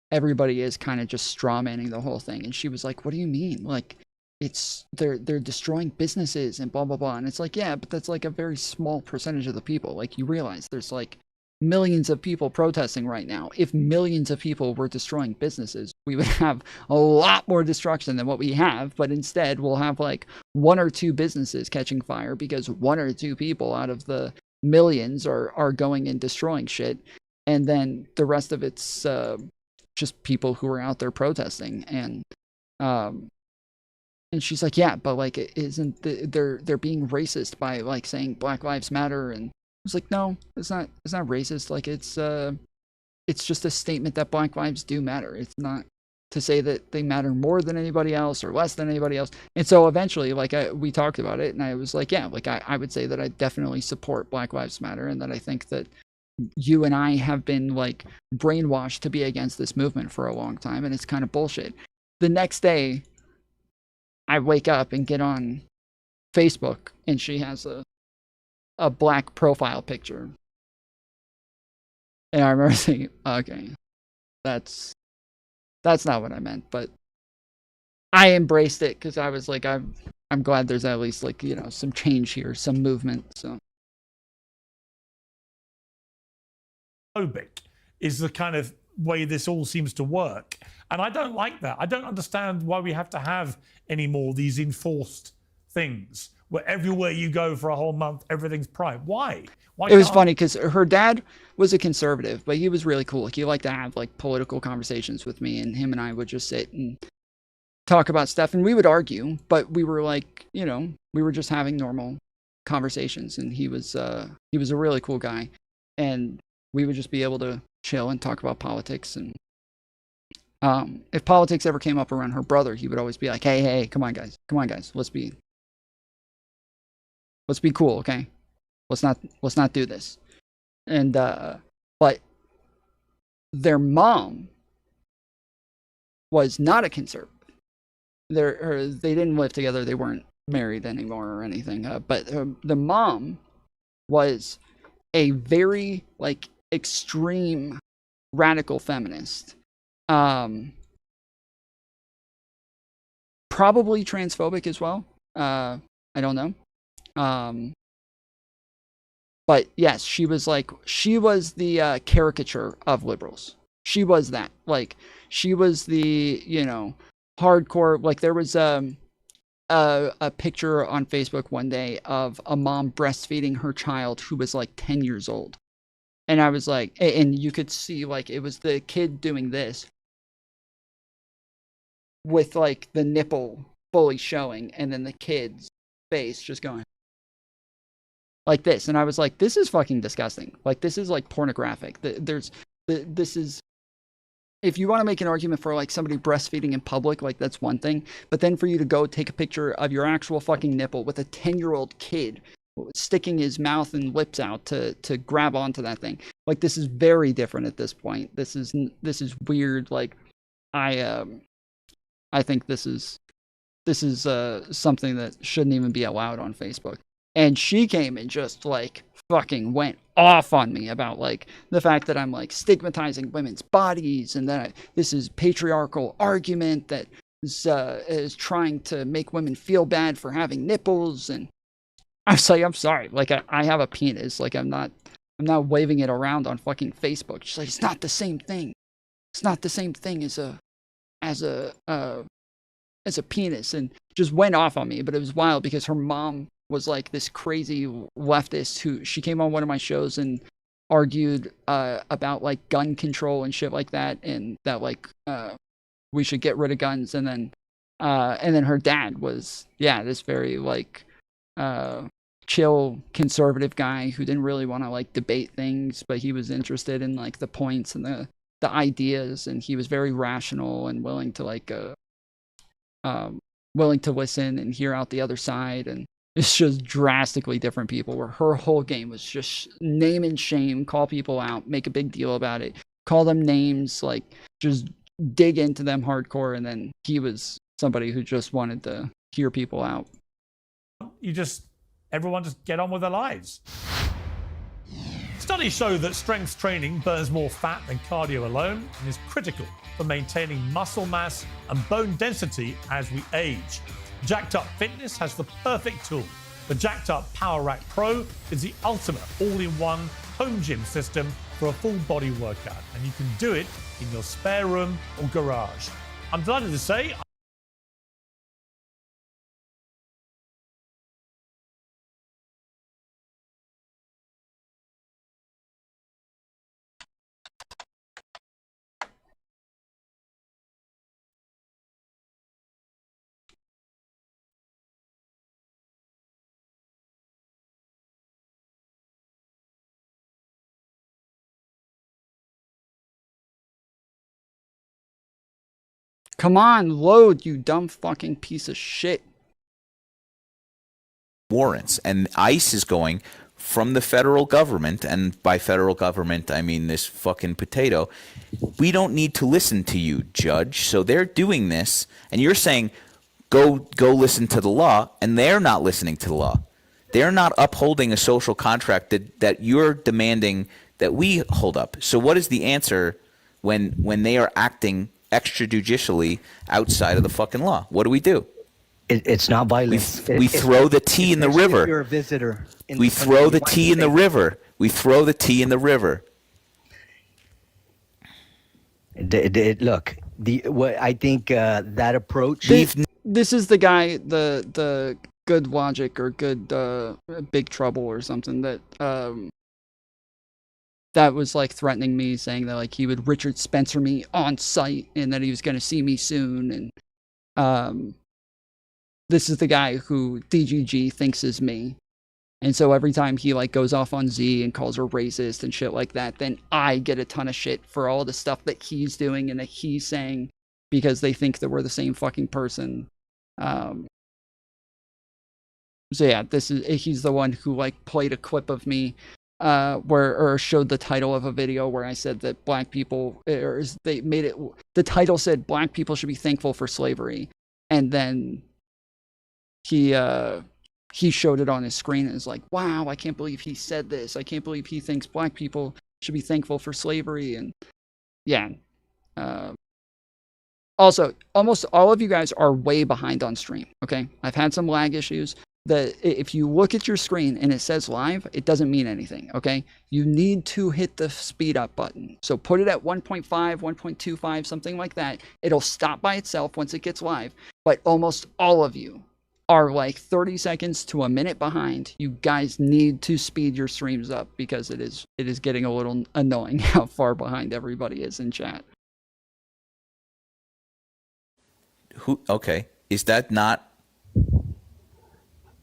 everybody is kind of just straw manning the whole thing. And she was like, what do you mean? Like, they're destroying businesses and blah, blah, blah. And it's like, yeah, but that's like a very small percentage of the people. Like, you realize there's like millions of people protesting right now. If millions of people were destroying businesses, we would have a lot more destruction than what we have. But instead, we'll have like 1 or 2 businesses catching fire because 1 or 2 people out of the millions are going and destroying shit, and then the rest of it's just people who are out there protesting. And she's like, yeah, but like, it isn't they're being racist by like saying Black Lives Matter. And I was like, no, it's not racist. Like, it's just a statement that Black lives do matter. It's not to say that they matter more than anybody else or less than anybody else. And so eventually, like, we talked about it, and I was like, yeah, like, I would say that I definitely support Black Lives Matter, and that I think that you and I have been, like, brainwashed to be against this movement for a long time, and it's kind of bullshit. The next day, I wake up and get on Facebook, and she has a black profile picture. And I remember thinking, okay, that's not what I meant, but I embraced it because I was like, I'm glad there's at least, like, you know, some change here, some movement. So is the kind of way this all seems to work, and I don't like that. I don't understand why we have to have any more these enforced things where everywhere you go for a whole month, everything's Pride. Why? It was funny because her dad was a conservative, but he was really cool. Like, he liked to have like political conversations with me, and him and I would just sit and talk about stuff, and we would argue, but we were like, you know, we were just having normal conversations. And he was a really cool guy, and we would just be able to chill and talk about politics. And if politics ever came up around her brother, he would always be like, hey, come on guys, let's be cool, okay? Let's not do this. And but their mom was not a conservative. They didn't live together. They weren't married anymore or anything. But the mom was a very, like, extreme radical feminist. Probably transphobic as well. I don't know. But yes, she was the caricature of liberals. She was that. Like, she was the, you know, hardcore. Like, there was a picture on Facebook one day of a mom breastfeeding her child who was like 10 years old. And I was like, and you could see like it was the kid doing this with like the nipple fully showing, and then the kid's face just going like this. And I was like, this is fucking disgusting. Like, this is like pornographic. This is, if you want to make an argument for like somebody breastfeeding in public, like that's one thing. But then for you to go take a picture of your actual fucking nipple with a 10-year-old kid sticking his mouth and lips out to grab onto that thing, like, this is very different at this point. This is weird. Like, I think this is something that shouldn't even be allowed on Facebook. And she came and just like fucking went off on me about like the fact that I'm like stigmatizing women's bodies, and that this is patriarchal argument that is trying to make women feel bad for having nipples. And I was like, I'm sorry, like I have a penis, like I'm not waving it around on fucking Facebook. She's like, it's not the same thing. It's not the same thing as a penis, and just went off on me. But it was wild because her mom was like this crazy leftist who, she came on one of my shows and argued about like gun control and shit like that, and that like we should get rid of guns. And then her dad was this very like chill conservative guy who didn't really want to like debate things, but he was interested in like the points and the ideas, and he was very rational and willing to like willing to listen and hear out the other side. And it's just drastically different people, where her whole game was just name and shame, call people out, make a big deal about it, call them names, like just dig into them hardcore. And then he was somebody who just wanted to hear people out. Everyone just get on with their lives. Studies show that strength training burns more fat than cardio alone and is critical for maintaining muscle mass and bone density as we age. Jacked Up Fitness has the perfect tool. The Jacked Up Power Rack Pro is the ultimate all-in-one home gym system for a full body workout, and you can do it in your spare room or garage. I'm delighted to say come on, load, you dumb fucking piece of shit. Warrants, and ICE is going from the federal government, and by federal government I mean this fucking potato. We don't need to listen to you, judge. So they're doing this, and you're saying go listen to the law, and they're not listening to the law. They're not upholding a social contract that you're demanding that we hold up. So what is the answer when they are acting extrajudicially outside of the fucking law? What do? It's not violence. We throw the tea in the river. If you're a visitor. We throw the tea in the river. We throw the tea in the river. Look, I think that approach. This is the guy, the good logic or good big trouble or something that that was like threatening me, saying that like he would Richard Spencer me on site and that he was going to see me soon. And this is the guy who DGG thinks is me. And so every time he like goes off on Z and calls her racist and shit like that, then I get a ton of shit for all the stuff that he's doing and that he's saying, because they think that we're the same fucking person. So yeah, he's the one who like played a clip of me or showed the title of a video where I said that black people, or they made it, the title said black people should be thankful for slavery, and then he showed it on his screen and was like, wow, I can't believe he said this, I can't believe he thinks black people should be thankful for slavery. And yeah, also, almost all of you guys are way behind on stream, okay? I've had some lag issues. If you look at your screen and it says live, it doesn't mean anything, okay? You need to hit the speed up button. So put it at 1.5, 1.25, something like that. It'll stop by itself once it gets live. But almost all of you are like 30 seconds to a minute behind, you guys need to speed your streams up because it is getting a little annoying how far behind everybody is in chat. Okay, is that not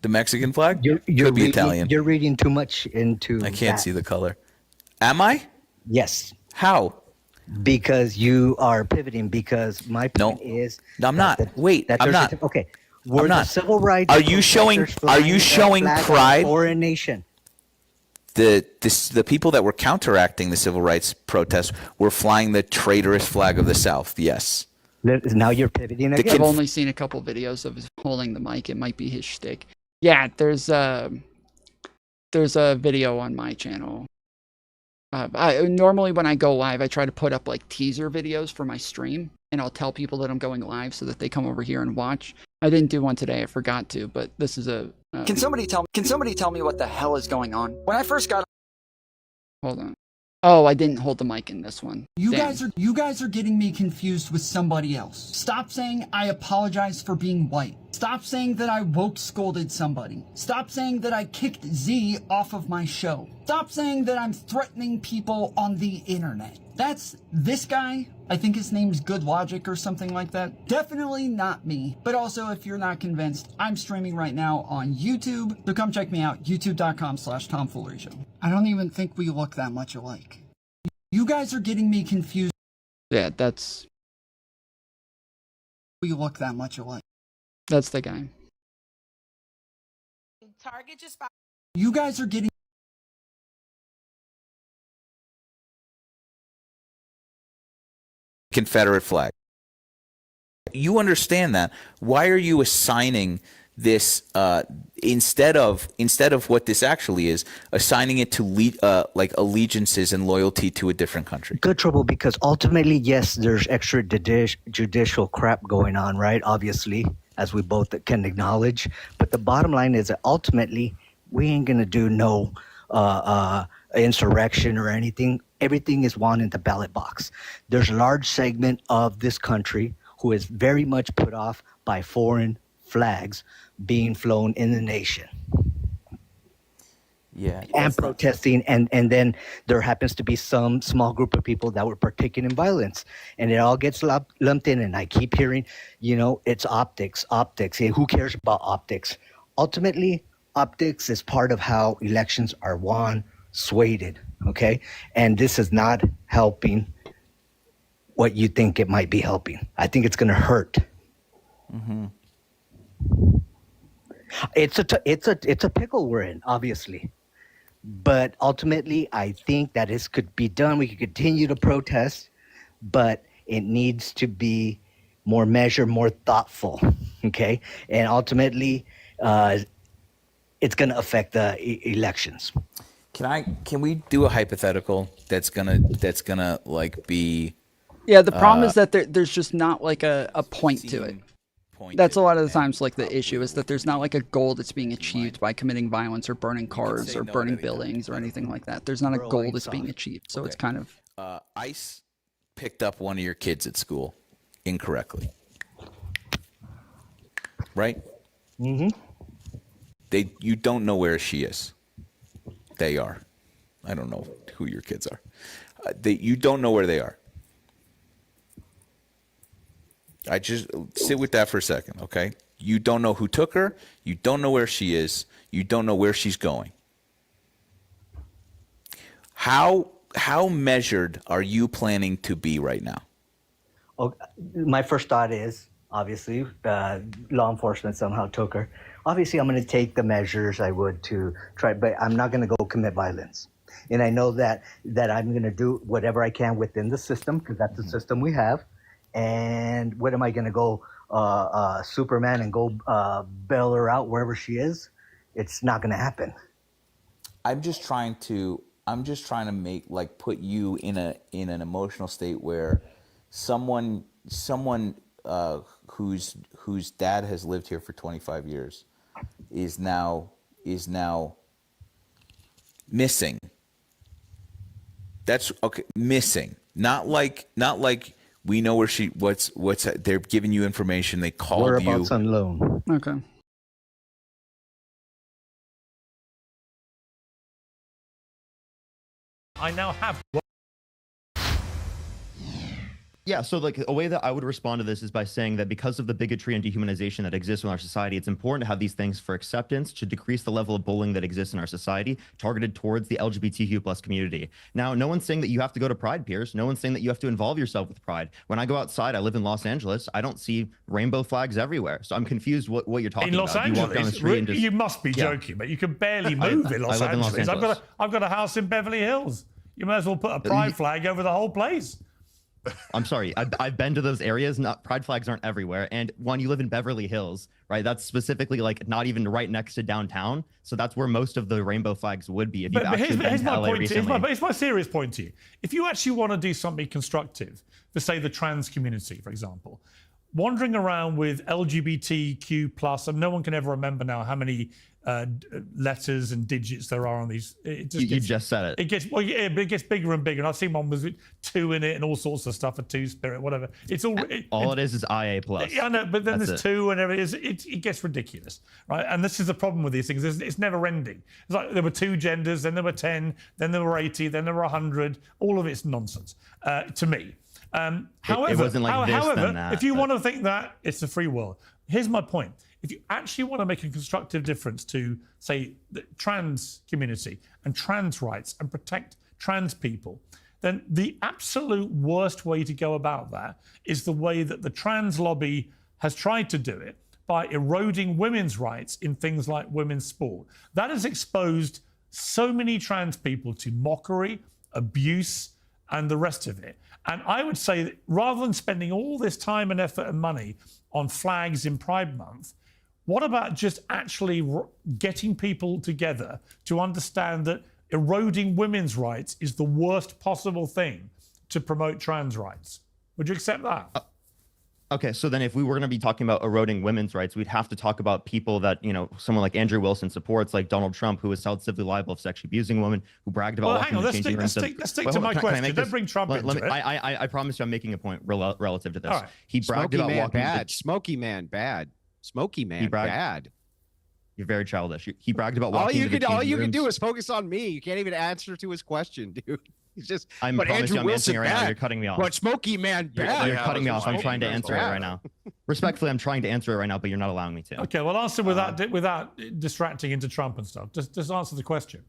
the Mexican flag? You're Could be reading, Italian. You're reading too much into. I can't that. see the color. Am I? Yes. How? Because you are pivoting. Because my point is. No, I'm not. Wait, I'm not. Okay. Were I'm the not. civil rights? Are you showing? Are you showing pride? Foreign nation. The people that were counteracting the civil rights protests were flying the traitorous flag of the South. Yes. Now you're pivoting again. I've only seen a couple videos of his holding the mic. It might be his shtick. Yeah, there's a video on my channel. Normally when I go live, I try to put up like teaser videos for my stream, and I'll tell people that I'm going live so that they come over here and watch. I didn't do one today. I forgot to, but this is a. Can somebody tell me what the hell is going on? When I first got. Hold on. Oh, I didn't hold the mic in this one. You Damn. guys are getting me confused with somebody else. Stop saying I apologize for being white. Stop saying that I woke scolded somebody. Stop saying that I kicked Z off of my show. Stop saying that I'm threatening people on the internet. That's this guy. I think his name's Good Logic or something like that. Definitely not me. But also, if you're not convinced, I'm streaming right now on YouTube. So come check me out, youtube.com/TomFooleryShow. I don't even think we look that much alike. You guys are getting me confused. Yeah, that's. We look that much alike. That's the guy. Target just. You guys are getting. Confederate flag. You understand that. Why are you assigning this instead of what this actually is, assigning it to like allegiances and loyalty to a different country? Good trouble, because ultimately, yes, there's extrajudicial crap going on, right? Obviously, as we both can acknowledge. But the bottom line is that ultimately, we ain't gonna do no insurrection or anything. Everything is won in the ballot box. There's a large segment of this country who is very much put off by foreign flags being flown in the nation. Yeah. And protesting, and then there happens to be some small group of people that were partaking in violence, and it all gets lumped in. And I keep hearing, it's optics. Hey, who cares about optics? Ultimately, optics is part of how elections are won, swayed, okay? And this is not helping what you think it might be helping. I think it's going to hurt. Mm-hmm. It's a pickle we're in, obviously. But ultimately, I think that this could be done. We could continue to protest, but it needs to be more measured, more thoughtful, okay? And ultimately, it's going to affect the elections. Can we do a hypothetical that's gonna like be? Yeah, the problem is that there's just not like a point to it. That's a lot of the times like the issue is that there's not like a goal that's being achieved by committing violence or burning cars or burning buildings or anything like that. There's not a goal that's being achieved. So it's kind of. ICE picked up one of your kids at school incorrectly, right? Mm-hmm. You don't know where she is. They are. I don't know who your kids are. You don't know where they are. I just sit with that for a second, okay? You don't know who took her. You don't know where she is. You don't know where she's going. How measured are you planning to be right now? Oh, my first thought is, obviously, law enforcement somehow took her. Obviously, I'm going to take the measures I would to try, but I'm not going to go commit violence. And I know that I'm going to do whatever I can within the system, because that's the system we have. And what am I going to go Superman and go bail her out wherever she is? It's not going to happen. I'm just trying to make put you in an emotional state where someone whose dad has lived here for 25 years is now missing. That's okay. Missing. Not like we know where what's they're giving you information. They called you. Whereabouts on loan. Okay. I now have. Yeah, so like a way that I would respond to this is by saying that because of the bigotry and dehumanization that exists in our society, it's important to have these things for acceptance to decrease the level of bullying that exists in our society targeted towards the LGBTQ plus community. Now, no one's saying that you have to go to Pride, Piers. No one's saying that you have to involve yourself with Pride. When I go outside, I live in Los Angeles, I don't see rainbow flags everywhere. So I'm confused what you're talking In Los about. Angeles, you walk down the street and just, you must be joking, but you can barely move in Los I live in Angeles. Los Angeles. I've got a house in Beverly Hills. You may as well put a pride flag over the whole place. I'm sorry. I've been to those areas. Pride flags aren't everywhere. And when you live in Beverly Hills, right, that's specifically like not even right next to downtown. So that's where most of the rainbow flags would be. If you've actually been to LA recently. Here's my serious point to you. If you actually want to do something constructive for, say, the trans community, for example, wandering around with LGBTQ plus, and no one can ever remember now how many letters and digits there are on these. You just said it. It gets it gets bigger and bigger. And I've seen one with 2 in it and all sorts of stuff, a 2-spirit, whatever. It's all. It is IA plus. I know, but then That's there's it. 2 and everything. It gets ridiculous, right? And this is the problem with these things. It's never ending. It's like there were 2 genders, then there were 10, then there were 80, then there were 100. All of it's nonsense to me. However, it wasn't like this, however, then that, if you want to think that it's a free world, here's my point. If you actually want to make a constructive difference to, say, the trans community and trans rights and protect trans people, then the absolute worst way to go about that is the way that the trans lobby has tried to do it, by eroding women's rights in things like women's sport. That has exposed so many trans people to mockery, abuse, and the rest of it. And I would say that rather than spending all this time and effort and money on flags in Pride Month, what about just actually getting people together to understand that eroding women's rights is the worst possible thing to promote trans rights? Would you accept that? Okay, so then if we were going to be talking about eroding women's rights, we'd have to talk about people that, someone like Andrew Wilson supports, like Donald Trump, who was held civilly liable of sexually abusing women, who bragged about walking the changing rooms. Let's stick to my question. Don't bring Trump into it. I promise you I'm making a point relative to this. All right. He bragged about walking Smoky man bad. Smoky man bad. You're very childish. He bragged about walking all you can do is focus on me. You can't even answer to his question, dude. He's just. I promise you I'm answering right now. You're cutting me off. But Smoky man bad. You're cutting me off. I'm trying to answer it right now. Respectfully, I'm trying to answer it right now, but you're not allowing me to. Okay, well, answer without distracting into Trump and stuff. Just answer the question.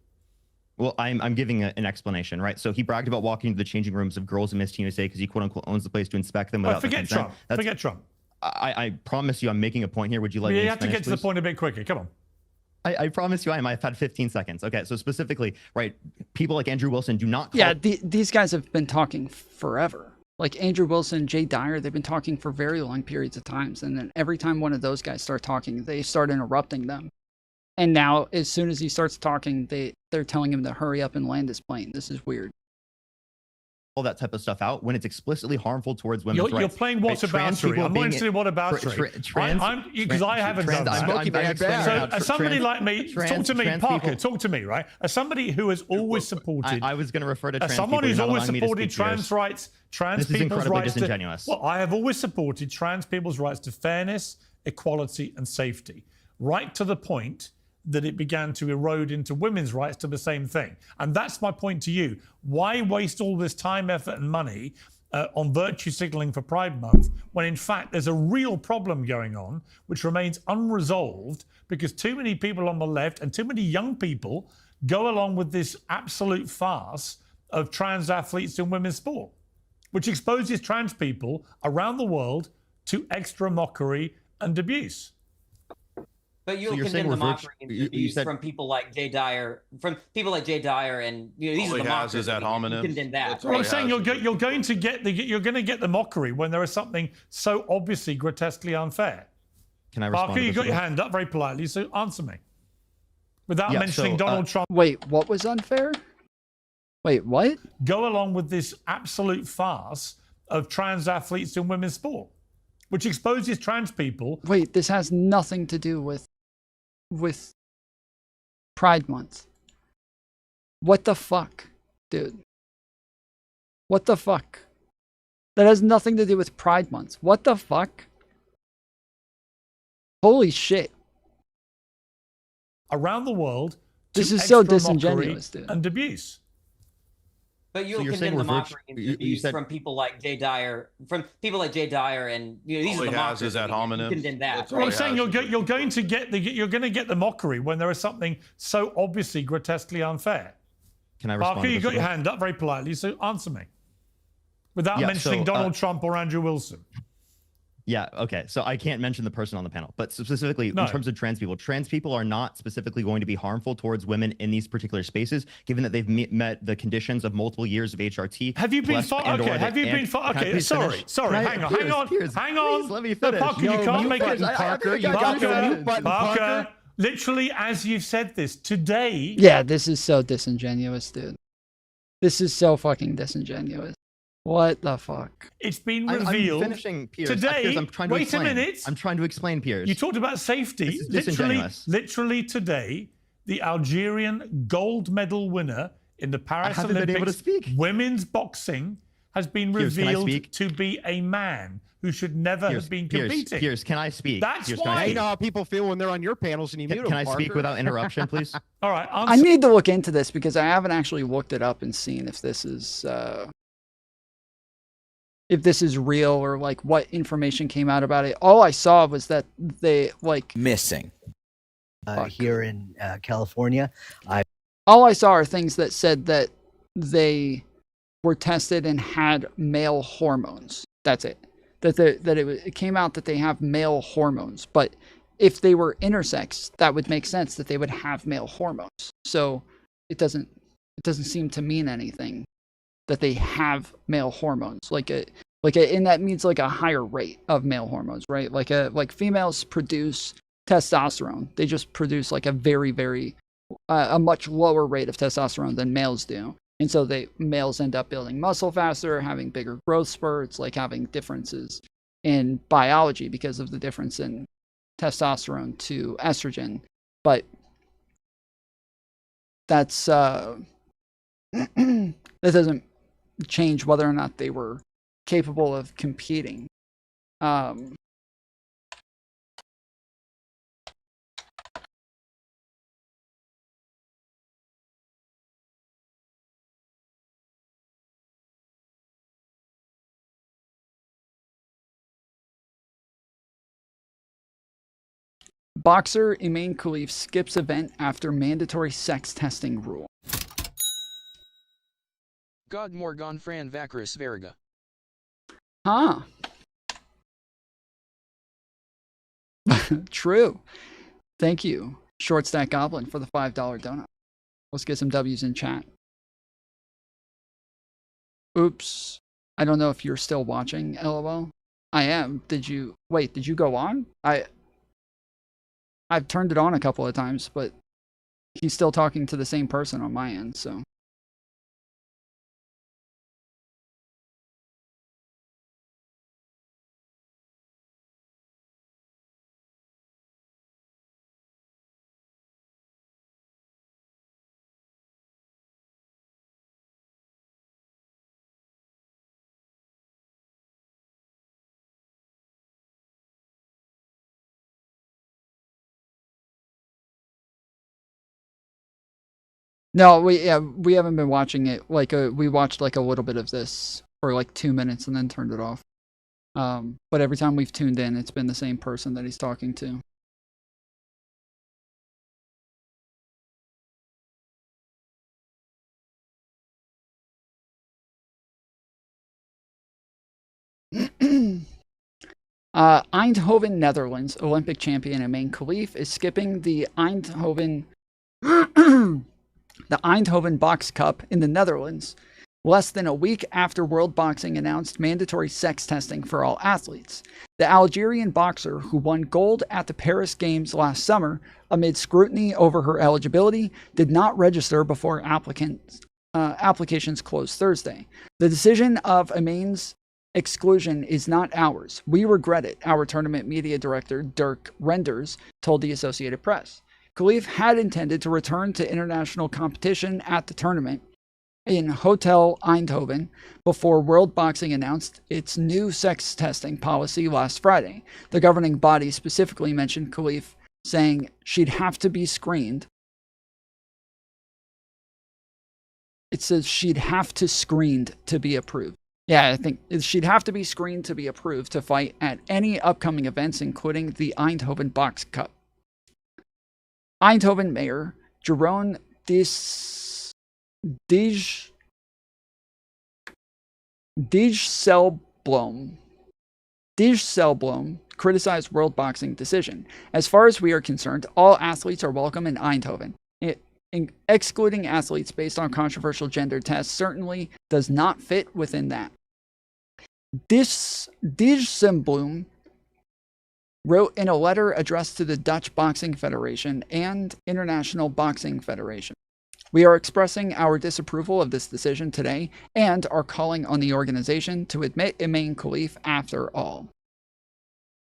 Well, I'm giving an explanation, right? So he bragged about walking into the changing rooms of girls in Miss USA because he quote unquote owns the place to inspect them without forget consent. Trump. Forget Trump. I promise you I'm making a point here. Would you like me to You have to finish, get to the please? point a bit quicker. Come on. I promise you I am. I've had 15 seconds. Okay, so specifically, right, people like Andrew Wilson do not call... Yeah, these guys have been talking forever. Like Andrew Wilson, Jay Dyer, they've been talking for very long periods of times. And then every time one of those guys start talking, they start interrupting them. And now, as soon as he starts talking, they're telling him to hurry up and land his plane. This is weird. All that type of stuff out when it's explicitly harmful towards women's rights. You're playing whataboutery. I'm not interested in whataboutery. Because I haven't done that. So as somebody like me, talk to me, Parker, talk to me, right? As somebody who has always supported... I was going to refer to trans someone people, who's you're not always allowing me to supported speak, Piers. trans rights, trans This is people's incredibly rights disingenuous. Well, I have always supported trans people's rights to fairness, equality, and safety. Right to the point that it began to erode into women's rights to the same thing. And that's my point to you. Why waste all this time, effort, and money on virtue signaling for Pride Month when in fact there's a real problem going on which remains unresolved because too many people on the left and too many young people go along with this absolute farce of trans athletes in women's sport, which exposes trans people around the world to extra mockery and abuse. But you'll condemn the mockery and abuse from people like Jay Dyer, and these are the mockers. You condemn that. Well, I'm saying you're going to get the mockery when there is something so obviously grotesquely unfair. Can I respond? Parker, you got your hand up very politely, so answer me. Without mentioning Donald Trump. Wait, what was unfair? Wait, what? Go along with this absolute farce of trans athletes in women's sport, which exposes trans people. Wait, this has nothing to do with Pride Month. What the fuck, dude? What the fuck? That has nothing to do with Pride Month. What the fuck? Holy shit. Around the world, this is so disingenuous, dude. And abuse. But you'll So you're saying condemn the we're mockery and abuse from people like Jay Dyer, and these All are he the has mockers. is ad You hominem. condemn that. That's all I'm he saying has. you're going to get the mockery when there is something so obviously grotesquely unfair. Can I respond? Parker, to you this got a your bit? hand up very politely, so answer me without Yeah, mentioning so, Donald Trump or Andrew Wilson. Yeah, okay. So I can't mention the person on the panel, but specifically in terms of trans people are not specifically going to be harmful towards women in these particular spaces, given that they've met the conditions of multiple years of HRT. Have you been okay? Have you been okay? Sorry. Hang on. Please let me finish. No, Parker, you can't make it. Parker. Literally, as you've said this today. Yeah, this is so disingenuous, dude. This is so fucking disingenuous. What the fuck? It's been revealed. I'm finishing, Piers. Today, Piers, I'm trying to wait explain. a minute. I'm trying to explain, Piers. You talked about safety. This is disingenuous. Literally today, the Algerian gold medal winner in the Paris haven't been able to Olympics speak. women's boxing has been Piers, can I revealed speak? to be a man who should never have been competing. Piers, can I speak? That's Piers, why. You know how people feel when they're on your panels and you mute them. Can I speak Parker? without interruption, please? All right. I need to look into this because I haven't actually looked it up and seen if this is real or like what information came out about it. All I saw was that they like missing here in California. All I saw are things that said that they were tested and had male hormones. That's it. It came out that they have male hormones. But if they were intersex, that would make sense that they would have male hormones. So it doesn't seem to mean anything that they have male hormones. And that means like a higher rate of male hormones, right? Like females produce testosterone. They just produce like a very, very a much lower rate of testosterone than males do. And so males end up building muscle faster, having bigger growth spurts, like having differences in biology because of the difference in testosterone to estrogen. But that's that doesn't change whether or not they were capable of competing. Boxer Iman Khalif skips event after mandatory sex testing rule. God Morgan Fran Vacris Verga. Huh. True. Thank you, Short Stack Goblin, for the $5 donut. Let's get some W's in chat. Oops. I don't know if you're still watching, LOL. I am. Did you go on? I've turned it on a couple of times, but he's still talking to the same person on my end, so. No, we haven't been watching it. We watched like a little bit of this for like 2 minutes and then turned it off. But every time we've tuned in, it's been the same person that he's talking to. Eindhoven, Netherlands, Olympic champion Iman Khalif is skipping the Eindhoven Box Cup in the Netherlands, less than a week after World Boxing announced mandatory sex testing for all athletes. The Algerian boxer, who won gold at the Paris Games last summer amid scrutiny over her eligibility, did not register before applications closed Thursday. The decision of Iman's exclusion is not ours. We regret it, our tournament media director, Dirk Renders, told the Associated Press. Khalif had intended to return to international competition at the tournament in Hotel Eindhoven before World Boxing announced its new sex testing policy last Friday. The governing body specifically mentioned Khalif, saying she'd have to be screened It says she'd have to screened to be approved. Yeah, I think she'd have to be screened to be approved to fight at any upcoming events, including the Eindhoven Box Cup. Eindhoven Mayor Jeroen Dijsselbloem criticized World Boxing decision. As far as we are concerned, all athletes are welcome in Eindhoven. Excluding athletes based on controversial gender tests certainly does not fit within that. Dijsselbloem wrote in a letter addressed to the Dutch Boxing Federation and International Boxing Federation. We are expressing our disapproval of this decision today and are calling on the organization to admit Imane Khalif after all.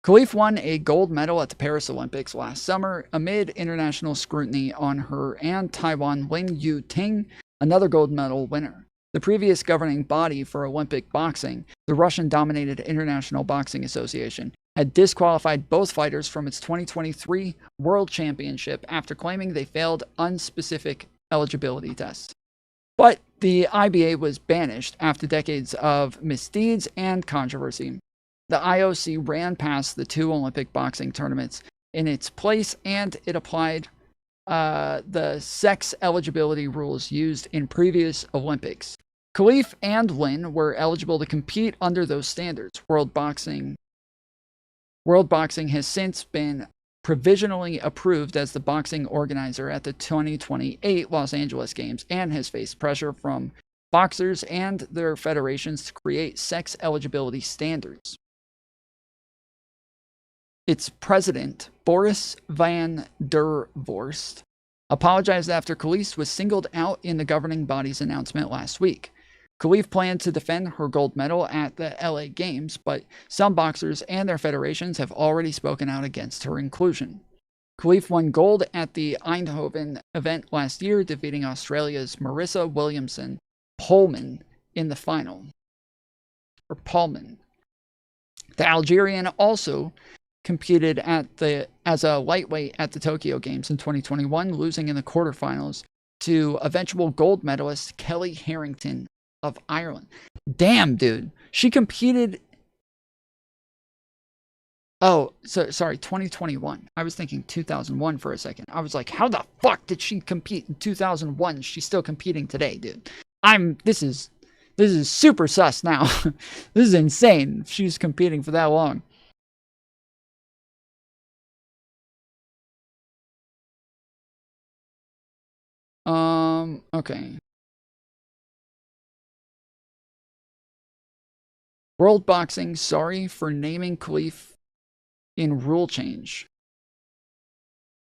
Khalif won a gold medal at the Paris Olympics last summer amid international scrutiny on her and Taiwan Lin Yu-ting, another gold medal winner. The previous governing body for Olympic boxing, the Russian-dominated International Boxing Association, had disqualified both fighters from its 2023 World Championship after claiming they failed unspecific eligibility tests. But the IBA was banished after decades of misdeeds and controversy. The IOC ran past the 2 Olympic boxing tournaments in its place, and it applied the sex eligibility rules used in previous Olympics. Khalif and Lin were eligible to compete under those standards. World Boxing has since been provisionally approved as the boxing organizer at the 2028 Los Angeles Games and has faced pressure from boxers and their federations to create sex eligibility standards. Its president, Boris van der Vorst, apologized after Khalif was singled out in the governing body's announcement last week. Khalif planned to defend her gold medal at the LA Games, but some boxers and their federations have already spoken out against her inclusion. Khalif won gold at the Eindhoven event last year, defeating Australia's Marissa Williamson Pullman in the final. The Algerian also competed as a lightweight at the Tokyo Games in 2021, losing in the quarterfinals to eventual gold medalist Kelly Harrington of Ireland. Damn, dude. She competed... Oh, sorry, 2021. I was thinking 2001 for a second. I was like, how the fuck did she compete in 2001? She's still competing today, dude. This is super sus now. This is insane. She's competing for that long. Okay. World Boxing, sorry for naming Khalif in rule change.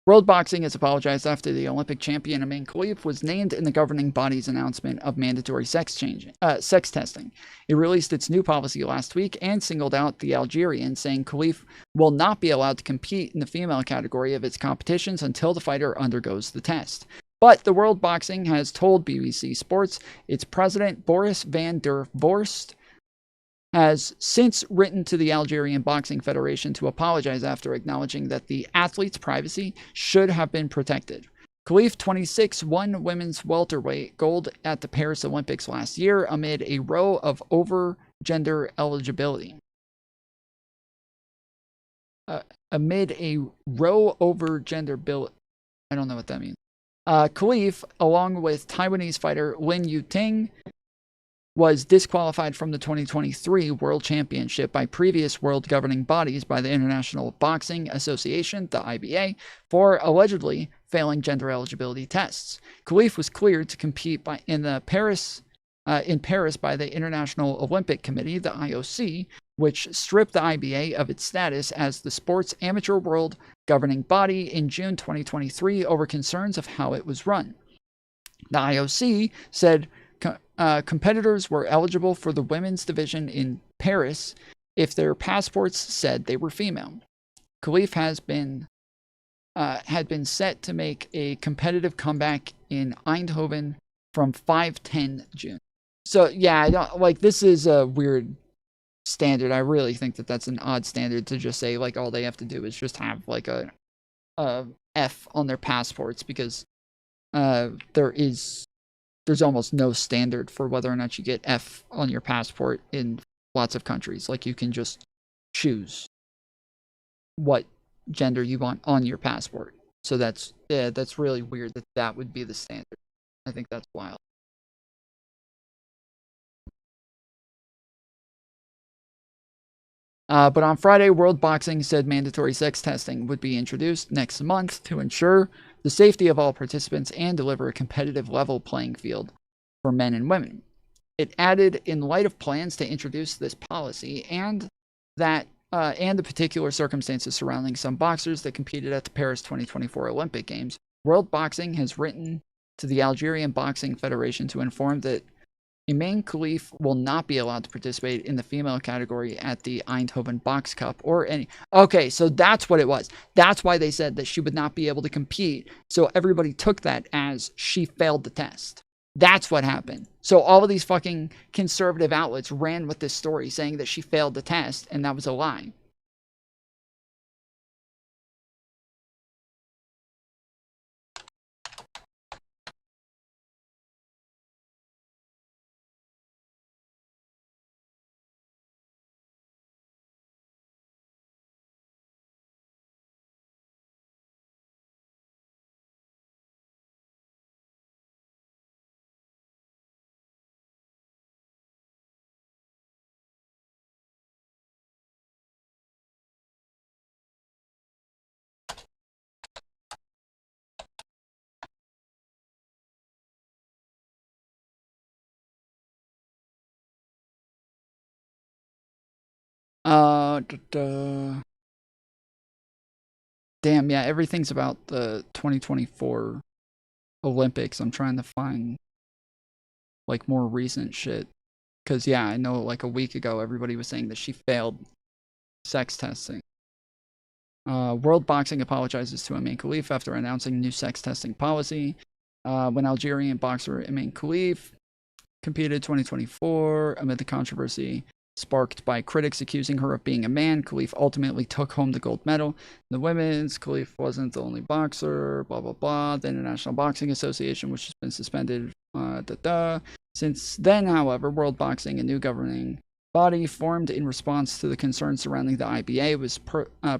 World Boxing has apologized after the Olympic champion Imane Khalif was named in the governing body's announcement of mandatory sex testing. It released its new policy last week and singled out the Algerian, saying Khalif will not be allowed to compete in the female category of its competitions until the fighter undergoes the test. But the World Boxing has told BBC Sports its president, Boris van der Vorst, has since written to the Algerian Boxing Federation to apologize after acknowledging that the athlete's privacy should have been protected. Khalif, 26, won women's welterweight gold at the Paris Olympics last year amid a row of over-gender eligibility. I don't know what that means. Khalif, along with Taiwanese fighter Lin Yu-ting, was disqualified from the 2023 World Championship by previous world governing bodies by the International Boxing Association, the IBA, for allegedly failing gender eligibility tests. Khalif was cleared to compete in Paris by the International Olympic Committee, the IOC, which stripped the IBA of its status as the sport's amateur world governing body in June 2023 over concerns of how it was run. The IOC said competitors were eligible for the women's division in Paris if their passports said they were female. Khalif had been set to make a competitive comeback in Eindhoven from 5/10 June. So yeah, this is a weird standard. I really think that that's an odd standard to just say like all they have to do is just have like a F on their passports, because there is there's almost no standard for whether or not you get F on your passport in lots of countries. Like, you can just choose what gender you want on your passport. So that's really weird that that would be the standard. I think that's wild. But on Friday, World Boxing said mandatory sex testing would be introduced next month to ensure the safety of all participants and deliver a competitive level playing field for men and women. It added, in light of plans to introduce this policy and the particular circumstances surrounding some boxers that competed at the Paris 2024 Olympic Games, World Boxing has written to the Algerian Boxing Federation to inform that Iman Khalif will not be allowed to participate in the female category at the Eindhoven Box Cup or any... Okay, so that's what it was. That's why they said that she would not be able to compete. So everybody took that as she failed the test. That's what happened. So all of these fucking conservative outlets ran with this story saying that she failed the test, and that was a lie. Damn, yeah, everything's about the 2024 Olympics. I'm trying to find, like, more recent shit. Because, yeah, I know, like, a week ago, everybody was saying that she failed sex testing. World Boxing apologizes to Iman Khalif after announcing new sex testing policy. When Algerian boxer Iman Khalif competed 2024 amid the controversy sparked by critics accusing her of being a man, Khalif ultimately took home the gold medal. In the women's, Khalif wasn't the only boxer, blah, blah, blah. The International Boxing Association, which has been suspended, Since then, however, World Boxing, a new governing body formed in response to the concerns surrounding the IBA, was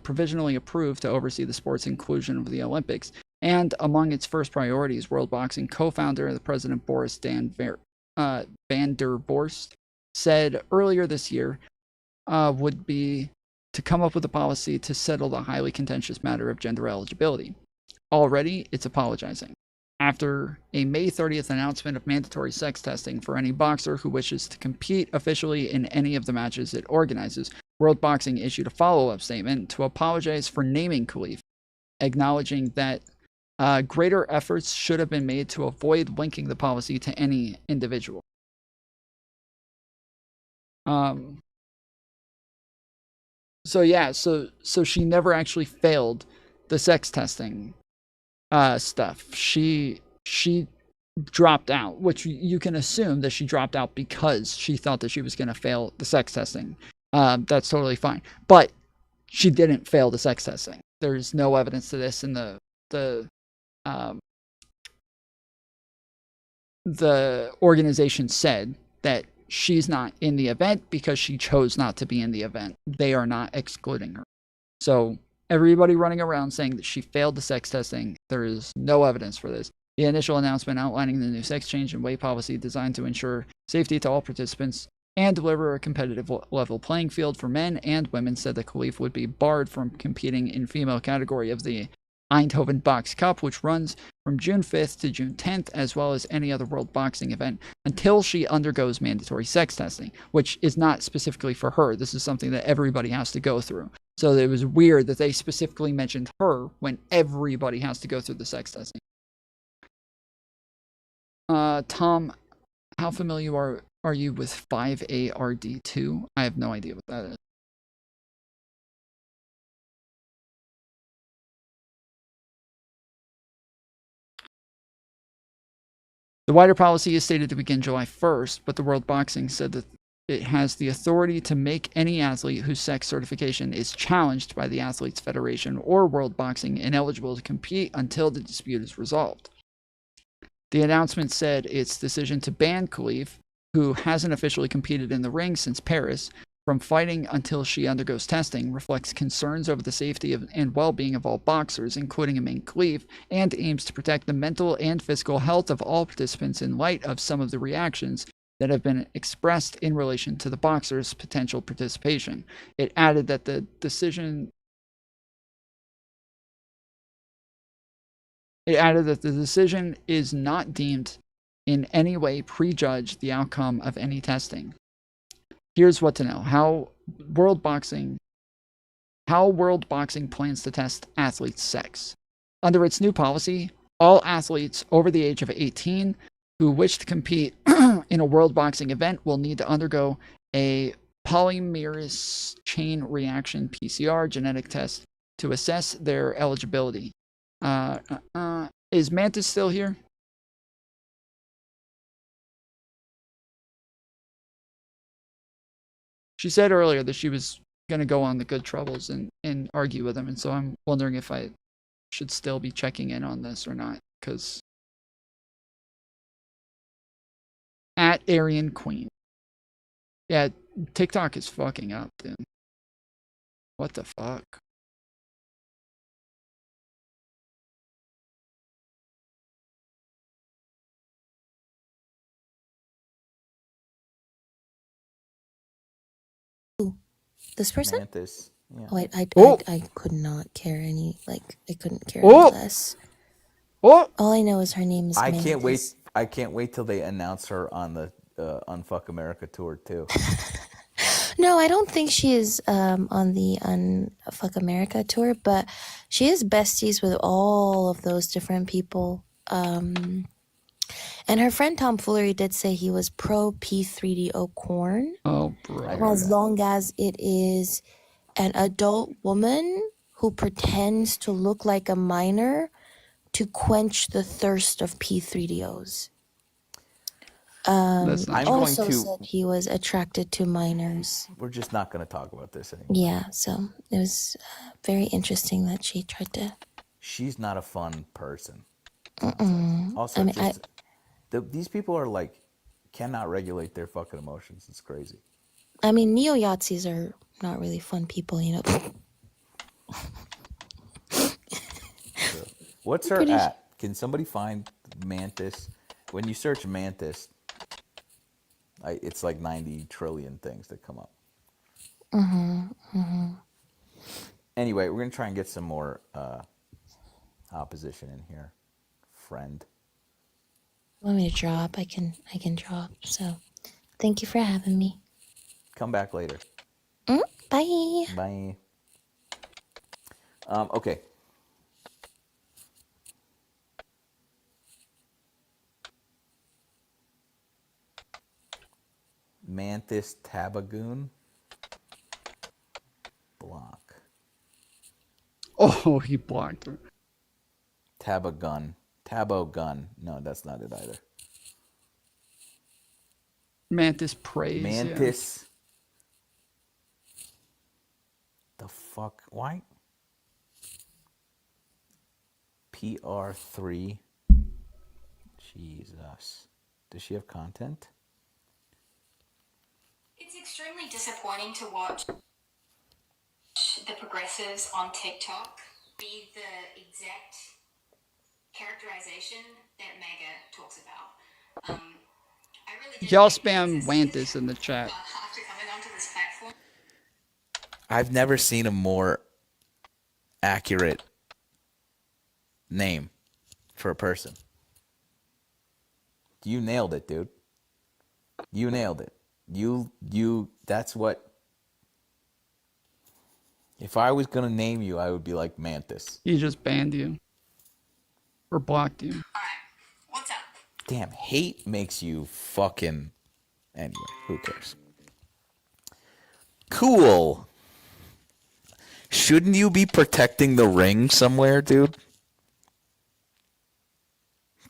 provisionally approved to oversee the sport's inclusion of the Olympics. And among its first priorities, World Boxing co-founder, the president Boris van der Borst, said earlier this year would be to come up with a policy to settle the highly contentious matter of gender eligibility. Already, it's apologizing. After a May 30th announcement of mandatory sex testing for any boxer who wishes to compete officially in any of the matches it organizes, World Boxing issued a follow-up statement to apologize for naming Khalif, acknowledging that greater efforts should have been made to avoid linking the policy to any individual. So yeah, so she never actually failed the sex testing stuff. She dropped out, which you can assume that she dropped out because she thought that she was going to fail the sex testing. That's totally fine. But she didn't fail the sex testing. There's no evidence to this, and the organization said that she's not in the event because she chose not to be in the event. They are not excluding her. So everybody running around saying that she failed the sex testing, there is no evidence for this. The initial announcement outlining the new sex change and weight policy designed to ensure safety to all participants and deliver a competitive level playing field for men and women said that Khalif would be barred from competing in female category of the Eindhoven Box Cup, which runs from June 5th to June 10th, as well as any other World Boxing event, until she undergoes mandatory sex testing, which is not specifically for her. This is something that everybody has to go through. So it was weird that they specifically mentioned her when everybody has to go through the sex testing. Tom, how familiar are you with 5ARD2? I have no idea what that is. The wider policy is stated to begin July 1st, but the World Boxing said that it has the authority to make any athlete whose sex certification is challenged by the Athletes Federation or World Boxing ineligible to compete until the dispute is resolved. The announcement said its decision to ban Khalif, who hasn't officially competed in the ring since Paris, from fighting until she undergoes testing, reflects concerns over the safety and well-being of all boxers, including Amin Khalif, and aims to protect the mental and physical health of all participants in light of some of the reactions that have been expressed in relation to the boxers' potential participation. It added that the decision is not deemed in any way prejudge the outcome of any testing. Here's what to know. How World Boxing plans to test athletes' sex. Under its new policy, all athletes over the age of 18 who wish to compete in a World Boxing event will need to undergo a polymerase chain reaction PCR genetic test to assess their eligibility. Is Mantis still here? She said earlier that she was going to go on the Good Troubles and argue with him, and so I'm wondering if I should still be checking in on this or not, because at Aryan Queen. Yeah, TikTok is fucking up, dude. What the fuck? This person? Mantis. Yeah. Oh, I could not care any, like, I couldn't care any less. All I know is her name is Mantis. I can't wait till they announce her on the Unfuck America tour too. No, I don't think she is on the Unfuck America tour, but she is besties with all of those different people. And her friend Tom Foolery did say he was pro P3DO corn. Oh, bro. As long as it is an adult woman who pretends to look like a minor to quench the thirst of P3DOs. Also said he was attracted to minors. We're just not going to talk about this anymore. Yeah, so it was very interesting that she tried to. She's not a fun person. Also, I mean, these people are like cannot regulate their fucking emotions. It's crazy. I mean, neo-Yahtzees are not really fun people, you know. What's her at? Can somebody find Mantis? When you search Mantis, it's like 90 trillion things that come up. Anyway, we're gonna try and get some more opposition in here. Friend. Want me to drop? I can drop. So, thank you for having me. Come back later. Bye. Bye. Okay. Mantis Tabagoon. Block. Oh, he blocked her. Tabagun. Tabogun. No, that's not it either. Mantis praise. Mantis. Yeah. The fuck? Why? PR3. Jesus. Does she have content? It's extremely disappointing to watch the progressives on TikTok be the exact characterization that MAGA talks about. I really Y'all spam Wantis in the chat. after coming onto this platform. I've never seen a more accurate name for a person. You nailed it, dude. You nailed it. That's what. If I was going to name you, I would be like Mantis. He just banned you. Or blocked you. What's up? Damn, hate makes you fucking. Anyway, who cares? Cool. Shouldn't you be protecting the ring somewhere, dude?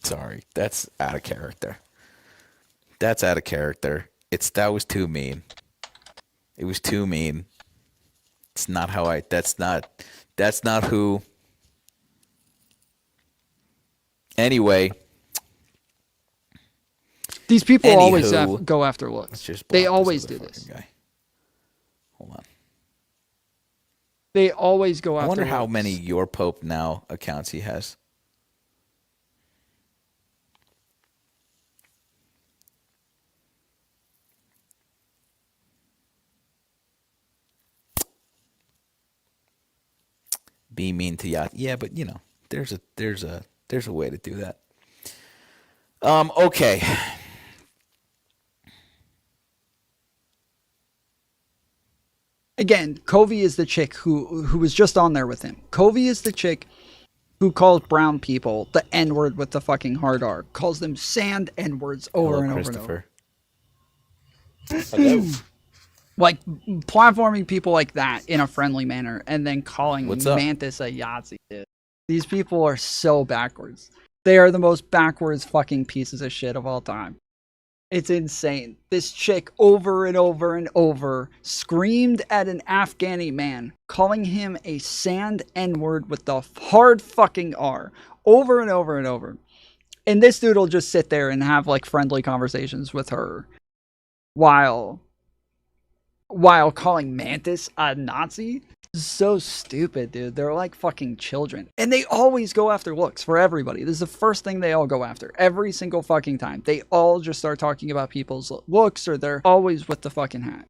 Sorry, that's out of character. That's out of character. That was too mean. It was too mean. It's not how that's not who. Anyway, These people always Anywho, go after looks. let's just They block always this do other this. fucking guy. Hold on. They always go I after wonder how looks. many Your Pope Now accounts he has. Be mean to yacht. Yeah, but you know, there's a way to do that. Okay. Again, Covey is the chick who was just on there with him. Covey is the chick who calls brown people the N-word with the fucking hard R. Calls them sand N-words over Hello, and over Christopher. and over. Hello. Like, platforming people like that in a friendly manner and then calling What's up? Mantis a Yahtzee, dude. These people are so backwards. They are the most backwards fucking pieces of shit of all time. It's insane. This chick over and over and over screamed at an Afghani man, calling him a sand N-word with the hard fucking R, over and over and over. And this dude will just sit there and have like friendly conversations with her while calling Mantis a Nazi. So stupid, dude. They're like fucking children. And they always go after looks for everybody. This is the first thing they all go after. Every single fucking time. They all just start talking about people's looks, or they're always with the fucking hat.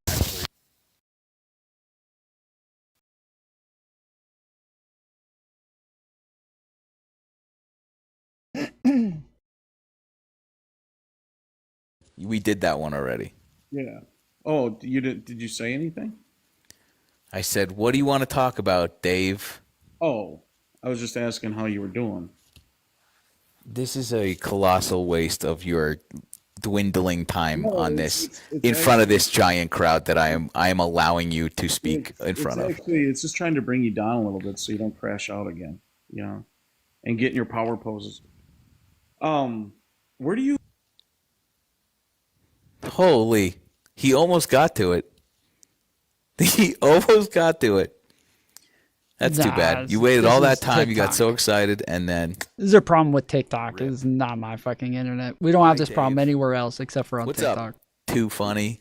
We did that one already. Yeah. Oh, did you say anything? I said, what do you want to talk about, Dave? Oh, I was just asking how you were doing. This is a colossal waste of your dwindling time No, on it's- this it's in front of actually- this giant crowd that I am allowing you to speak in front of. Actually, it's just trying to bring you down a little bit so you don't crash out again, you know, and get in your power poses. Where do you? Holy, he almost got to it. He almost got to it. That's too bad. You waited this all that is time. You got TikTok. so excited, and then This is a problem with TikTok. It's not my fucking internet. We don't have this problem Dave. anywhere else except for on what's TikTok. up? Too funny.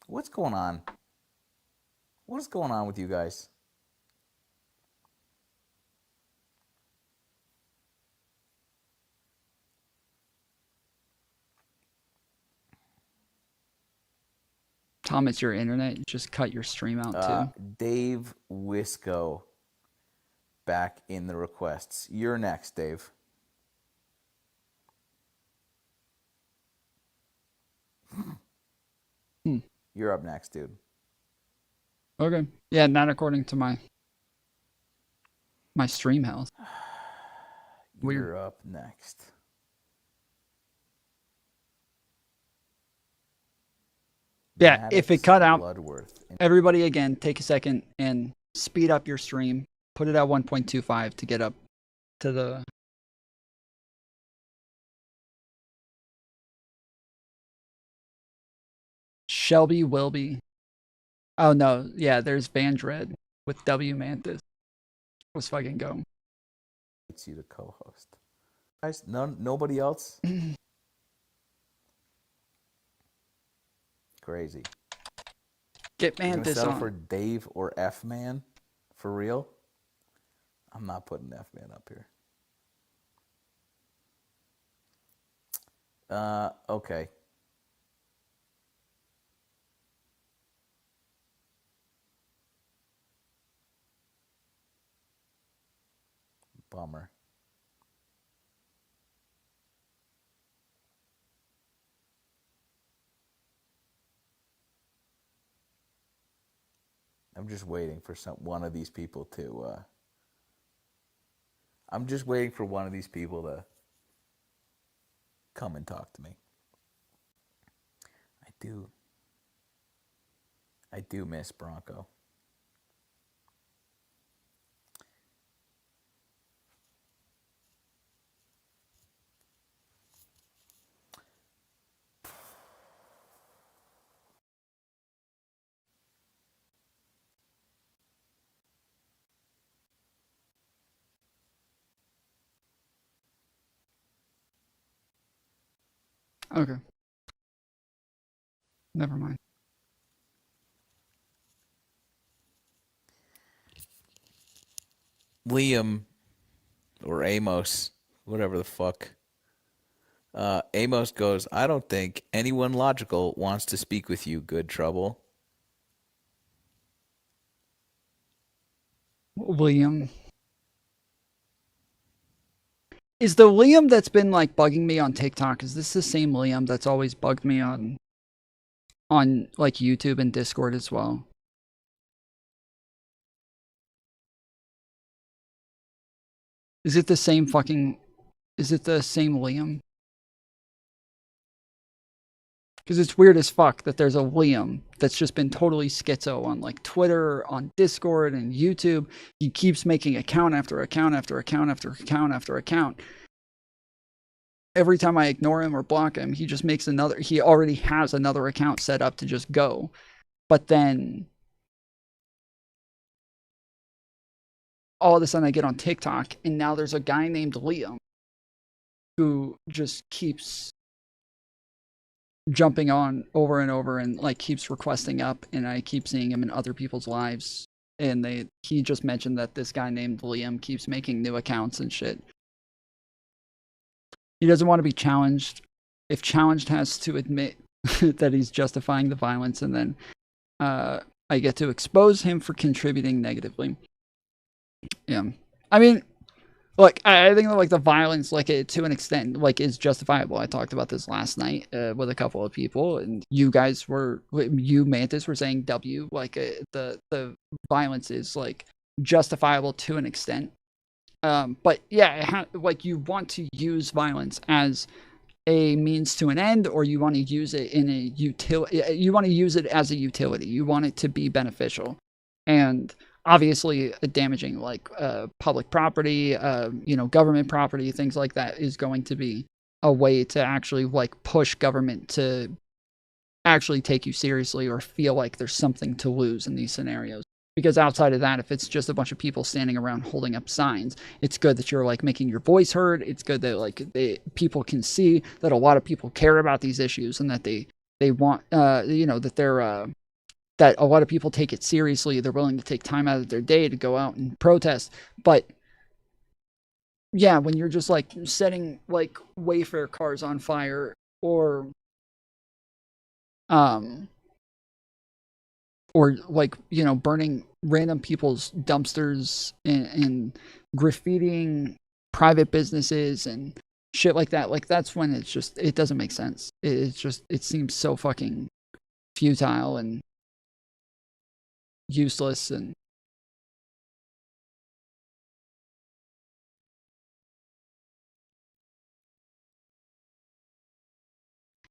What's going on? What is going on with you guys? Tom, it's your internet. You just cut your stream out too. Dave Wisco back in the requests. You're next, Dave. You're up next, dude. Okay. Yeah, not according to my stream health. Weird. You're up next. Yeah, if it cut out, Bloodworth. everybody again, take a second and speed up your stream. Put it at 1.25 to get up to the... Shelby Wilby. Oh no, yeah, there's Vandred with W Mantis. Let's fucking go. It's you to co-host. Guys, nobody else? Crazy. Get You're gonna Mantis settle on. for Dave or F Man? For real? I'm not putting F Man up here. Okay. Bummer. I'm just waiting for one of these people to. I'm just waiting for one of these people to come and talk to me. I do miss Bronco. Okay. Never mind. Liam or Amos, whatever the fuck. Amos goes, I don't think anyone logical wants to speak with you, good trouble. Liam. Is the Liam that's been like bugging me on TikTok, is this the same Liam that's always bugged me on like YouTube and Discord as well? Is it the same Liam? Because it's weird as fuck that there's a Liam that's just been totally schizo on like Twitter, on Discord, and YouTube. He keeps making account after account after account after account after account. Every time I ignore him or block him, he just makes another. He already has another account set up to just go. But then all of a sudden I get on TikTok, and now there's a guy named Liam who just keeps jumping on over and over and like keeps requesting up, and I keep seeing him in other people's lives, and he just mentioned that this guy named Liam keeps making new accounts and shit. He doesn't want to be challenged. If challenged, has to admit that he's justifying the violence, and then I get to expose him for contributing negatively. Yeah, I mean, look, I think that like the violence, like to an extent, like is justifiable. I talked about this last night with a couple of people, and you Mantis were saying W, like the violence is like justifiable to an extent. But yeah, like you want to use violence as a means to an end, or you want to use it in a you want to use it as a utility. You want it to be beneficial, and obviously damaging like public property, government property, things like that is going to be a way to actually like push government to actually take you seriously or feel like there's something to lose in these scenarios. Because outside of that, if it's just a bunch of people standing around holding up signs, it's good that you're like making your voice heard. It's good that like people can see that a lot of people care about these issues, and that they want that they're that a lot of people take it seriously. They're willing to take time out of their day to go out and protest. But yeah, when you're just like setting like Wayfair cars on fire, or like, burning random people's dumpsters and graffitiing private businesses and shit like that, like that's when it doesn't make sense. It seems so fucking futile and useless. And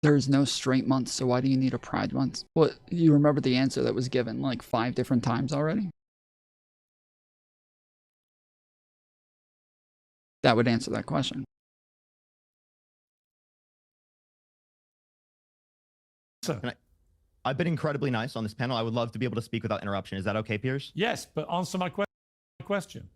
there's no straight month, so why do you need a pride month? Well, you remember the answer that was given like 5 different times already? That would answer that question. I've been incredibly nice on this panel. I would love to be able to speak without interruption. Is that okay, Piers? Yes, but answer my question.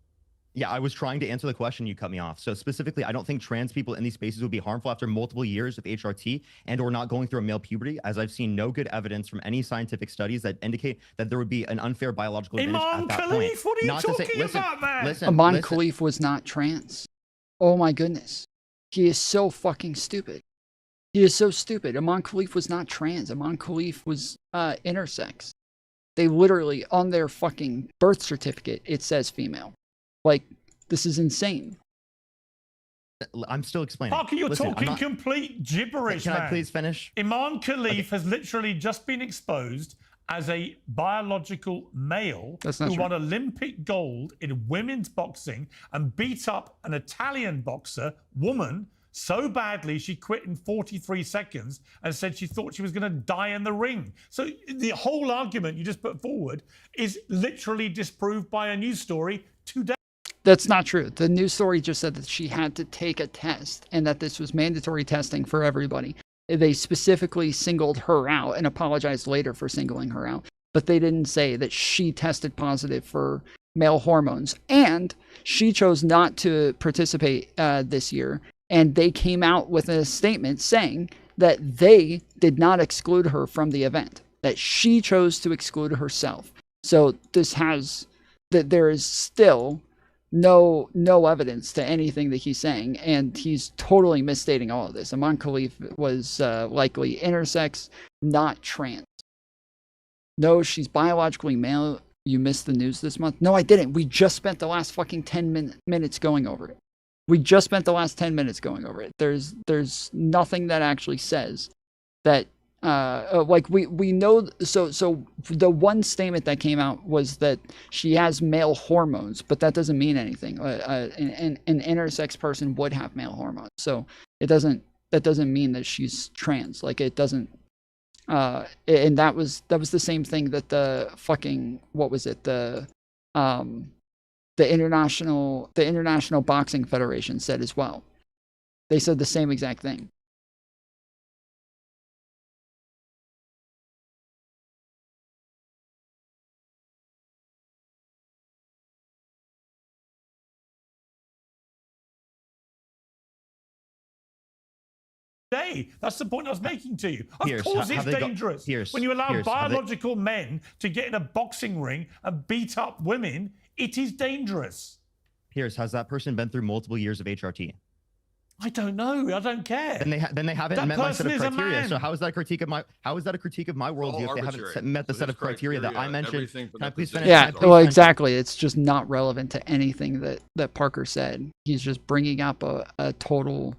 Yeah, I was trying to answer the question. You cut me off. So specifically, I don't think trans people in these spaces would be harmful after multiple years of HRT and or not going through a male puberty, as I've seen no good evidence from any scientific studies that indicate that there would be an unfair biological advantage at that point. What are you talking about, man? Amon Khalif was not trans. Oh my goodness. He is so fucking stupid. He is so stupid. Amon Khalif was not trans. Amon Khalif was intersex. They literally, on their fucking birth certificate, it says female. Like, this is insane. I'm still explaining. Parker, you're talking complete gibberish, Can man. I please finish? Imam Khalif has literally just been exposed as a biological male who won Olympic gold in women's boxing and beat up an Italian woman, so badly she quit in 43 seconds and said she thought she was going to die in the ring. So the whole argument you just put forward is literally disproved by a news story today. That's not true. The news story just said that she had to take a test and that this was mandatory testing for everybody. They specifically singled her out and apologized later for singling her out. But they didn't say that she tested positive for male hormones. And she chose not to participate this year. And they came out with a statement saying that they did not exclude her from the event, that she chose to exclude herself. So there is still no evidence to anything that he's saying, and he's totally misstating all of this. Amon Khalif was likely intersex, not trans. No, she's biologically male. You missed the news this month? No, I didn't. We just spent the last fucking 10 minutes going over it. We just spent the last 10 minutes going over it. There's nothing that actually says that like we know. So the one statement that came out was that she has male hormones, but that doesn't mean anything. An intersex person would have male hormones, so that doesn't mean that she's trans. Like, it doesn't. And that was the same thing that the fucking, what was it, the international boxing federation said as well. They said the same exact thing. That's the point I was making to you. Of Pierce, course it's have they got- dangerous. Pierce, When you allow Pierce, have they- biological men to get in a boxing ring and beat up women, it is dangerous. Pierce, has that person been through multiple years of HRT? I don't know. I don't care. Then they haven't That met my set person of is a criteria. man. So how is that a critique of my worldview if they haven't met the set of criteria that I mentioned? Can I please finish? Yeah, well, exactly. It's just not relevant to anything that Parker said. He's just bringing up a total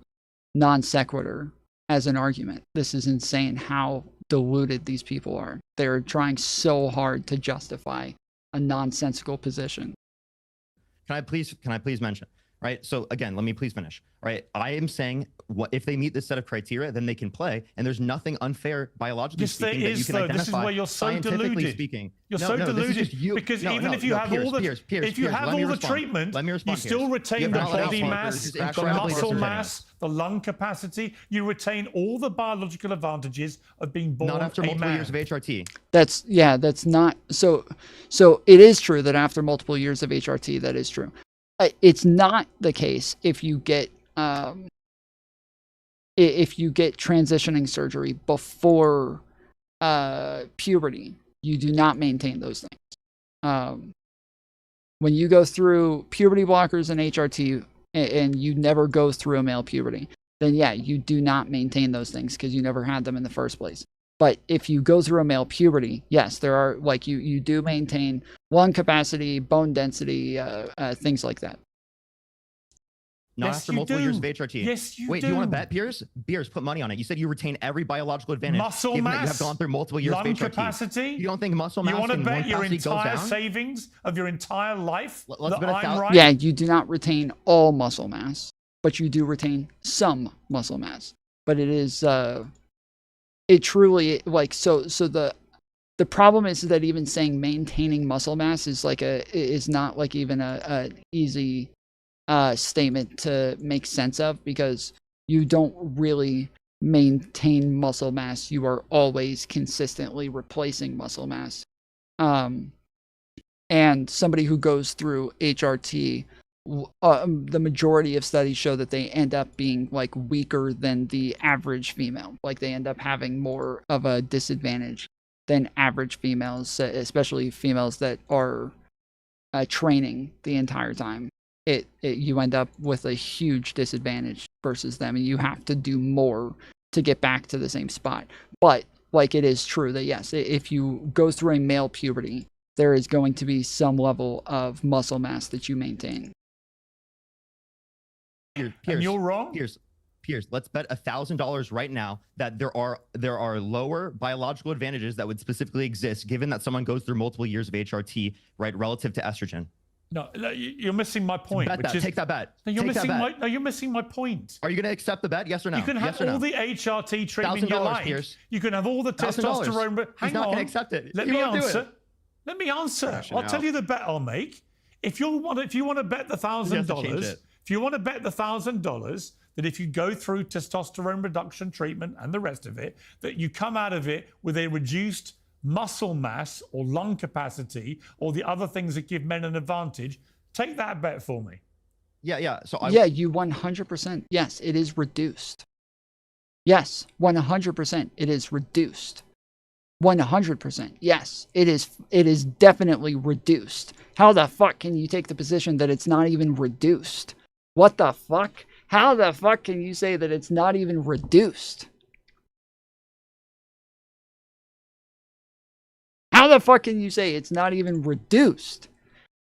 non sequitur as an argument. This is insane how deluded these people are. They're trying so hard to justify a nonsensical position. Can I please mention? Right. So again, let me please finish. Right. I am saying, what if they meet this set of criteria, then they can play, and there's nothing unfair biologically speaking that you can identify. This is where you're so scientifically deluded. Speaking. You're so deluded because even if you have all the treatment, you still retain the body mass, the muscle mass, the lung capacity. You retain all the biological advantages of being born not after multiple man. years of HRT. That's not so. So it is true that after multiple years of HRT, that is true. It's not the case if you get transitioning surgery before puberty. You do not maintain those things. When you go through puberty blockers and HRT, and you never go through a male puberty, then yeah, you do not maintain those things because you never had them in the first place. But if you go through a male puberty, yes, there are, like, you do maintain lung capacity, bone density, things like that. Not after multiple years of HRT. Yes, you Wait, do. you want to bet, Piers? Piers, put money on it. You said you retain every biological advantage. Muscle given mass, that you have gone through multiple years lung of HRT. capacity. You don't think muscle mass You want to and bet lung your capacity goes entire down? savings of your entire life Let's that bet I'm right? Yeah, you do not retain all muscle mass, but you do retain some muscle mass. But it is, it truly, like, so the problem is that even saying maintaining muscle mass is not like even a easy statement to make sense of, because you don't really maintain muscle mass. You are always consistently replacing muscle mass. And somebody who goes through HRT, the majority of studies show that they end up being like weaker than the average female. Like, they end up having more of a disadvantage than average females, especially females that are training the entire time. You end up with a huge disadvantage versus them, and you have to do more to get back to the same spot. But like, it is true that yes, if you go through a male puberty, there is going to be some level of muscle mass that you maintain. Piers, And you're wrong. Piers, let's bet $1,000 right now that there are lower biological advantages that would specifically exist given that someone goes through multiple years of HRT, right, relative to estrogen. No, you're missing my point. Take that bet. No, you're Take that missing bet. No, you're missing my point. Are you going to accept the bet? Yes or no? You can have yes or no? all the HRT treatment you $1,000, like. Piers. You can have all the $1,000. testosterone. But hang He's not on. going to accept it. Let He me won't do answer. it. Let me answer. Crashing I'll out. tell you the bet I'll make. If you want to bet the $1,000, if you want to bet the $1,000 that if you go through testosterone reduction treatment and the rest of it, that you come out of it with a reduced muscle mass or lung capacity or the other things that give men an advantage, take that bet for me. Yeah. So yeah, you 100%. Yes, it is reduced. Yes, 100% it is reduced. 100%. Yes, it is definitely reduced. How the fuck can you take the position that it's not even reduced? What the fuck? How the fuck can you say that it's not even reduced? How the fuck can you say it's not even reduced?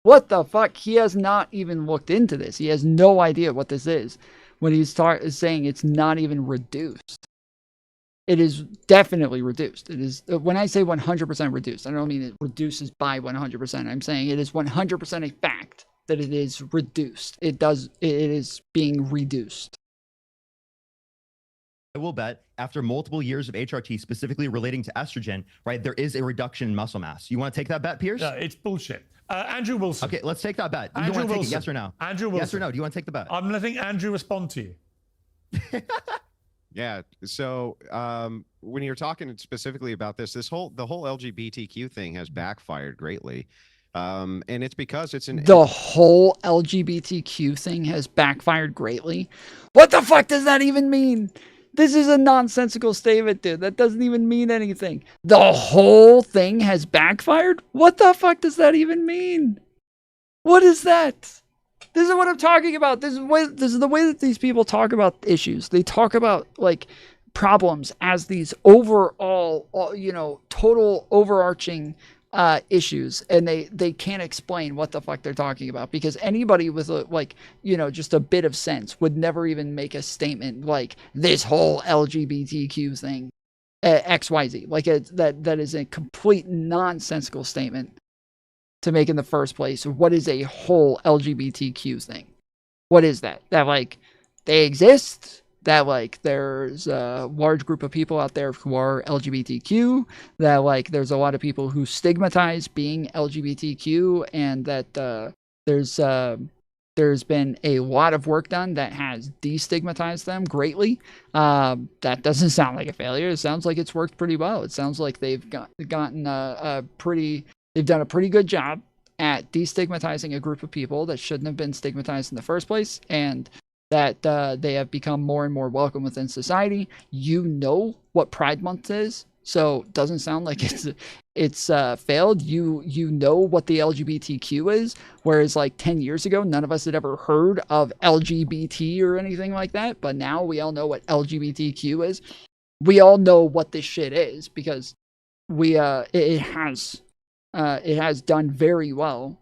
What the fuck? He has not even looked into this. He has no idea what this is when he's saying it's not even reduced. It is definitely reduced. It is, when I say 100% reduced, I don't mean it reduces by 100%. I'm saying it is 100% a fact that it is reduced. It is being reduced. I will bet after multiple years of HRT specifically relating to estrogen, right, there is a reduction in muscle mass. You want to take that bet, Pierce? Yeah, it's bullshit. Andrew Wilson. Okay, let's take that bet. You Andrew want to take it, Wilson. yes or no? Andrew Wilson. Yes or no? Do you want to take the bet? I'm letting Andrew respond to you. Yeah. So when you're talking specifically about the whole LGBTQ thing has backfired greatly. And it's because the whole LGBTQ thing has backfired greatly. What the fuck does that even mean? This is a nonsensical statement, dude. That doesn't even mean anything. The whole thing has backfired? What the fuck does that even mean? What is that? This is what I'm talking about. This is the way that these people talk about issues. They talk about like problems as these overall, total overarching issues, and they can't explain what the fuck they're talking about, because anybody with just a bit of sense would never even make a statement like this whole LGBTQ thing, XYZ. Like that is a complete nonsensical statement to make in the first place. What is a whole LGBTQ thing? What is that? That like they exist? That like there's a large group of people out there who are LGBTQ, that like there's a lot of people who stigmatize being LGBTQ, and that there's been a lot of work done that has destigmatized them greatly. That doesn't sound like a failure. It sounds like it's worked pretty well. It sounds like they've done a pretty good job at destigmatizing a group of people that shouldn't have been stigmatized in the first place, and that they have become more and more welcome within society. You know what Pride Month is, so it doesn't sound like it's failed. You know what the LGBTQ is, whereas like 10 years ago, none of us had ever heard of LGBT or anything like that, but now we all know what LGBTQ is. We all know what this shit is, because it has done very well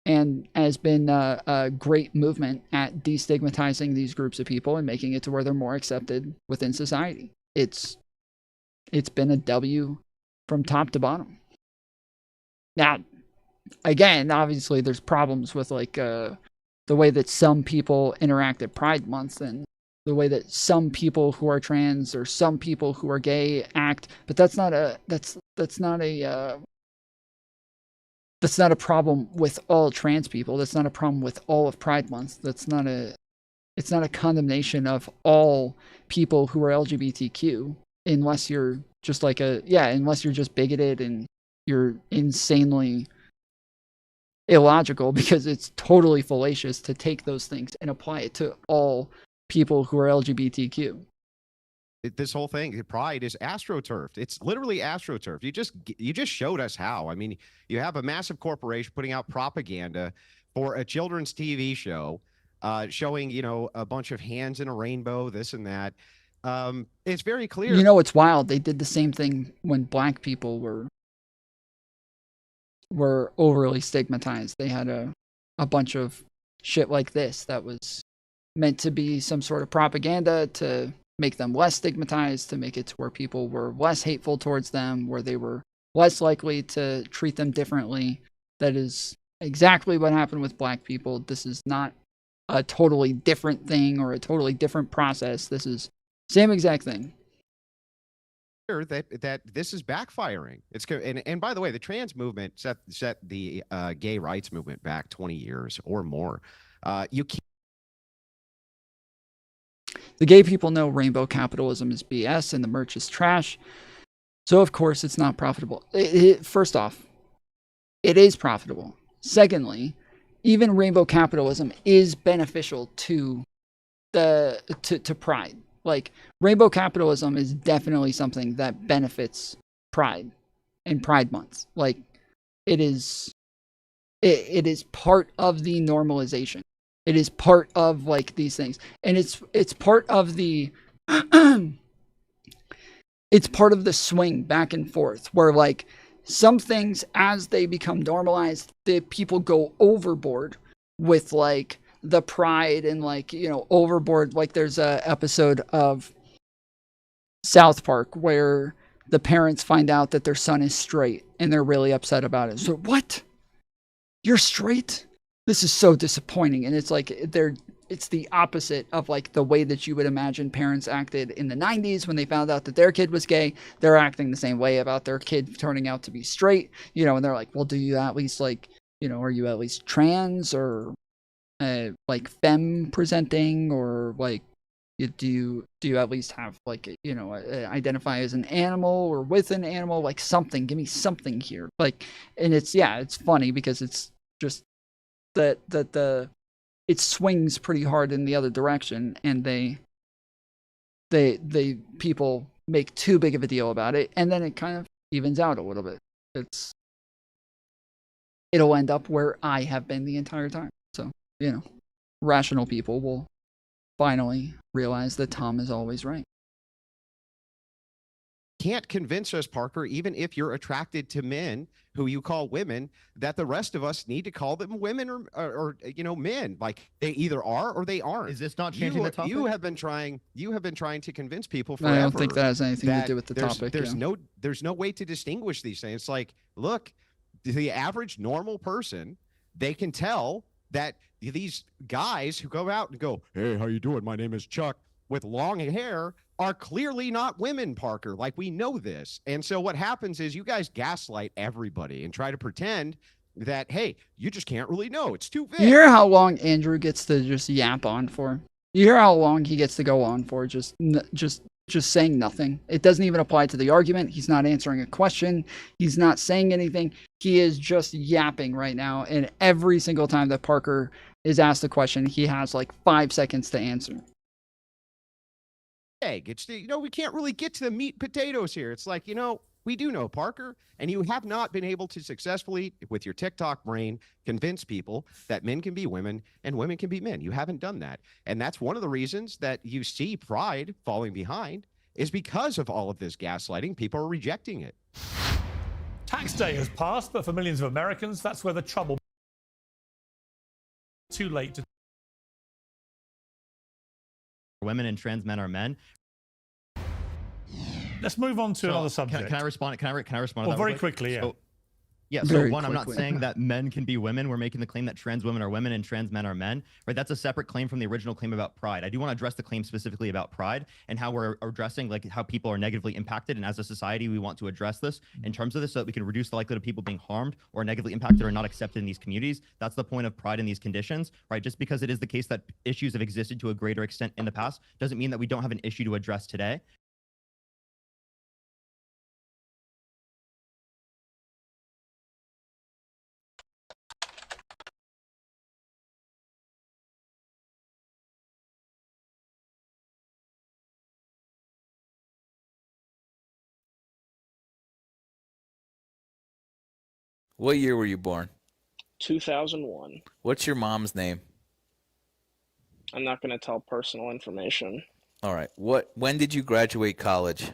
and has been a great movement at destigmatizing these groups of people and making it to where they're more accepted within society. It's been a W from top to bottom. Now, again, obviously there's problems with like the way that some people interact at Pride Month, and the way that some people who are trans or some people who are gay act, but that's not a problem with all trans people. That's not a problem with all of Pride Month. It's not a condemnation of all people who are LGBTQ, unless you're just unless you're just bigoted and you're insanely illogical, because it's totally fallacious to take those things and apply it to all people who are LGBTQ. This whole thing, Pride, is astroturfed. It's literally astroturfed. You just showed us how. I mean, you have a massive corporation putting out propaganda for a children's TV show, showing a bunch of hands in a rainbow, this and that. It's very clear. It's wild. They did the same thing when black people were overly stigmatized. They had a bunch of shit like this that was meant to be some sort of propaganda to make them less stigmatized, to make it to where people were less hateful towards them, where they were less likely to treat them differently. That is exactly what happened with black people. This is not a totally different thing or a totally different process. This is same exact thing. That this is backfiring. And by the way, the trans movement set the gay rights movement back 20 years or more. You can't. The gay people know rainbow capitalism is BS and the merch is trash. So, of course, it's not profitable. First off, it is profitable. Secondly, even rainbow capitalism is beneficial to Pride. Like, rainbow capitalism is definitely something that benefits Pride and Pride months. Like, it is part of the normalization. It is part of like these things, and it's part of the it's part of the swing back and forth where like some things, as they become normalized, the people go overboard with like the pride and like, you know, overboard. Like there's a episode of South Park where the parents find out that their son is straight and they're really upset about it. So what? You're straight? This is so disappointing. And it's like it's the opposite of like the way that you would imagine parents acted in the 90s when they found out that their kid was gay. They're acting the same way about their kid turning out to be straight, you know, and they're like, well, do you at least like, you know, are you at least trans or like femme presenting, or like do you at least have like, you know, identify as an animal or with an animal, like something, give me something here. Like, and it's funny because it's just that it swings pretty hard in the other direction, and they people make too big of a deal about it, and then it kind of evens out a little bit. It'll end up where I have been the entire time. So, you know, rational people will finally realize that Tom is always right. Can't convince us, Parker, even if you're attracted to men who you call women, that the rest of us need to call them women or you know, men. Like they either are or they aren't. Is this not changing the topic? You have been trying to convince people forever. I don't think that has anything to do with the topic. There's no way to distinguish these things. It's like, look, the average normal person, they can tell that these guys who go out and go, hey, how you doing? My name is Chuck, with long hair, are clearly not women, Parker. Like, we know this. And so what happens is you guys gaslight everybody and try to pretend that, hey, you just can't really know. It's too vague. You hear how long Andrew gets to just yap on for? You hear how long he gets to go on for just saying nothing? It doesn't even apply to the argument. He's not answering a question. He's not saying anything. He is just yapping right now. And every single time that Parker is asked a question, he has like 5 seconds to answer. It's, you know, we can't really get to the meat potatoes here. It's like, you know, we do know, Parker, and you have not been able to successfully, with your TikTok brain, convince people that men can be women and women can be men. You haven't done that. And that's one of the reasons that you see Pride falling behind, is because of all of this gaslighting. People are rejecting it. Tax day has passed, but for millions of Americans, that's where the trouble. Too late to. Women and trans men are men. Let's move on to another subject. Can I respond? Can I respond? Well, very quickly, yeah. So one, I'm not saying that men can be women. We're making the claim that trans women are women and trans men are men, right? That's a separate claim from the original claim about Pride. I do want to address the claim specifically about Pride and how we're addressing like how people are negatively impacted. And as a society, we want to address this in terms of this so that we can reduce the likelihood of people being harmed or negatively impacted or not accepted in these communities. That's the point of Pride in these conditions, right? Just because it is the case that issues have existed to a greater extent in the past doesn't mean that we don't have an issue to address today. What year were you born? 2001. What's your mom's name? I'm not going to tell personal information. All right. When did you graduate college?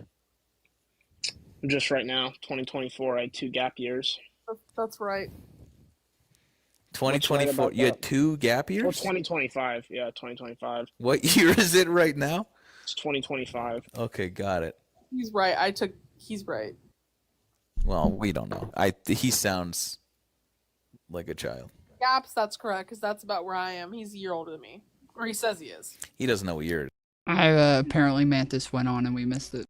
Just right now, 2024. I had 2 gap years. That's right. 2024. Right, you had 2 gap years? Well, 2025. Yeah, 2025. What year is it right now? It's 2025. Okay, got it. He's right. He's right. Well, we don't know. He sounds like a child. Gaps, that's correct, because that's about where I am. He's a year older than me. Or he says he is. He doesn't know what year it is. Apparently Mantis went on and we missed it.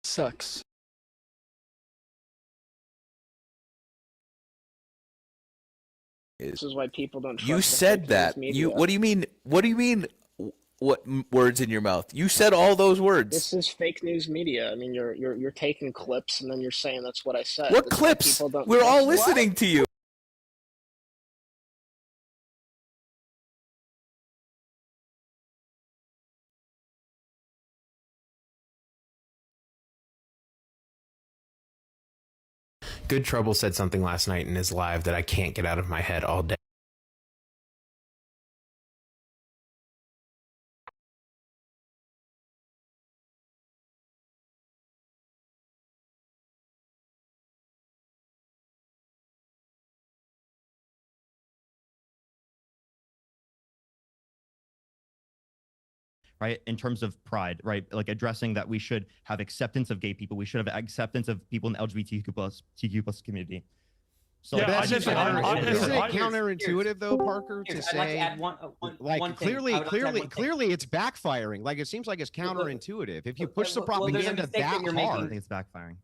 Sucks. This is why people don't trust You the said fake that. news media. What do you mean? What do you mean? What words in your mouth? You said all those words. This is fake news media. I mean, you're taking clips and then you're saying that's what I said. What That's why clips? people don't We're all trust- listening to you. Good Trouble said something last night in his live that I can't get out of my head all day. Right, in terms of pride, right, like addressing that we should have acceptance of gay people, we should have acceptance of people in the LGBTQ plus community. So Yeah, that's isn't it counterintuitive though, Parker, to I'd say like to add one thing. clearly it's backfiring. Like it seems like it's counterintuitive. If you push the propaganda that hard, I think it's backfiring.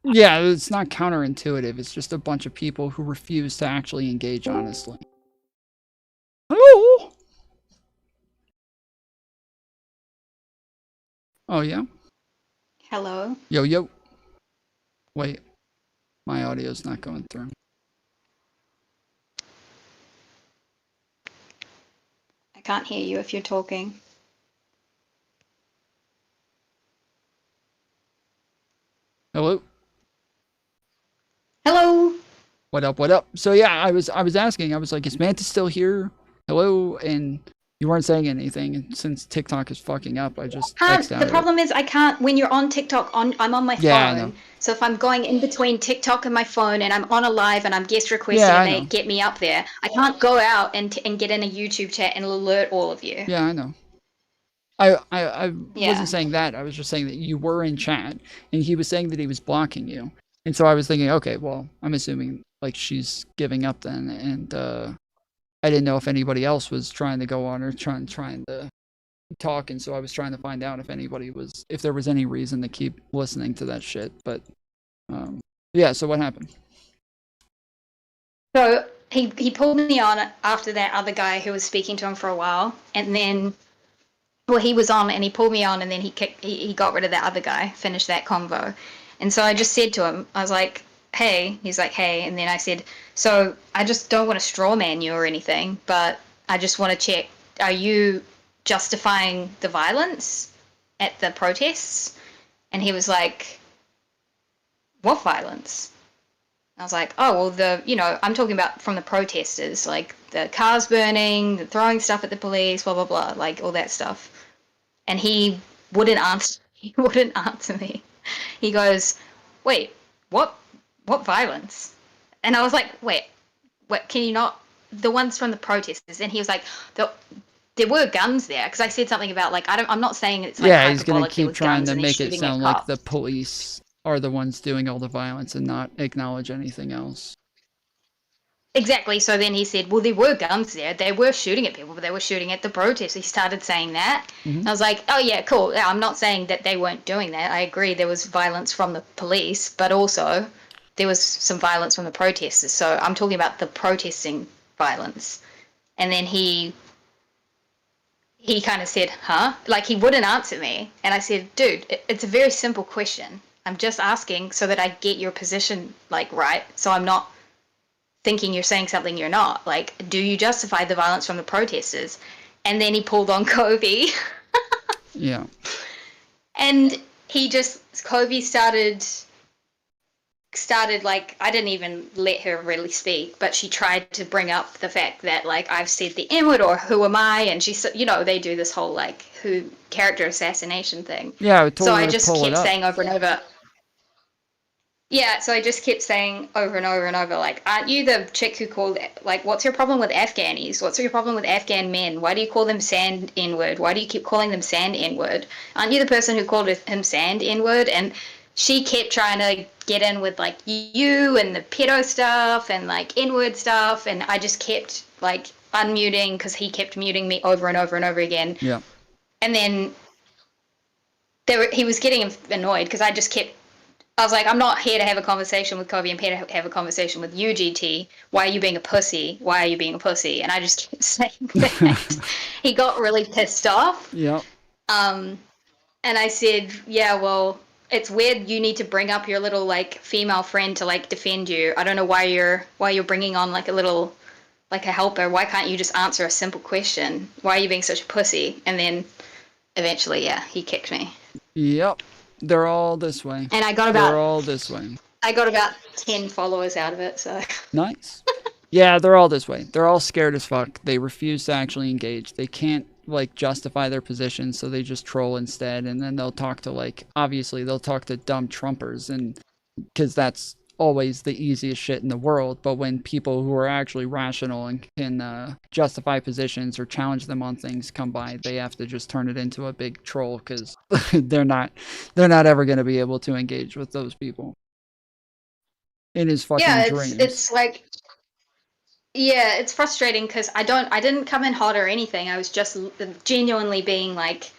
Yeah, it's not counterintuitive. It's just a bunch of people who refuse to actually engage honestly. Hello. Oh yeah. Hello. Yo yo. Wait, my audio's not going through. I can't hear you if you're talking. Hello. Hello. What up? What up? So yeah, I was asking. I was like, is Mantis still here? Hello, and you weren't saying anything. And since TikTok is fucking up, I just X'd out The of problem is I can't, when you're on TikTok, I'm on my Yeah, I know. phone. So if I'm going in between TikTok and my phone and I'm on a live and I'm guest requesting Yeah, I and they know. get me up there, I can't go out and get in a YouTube chat and alert all of you. Yeah, I know. I Yeah. wasn't saying that. I was just saying that you were in chat, and he was saying that he was blocking you. And so I was thinking, okay, well, I'm assuming like she's giving up then, and I didn't know if anybody else was trying to go on or trying to talk, and so I was trying to find out if there was any reason to keep listening to that shit. But yeah, so what happened? So he pulled me on after that other guy who was speaking to him for a while, and then, well, he was on and he pulled me on, and then he got rid of that other guy, finished that convo, and so I just said to him, I was like, hey, he's like, hey, and then I said, so I just don't want to straw man you or anything, but I just want to check, are you justifying the violence at the protests? And he was like, what violence? I was like, oh, well, I'm talking about from the protesters, like the cars burning, the throwing stuff at the police, blah, blah, blah, like all that stuff. And he wouldn't answer me. He goes, wait, what violence? And I was like, wait, what, can you not, the ones from the protesters? And he was like, there were guns there, because I said something about, like, I'm not saying it's like Yeah, he's gonna hyperbolic, there keep was trying guns to and they're make it shooting at sound like cops. the police are the ones doing all the violence and not acknowledge anything else. Exactly. So then he said, well, there were guns there. They were shooting at people, but they were shooting at the protest. He started saying that. Mhm. I was like, oh, yeah, cool. Yeah, I'm not saying that they weren't doing that. I agree there was violence from the police, but also there was some violence from the protesters. So I'm talking about the protesting violence. And then he kind of said, huh? Like, he wouldn't answer me. And I said, dude, it's a very simple question. I'm just asking so that I get your position, like, right. So I'm not thinking you're saying something you're not. Like, do you justify the violence from the protesters? And then he pulled on Kobe. Yeah. And Kobe started like, I didn't even let her really speak, but she tried to bring up the fact that, like, I've said the N-word or who am I? And she said, they do this whole, like, who character assassination thing. Yeah, I told So her I to just pull it kept up. saying over and over. Yeah, so I just kept saying over and over and over, like, aren't you the chick who called, like, what's your problem with Afghanis? What's your problem with Afghan men? Why do you call them sand N-word? Why do you keep calling them sand N-word? Aren't you the person who called him sand N-word? And she kept trying to get in with, like, you and the pedo stuff and, like, N-word stuff, and I just kept, like, unmuting because he kept muting me over and over and over again. Yeah. And then he was getting annoyed because I was like, I'm not here to have a conversation with Kobe. I'm here to have a conversation with you, GT. Why are you being a pussy? Why are you being a pussy? And I just kept saying that. He got really pissed off. Yeah. And I said, yeah, well, it's weird you need to bring up your little, like, female friend to, like, defend you. I don't know why you're bringing on, like, a helper. Why can't you just answer a simple question? Why are you being such a pussy? And then eventually, yeah, he kicked me. Yep. They're all this way. And I got They're all this way. I got about 10 followers out of it, so. Nice. Yeah, they're all this way. They're all scared as fuck. They refuse to actually engage. They can't like justify their position, so they just troll instead. And then they'll talk to obviously they'll talk to dumb Trumpers, and because that's always the easiest shit in the world. But when people who are actually rational and can justify positions or challenge them on things come by, they have to just turn it into a big troll because they're not ever going to be able to engage with those people in his fucking dreams. It's like, yeah, it's frustrating because I didn't come in hot or anything. I was just genuinely being like,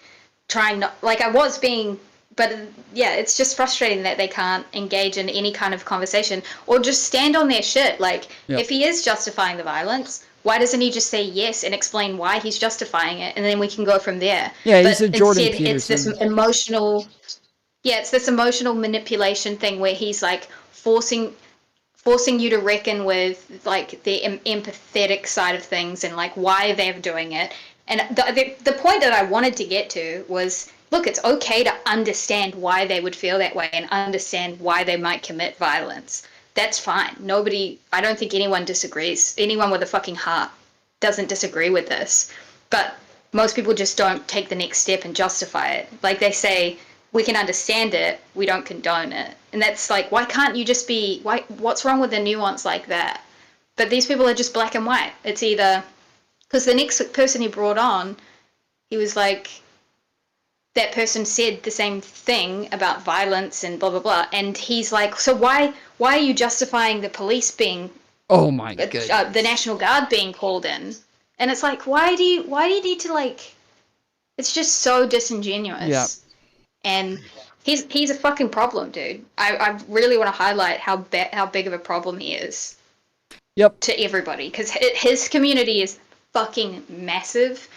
trying not, like I was being, but yeah, it's just frustrating that they can't engage in any kind of conversation or just stand on their shit. Like, if he is justifying the violence, why doesn't he just say yes and explain why he's justifying it, and then we can go from there? Yeah, but he's a Jordan instead, Peterson. it's this emotional, it's this emotional manipulation thing where he's like forcing you to reckon with like the empathetic side of things and like why they're doing it. And the point that I wanted to get to was, look, it's okay to understand why they would feel that way and understand why they might commit violence. That's fine. I don't think anyone disagrees. Anyone with a fucking heart doesn't disagree with this. But most people just don't take the next step and justify it. Like they say, we can understand it, we don't condone it. And that's like, why can't you just be, what's wrong with the nuance like that? But these people are just black and white. It's either, because the next person he brought on, he was like, that person said the same thing about violence and blah, blah, blah. And he's like, so why are you justifying the police being, oh my god, the National Guard being called in? And it's like, why do you need to like, it's just so disingenuous. Yeah. And he's a fucking problem, dude. I really want to highlight how big of a problem he is. Yep. To everybody, because his community is fucking massive,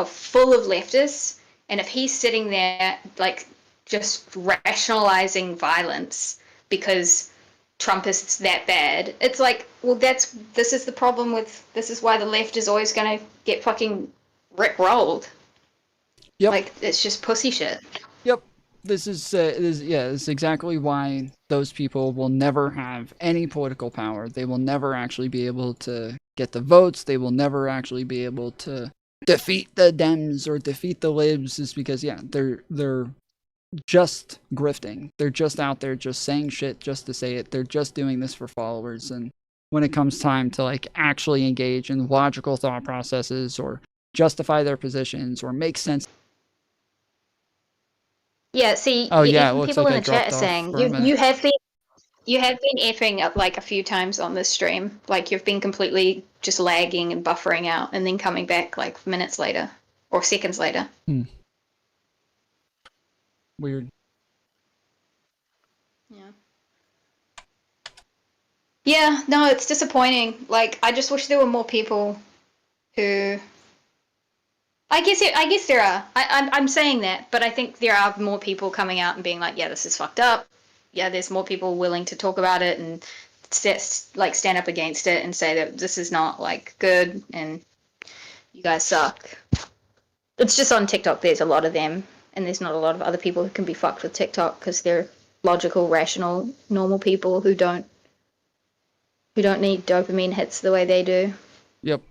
full of leftists, and if he's sitting there like just rationalizing violence because Trump is that bad, it's like, well, this is the problem this is why the left is always going to get fucking rickrolled. Yep. Like, it's just pussy shit. Yep. This is exactly why those people will never have any political power. They will never actually be able to get the votes. They will never actually be able to defeat the Dems or defeat the Libs, is because they're just grifting. They're just out there just saying shit just to say it. They're just doing this for followers. And when it comes time to like actually engage in logical thought processes or justify their positions or make sense. Yeah, see, oh yeah, it looks people like in the chat are saying you have been effing up like a few times on this stream. Like you've been completely just lagging and buffering out and then coming back like minutes later or seconds later. Weird. Yeah, no, it's disappointing. Like, I just wish there were more people who. I guess there are. I'm saying that, but I think there are more people coming out and being like, yeah, this is fucked up. Yeah, there's more people willing to talk about it and stand up against it and say that this is not like good and you guys suck. It's just on TikTok. There's a lot of them, and there's not a lot of other people who can be fucked with TikTok because they're logical, rational, normal people who don't need dopamine hits the way they do. Yep.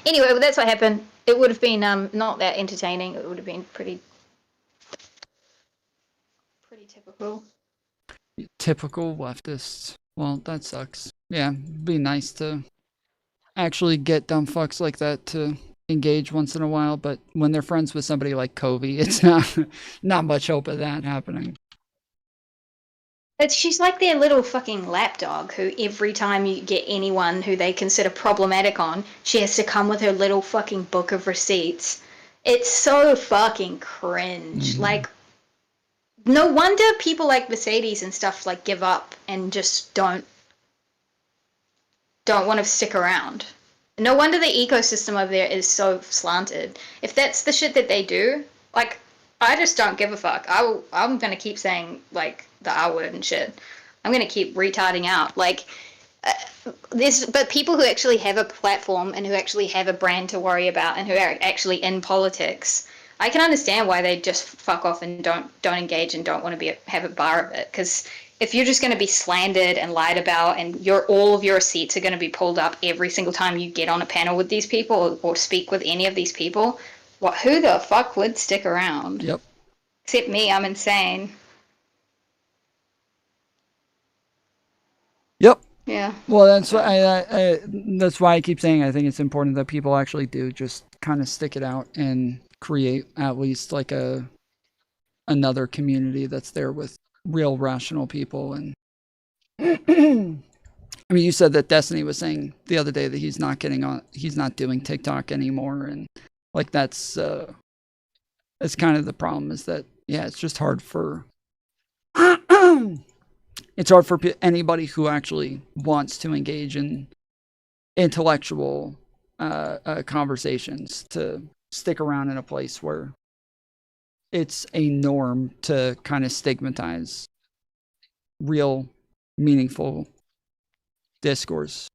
Anyway, well, that's what happened. It would have been not that entertaining. It would have been pretty typical. Typical leftists. Well, that sucks. Yeah, it'd be nice to actually get dumb fucks like that to engage once in a while, but when they're friends with somebody like Covey, it's not much hope of that happening. She's like their little fucking lapdog who every time you get anyone who they consider problematic on, she has to come with her little fucking book of receipts. It's so fucking cringe. Mm-hmm. Like, no wonder people like Mercedes and stuff like give up and just don't want to stick around. No wonder the ecosystem over there is so slanted. If that's the shit that they do, like, I just don't give a fuck. I'm gonna keep saying like the R word and shit. I'm gonna keep retarding out. Like, but people who actually have a platform and who actually have a brand to worry about and who are actually in politics, I can understand why they just fuck off and don't engage and don't want to have a bar of it. Because if you're just going to be slandered and lied about, and all of your receipts are going to be pulled up every single time you get on a panel with these people or speak with any of these people, who the fuck would stick around? Yep. Except me, I'm insane. Yep. Yeah. Well, that's why I keep saying I think it's important that people actually do just kind of stick it out and create at least like another community that's there with real rational people. And I mean, you said that Destiny was saying the other day that he's not doing TikTok anymore, and like that's kind of the problem, is that it's just hard for it's hard for anybody who actually wants to engage in intellectual conversations to stick around in a place where it's a norm to kind of stigmatize real, meaningful discourse.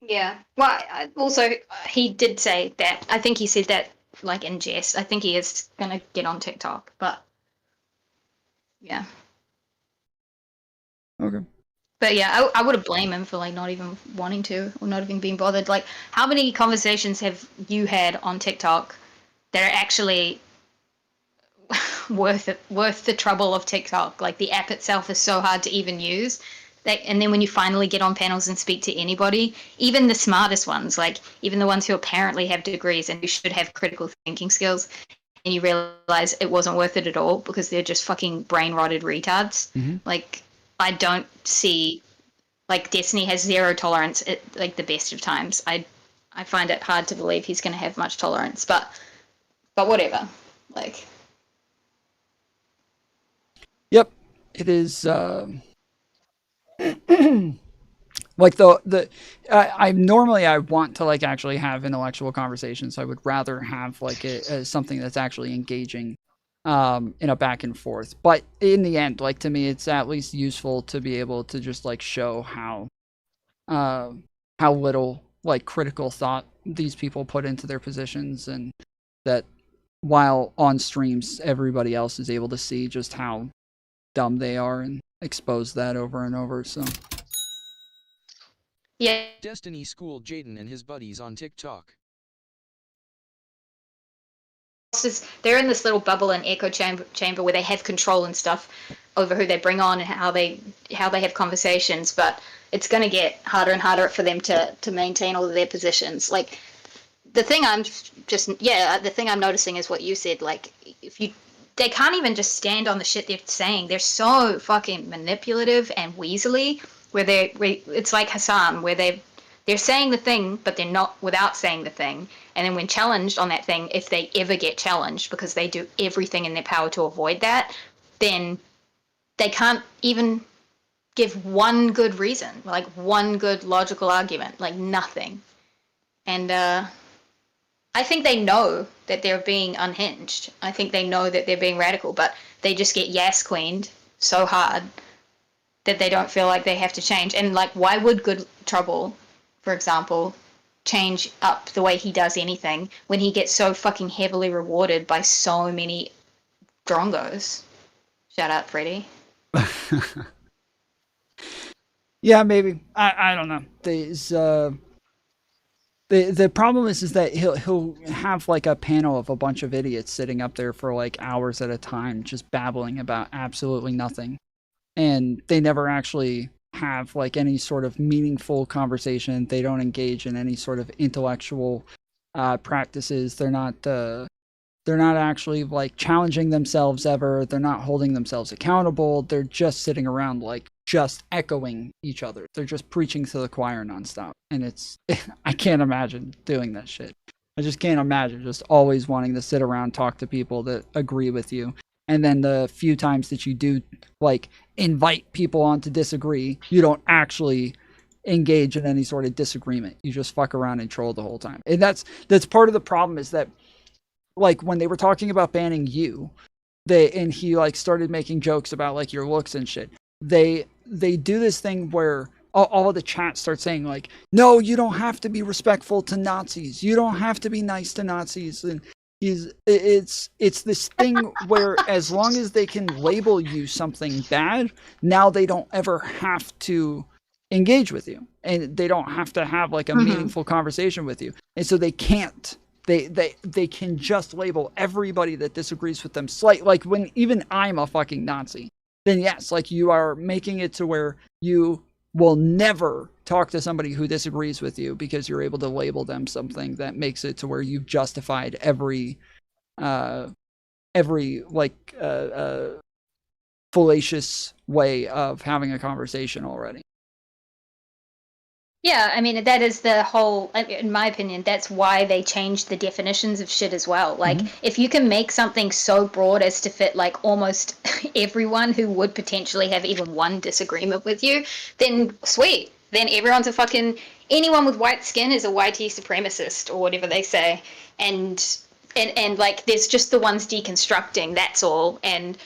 Yeah. Well, also, he did say that. I think he said that like in jest. I think he is going to get on TikTok, but yeah. Okay. But yeah, I wouldn't blame him for like not even wanting to or not even being bothered. Like, how many conversations have you had on TikTok that are actually worth the trouble of TikTok? Like, the app itself is so hard to even use. And then when you finally get on panels and speak to anybody, even the smartest ones, like even the ones who apparently have degrees and who should have critical thinking skills, and you realize it wasn't worth it at all because they're just fucking brain rotted retards. Mm-hmm. Like, I don't see, like, Destiny has zero tolerance at like the best of times. I find it hard to believe he's going to have much tolerance, but whatever. Like, yep, it is. Like I normally I want to like actually have intellectual conversations. So I would rather have like something that's actually engaging in a back and forth. But in the end, like, to me, it's at least useful to be able to just like show how little like critical thought these people put into their positions, and that while on streams everybody else is able to see just how dumb they are and expose that over and over. So yeah. Destiny schooled Jaden and his buddies on TikTok. They're in this little bubble and echo chamber where they have control and stuff over who they bring on and how they have conversations, but it's going to get harder and harder for them to maintain all of their positions. Like, the thing I'm noticing is what you said. Like, they can't even just stand on the shit they're saying. They're so fucking manipulative and weaselly, it's like Hassan, where they're saying the thing, but they're not without saying the thing. And then when challenged on that thing, if they ever get challenged, because they do everything in their power to avoid that, then they can't even give one good reason, like one good logical argument, like nothing. And I think they know that they're being unhinged. I think they know that they're being radical, but they just get yes queened so hard that they don't feel like they have to change. And like, why would Good Trouble, for example, change up the way he does anything when he gets so fucking heavily rewarded by so many drongos? Shout out, Freddie. Yeah, maybe. I don't know. The problem is that he'll have like a panel of a bunch of idiots sitting up there for like hours at a time just babbling about absolutely nothing, and they never actually have like any sort of meaningful conversation. They don't engage in any sort of intellectual practices. They're not actually like challenging themselves ever. They're not holding themselves accountable. They're just sitting around like just echoing each other. They're just preaching to the choir nonstop. And I can't imagine doing that shit. I just can't imagine just always wanting to sit around, talk to people that agree with you. And then the few times that you do like invite people on to disagree, you don't actually engage in any sort of disagreement. You just fuck around and troll the whole time. And that's part of the problem, is that like when they were talking about banning you, and he like started making jokes about like your looks and shit. They do this thing where all of the chat starts saying like, no, you don't have to be respectful to Nazis. You don't have to be nice to Nazis. And it's this thing where as long as they can label you something bad, now they don't ever have to engage with you, and they don't have to have like a meaningful conversation with you, and so they can't. They can just label everybody that disagrees with them like when even I'm a fucking Nazi, then yes, like you are making it to where you will never talk to somebody who disagrees with you because you're able to label them something that makes it to where you've justified every fallacious way of having a conversation already. Yeah, I mean, that is the whole, in my opinion, that's why they changed the definitions of shit as well. Like, if you can make something so broad as to fit, like, almost everyone who would potentially have even one disagreement with you, then sweet. Then everyone's a fucking, anyone with white skin is a white supremacist, or whatever they say. And like, there's just the ones deconstructing, that's all. And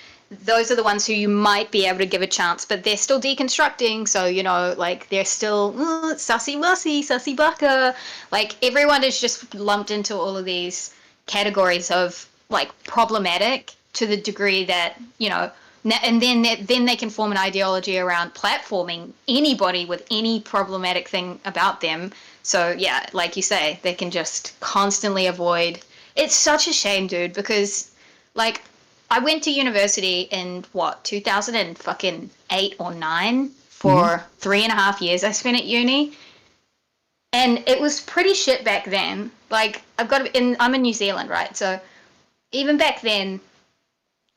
those are the ones who you might be able to give a chance, but they're still deconstructing. So, you know, like they're still sussy wussy, sussy bucker. Like everyone is just lumped into all of these categories of like problematic to the degree that, you know, and then they can form an ideology around platforming anybody with any problematic thing about them. So yeah, like you say, they can just constantly avoid. It's such a shame, dude, because like I went to university in 2008 or 9 for 3.5 years I spent at uni, and it was pretty shit back then. Like I'm in New Zealand, right? So even back then,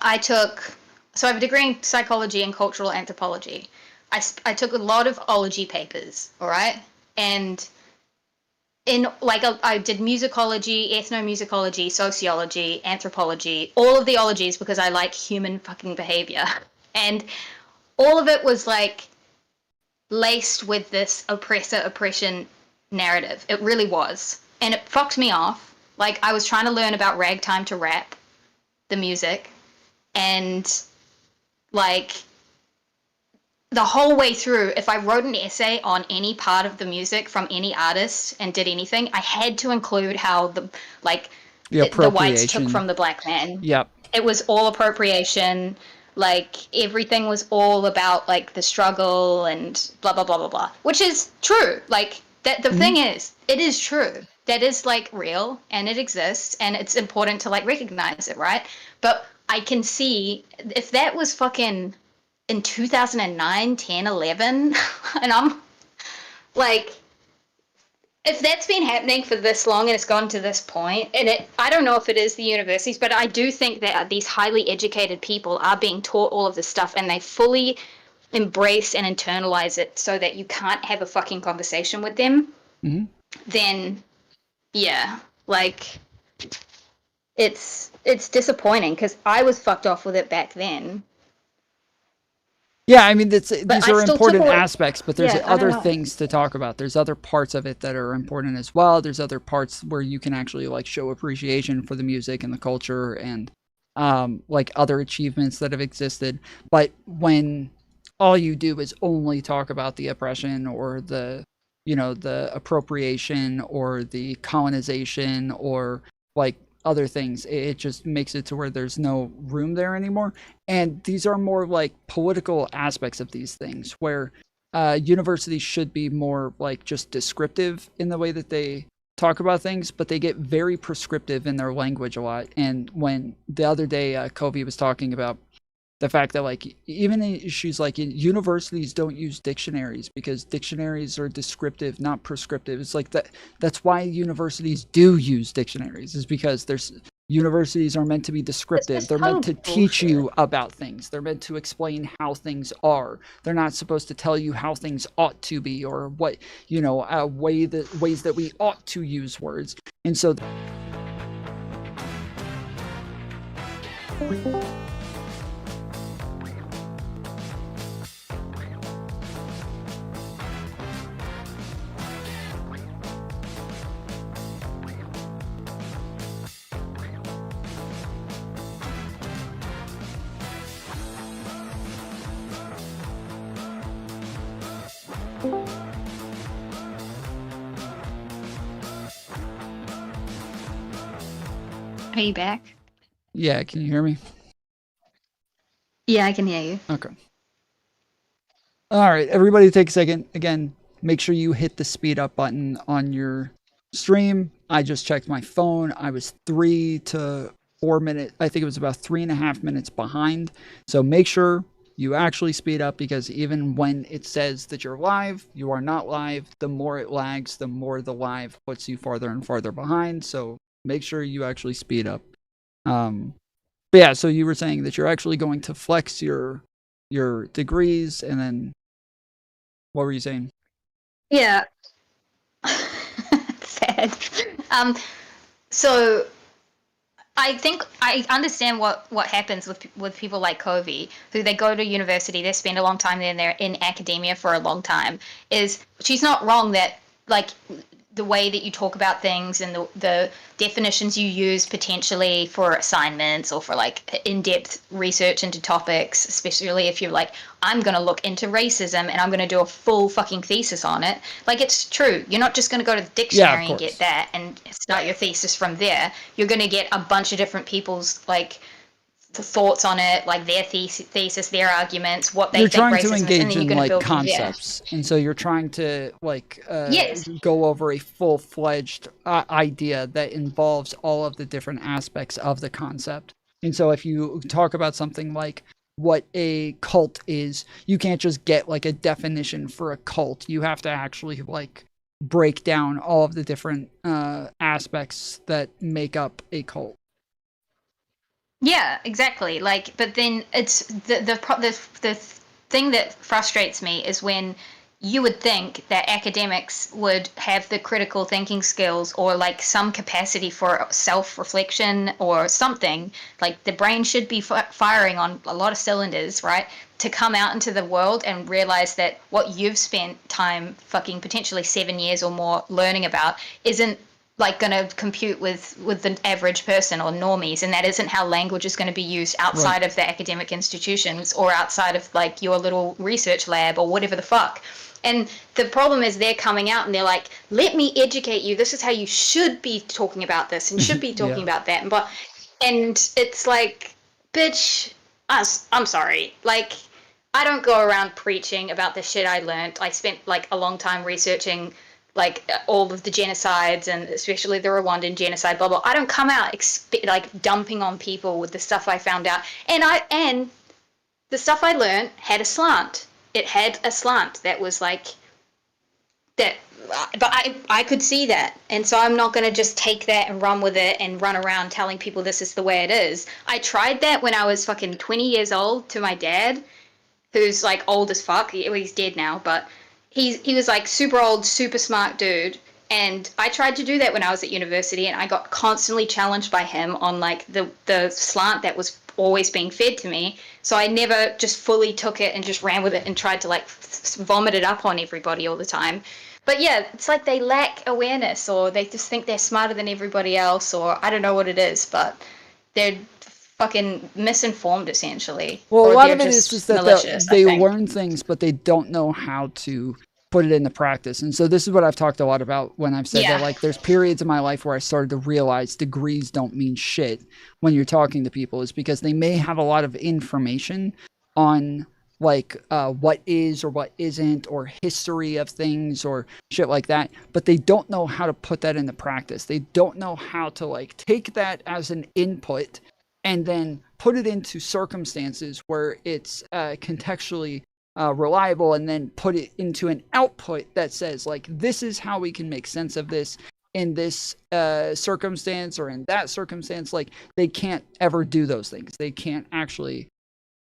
I have a degree in psychology and cultural anthropology. I took a lot of ology papers, all right, and I did musicology, ethnomusicology, sociology, anthropology, all of the ologies because I like human fucking behavior. And all of it was like laced with this oppression narrative. It really was. And it fucked me off. Like I was trying to learn about ragtime to rap, the music, and like the whole way through, if I wrote an essay on any part of the music from any artist and did anything, I had to include how the whites took from the black man. Yep. It was all appropriation. Like everything was all about like the struggle and blah blah blah blah blah, which is true. Like that. The thing is, it is true. That is like real and it exists and it's important to like recognize it, right? But I can see if that was fucking in 2009, 10, 11, and I'm like, if that's been happening for this long and it's gone to this point, and I don't know if it is the universities, but I do think that these highly educated people are being taught all of this stuff and they fully embrace and internalize it so that you can't have a fucking conversation with them, then yeah, like it's disappointing because I was fucked off with it back then. Yeah, I mean, these are important away aspects, but there's other things to talk about. There's other parts of it that are important as well. There's other parts where you can actually like show appreciation for the music and the culture and like other achievements that have existed. But when all you do is only talk about the oppression or the appropriation or the colonization or like other things, it just makes it to where there's no room there anymore. And these are more like political aspects of these things where universities should be more like just descriptive in the way that they talk about things, but they get very prescriptive in their language a lot. And when the other day Kobe was talking about the fact that like even issues like universities don't use dictionaries because dictionaries are descriptive, not prescriptive. It's like that's why universities do use dictionaries, is because universities are meant to be descriptive. They're meant to teach you about things. They're meant to explain how things are. They're not supposed to tell you how things ought to be or what, ways that we ought to use words. And so Are you back? Yeah, can you hear me? Yeah, I can hear you. Okay. All right, everybody take a second. Again, make sure you hit the speed up button on your stream. I just checked my phone. I was 3 to 4 minutes. I think it was about 3.5 minutes behind. So make sure you actually speed up, because even when it says that you're live, you are not live. The more it lags, the more the live puts you farther and farther behind. So make sure you actually speed up. But yeah, so you were saying that you're actually going to flex your degrees, and then what were you saying? Yeah. Sad. So I think I understand what happens with people like Covey, who they go to university, they spend a long time there, and they're in academia for a long time. She's not wrong that, like, the way that you talk about things and the definitions you use potentially for assignments or for like in-depth research into topics, especially if you're like, I'm going to look into racism and I'm going to do a full fucking thesis on it. Like, it's true. You're not just going to go to the dictionary and get that and start your thesis from there. You're going to get a bunch of different people's like thoughts on it, like their thesis, their arguments, what they You're think trying to racism is, and engage then in you're going to like build from there. concepts, and so you're trying to like Yes. go over a full-fledged idea that involves all of the different aspects of the concept. And so if you talk about something like what a cult is, you can't just get like a definition for a cult. You have to actually like break down all of the different aspects that make up a cult. Yeah, exactly. Like, but then it's the thing that frustrates me is when you would think that academics would have the critical thinking skills or like some capacity for self-reflection or something. Like, the brain should be firing on a lot of cylinders, right? To come out into the world and realize that what you've spent time fucking potentially 7 years or more learning about isn't like going to compute with the average person or normies, and that isn't how language is going to be used outside of the academic institutions or outside of like your little research lab or whatever the fuck. And the problem is they're coming out and they're like, let me educate you, this is how you should be talking about this and should be talking about that. And it's like, bitch, I'm sorry, like, I don't go around preaching about the shit I learned. I spent like a long time researching like all of the genocides, and especially the Rwandan genocide, blah blah. I don't come out like dumping on people with the stuff I found out, and the stuff I learned had a slant. It had a slant that was like that, but I could see that, and so I'm not going to just take that and run with it and run around telling people this is the way it is. I tried that when I was fucking 20 years old to my dad, who's like old as fuck. He's dead now, but he was like super old, super smart dude. And I tried to do that when I was at university, and I got constantly challenged by him on like the slant that was always being fed to me. So I never just fully took it and just ran with it and tried to like vomit it up on everybody all the time. But yeah, it's like they lack awareness, or they just think they're smarter than everybody else, or I don't know what it is, but they're fucking misinformed essentially. Well, or a lot they're of it just is that malicious, I they think. learn things, but they don't know how to put it into practice. And so this is what I've talked a lot about when I've said that, like, there's periods in my life where I started to realize degrees don't mean shit when you're talking to people, is because they may have a lot of information on like what is or what isn't, or history of things or shit like that, but they don't know how to put that into practice. They don't know how to like take that as an input and then put it into circumstances where it's contextually reliable, and then put it into an output that says, like, this is how we can make sense of this in this circumstance or in that circumstance. Like, they can't ever do those things. They can't actually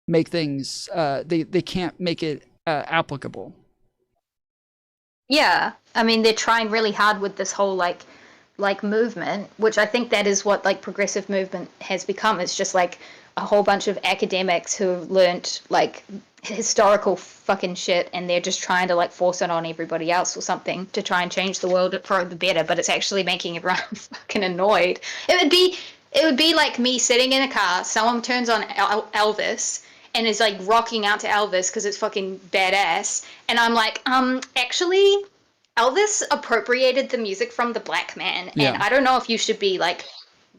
make things, they can't make it applicable. Yeah, I mean, they're trying really hard with this whole like movement, which I think that is what like progressive movement has become. It's just like a whole bunch of academics who have learned like historical fucking shit, and they're just trying to like force it on everybody else or something to try and change the world for the better, but it's actually making everyone fucking annoyed. It would be like me sitting in a car, someone turns on Elvis and is like rocking out to Elvis because it's fucking badass, and I'm like, actually, Elvis appropriated the music from the black man, and I don't know if you should be like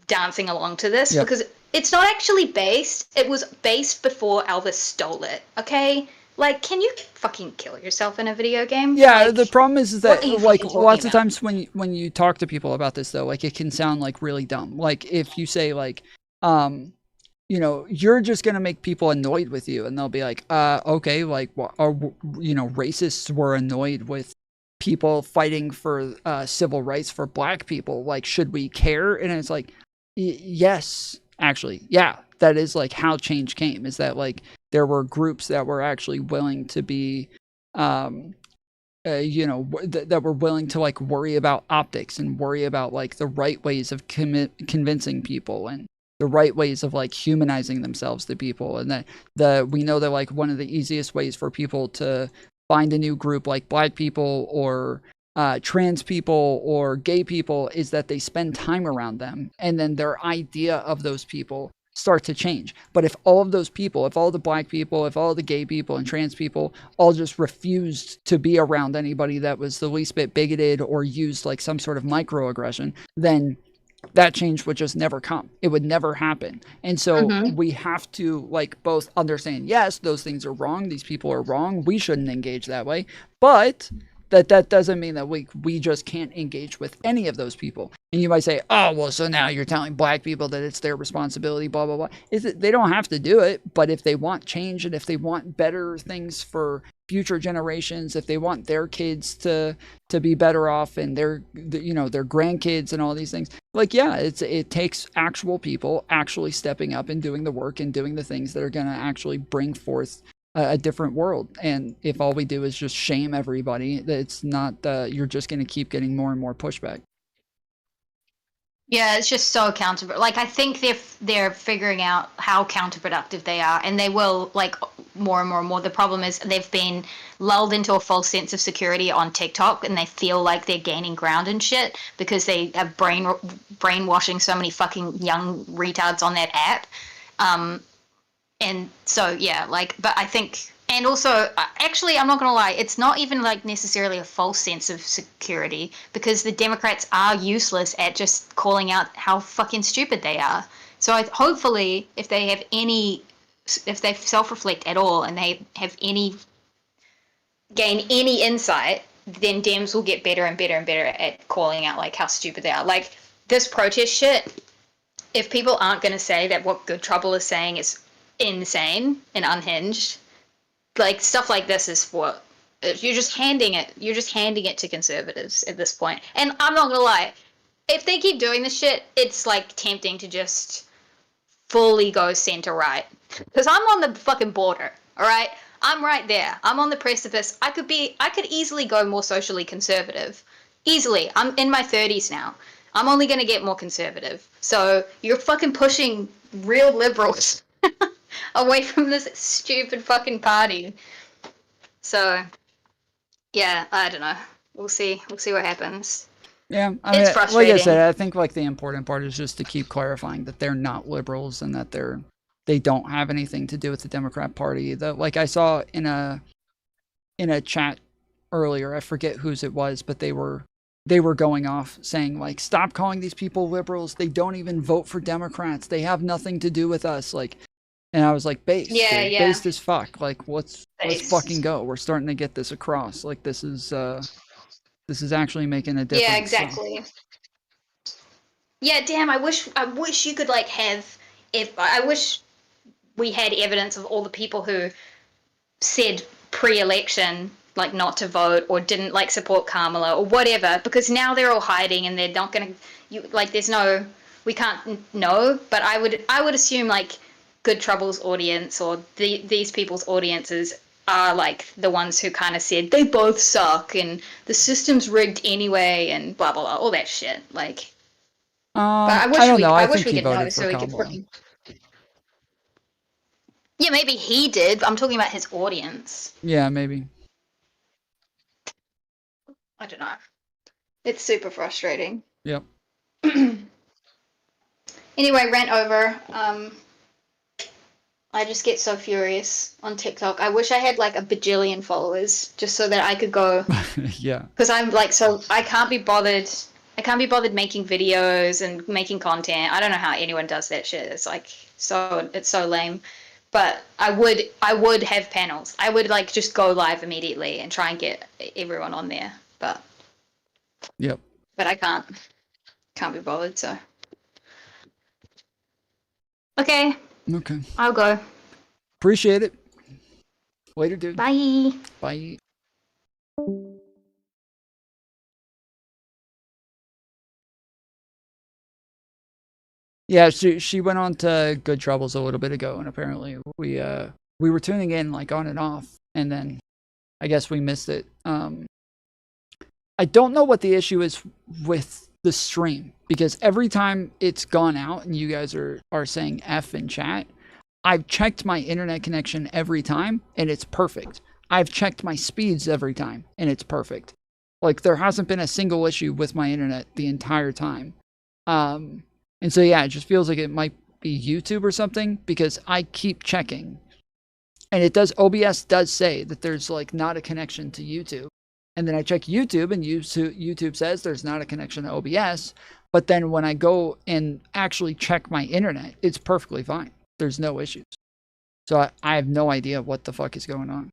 dancing along to this Yep. because it's not actually based. It was based before Elvis stole it. Okay, like, can you fucking kill yourself in a video game? Yeah, Like, the problem is what that are you like fucking talking lots of about? times when you talk to people about this though, like it can sound like really dumb. Like if you say like, you know, you're just gonna make people annoyed with you, and they'll be like, okay, like, you know, racists were annoyed with people fighting for civil rights for black people. Like, should we care? And it's like, yes, actually, yeah, that is like how change came. Is that like there were groups that were actually willing to be, you know, that were willing to like worry about optics and worry about like the right ways of convincing people and the right ways of like humanizing themselves to people. And that we know that like one of the easiest ways for people to find a new group like black people or trans people or gay people is that they spend time around them, and then their idea of those people start to change. But if all of those people, if all the black people, if all the gay people and trans people all just refused to be around anybody that was the least bit bigoted or used like some sort of microaggression, then that change would just never come. It would never happen. And so we have to like both understand, yes, those things are wrong. These people are wrong. We shouldn't engage that way. But that doesn't mean that we just can't engage with any of those people. And you might say, oh, well, so now you're telling black people that it's their responsibility, blah, blah, blah. They don't have to do it, but if they want change and if they want better things for future generations, if they want their kids to be better off and their grandkids and all these things, like, yeah, it takes actual people actually stepping up and doing the work and doing the things that are going to actually bring forth a different world. And if all we do is just shame everybody, it's not, you're just going to keep getting more and more pushback. Yeah, it's just so counterproductive. Like, I think they're figuring out how counterproductive they are, and they will, like, more and more and more. The problem is they've been lulled into a false sense of security on TikTok, and they feel like they're gaining ground and shit because they have brainwashing so many fucking young retards on that app. And so, yeah, like, but I think, and also, actually, I'm not going to lie, it's not even like necessarily a false sense of security because the Democrats are useless at just calling out how fucking stupid they are. So hopefully, if they self-reflect at all and they have gain any insight, then Dems will get better and better and better at calling out like how stupid they are. Like this protest shit, if people aren't going to say that what Good Trouble is saying is insane and unhinged, like stuff like this is what you're just handing it to conservatives at this point. And I'm not gonna lie, if they keep doing this shit, it's like tempting to just fully go center right, because I'm on the fucking border. All right, I'm right there, I'm on the precipice. I could easily go more socially conservative, easily. I'm in my 30s now. I'm only gonna get more conservative. So you're fucking pushing real liberals away from this stupid fucking party. So, yeah, I don't know. We'll see. We'll see what happens. Yeah, It's frustrating. Like I said, I think like the important part is just to keep clarifying that they're not liberals and that they don't have anything to do with the Democrat Party. Like I saw in a chat earlier, I forget whose it was, but they were going off saying like, stop calling these people liberals. They don't even vote for Democrats. They have nothing to do with us. Like. And I was like, based, yeah, dude, yeah. based as fuck. Like, let's fucking go. We're starting to get this across. Like, this is actually making a difference. Yeah, exactly. So. Yeah, damn. I wish you could like I wish we had evidence of all the people who said pre-election like not to vote or didn't like support Kamala or whatever, because now they're all hiding and they're not gonna. We can't know. But I would assume like. Good Trouble's audience or these people's audiences are like the ones who kind of said they both suck and the system's rigged anyway and blah blah blah, all that shit. Like, but I don't know. I wish we could know so we could freaking. Yeah, maybe he did. But I'm talking about his audience. Yeah, maybe. I don't know. It's super frustrating. Yep. Anyway, rant over. I just get so furious on TikTok. I wish I had like a bajillion followers just so that I could go. Yeah. Because I'm like, so I can't be bothered I can't be bothered making videos and making content. I don't know how anyone does that shit. It's like it's so lame. But I would have panels. I would like just go live immediately and try and get everyone on there. But Yep. I can't be bothered. So okay, Okay. I'll go. Appreciate it. Later, dude. Bye. Bye. Yeah, she went on to Good Troubles a little bit ago, and apparently we were tuning in like on and off, and then I guess we missed it. I don't know what the issue is with the stream, because every time it's gone out and you guys are saying F in chat, I've checked my internet connection every time and it's perfect. I've checked my speeds every time and it's perfect. Like, there hasn't been a single issue with my internet the entire time. And so yeah, it just feels like it might be YouTube or something, because I keep checking. And OBS does say that there's like not a connection to YouTube. And then I check YouTube, and YouTube says there's not a connection to OBS. But then when I go and actually check my internet, it's perfectly fine. There's no issues. So I have no idea what the fuck is going on.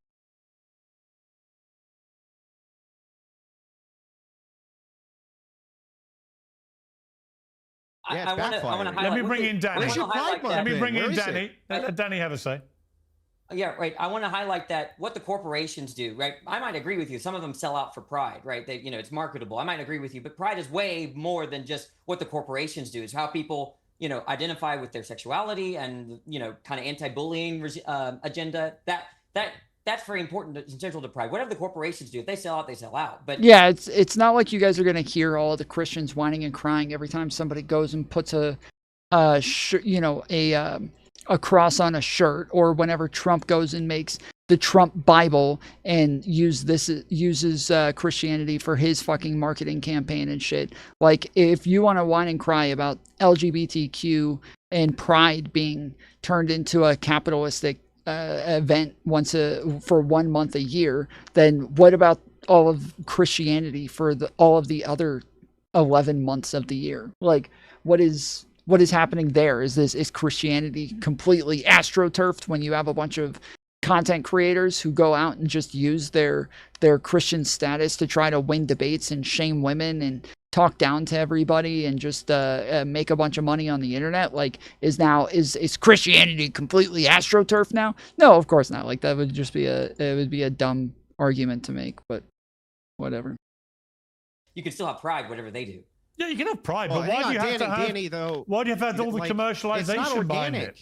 Yeah, I want to highlight. Let me bring in Danny. Let me bring in Danny. Let Danny have a say. Yeah, right. I want to highlight that what the corporations do, right? I might agree with you. Some of them sell out for pride, right? They, it's marketable. I might agree with you, but pride is way more than just what the corporations do. It's how people, identify with their sexuality and, kind of anti-bullying agenda. That's very important and central to pride. Whatever the corporations do, if they sell out, they sell out. But yeah, it's not like you guys are gonna hear all the Christians whining and crying every time somebody goes and puts a cross on a shirt, or whenever Trump goes and makes the Trump Bible and uses Christianity for his fucking marketing campaign and shit. Like, if you want to whine and cry about LGBTQ and pride being turned into a capitalistic event for 1 month a year, then what about all of Christianity for all of the other 11 months of the year? Like, what is happening there? Is Christianity completely astroturfed when you have a bunch of content creators who go out and just use their Christian status to try to win debates and shame women and talk down to everybody and just make a bunch of money on the internet? Like, is Christianity completely astroturfed now? No, of course not. Like, that would just be a dumb argument to make, but whatever. you can still have pride, whatever they do. Yeah, you can have pride, but why do you have to have Danny, though? Why do you have all the commercialization behind it?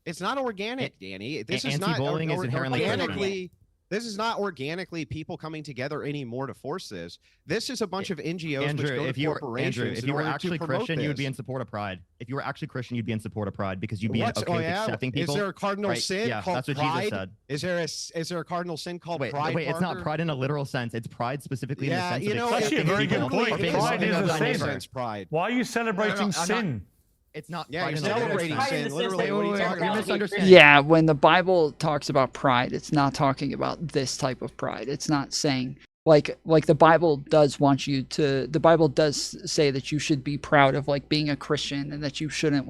It's not organic, Danny. This is not anti-bullying is inherently organically. This is not organically people coming together anymore to force this. This is a bunch of NGOs Andrew, which go if to you corporations. if you were in order actually to promote Christian, you would be this. in support of pride. If you were actually Christian, you'd be in support of pride because you'd be What's- okay oh, with yeah? accepting people. Is there a cardinal right? sin Yeah, called that's what pride? Jesus said. Is there a cardinal sin called Wait, pride? it's not Parker? pride in a literal sense. It's pride specifically in the sense of That's actually a very good point. Pride is a sin. Sense, pride. Why are you celebrating sin? It's not. Yeah, pride you're in a literal celebrating sense. sin. Literally, what are you talking You're about? misunderstanding. Yeah, when the Bible talks about pride, it's not talking about this type of pride. It's not saying like the Bible does want you to. The Bible does say that you should be proud of like being a Christian, and that you shouldn't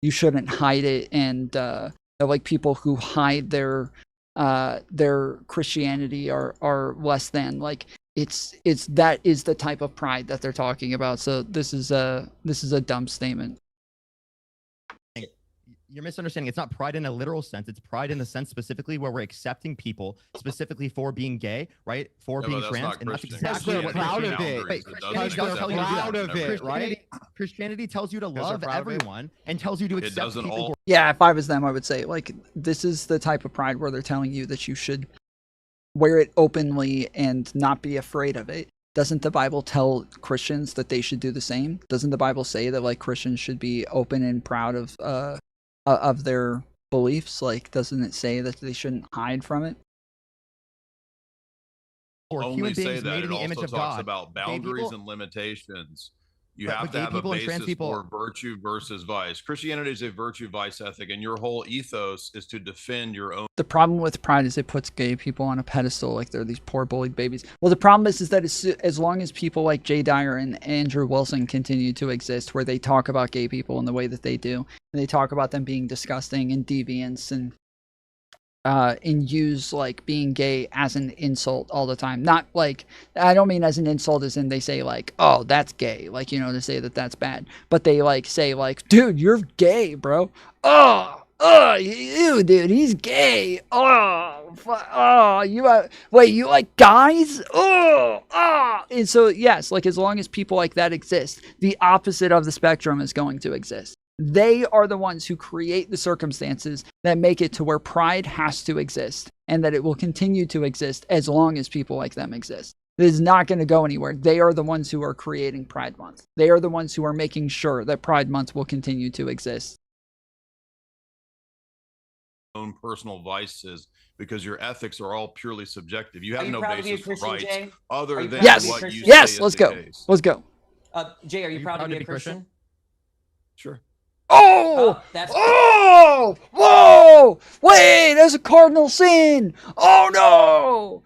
you shouldn't hide it, and that, like, people who hide their Christianity are less than. Like, that is the type of pride that they're talking about. So this is a dumb statement. You're misunderstanding. It's not pride in a literal sense. It's pride in the sense specifically where we're accepting people specifically for being gay, right? For being that's trans, not and that's Christian. exactly They're what proud of Christianity- it. Wait, Because Christianity they're does tell you to do proud that. of it, Christianity- Christianity tells you to Because they're love proud of it. everyone and tells you to accept doesn't people all- who Yeah, if I was them, I would say, like, this is the type of pride where they're telling you that you should wear it openly and not be afraid of it. Doesn't the Bible tell Christians that they should do the same? Doesn't the Bible say that, like, Christians should be open and proud of their beliefs? Like, doesn't it say that they shouldn't hide from it? or Only human say beings that made it in the image also of talks God. about Gay boundaries people- and limitations. You But have to gay have a people and trans basis people- for virtue versus vice. Christianity is a virtue vice ethic, and your whole ethos is to defend your own. The problem with Pride is it puts gay people on a pedestal like they're these poor bullied babies. Well, the problem is that as long as people like Jay Dyer and Andrew Wilson continue to exist, where they talk about gay people in the way that they do, and they talk about them being disgusting and deviants and use like being gay as an insult all the time. Not like, I don't mean as an insult as in they say like, oh, that's gay, like, you know, to say that that's bad, but they like say like, dude, you're gay, bro. You dude, he's gay. Wait, you like guys? And so yes, like as long as people like that exist, the opposite of the spectrum is going to exist. They are the ones who create the circumstances that make it to where Pride has to exist, and that it will continue to exist as long as people like them exist. It is not going to go anywhere. They are the ones who are creating Pride Month. They are the ones who are making sure that Pride Month will continue to exist. Own personal vices, because your ethics are all purely subjective. You have you no proud to be a basis for Christian, rights Jay? other than Yes, what you yes, say is let's the go. case. Let's go. Jay, are you proud to be a Christian? Sure. Oh! That's Oh! Whoa! Wait, there's a cardinal sin! Oh no!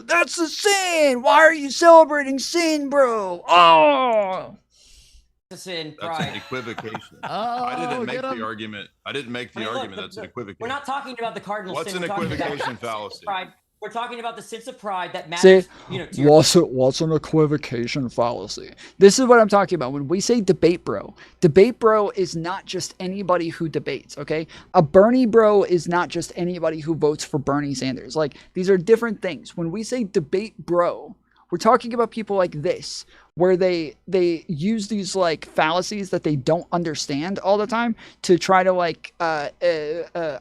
That's a sin! Why are you celebrating sin, bro? Oh! sin, That's pride. an equivocation. Oh, I didn't make get him. the argument. I didn't make the I mean, argument. look, That's an look, equivocation. We're not talking about the cardinal What's sin. an We're talking about equivocation the sense of fallacy? pride. We're talking about the sense of pride that matters. See, You know, to your what's an equivocation fallacy? This is what I'm talking about. When we say debate bro is not just anybody who debates, okay? A Bernie bro is not just anybody who votes for Bernie Sanders. Like, these are different things. When we say debate bro, we're talking about people like this, where they use these like fallacies that they don't understand all the time to try to like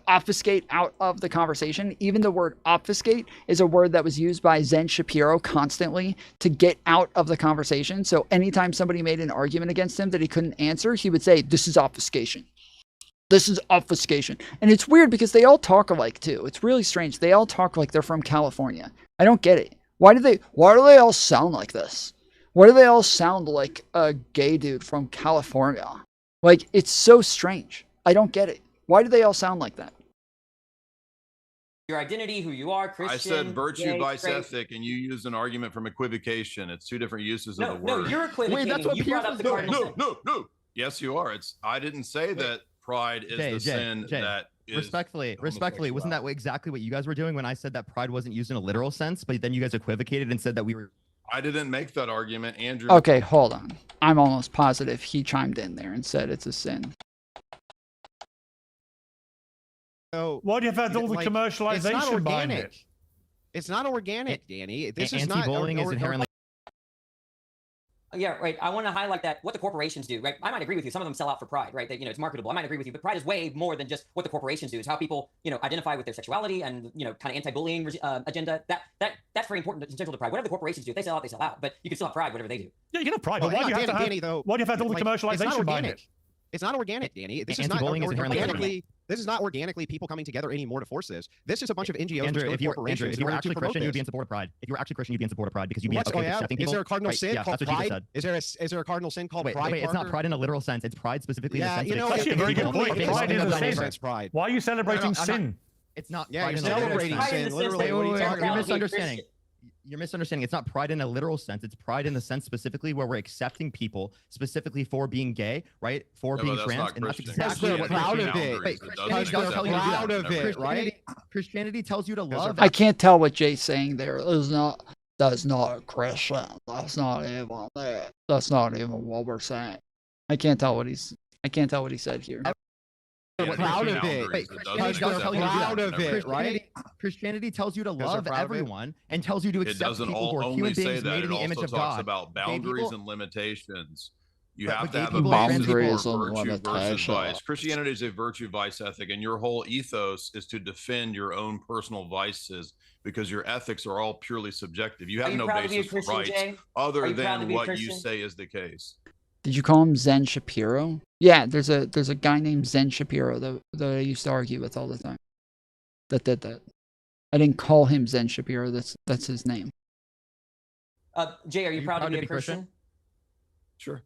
obfuscate out of the conversation. Even the word obfuscate is a word that was used by Zen Shapiro constantly to get out of the conversation. So anytime somebody made an argument against him that he couldn't answer, he would say, "This is obfuscation. This is obfuscation." And it's weird because they all talk alike too. It's really strange. They all talk like they're from California. I don't get it. Why do they all sound like this? Why do they all sound like a gay dude from California? Like, it's so strange. I don't get it. Why do they all sound like that? your identity, who you are, Christian. I said virtue, gay, vice, straight. ethic, and you used an argument from equivocation. It's two different uses No, of the word. no, you're equivocating. that's what You brought up the cardinal sin. No. Yes, you are. I didn't say that pride is the sin that is respectfully, wasn't that exactly what you guys were doing when I said that pride wasn't used in a literal sense, but then you guys equivocated and said that we were. I didn't make that argument, Andrew. Okay, hold on. I'm almost positive he chimed in there and said it's a sin. So why do you have had all the like, commercialization it's not behind organic. it? It's not organic, Danny. This is not anti-bullying is inherently. Yeah, right. I want to highlight that what the corporations do, right? I might agree with you. Some of them sell out for pride, right? That, you know, it's marketable. I might agree with you, but pride is way more than just what the corporations do. It's how people, you know, identify with their sexuality and, you know, kind of anti-bullying agenda. That's very important and central to pride. Whatever the corporations do, if they sell out, they sell out. But you can still have pride, whatever they do. Yeah, you can have pride, Well, but why do you have to have, Danny, though, why do you have had all the like, it's not commercialization behind organic. it? It's not organic, Danny. This is not Anti-bullying is inherently organically. This is not organically people coming together anymore to force this. This is a bunch of NGOs, Andrew, if you were corporations actually Christian, you would be in support of pride. If you were actually Christian, you'd be in support of pride because you'd be okay with accepting people. Is there a cardinal sin yeah, called that's what Jesus pride? said. Is there a cardinal sin called pride? Wait, it's not pride in a literal sense. It's pride specifically in the sense you of know, That's accepting actually a very people. good point. Pride in the sense. Pride. Why are you celebrating sin? It's not. Yeah, pride you're in a literal celebrating sense. sin. Literally, what are you talking You're about? misunderstanding. You're misunderstanding. It's not pride in a literal sense. It's pride in the sense specifically where we're accepting people specifically for being gay, right? For being that's trans, not and that's Christian. exactly what proud of Christianity. it. Wait, Christianity Christianity doesn't tells you to do proud that. of it, right? Christianity tells you to love. I can't tell what Jay's saying there. That's not a Christian. That's not even there. That's not even what we're saying. I can't tell what he said here. Proud of it. Wait, Because they're proud of it, right? Christianity tells you to Because they're love proud of it. everyone and tells you to It accept doesn't people who are only human say beings that. made It in the image also of talks God. about Gay boundaries people- and limitations. You But have to gay have a people and trans basis for Boundaries and virtue versus limitations. vice. Christianity is a virtue vice ethic, and your whole ethos is to defend your own personal vices because your ethics are all purely subjective. You Are have you no proud to be a basis for Christian, rights Jay? Are other you proud to than be a what you Christian? say is the case. Did you call him Zen Shapiro? Yeah, there's a guy named Zen Shapiro that I used to argue with all the time. That did that. I didn't call him Zen Shapiro. That's his name. Jay, are you proud to be a Christian? Sure.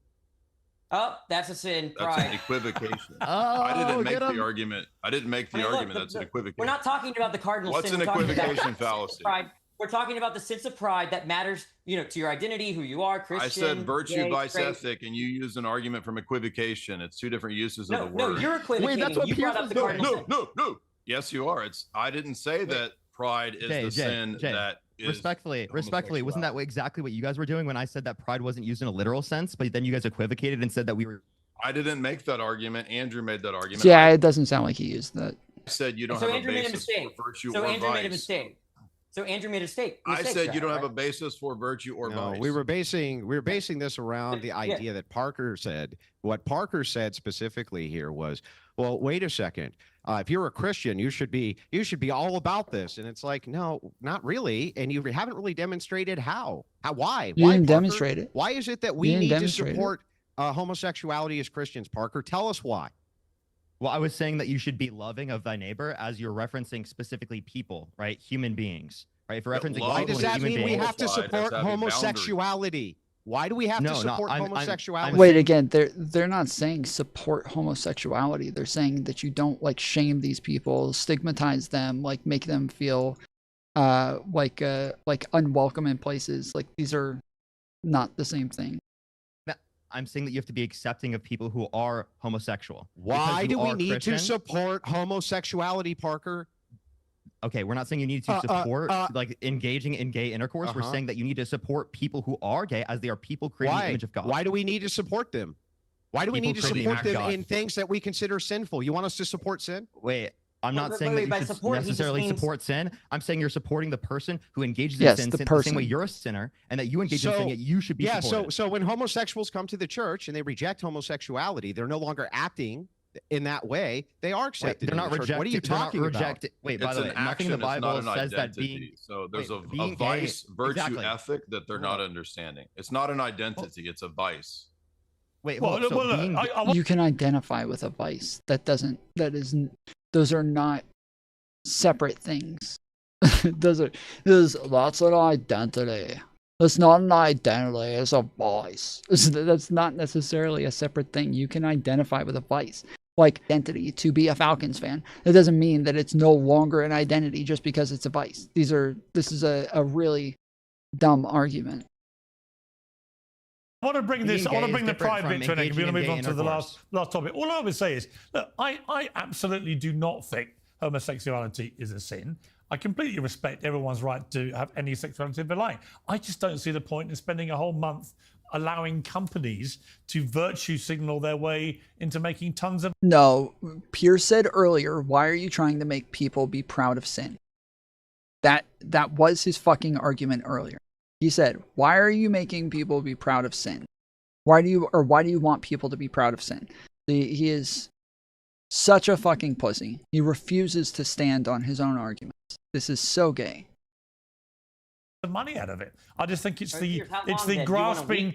Oh, that's a sin. That's Pride. an equivocation. Oh, I didn't make get the 'em. argument. I didn't make the I mean, look, argument. That's an equivocation. We're not talking about the cardinal What's sin. an We're talking about equivocation the sense of fallacy? pride. We're talking about the sense of pride that matters, to your identity, who you are, Christian. I said virtue, gay, vice, straight. ethic, and you used an argument from equivocation. It's two different uses of the No, word. you're equivocating. Wait, that's what you brought up the cardinal sin. No. Yes, you are. I didn't say that pride is the sin that is respectfully, wasn't that exactly what you guys were doing when I said that pride wasn't used in a literal sense, but then you guys equivocated and said that we were. I didn't make that argument. Andrew made that argument. Yeah, it doesn't sound like he used that. I said you don't So have Andrew a made a basis mistake. for virtue So or Andrew vice. made a mistake. So Andrew made a mistake. I said you don't have a basis for virtue or No, vice. we were basing this around the idea that Parker said. What Parker said specifically here was, well, wait a second. If you're a Christian, you should be all about this. And it's like, no, not really. And you haven't really demonstrated how. Why? You Why, didn't Parker? demonstrate it. Why is it that You we didn't need to demonstrate it. support homosexuality as Christians, Parker? Tell us why. Well, I was saying that you should be loving of thy neighbor as you're referencing specifically people, right? Human beings, right? If you're referencing Why people does and that human mean we beings, have to support homosexuality? Why do we have to support homosexuality? Wait, again, they're not saying support homosexuality. They're saying that you don't like shame these people, stigmatize them, like make them feel like unwelcome in places. Like these are not the same thing. I'm saying that you have to be accepting of people who are homosexual. Why do we need Christian. to support homosexuality, Parker? Okay, we're not saying you need to support like engaging in gay intercourse. We're saying that you need to support people who are gay as they are people created in the image of God. Why do we need to support them? Why do we need to created in support the image them of God. in things that we consider sinful? You want us to support sin? Wait, I'm not Wait, saying wait, by that you should support, he just necessarily means- support sin. I'm saying you're supporting the person who engages Yes, in the sin the same way person. you're a sinner, and that you engage in sin, yet you should be yeah. supported. So when homosexuals come to the church and they reject homosexuality, they're no longer acting in that way. They are accepted. they're in not the church. What are you rejected- they're not talking about? rejected- Wait, by It's the way, an nothing action, in the it's not Bible an says that identity. being So there's a being gay- vice virtue exactly. ethic that they're not understanding. It's not an identity. It's a vice. Wait, Well, hold on. So well, look, being You can identify with a vice. Those are not separate things. That's an identity. That's not an identity, it's a vice. That's not necessarily a separate thing. You can identify with a vice. Like identity to be a Falcons fan. That doesn't mean that it's no longer an identity just because it's a vice. This is a really dumb argument. I want to bring Being I want gay to bring is the different pride from bit to an end. We're going to engaging move in on to the gay last topic. All I would say is, look, I absolutely do not think homosexuality is a sin. I completely respect everyone's right to have any sexuality they like. I just don't see the point in spending a whole month allowing companies to virtue signal their way into making tons of. No, Pierce said earlier, why are you trying to make people be proud of sin? That was his fucking argument earlier. He said, why are you making people be proud of sin? Why do you want people to be proud of sin? He is such a fucking pussy. He refuses to stand on his own arguments. This is so gay. Money out of it. I just think it's the then? grasping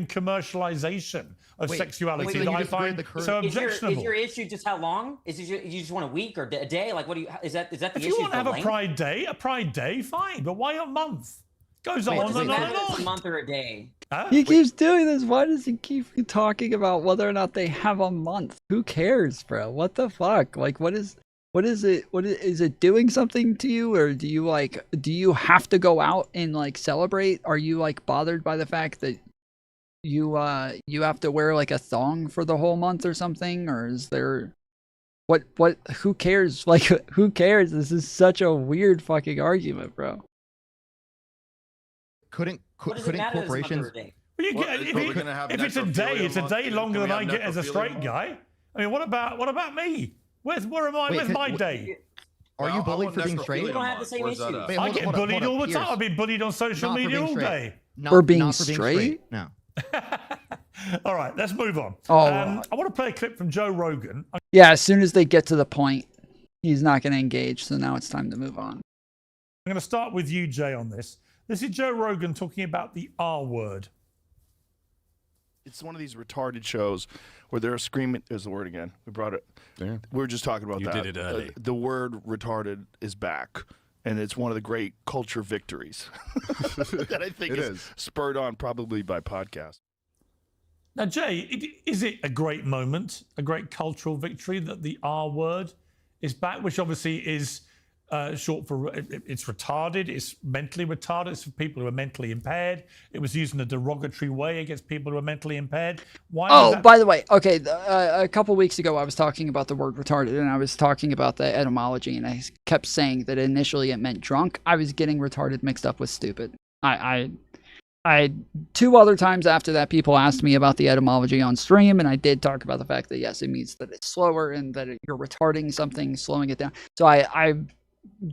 commercialization of sexuality that I find so objectionable. Is your issue just how long? You just want a week or a day? Like, what do you? Is that the issue? If you want to have length? a pride day, fine. But why a month? Goes on and on and A on. month or a day? He keeps doing this. Why does he keep talking about whether or not they have a month? Who cares, bro? What the fuck? Like, what is it? Is it doing something to you, or do you have to go out and like celebrate? Are you like bothered by the fact that you have to wear like a thong for the whole month or something? Or is there what who cares? Like, who cares? This is such a weird fucking argument, bro. couldn't corporations? If it's a day, it's a day longer than I get as a straight guy. I mean, what about me? Where's my day? Are you bullied for being straight? We don't have the same issue. I get bullied all the time. I've been bullied on social media all day. For being straight? No. All right, let's move on. Oh. I want to play a clip from Joe Rogan. Yeah, as soon as they get to the point, he's not going to engage. So now it's time to move on. I'm going to start with you, Jay, on this. This is Joe Rogan talking about the R word. It's one of these retarded shows where they're screaming. There's the word again. We brought it. Yeah. We were just talking about that. You did it early. The word retarded is back, and it's one of the great culture victories that I think is spurred on probably by podcasts. Now, Jay, is it a great moment, a great cultural victory that the R word is back, which obviously is short for, it's retarded, it's mentally retarded, it's for people who are mentally impaired. It was used in a derogatory way against people who are mentally impaired. Why? By the way, okay, a couple weeks ago I was talking about the word retarded, and I was talking about the etymology, and I kept saying that initially it meant drunk. I was getting retarded mixed up with stupid. I 2 other times after that, people asked me about the etymology on stream, and I did talk about the fact that, yes, it means that it's slower and that you're retarding something, slowing it down. So I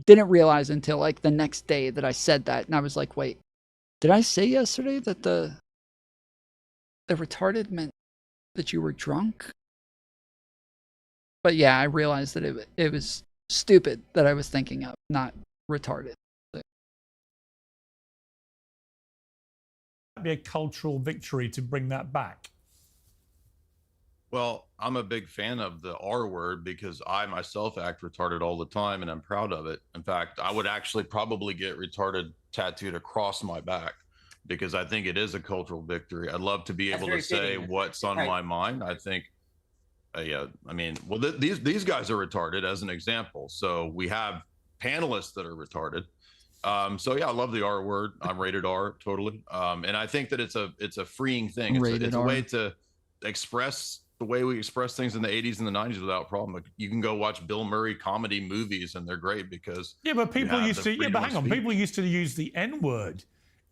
didn't realize until, like, the next day that I said that, and I was like, wait, did I say yesterday that the retarded meant that you were drunk? But yeah, I realized that it was stupid that I was thinking of, not retarded. Be a cultural victory to bring that back? Well, I'm a big fan of the R word because I myself act retarded all the time and I'm proud of it. In fact, I would actually probably get retarded tattooed across my back because I think it is a cultural victory. I'd love to be able to say what's on my mind. I think, yeah, I mean, well, these guys are retarded as an example. So we have panelists that are retarded. So yeah, I love the R word. I'm rated R totally. And I think that it's a freeing thing. It's a way to express the way we express things in the 80s and the 90s without problem. Like, you can go watch Bill Murray comedy movies and they're great because but people used to, but hang on, people used to use the N word,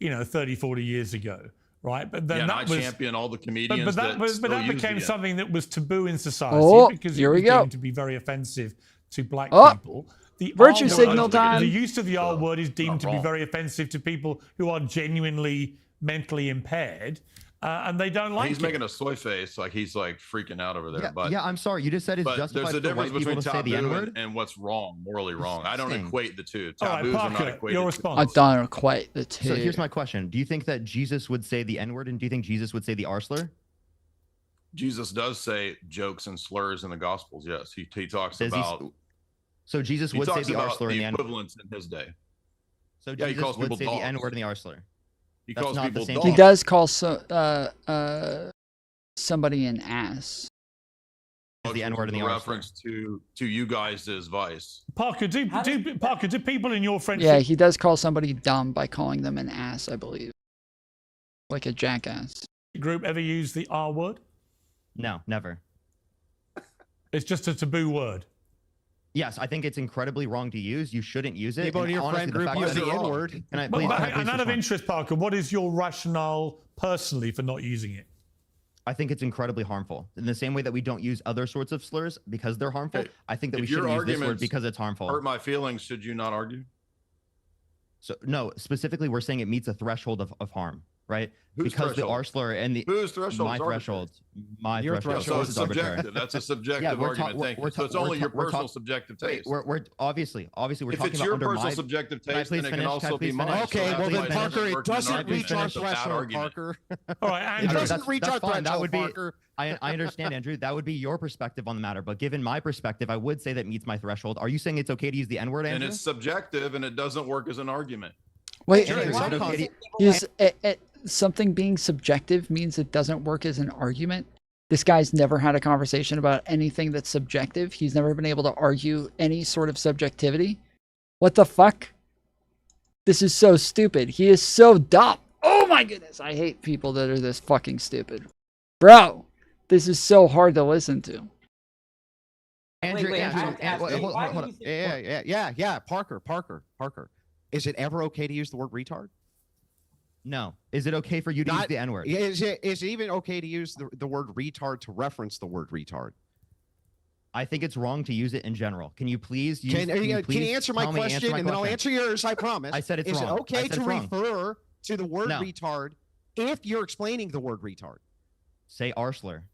30, 40 years ago, right? But then that was, champion all the comedians. But that became something that was taboo in society because it was deemed to be very offensive to black people. The virtue signal time. The use of the R word is deemed to be very offensive to people who are genuinely mentally impaired, and they don't like it. He's making a soy face, like he's like freaking out over there. Yeah, but I'm sorry, you just said it's justified there's a for difference white people between to say the N-word? taboo and what's wrong, morally wrong. I don't equate the two. All right, Taboos are Parker, not equated. your response. I don't equate the two. So here's my question: do you think that Jesus would say the N-word, and do you think Jesus would say the R slur? Jesus does say jokes and slurs in the Gospels. Yes, he talks about. So Jesus would say the R slur in the N-word. Equivalents in his day. So Jesus he calls would people say dogs. the N-word and the R slur. He That's calls not people the same dogs. He does call somebody an ass. The N-word and the R slur. Reference to you guys' advice. Parker, do people in your friendship? Yeah, he does call somebody dumb by calling them an ass, I believe, like a jackass. Group ever use the R word? No, never. It's just a taboo word. Yes, I think it's incredibly wrong to use. You shouldn't use it. People in your friend group use the N-word. And out of interest, Parker, what is your rationale personally for not using it? I think it's incredibly harmful. In the same way that we don't use other sorts of slurs because they're harmful, I think that we shouldn't use this word because it's harmful. Hurt my feelings. Should you not argue? So no, specifically, we're saying it meets a threshold of harm, right? Whose because threshold? the R slur and the whose threshold? My threshold. My Your threshold. So it's subjective. That's a subjective argument. Thank you. So it's only your personal subjective taste. We're obviously we're if talking it's about your under personal my subjective Can I taste, please then it can finish? also be mine. Okay, So well that's then, why Parker, it doesn't reach our it's a bad threshold, argument. Parker. All right, Andrew. It doesn't reach our fine. That threshold, would be. Parker. I understand, Andrew. That would be your perspective on the matter. But given my perspective, I would say that meets my threshold. Are you saying it's okay to use the N-word, Andrew? And it's subjective, and it doesn't work as an argument. Wait, Andrew, something being subjective means it doesn't work as an argument? This guy's never had a conversation about anything that's subjective. He's never been able to argue any sort of subjectivity. What the fuck? This is so stupid. He is so dumb. Oh my goodness. I hate people that are this fucking stupid. Bro, this is so hard to listen to. Andrew, Yeah. Parker. Is it ever okay to use the word retard? No. Is it okay for you to use the N-word? Is it even okay to use the word retard to reference the word retard? I think it's wrong to use it in general. Can you please use? Can you answer my question, and then I'll answer yours? I promise. I said it's wrong. Is it okay to refer to the word retard if you're explaining the word retard? Say R slur.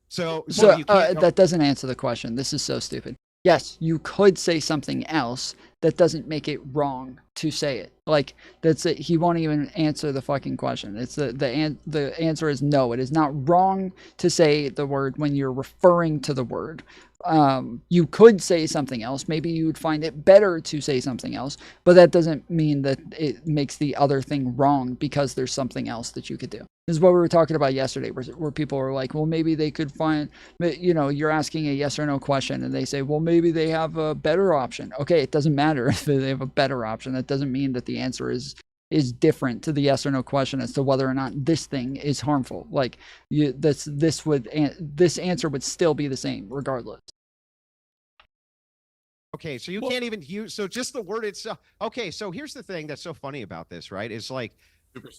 So that doesn't answer the question. This is so stupid. Yes, you could say something else. That doesn't make it wrong to say it. Like, that's it. He won't even answer the fucking question. It's the answer is no. It is not wrong to say the word when you're referring to the word. you could say something else. Maybe you would find it better to say something else, but that doesn't mean that it makes the other thing wrong because there's something else that you could do. This is what we were talking about yesterday, where people were like, well, maybe they could find, you know, you're asking a yes or no question and they say, well, maybe they have a better option. Okay, it doesn't matter if they have a better option. That doesn't mean that the answer is different to the yes or no question as to whether or not this thing is harmful. Like this answer would still be the same regardless. Okay, so you can't even use, so just the word itself. Okay, so here's the thing that's so funny about this, right? It's like,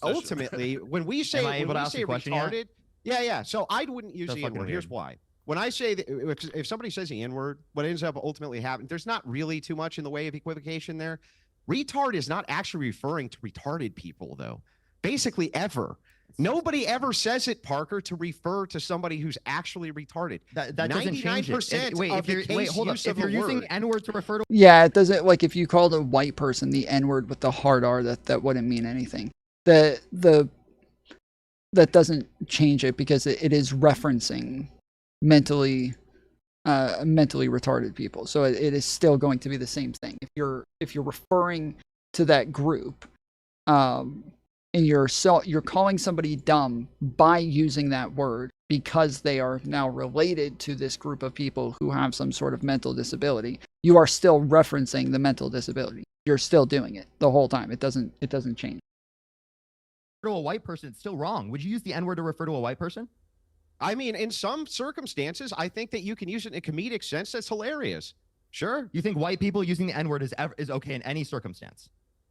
ultimately, when we say, retarded, yeah. So I wouldn't use the N-word. Here's why. When I say that, if somebody says the N-word, what ends up ultimately happening, there's not really too much in the way of equivocation there. Retard is not actually referring to retarded people, though. Basically, ever. Nobody ever says it, Parker, to refer to somebody who's actually retarded. That doesn't change it. Wait, hold up. If you're using the N-word to refer to... Yeah, it doesn't, like, if you called a white person the N-word with the hard R, that wouldn't mean anything. That doesn't change it because it is referencing mentally retarded people. So it is still going to be the same thing. If you're referring to that group, and you're calling somebody dumb by using that word because they are now related to this group of people who have some sort of mental disability, you are still referencing the mental disability. You're still doing it the whole time. It doesn't change. To a white person, it's still wrong. Would you use the N-word to refer to a white person? I mean, in some circumstances, I think that you can use it in a comedic sense. That's hilarious. Sure. You think white people using the N-word is okay in any circumstance?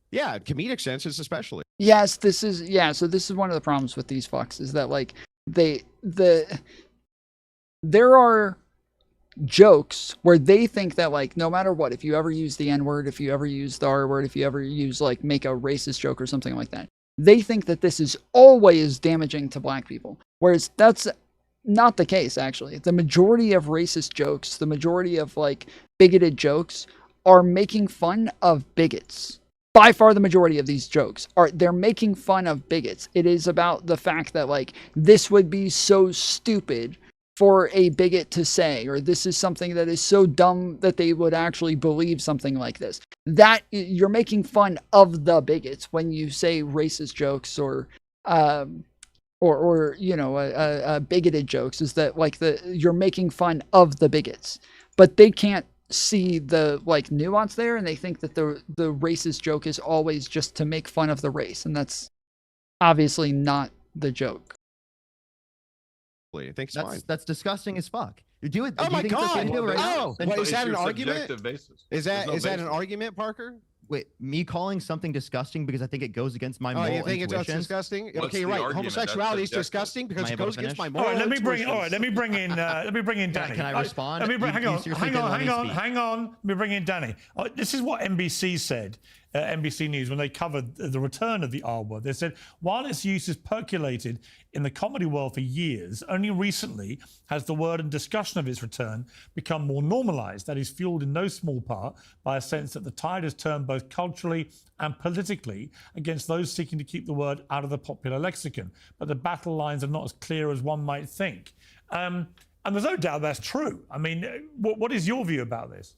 Yeah, comedic senses especially. Yes, so this is one of the problems with these fucks is that, like, there are jokes where they think that, like, no matter what, if you ever use the N-word, if you ever use the R-word, if you ever use, like, make a racist joke or something like that, they think that this is always damaging to black people. Whereas that's not the case, actually. The majority of racist jokes, the majority of, like, bigoted jokes are making fun of bigots. By far the majority of these jokes they're making fun of bigots. It is about the fact that, like, this would be so stupid for a bigot to say, or this is something that is so dumb that they would actually believe something like this. That you're making fun of the bigots when you say racist jokes or you know, bigoted jokes, is that, like, you're making fun of the bigots, but they can't see the, like, nuance there, and they think that the racist joke is always just to make fun of the race, and that's obviously not the joke. I think that's disgusting as fuck. You do it. Oh my God! Oh, is that an argument? Is that an argument, Parker? Wait, me calling something disgusting because I think it goes against my moral intuition? You think it's disgusting? Okay, right. Homosexuality is disgusting because it goes against my moral intuition. Let me bring in Danny. Can I respond? Hang on. Let me bring in Danny. This is what NBC said. NBC News, when they covered the return of the R word, they said, while its use has percolated in the comedy world for years, only recently has the word and discussion of its return become more normalized. That is fueled in no small part by a sense that the tide has turned both culturally and politically against those seeking to keep the word out of the popular lexicon. But the battle lines are not as clear as one might think. And there's no doubt that's true. I mean, what is your view about this?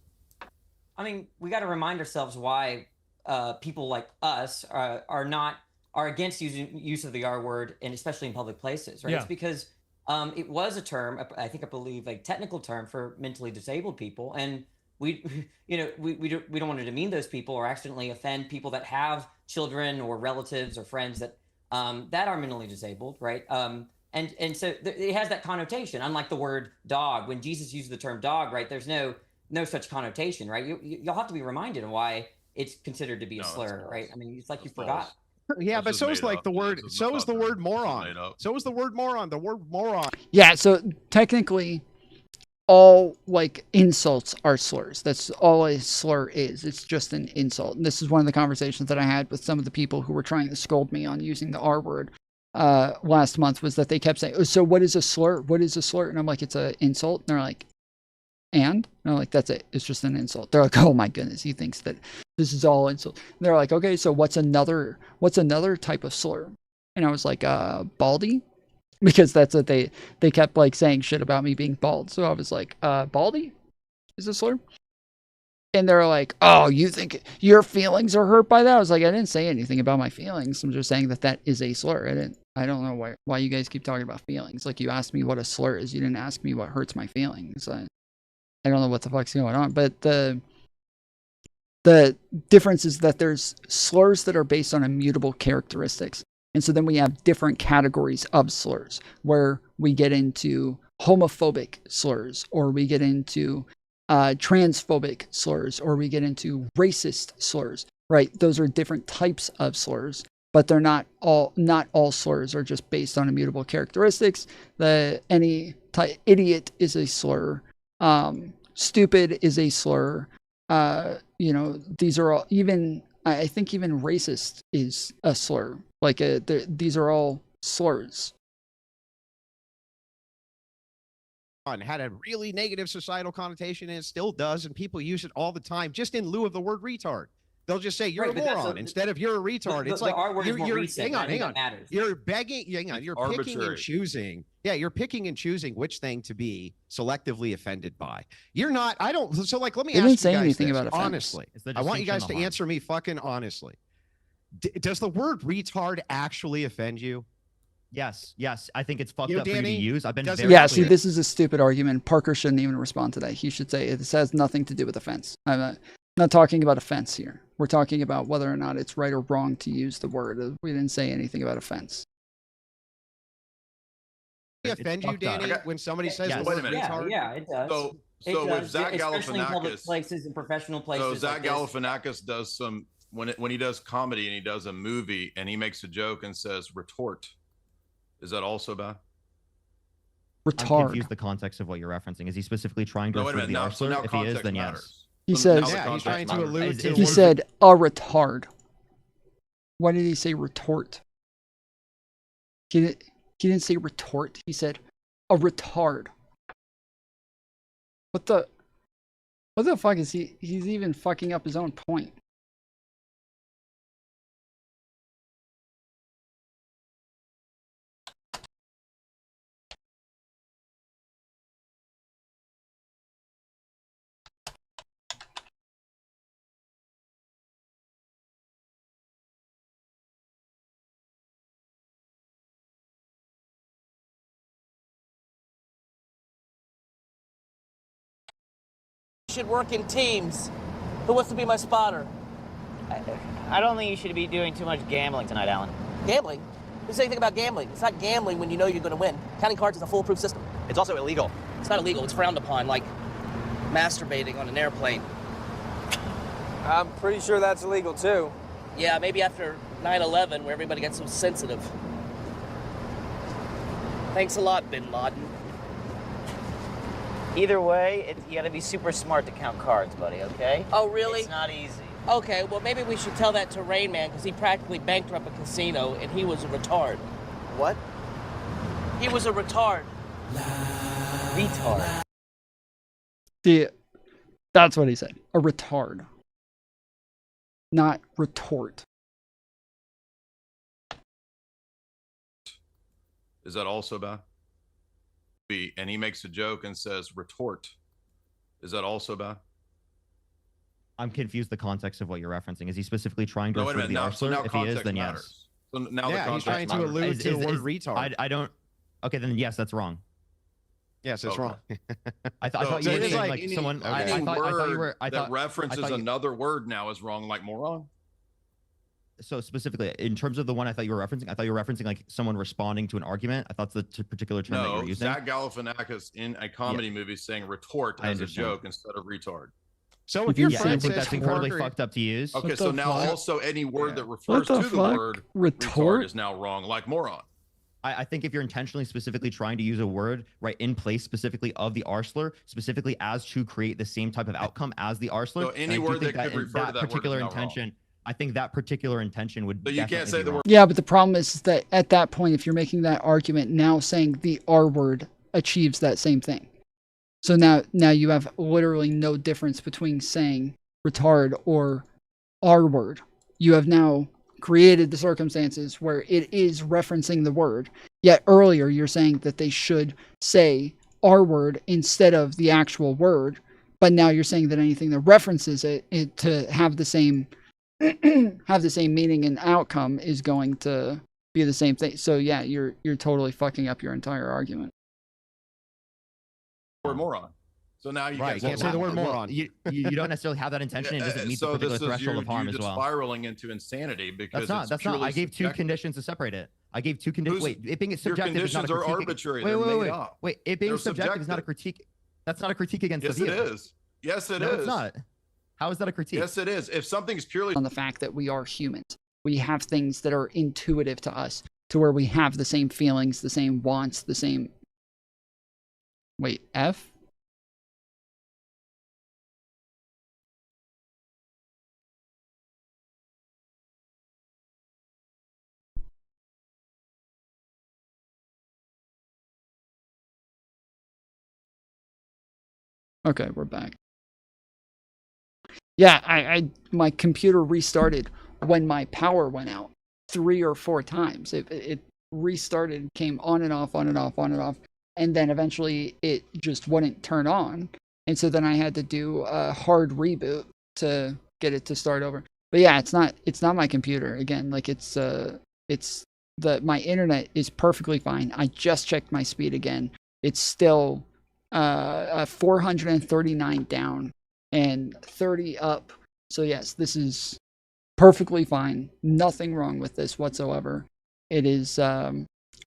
I mean, we got to remind ourselves why people like us are against use of the R word, and especially in public places, right? Yeah. It's because it was a term, I believe, like technical term for mentally disabled people, and we don't want to demean those people or accidentally offend people that have children or relatives or friends that are mentally disabled, right? And so it has that connotation. Unlike the word dog, when Jesus used the term dog, right? There's no such connotation, right? You'll have to be reminded of why it's considered to be a slur, right? I mean, it's like you forgot. Yeah, but so is like the word. So is the word moron. So is the word moron. The word moron. Yeah. So technically, all, like, insults are slurs. That's all a slur is. It's just an insult. And this is one of the conversations that I had with some of the people who were trying to scold me on using the R word last month. Was that they kept saying, "Oh, so what is a slur? What is a slur?" And I'm like, "It's an insult." And they're like, and I'm like, "That's it. It's just an insult." They're like, "Oh my goodness, he thinks that this is all insult." And they're like, "Okay, so what's another type of slur?" And I was like, baldy, because that's what they kept, like, saying shit about me being bald. So I was like, baldy? is a slur. And they're like, oh, you think your feelings are hurt by that? I was like, I didn't say anything about my feelings. I'm just saying that that is a slur. I don't know why you guys keep talking about feelings. Like, you asked me what a slur is. You didn't ask me what hurts my feelings. I don't know what the fuck's going on. But the difference is that there's slurs that are based on immutable characteristics. And so then we have different categories of slurs where we get into homophobic slurs, or we get into transphobic slurs, or we get into racist slurs, right? Those are different types of slurs, but they're not all slurs are just based on immutable characteristics. Idiot is a slur. Stupid is a slur. These are all, even, I think even racist is a slur. Like, these are all slurs. Had a really negative societal connotation, and it still does, and people use it all the time, just in lieu of the word retard. They'll just say you're a moron instead of you're a retard. It's like hang on. You're begging, you're picking and choosing. Yeah, you're picking and choosing which thing to be selectively offended by. You're not. I don't. So, like, let me ask you guys say anything this, about offense. honestly. I want you guys to answer me fucking honestly. Does the word retard actually offend you? Yes. I think it's fucked up for you to use. I've been very clear. See, this is a stupid argument. Parker shouldn't even respond to that. He should say it has nothing to do with offense. I'm not talking about offense here. We're talking about whether or not it's right or wrong to use the word. We didn't say anything about offense. Does it offend you, Danny, when somebody says the word retard? Yeah, it does. So with Zach especially in public places and professional places. So Zach Galifianakis does some when he does comedy and he does a movie and he makes a joke and says retort. Is that also bad? Retard. I'm confused the context of what you're referencing. Is he specifically trying to refer to the arslur? If he is, then yes. He says, he's trying to allude to. He said a retard. Why did he say retort? He didn't say retort. He said a retard. What the fuck is he? He's even fucking up his own point. Should work in teams. Who wants to be my spotter? I don't think you should be doing too much gambling tonight, Alan. Gambling? Who says anything about gambling? It's not gambling when you know you're going to win. Counting cards is a foolproof system. It's also illegal. It's not illegal. It's frowned upon, like masturbating on an airplane. I'm pretty sure that's illegal, too. Yeah, maybe after 9/11, where everybody gets so sensitive. Thanks a lot, Bin Laden. Either way, you gotta be super smart to count cards, buddy, okay? Oh, really? It's not easy. Okay, well, maybe we should tell that to Rain Man, because he practically bankrupted a casino, and he was a retard. What? He was a retard. Retard. See, that's what he said. A retard. Not retort. Is that also bad? And he makes a joke and says retort. Is that also bad? I'm confused the context of what you're referencing. Is he specifically trying to refer to the now arslur? If he is, then matters. yes. So now he's trying to allude to the word retard. I don't. Okay, then yes, that's wrong. Yes, it's wrong. I thought you were saying like someone. I thought you were. That references another word now is wrong, like moron. So specifically, in terms of the one I thought you were referencing, I thought you were referencing like someone responding to an argument. I thought the particular term that you were using. Zach Galifianakis in a comedy movie saying retort as a joke instead of retard. So if your friend says that's incredibly fucked up to use. Okay, so now also any word that refers to the word retard is now wrong, like moron. I think if you're intentionally specifically trying to use a word right in place specifically of the arslur, specifically as to create the same type of outcome as the arslur. So any word that could refer to that particular word is now intention. I think that particular intention would. But you can't say the word. Yeah, but the problem is that at that point, if you're making that argument, now saying the R word achieves that same thing. So now you have literally no difference between saying retard or R word. You have now created the circumstances where it is referencing the word. Yet earlier you're saying that they should say R word instead of the actual word. but now you're saying that anything that references it to have the same have the same meaning and outcome is going to be the same thing. So yeah, you're totally fucking up your entire argument. Word moron. So now you Right, can't you can't say the word moron. You don't necessarily have that intention. It doesn't meet the particular threshold of harm you're as well. spiraling into insanity because That's not. I gave two conditions to separate it. I gave two conditions. Wait, it being subjective is not a critique. Your conditions are arbitrary. Wait. It being subjective is not a critique. That's not a critique against the view. Yes, it is. Yes, it is. No, it's not. How is that a critique? Yes, it is. If something's purely on the fact that we are humans, we have things that are intuitive to us, to where we have the same feelings, the same wants, the same. Wait, F? Okay, we're back. Yeah, I my computer restarted when my power went out 3 or 4 times. It restarted, came on and off, on and off, on and off, and then eventually it just wouldn't turn on. And so then I had to do a hard reboot to get it to start over. But yeah, it's not my computer. Again, like my internet is perfectly fine. I just checked my speed again. It's still 439 down and 30 up. So yes, this is perfectly fine. Nothing wrong with this whatsoever. It is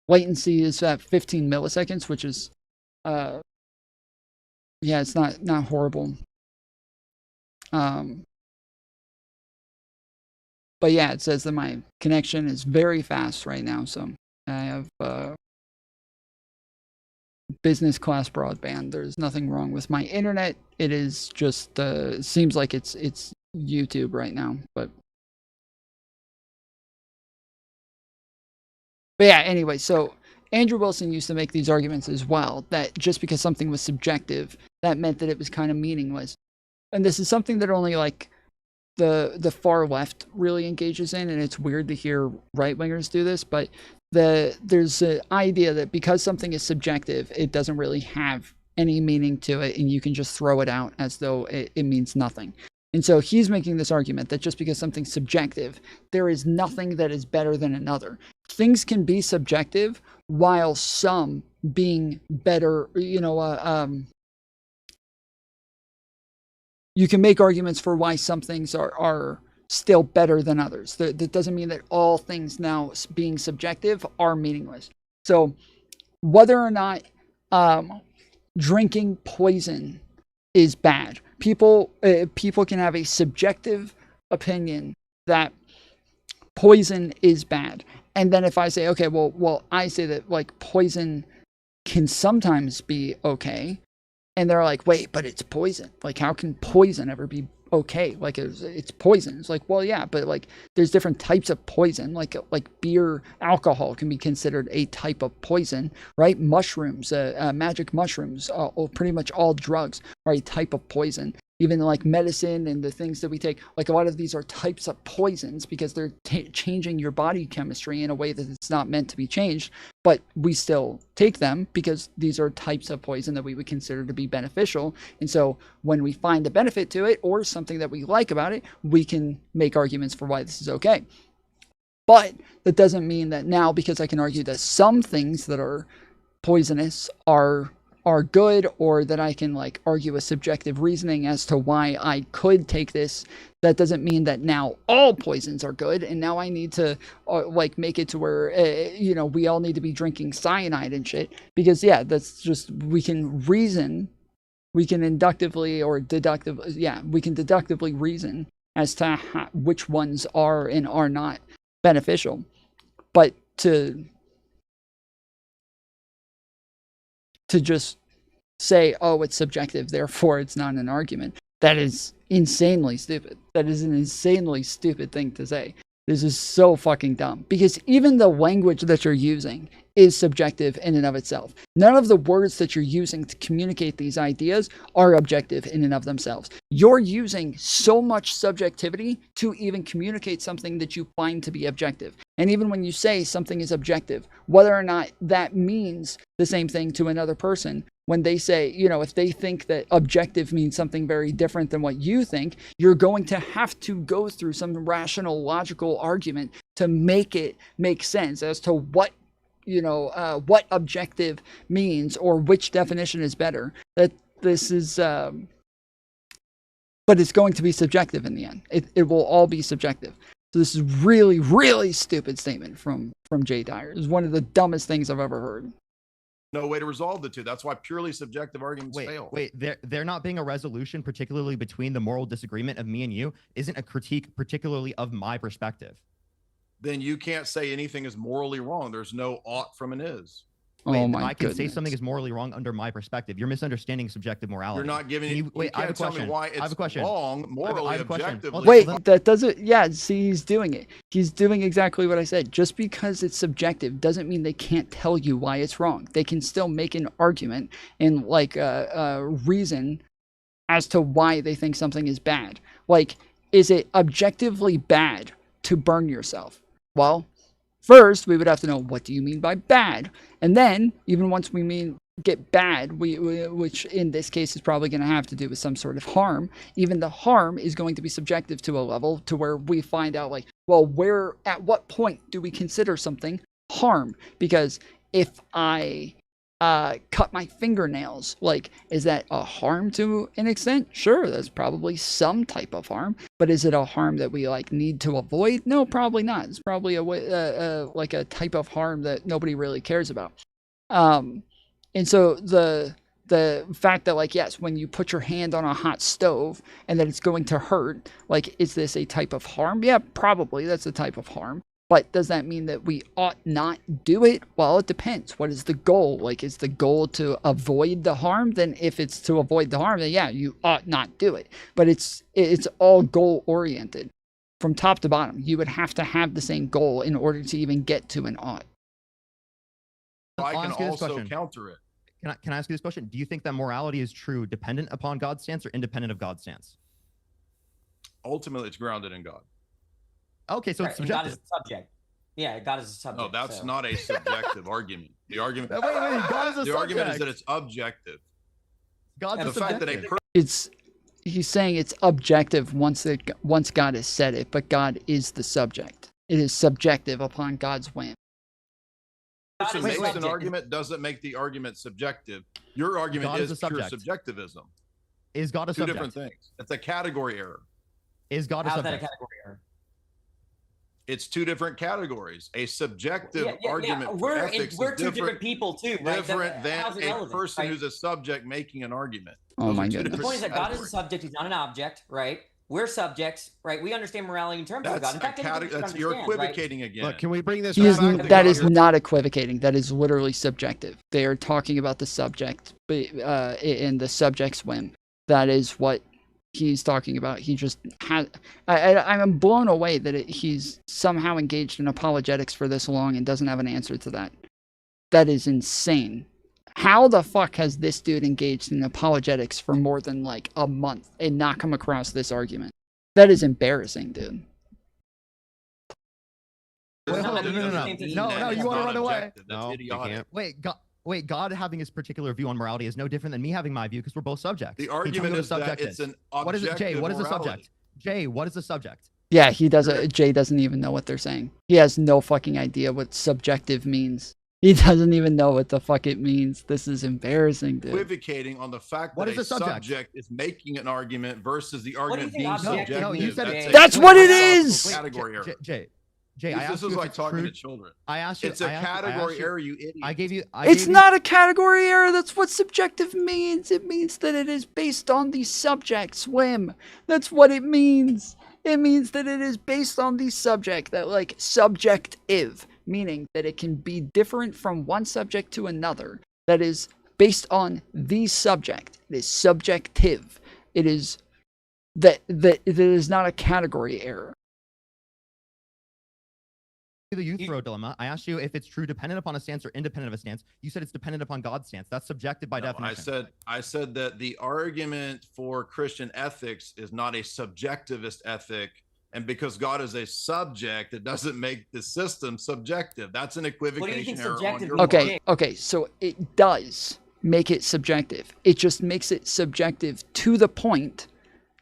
latency is at 15 milliseconds, which is yeah, it's not horrible. But yeah, it says that my connection is very fast right now, so I have business class broadband. There's nothing wrong with my internet. It is just seems like it's YouTube right now, but yeah, anyway, so Andrew Wilson used to make these arguments as well, that just because something was subjective, that meant that it was kind of meaningless. And this is something that only like the far left really engages in, and it's weird to hear right-wingers do this, but there's an idea that because something is subjective, it doesn't really have any meaning to it, and you can just throw it out as though it means nothing. And so he's making this argument that just because something's subjective, there is nothing that is better than another. Things can be subjective while some being better, you can make arguments for why some things are still better than others. That doesn't mean that all things now being subjective are meaningless. So whether or not drinking poison is bad, people can have a subjective opinion that poison is bad. And then if I say, okay, well, I say that like poison can sometimes be okay. And they're like, wait, but it's poison. Like, how can poison ever be okay? Like, it's poison. It's like, well, yeah, but like, there's different types of poison. Like beer, alcohol can be considered a type of poison, right? Mushrooms, magic mushrooms, pretty much all drugs are a type of poison. Even like medicine and the things that we take, like a lot of these are types of poisons because they're changing your body chemistry in a way that it's not meant to be changed, but we still take them because these are types of poison that we would consider to be beneficial. And so when we find a benefit to it or something that we like about it, we can make arguments for why this is okay. But that doesn't mean that now, because I can argue that some things that are poisonous are good, or that I can like argue a subjective reasoning as to why I could take this, that doesn't mean that now all poisons are good, and now I need to like make it to where we all need to be drinking cyanide and shit, because yeah, that's just, we can reason, we can inductively or deductively, we can deductively reason as to which ones are and are not beneficial. But to just say, oh, it's subjective, therefore it's not an argument, that is insanely stupid. That is an insanely stupid thing to say. This is so fucking dumb, because even the language that you're using is subjective in and of itself. None of the words that you're using to communicate these ideas are objective in and of themselves. You're using so much subjectivity to even communicate something that you find to be objective. And even when you say something is objective, whether or not that means the same thing to another person when they say, you know, if they think that objective means something very different than what you think, you're going to have to go through some rational, logical argument to make it make sense as to what, you know, what objective means or which definition is better. That this is, but it's going to be subjective in the end. It will all be subjective. So this is really, really stupid statement from Jay Dyer. It's one of the dumbest things I've ever heard. No way to resolve the two. That's why purely subjective arguments fail. Wait, there not being a resolution, particularly between the moral disagreement of me and you, isn't a critique particularly of my perspective. Then you can't say anything is morally wrong. There's no ought from an is. Wait, Oh my I can say goodness. something is morally wrong under my perspective. You're misunderstanding subjective morality. You're not giving. You Wait, I have a question. Tell me why I have a it's question. wrong morally, I have a question. objectively. Wait, that doesn't, yeah, see, he's doing it. He's doing exactly what I said. Just because it's subjective doesn't mean they can't tell you why it's wrong. They can still make an argument and like reason as to why they think something is bad. Like, is it objectively bad to burn yourself? Well, first, we would have to know, what do you mean by bad? And then, even once we get bad, which in this case is probably going to have to do with some sort of harm, even the harm is going to be subjective to a level to where we find out, like, well, at what point do we consider something harm? Because if I cut my fingernails, like, is that a harm to an extent? Sure, that's probably some type of harm, but is it a harm that we like need to avoid? No, probably not. It's probably a way, like a type of harm that nobody really cares about. And so the fact that, like, yes, when you put your hand on a hot stove and that it's going to hurt, like, is this a type of harm? Yeah, probably that's a type of harm. But does that mean that we ought not do it? Well, it depends. What is the goal? Like, is the goal to avoid the harm? Then if it's to avoid the harm, then yeah, you ought not do it. But it's all goal oriented. From top to bottom, you would have to have the same goal in order to even get to an ought. I I'll can ask you this also question. counter it. Can I ask you this question? Do you think that morality is true dependent upon God's stance or independent of God's stance? Ultimately, it's grounded in God. Okay, so Right, it's and God subjective. is a subject. Yeah, God is a subject. No, that's so. not a subjective argument. The argument. Wait, God is a the argument is subject. that it's objective. God's the a fact that a subjective. He's saying it's objective once God has said it, but God is the subject. It is subjective upon God's whim. person makes an argument doesn't make the argument subjective. Your argument God is is a pure subject. subjectivism. Is God a Two subject? different things. It's a category error. Is God a How's that a subject? category error? It's two different categories. A subjective argument for We're ethics we're is two different people too, right? different How's it than a relevant, person right? who's a subject making an argument. Oh Those my are two goodness. The different point is that God is a categories. subject; He's not an object, right? We're subjects, right? We understand morality in terms of God. In fact, anybody should You're understand, right? equivocating again. Look, can we bring this? He is, back to that God is here? not equivocating. That is literally subjective. They are talking about the subject in the subject's whim. That is what he's talking about. He just has. I'm blown away that he's somehow engaged in apologetics for this long and doesn't have an answer to that. That is insane. How the fuck has this dude engaged in apologetics for more than like a month and not come across this argument? That is embarrassing, dude. Wait, hold on. No, you want to run away? No, you can't. Wait, God having his particular view on morality is no different than me having my view because we're both subjects. The Can you tell me argument what a is that subject it's an What is it, Jay? objective What is a morality. subject? Jay, what is a subject? Yeah, Jay doesn't even know what they're saying. He has no fucking idea what subjective means. He doesn't even know what the fuck it means. This is embarrassing, dude. Equivocating on the fact What that is a a subject? subject is making an argument versus the do you argument think being object subjective. No, you said That's what it is! Category error. Jay, I This asked is you if like it's talking true. to children. I asked you. It's a category error, you idiot. I gave you. It's not a category error. That's what subjective means. It means that it is based on the subject's whim. That's what it means. It means that it is based on the subject, that like subjective, meaning that it can be different from one subject to another. That is based on the subject. It is subjective. It is that it is not a category error. The youth throw dilemma. I asked you if it's true dependent upon a stance or independent of a stance. You said it's dependent upon God's stance. That's subjective by definition. I said that the argument for Christian ethics is not a subjectivist ethic, and because God is a subject, it doesn't make the system subjective. That's an equivocation error on your part. Okay, so it does make it subjective. It just makes it subjective to the point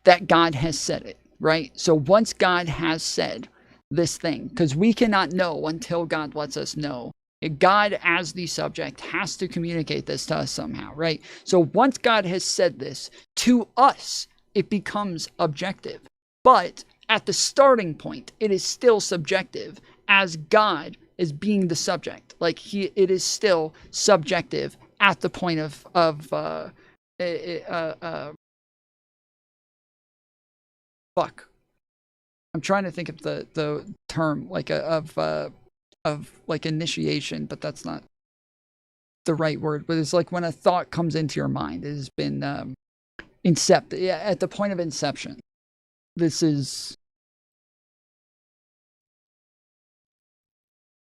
that God has said it, right? So once God has said this thing, because we cannot know until God lets us know, God as the subject has to communicate this to us somehow, right? So once God has said this to us, it becomes objective. But at the starting point, it is still subjective as God is being the subject. Like it is still subjective at the point of fuck. I'm trying to think of the term like of like initiation, but that's not the right word. But it's like when a thought comes into your mind, it has been at the point of inception. This is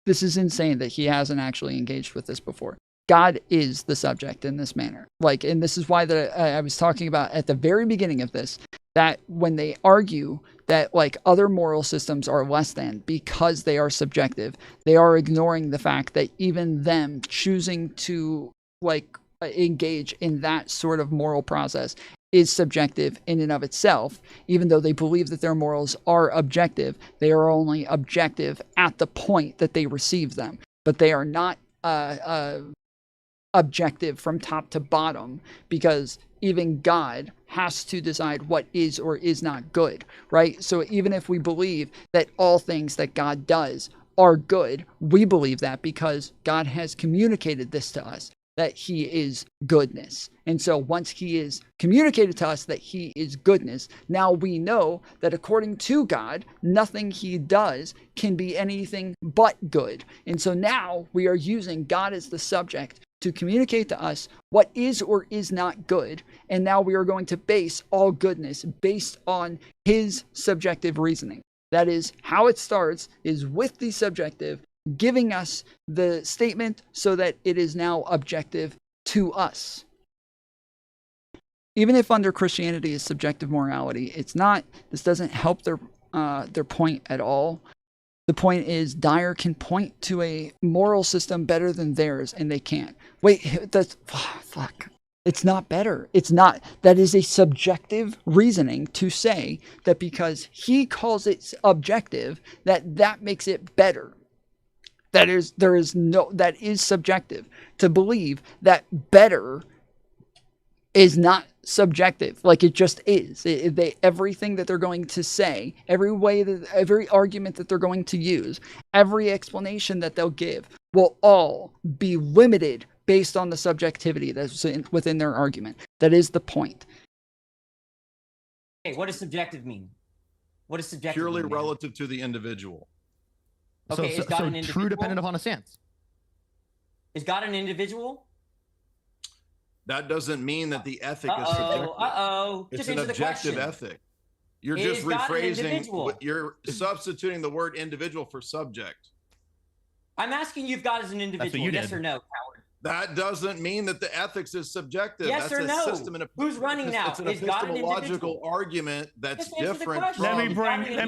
insane that he hasn't actually engaged with this before. God is the subject in this manner. Like, and this is why that I was talking about at the very beginning of this, that when they argue that like other moral systems are less than because they are subjective, they are ignoring the fact that even them choosing to like engage in that sort of moral process is subjective in and of itself. Even though they believe that their morals are objective, they are only objective at the point that they receive them, but they are not objective from top to bottom, because even God has to decide what is or is not good, right? So even if we believe that all things that God does are good, we believe that because God has communicated this to us, that he is goodness. And so once he is communicated to us that he is goodness, now we know that according to God, nothing he does can be anything but good. And so now we are using God as the subject to communicate to us what is or is not good. And now we are going to base all goodness based on his subjective reasoning. That is how it starts, is with the subjective, giving us the statement so that it is now objective to us. Even if under Christianity is subjective morality, it's not, this doesn't help their point at all. The point is Dyer can point to a moral system better than theirs, and they can't. Wait, that's, fuck. It's not better. It's not. That is a subjective reasoning to say that because he calls it objective, that makes it better. That is subjective. To believe that better is not subjective, like it just is. Everything that they're going to say, every argument that they're going to use, every explanation that they'll give will all be limited based on the subjectivity that's within their argument. That is the point. Hey, what does subjective mean? What is subjective Purely mean, relative to the individual. Okay, is God an individual? True dependent upon a stance. Is God an individual? That doesn't mean that the ethic is subjective. It's Just an answer the objective question. ethic. You're Is just God an rephrasing. individual? You're substituting the word individual for subject. I'm asking you if God is an individual. Yes or no, coward? That doesn't mean that the ethics is subjective. Yes that's or a no? system and Who's running now? It's an Is God an epistemological individual? argument that's Just answer the different. question. Let me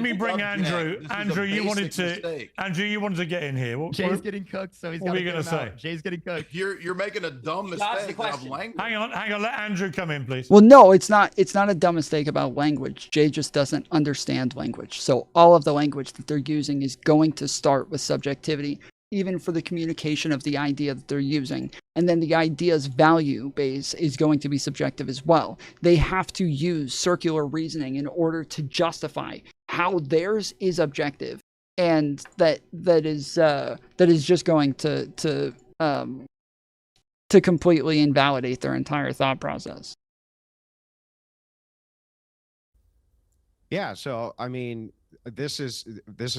from bring subject. Andrew. This is a Andrew, you wanted basic to. mistake. Andrew, you wanted to get in here. Jay's getting cooked, so he's what got were to you going to say? Jay's getting cooked. You're making a dumb Dodge the mistake of question. language. Hang on. Let Andrew come in, please. Well, no, it's not a dumb mistake about language. Jay just doesn't understand language. So all of the language that they're using is going to start with subjectivity, even for the communication of the idea that they're using. And then the idea's value base is going to be subjective as well. They have to use circular reasoning in order to justify how theirs is objective, and that is just going to completely invalidate their entire thought process. Yeah, so I mean, this is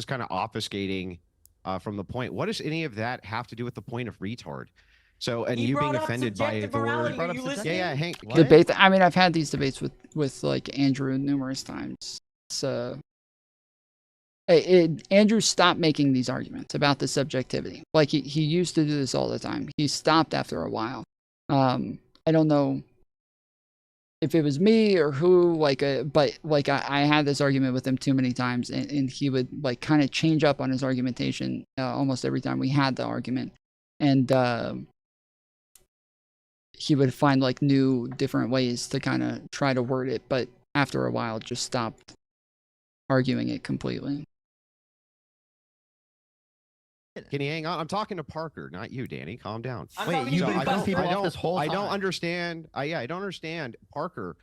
kind of obfuscating from the point. What does any of that have to do with the point of retard? So, and you being offended by the word, hang debate. I mean, I've had these debates with like Andrew numerous times. So Andrew stopped making these arguments about the subjectivity. Like he used to do this all the time. He stopped after a while. I don't know if it was me or who, but I had this argument with him too many times, and he would like kind of change up on his argumentation almost every time we had the argument. And he would find like new different ways to kind of try to word it, but after a while just stopped arguing it completely. Can you hang on? I'm talking to Parker, not you, Danny. Calm down. Wait, you've been cutting people off this whole time. I don't understand. I don't understand, Parker.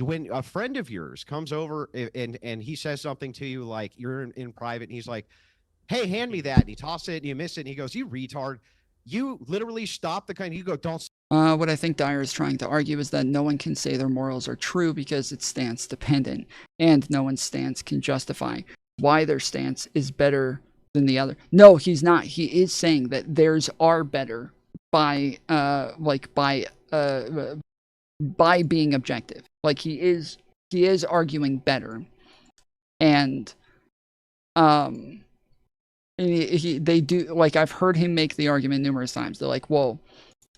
When a friend of yours comes over and he says something to you, like you're in private, and he's like, "Hey, hand me that," and he tosses it and you miss it, and he goes, "You retard." You literally stop the kind. You go, "Don't." What I think Dyer is trying to argue is that no one can say their morals are true because it's stance dependent, and no one's stance can justify why their stance is better than the other. No, he's not. He is saying that theirs are better by being objective. Like he is arguing better, and they do, like, I've heard him make the argument numerous times. They're like, well,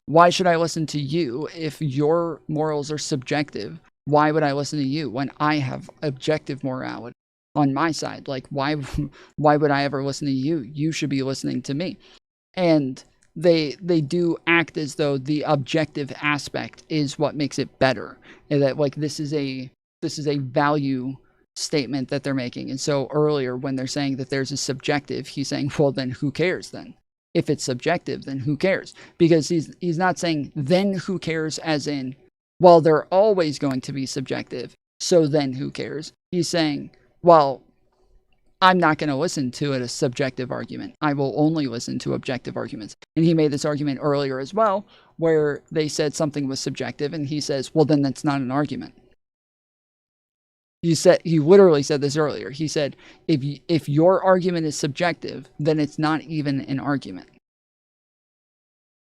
why should I listen to you if your morals are subjective? Why would I listen to you when I have objective morality on my side? Like, why would I ever listen to you? You should be listening to me. And they do act as though the objective aspect is what makes it better, and that like this is a value statement that they're making. And so earlier when they're saying that there's a subjective, he's saying, well, then who cares then? If it's subjective, then who cares? Because he's not saying then who cares as in, well, they're always going to be subjective, so then who cares? He's saying, well, I'm not going to listen to a subjective argument. I will only listen to objective arguments. And he made this argument earlier as well, where they said something was subjective, and he says, well, then that's not an argument. He literally said this earlier. He said, if your argument is subjective, then it's not even an argument.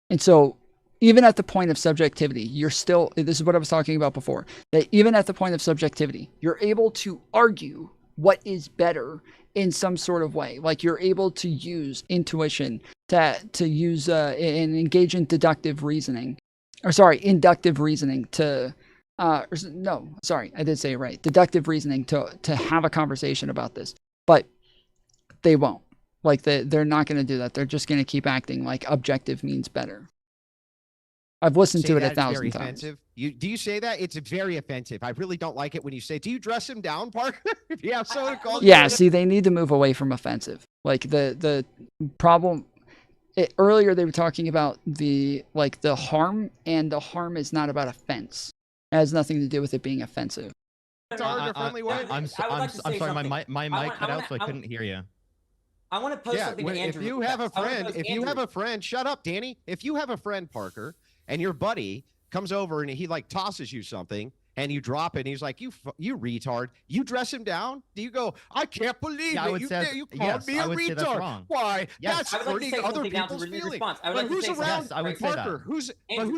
And so even at the point of subjectivity, you're still, this is what I was talking about before, that even at the point of subjectivity, you're able to argue what is better in some sort of way. Like you're able to use intuition to use and engage in inductive reasoning to no, sorry, I did say it right. Deductive reasoning to have a conversation about this, but they won't. Like they're not going to do that. They're just going to keep acting like objective means better. I've listened to it 1,000 times. Do you say that? It's very offensive. I really don't like it when you say, do you dress him down, Parker? If you have someone to call Yeah, see, they need to move away from offensive. Like the problem earlier they were talking about the harm, and the harm is not about offense. It has nothing to do with it being offensive. I'm sorry, my mic cut out, so I couldn't hear you. I want to post something to Andrew. If you have a friend, shut up, Danny. If you have a friend, Parker, and your buddy comes over and he like tosses you something and you drop it and he's like, you retard, you dress him down? Do you go, I can't believe it, you called me a retard? Why? Yes, that's hurting other people's feelings. But who's around, Parker? Who's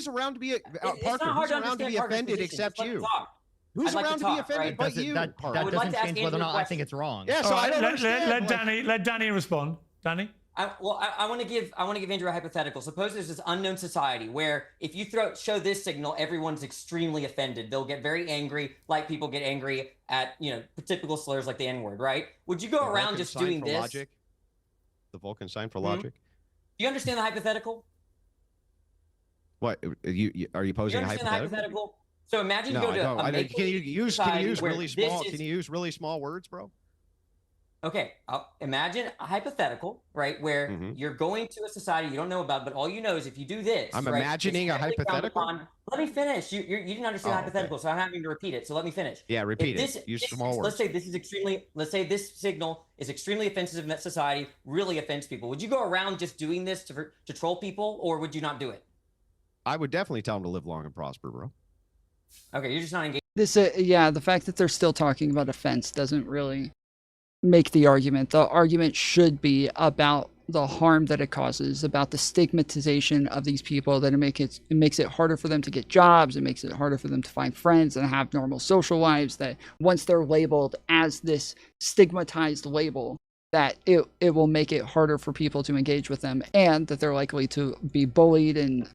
around to be offended except you? Who's around to be offended but you? That doesn't change whether or not I think it's wrong. Yeah, so I don't understand. Let Danny respond. Danny? I want to give Andrew a hypothetical. Suppose there's this unknown society where if you show this signal, everyone's extremely offended. They'll get very angry, like people get angry at typical slurs like the N-word, right? Would you go around just doing this? Logic? The Vulcan sign for logic. Do you understand the hypothetical? What are you posing a hypothetical? So imagine you go to a can you use really small words, bro? Okay, imagine a hypothetical, right, where you're going to a society you don't know about, but all you know is if you do this. I'm imagining a hypothetical. Let me finish. You didn't understand hypothetical, so I'm having to repeat it. So let me finish. Yeah, repeat it. Use small words. Let's say this signal is extremely offensive in that society, really offends people. Would you go around just doing this to troll people, or would you not do it? I would definitely tell them to live long and prosper, bro. Okay, you're just not engaged. The fact that they're still talking about offense doesn't really make the argument. The argument should be about the harm that it causes, about the stigmatization of these people, that it makes it harder for them to get jobs, it makes it harder for them to find friends and have normal social lives, that once they're labeled as this stigmatized label, that it will make it harder for people to engage with them, and that they're likely to be bullied and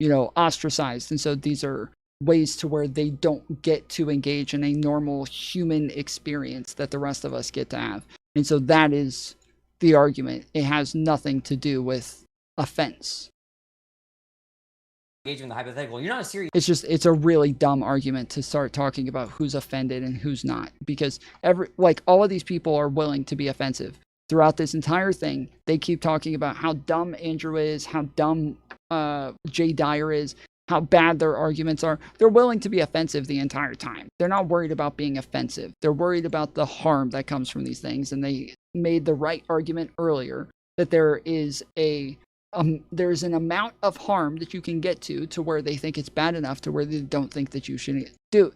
ostracized. And so these are ways to where they don't get to engage in a normal human experience that the rest of us get to have. And so that is the argument. It has nothing to do with offense. engaging in the hypothetical. You're not a serious. It's a really dumb argument to start talking about who's offended and who's not, because all of these people are willing to be offensive throughout this entire thing. They keep talking about how dumb Andrew is, how dumb Jay Dyer is, how bad their arguments are. They're willing to be offensive the entire time. They're not worried about being offensive. They're worried about the harm that comes from these things. And they made the right argument earlier that there is there's an amount of harm that you can get to where they think it's bad enough to where they don't think that you should to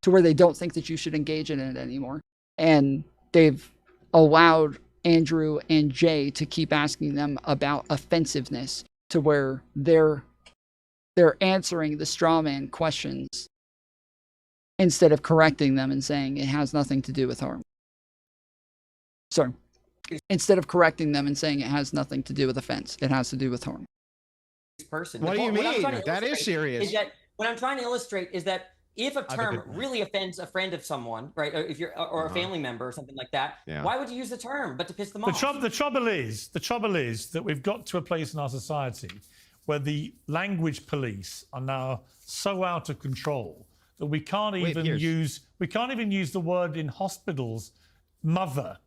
where they don't think that you should engage in it anymore. And they've allowed Andrew and Jay to keep asking them about offensiveness to where they're answering the straw man questions instead of correcting them and saying it has nothing to do with harm. Sorry. Instead of correcting them and saying it has nothing to do with offense, it has to do with harm. Person. What do you mean? That is serious. What I'm trying to illustrate is that if a term really offends a friend of someone, right, or if you're or a family member or something like that, why would you use the term but to piss them off? The trouble is that we've got to a place in our society where the language police are now so out of control that we can't even use the word in hospitals, mother,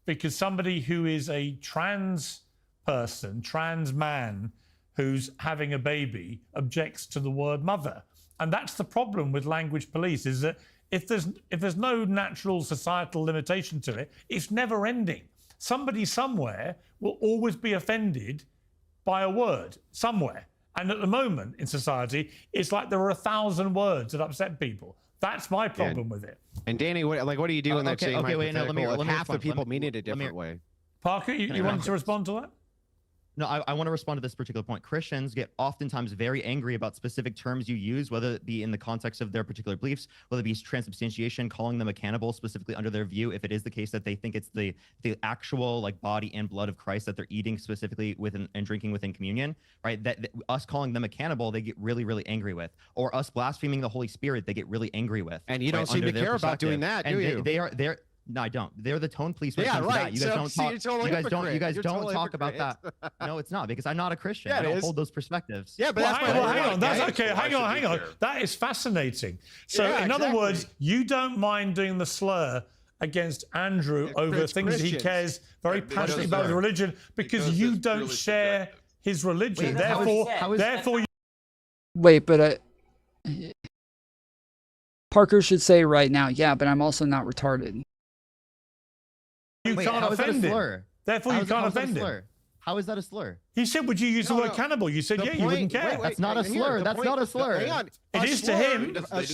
because somebody who is a trans person, trans man who's having a baby objects to the word mother. And that's the problem with language police, is that if there's no natural societal limitation to it, it's never ending. Somebody somewhere will always be offended by a word somewhere. And at the moment in society, it's like there are 1,000 words that upset people. That's my problem with it. And Danny, what do you do in that same hypothetical if half the people mean it a different way? Parker, you wanted to respond to that? No, I want to respond to this particular point. Christians get oftentimes very angry about specific terms you use, whether it be in the context of their particular beliefs, whether it be transubstantiation, calling them a cannibal, specifically under their view, if it is the case that they think it's the actual like body and blood of Christ that they're eating specifically within and drinking within communion, right? That us calling them a cannibal, they get really, really angry with, or us blaspheming the Holy Spirit, they get really angry with. And you don't seem to care about doing that, do you? They're No, I don't. They're the tone police. Yeah, right. You guys don't talk about that. No, it's not, because I'm not a Christian. I don't hold those perspectives. Yeah, but hang on. That's okay. Hang on. That is fascinating. So, in other words, you don't mind doing the slur against Andrew over things he cares very passionately about the religion because you don't share his religion. Therefore, wait, but Parker should say right now, yeah, but I'm also not retarded. You can't offend him. Therefore, you can't offend him. How is that a slur? He said, would you use the word cannibal? You said, you wouldn't care. That's not a slur. That's not a slur. Hang on. It is to him. It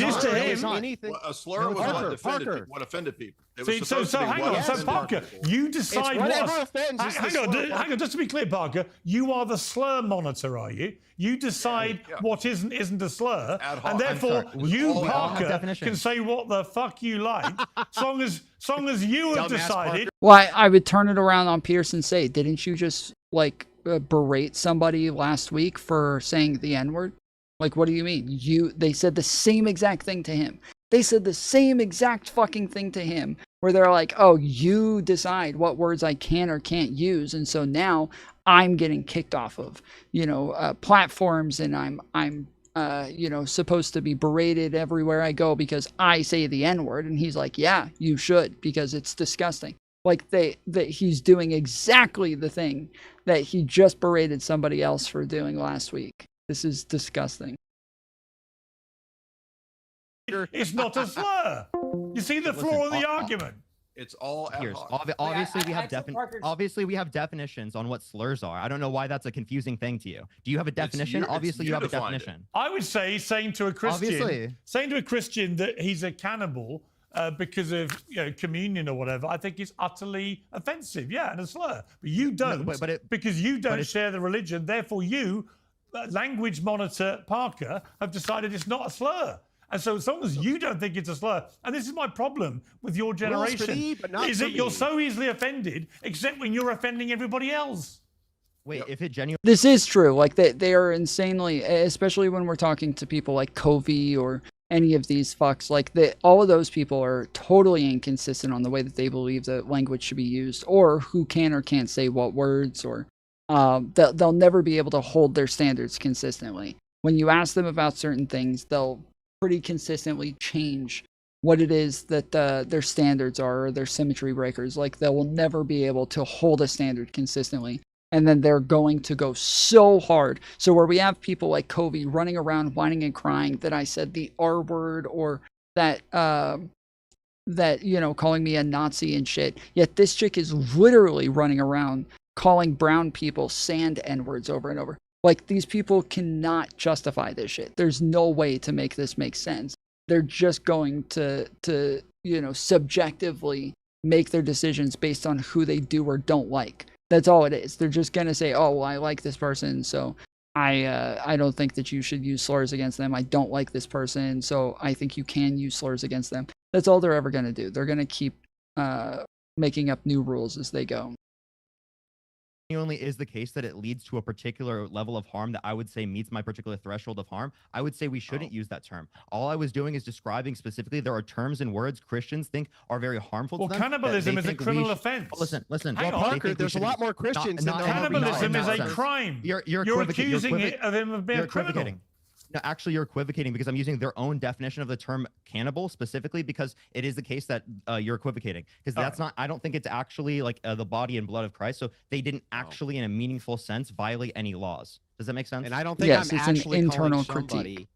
is to him. A slur was what offended people. So hang on. So Parker, you decide what. Hang on. Just to be clear, Parker, you are the slur monitor, are you? You decide what isn't a slur, and therefore you, Parker, can say what the fuck you like, as long as you have decided. Well, I would turn it around on Peterson and say, didn't you just berate somebody last week for saying the N-word? Like, what do you mean? They said the same exact thing to him. They said the same exact fucking thing to him, where they're like, oh, you decide what words I can or can't use, and so now I'm getting kicked off of, platforms, and I'm supposed to be berated everywhere I go because I say the N-word. And he's like, yeah, you should, because it's disgusting. Like that he's doing exactly the thing that he just berated somebody else for doing last week. This is disgusting. It's not a slur. You see the flaw in the argument. It's all obviously we have definitions on what slurs are. I don't know why that's a confusing thing to you. Do you have a definition? Obviously you have a definition. I would say saying to a Christian that he's a cannibal because of communion or whatever, I think is utterly offensive. Yeah, and a slur. But you don't, because you don't share the religion. Therefore, you, language monitor Parker, have decided it's not a slur. And so as long as you don't think it's a slur, and this is my problem with your generation, is that you're so easily offended, except when you're offending everybody else. Wait, if it genuinely... This is true. Like, they are insanely, especially when we're talking to people like Covey or any of these fucks, like, all of those people are totally inconsistent on the way that they believe that language should be used, or who can or can't say what words, or they'll never be able to hold their standards consistently. When you ask them about certain things, they'll pretty consistently change what it is that their standards are, or their symmetry breakers. Like, they will never be able to hold a standard consistently. And then they're going to go so hard. So where we have people like Covey running around whining and crying that I said the R word, or that calling me a Nazi and shit. Yet this chick is literally running around calling brown people sand N-words over and over. Like, these people cannot justify this shit. There's no way to make this make sense. They're just going to subjectively make their decisions based on who they do or don't like. That's all it is. They're just going to say, oh, well, I like this person, so I don't think that you should use slurs against them. I don't like this person, so I think you can use slurs against them. That's all they're ever going to do. They're going to keep making up new rules as they go. Only is the case that it leads to a particular level of harm that I would say meets my particular threshold of harm, I would say we shouldn't use that term. All I was doing is describing specifically there are terms and words Christians think are very harmful to them. Well, cannibalism is a criminal offense. Listen. Hang well, on. Parker, there's a lot more Christians than cannibalism is a crime. You're accusing it of him of being a criminal. No, actually, you're equivocating because I'm using their own definition of the term cannibal specifically because it is the case that you're equivocating, because that's not, I don't think it's actually like the body and blood of Christ. So they didn't actually, in a meaningful sense, violate any laws. Does that make sense? And I don't think I'm actually calling somebody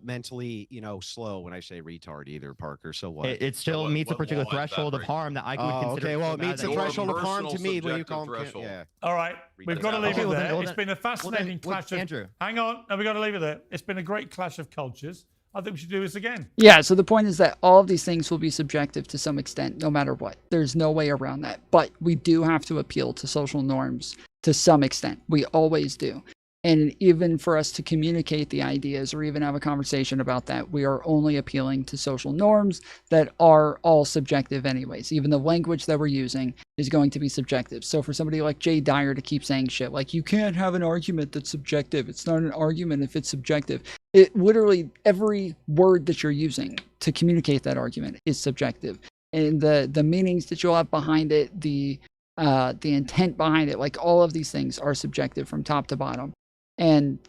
mentally, slow when I say retard either, Parker. So what? It still meets a particular threshold of harm that I would consider. Okay, well, it meets the threshold of harm to me when you call them. Yeah. All right, we've got to leave it there. It's been a fascinating clash of... Andrew. Hang on, no, we've got to leave it there. It's been a great clash of cultures. I think we should do this again. Yeah, so the point is that all of these things will be subjective to some extent, no matter what. There's no way around that. But we do have to appeal to social norms to some extent. We always do. And even for us to communicate the ideas or even have a conversation about that, we are only appealing to social norms that are all subjective anyways. Even the language that we're using is going to be subjective. So for somebody like Jay Dyer to keep saying shit like, you can't have an argument that's subjective. It's not an argument if it's subjective. It literally, every word that you're using to communicate that argument is subjective. And the meanings that you'll have behind it, the intent behind it, like all of these things are subjective from top to bottom. And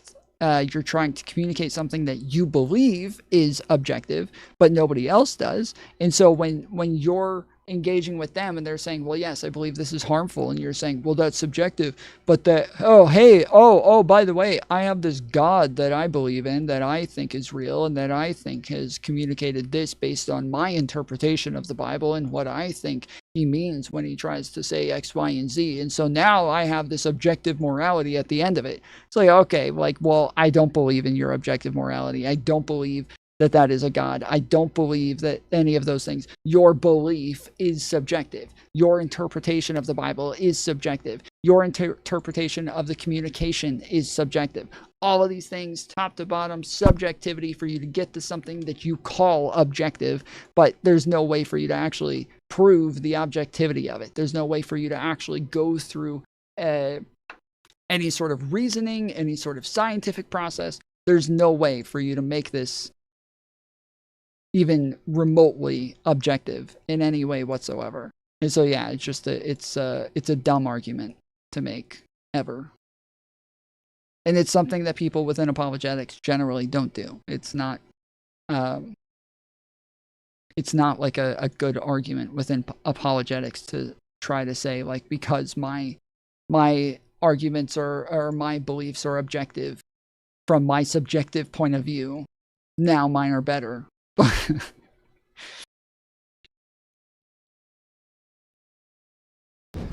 you're trying to communicate something that you believe is objective, but nobody else does. And so when you're engaging with them and they're saying, well, yes, I believe this is harmful, and you're saying, well, that's subjective, but that, by the way, I have this God that I believe in, that I think is real, and that I think has communicated this based on my interpretation of the Bible and what I think he means when he tries to say X, Y, and Z. And so now I have this objective morality at the end of it. It's like, okay, like, well, I don't believe in your objective morality. I don't believe that is a God. I don't believe that any of those things. Your belief is subjective. Your interpretation of the Bible is subjective. Your interpretation of the communication is subjective. All of these things, top to bottom, subjectivity for you to get to something that you call objective, but there's no way for you to actually prove the objectivity of it. There's no way for you to actually go through any sort of reasoning, any sort of scientific process. There's no way for you to make this even remotely objective in any way whatsoever. And so yeah, it's just it's a dumb argument to make ever. And it's something that people within apologetics generally don't do. It's not like a good argument within apologetics to try to say, like, because my arguments or my beliefs are objective from my subjective point of view, now mine are better.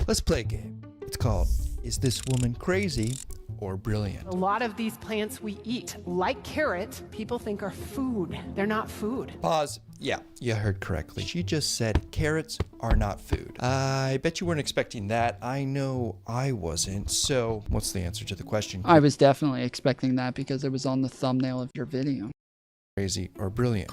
Let's play a game. It's called Is This Woman Crazy or Brilliant? A lot of these plants we eat, like carrot, people think are food. They're not food. Pause. Yeah, you heard correctly. She just said carrots are not food. I bet you weren't expecting that. I know I wasn't. So what's the answer to the question? I was definitely expecting that because it was on the thumbnail of your video. Crazy or brilliant?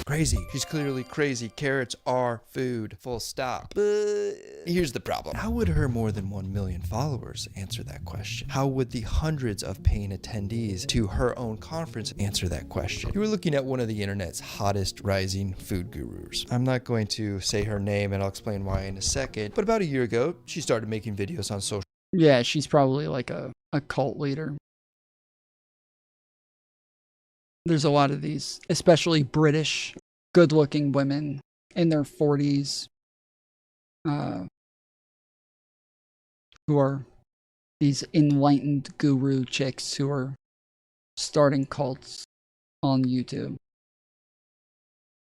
Crazy. She's clearly crazy. Carrots are food. Full stop. But here's the problem. How would her more than 1 million followers answer that question? How would the hundreds of paying attendees to her own conference answer that question? You were looking at one of the internet's hottest rising food gurus. I'm not going to say her name, and I'll explain why in a second. But about a year ago, she started making videos on social Yeah, she's probably like a cult leader. There's a lot of these, especially British, good-looking women in their 40s who are these enlightened guru chicks who are starting cults on YouTube.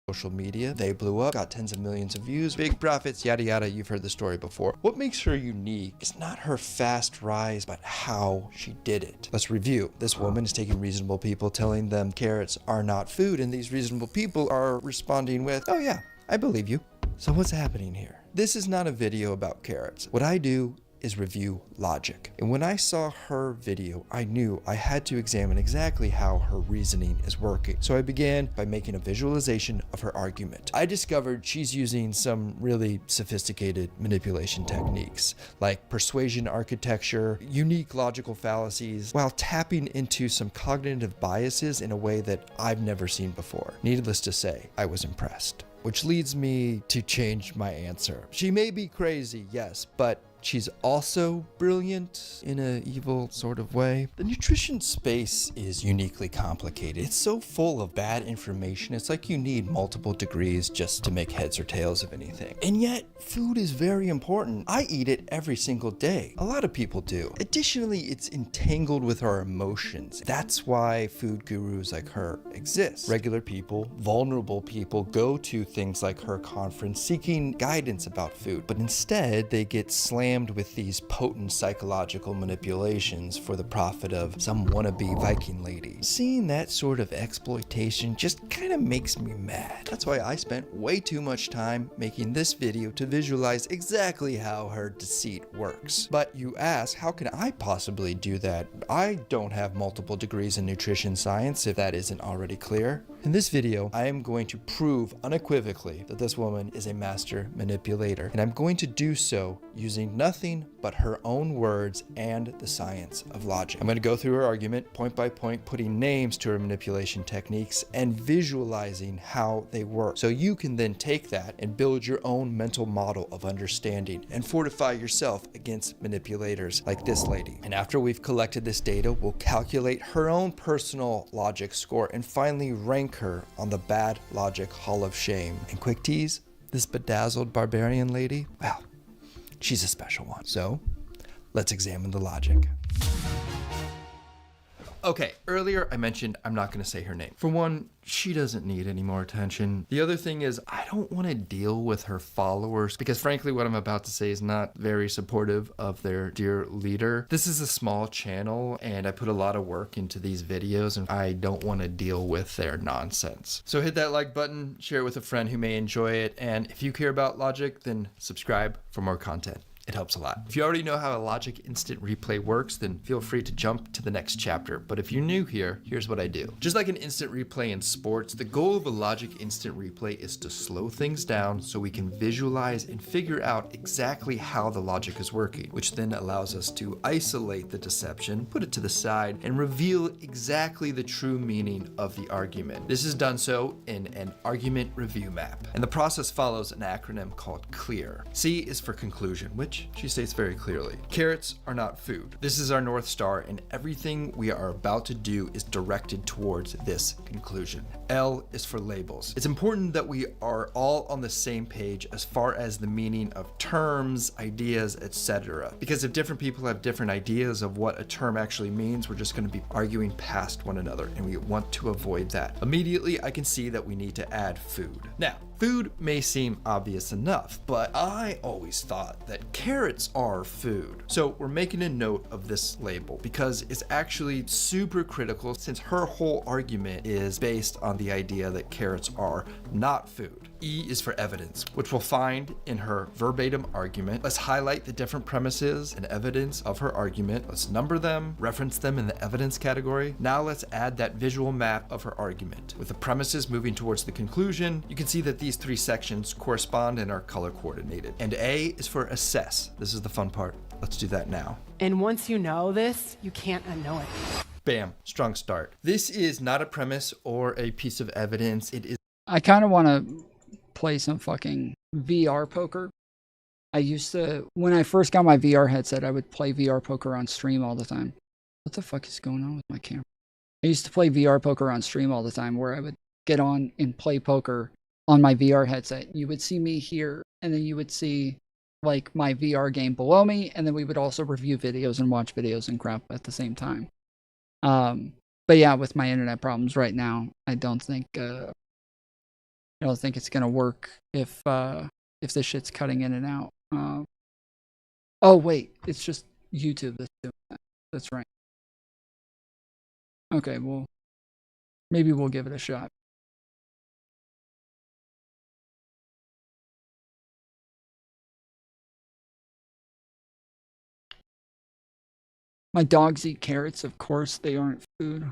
Social media, they blew up, got tens of millions of views, big profits, yada yada. You've heard the story before. What makes her unique is not her fast rise, but how she did it. Let's review. This woman is taking reasonable people, telling them carrots are not food, and these reasonable people are responding with, oh yeah, I believe you. So what's happening here? This is not a video about carrots. What I do is review logic. And when I saw her video, I knew I had to examine exactly how her reasoning is working. So I began by making a visualization of her argument. I discovered she's using some really sophisticated manipulation techniques, like persuasion architecture, unique logical fallacies, while tapping into some cognitive biases in a way that I've never seen before. Needless to say, I was impressed. Which leads me to change my answer. She may be crazy, yes, but she's also brilliant in an evil sort of way. The nutrition space is uniquely complicated. It's so full of bad information. It's like you need multiple degrees just to make heads or tails of anything. And yet, food is very important. I eat it every single day. A lot of people do. Additionally, it's entangled with our emotions. That's why food gurus like her exist. Regular people, vulnerable people go to things like her conference seeking guidance about food, but instead they get slammed with these potent psychological manipulations for the profit of some wannabe Viking lady. Seeing that sort of exploitation just kind of makes me mad. That's why I spent way too much time making this video to visualize exactly how her deceit works. But you ask, how can I possibly do that? I don't have multiple degrees in nutrition science, if that isn't already clear. In this video, I am going to prove unequivocally that this woman is a master manipulator, and I'm going to do so using nothing but her own words and the science of logic. I'm going to go through her argument point by point, putting names to her manipulation techniques and visualizing how they work. So you can then take that and build your own mental model of understanding and fortify yourself against manipulators like this lady. And after we've collected this data, we'll calculate her own personal logic score and finally rank her on the bad logic hall of shame. And quick tease, this bedazzled barbarian lady, well, she's a special one. So let's examine the logic. Okay, earlier I mentioned I'm not going to say her name. For one, she doesn't need any more attention. The other thing is I don't want to deal with her followers because frankly what I'm about to say is not very supportive of their dear leader. This is a small channel and I put a lot of work into these videos and I don't want to deal with their nonsense. So hit that like button, share it with a friend who may enjoy it, and if you care about logic, then subscribe for more content. It helps a lot. If you already know how a logic instant replay works, then feel free to jump to the next chapter. But if you're new here, here's what I do. Just like an instant replay in sports, the goal of a logic instant replay is to slow things down so we can visualize and figure out exactly how the logic is working, which then allows us to isolate the deception, put it to the side, and reveal exactly the true meaning of the argument. This is done so in an argument review map. And the process follows an acronym called CLEAR. C is for conclusion, which she states very clearly. Carrots are not food. This is our North Star, and everything we are about to do is directed towards this conclusion. L is for labels. It's important that we are all on the same page as far as the meaning of terms, ideas, etc. Because if different people have different ideas of what a term actually means, we're just going to be arguing past one another, and we want to avoid that. Immediately, I can see that we need to add food. Now, food may seem obvious enough, but I always thought that carrots are food. So we're making a note of this label because it's actually super critical since her whole argument is based on the idea that carrots are not food. E is for evidence, which we'll find in her verbatim argument. Let's highlight the different premises and evidence of her argument. Let's number them, reference them in the evidence category. Now let's add that visual map of her argument. With the premises moving towards the conclusion, you can see that these three sections correspond and are color coordinated. And A is for assess. This is the fun part. Let's do that now. And once you know this, you can't unknow it. Bam, strong start. This is not a premise or a piece of evidence. It is. I kind of want to play some fucking VR poker I used to, when I first got my VR headset, I would play VR poker on stream all the time. What the fuck is going on with my camera? I used to play VR poker on stream all the time, where I would get on and play poker on my VR headset. You would see me here, and then you would see like my VR game below me, and then we would also review videos and watch videos and crap at the same time. But yeah, with my internet problems right now, I don't think it's gonna work if this shit's cutting in and out. Oh wait, it's just YouTube that's doing that. That's right. Okay, well, maybe we'll give it a shot. My dogs eat carrots, of course they aren't food.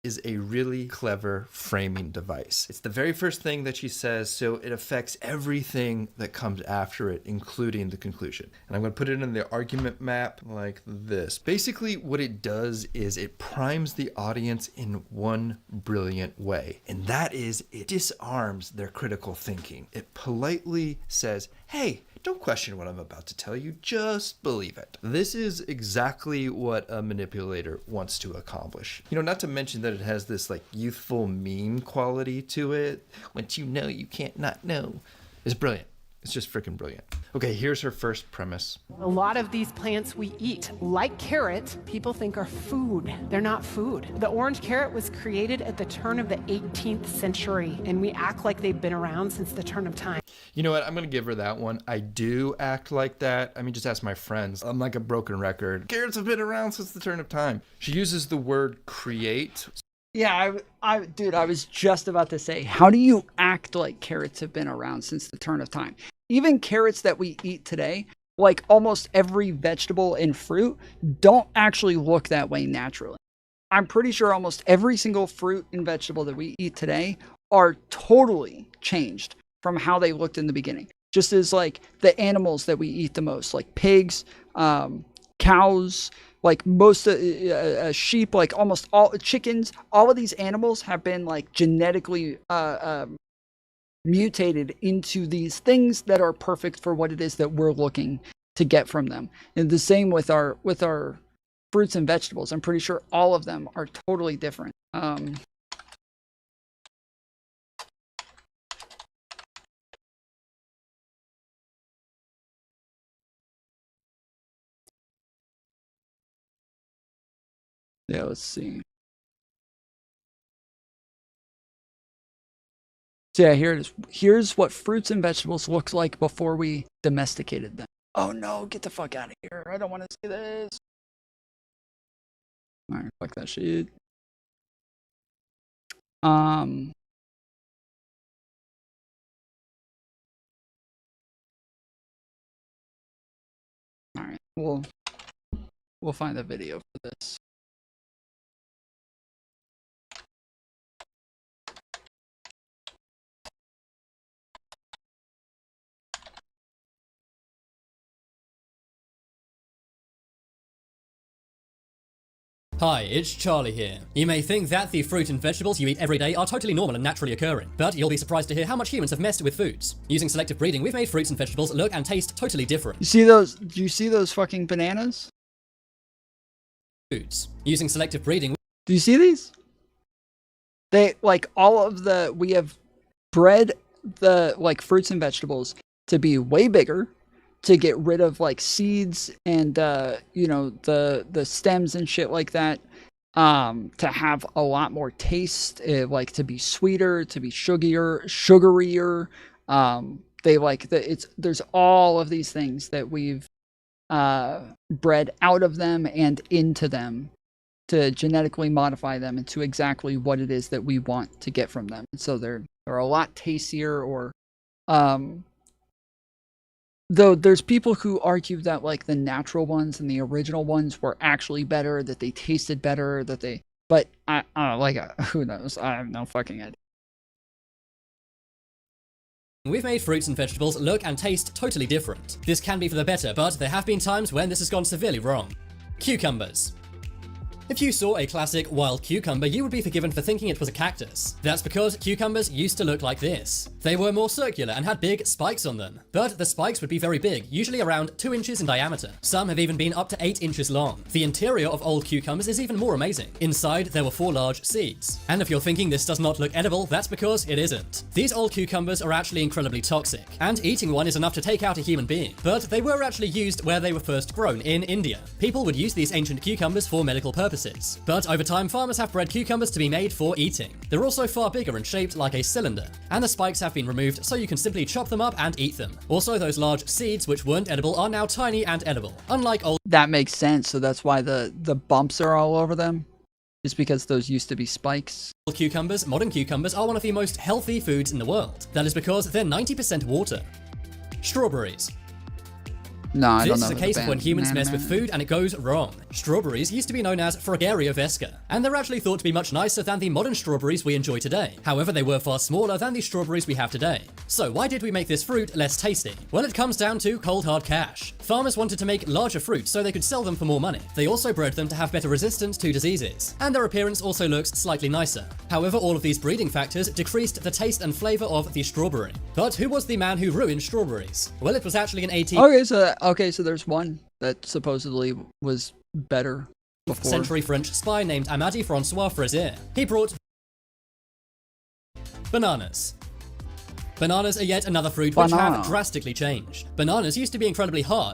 Is a really clever framing device. It's the very first thing that she says, so it affects everything that comes after it, including the conclusion. And I'm going to put it in the argument map like this. Basically, what it does is it primes the audience in one brilliant way, and that is it disarms their critical thinking. It politely says, hey, don't question what I'm about to tell you, just believe it. This is exactly what a manipulator wants to accomplish. You know, not to mention that it has this like youthful meme quality to it. Once you know, you can't not know. It's brilliant. It's just freaking brilliant. Okay, here's her first premise. A lot of these plants we eat, like carrot, people think are food. They're not food. The orange carrot was created at the turn of the 18th century, and we act like they've been around since the turn of time. You know what? I'm going to give her that one. I do act like that. I mean, just ask my friends. I'm like a broken record. Carrots have been around since the turn of time. She uses the word create. Yeah, dude, I was just about to say, how do you act like carrots have been around since the turn of time? Even carrots that we eat today, like almost every vegetable and fruit, don't actually look that way naturally. I'm pretty sure almost every single fruit and vegetable that we eat today are totally changed from how they looked in the beginning. Just as like the animals that we eat the most, like pigs, cows, like most sheep, like almost all chickens, all of these animals have been like genetically mutated into these things that are perfect for what it is that we're looking to get from them. And the same with our fruits and vegetables. I'm pretty sure all of them are totally different. Yeah, let's see. So yeah, here it is. Here's what fruits and vegetables looked like before we domesticated them. Oh no, get the fuck out of here. I don't want to see this. Alright, fuck that shit. Alright, we'll find a video for this. Hi, it's Charlie here. You may think that the fruit and vegetables you eat every day are totally normal and naturally occurring, but you'll be surprised to hear how much humans have messed with foods. Using selective breeding, we've made fruits and vegetables look and taste totally different. You see those? Do you see those fucking bananas? Foods. Using selective breeding. Do you see these? They like we have bred the like fruits and vegetables to be way bigger, to get rid of like seeds and you know, the stems and shit like that, to have a lot more taste, like to be sweeter, to be sugarier. They like there's all of these things that we've bred out of them and into them to genetically modify them into exactly what it is that we want to get from them. So they're a lot tastier, or though there's people who argue that like the natural ones and the original ones were actually better, that they tasted better, but I don't know, who knows? I have no fucking idea. We've made fruits and vegetables look and taste totally different. This can be for the better, but there have been times when this has gone severely wrong. Cucumbers. If you saw a classic wild cucumber, you would be forgiven for thinking it was a cactus. That's because cucumbers used to look like this. They were more circular and had big spikes on them. But the spikes would be very big, usually around 2 inches in diameter. Some have even been up to 8 inches long. The interior of old cucumbers is even more amazing. Inside, there were 4 large seeds. And if you're thinking this does not look edible, that's because it isn't. These old cucumbers are actually incredibly toxic, and eating one is enough to take out a human being. But they were actually used where they were first grown, in India. People would use these ancient cucumbers for medical purposes. But over time, farmers have bred cucumbers to be made for eating. They're also far bigger and shaped like a cylinder, and the spikes have been removed so you can simply chop them up and eat them. Also, those large seeds which weren't edible are now tiny and edible, unlike old— That makes sense, so that's why the bumps are all over them. Just because those used to be spikes. cucumbers. Modern cucumbers are one of the most healthy foods in the world. That is because they're 90% water. Strawberries. No, I don't know. This is a case of when humans mess with food and it goes wrong. Strawberries used to be known as Fragaria vesca, and they're actually thought to be much nicer than the modern strawberries we enjoy today. However, they were far smaller than the strawberries we have today. So why did we make this fruit less tasty? Well, it comes down to cold hard cash. Farmers wanted to make larger fruits so they could sell them for more money. They also bred them to have better resistance to diseases, and their appearance also looks slightly nicer. However, all of these breeding factors decreased the taste and flavor of the strawberry. But who was the man who ruined strawberries? Well, it was actually an 18th Okay, so there's one that supposedly was better before. Century French spy named Amadi Francois Fraisier. He brought bananas. Bananas are yet another fruit which have drastically changed. Bananas used to be incredibly hard.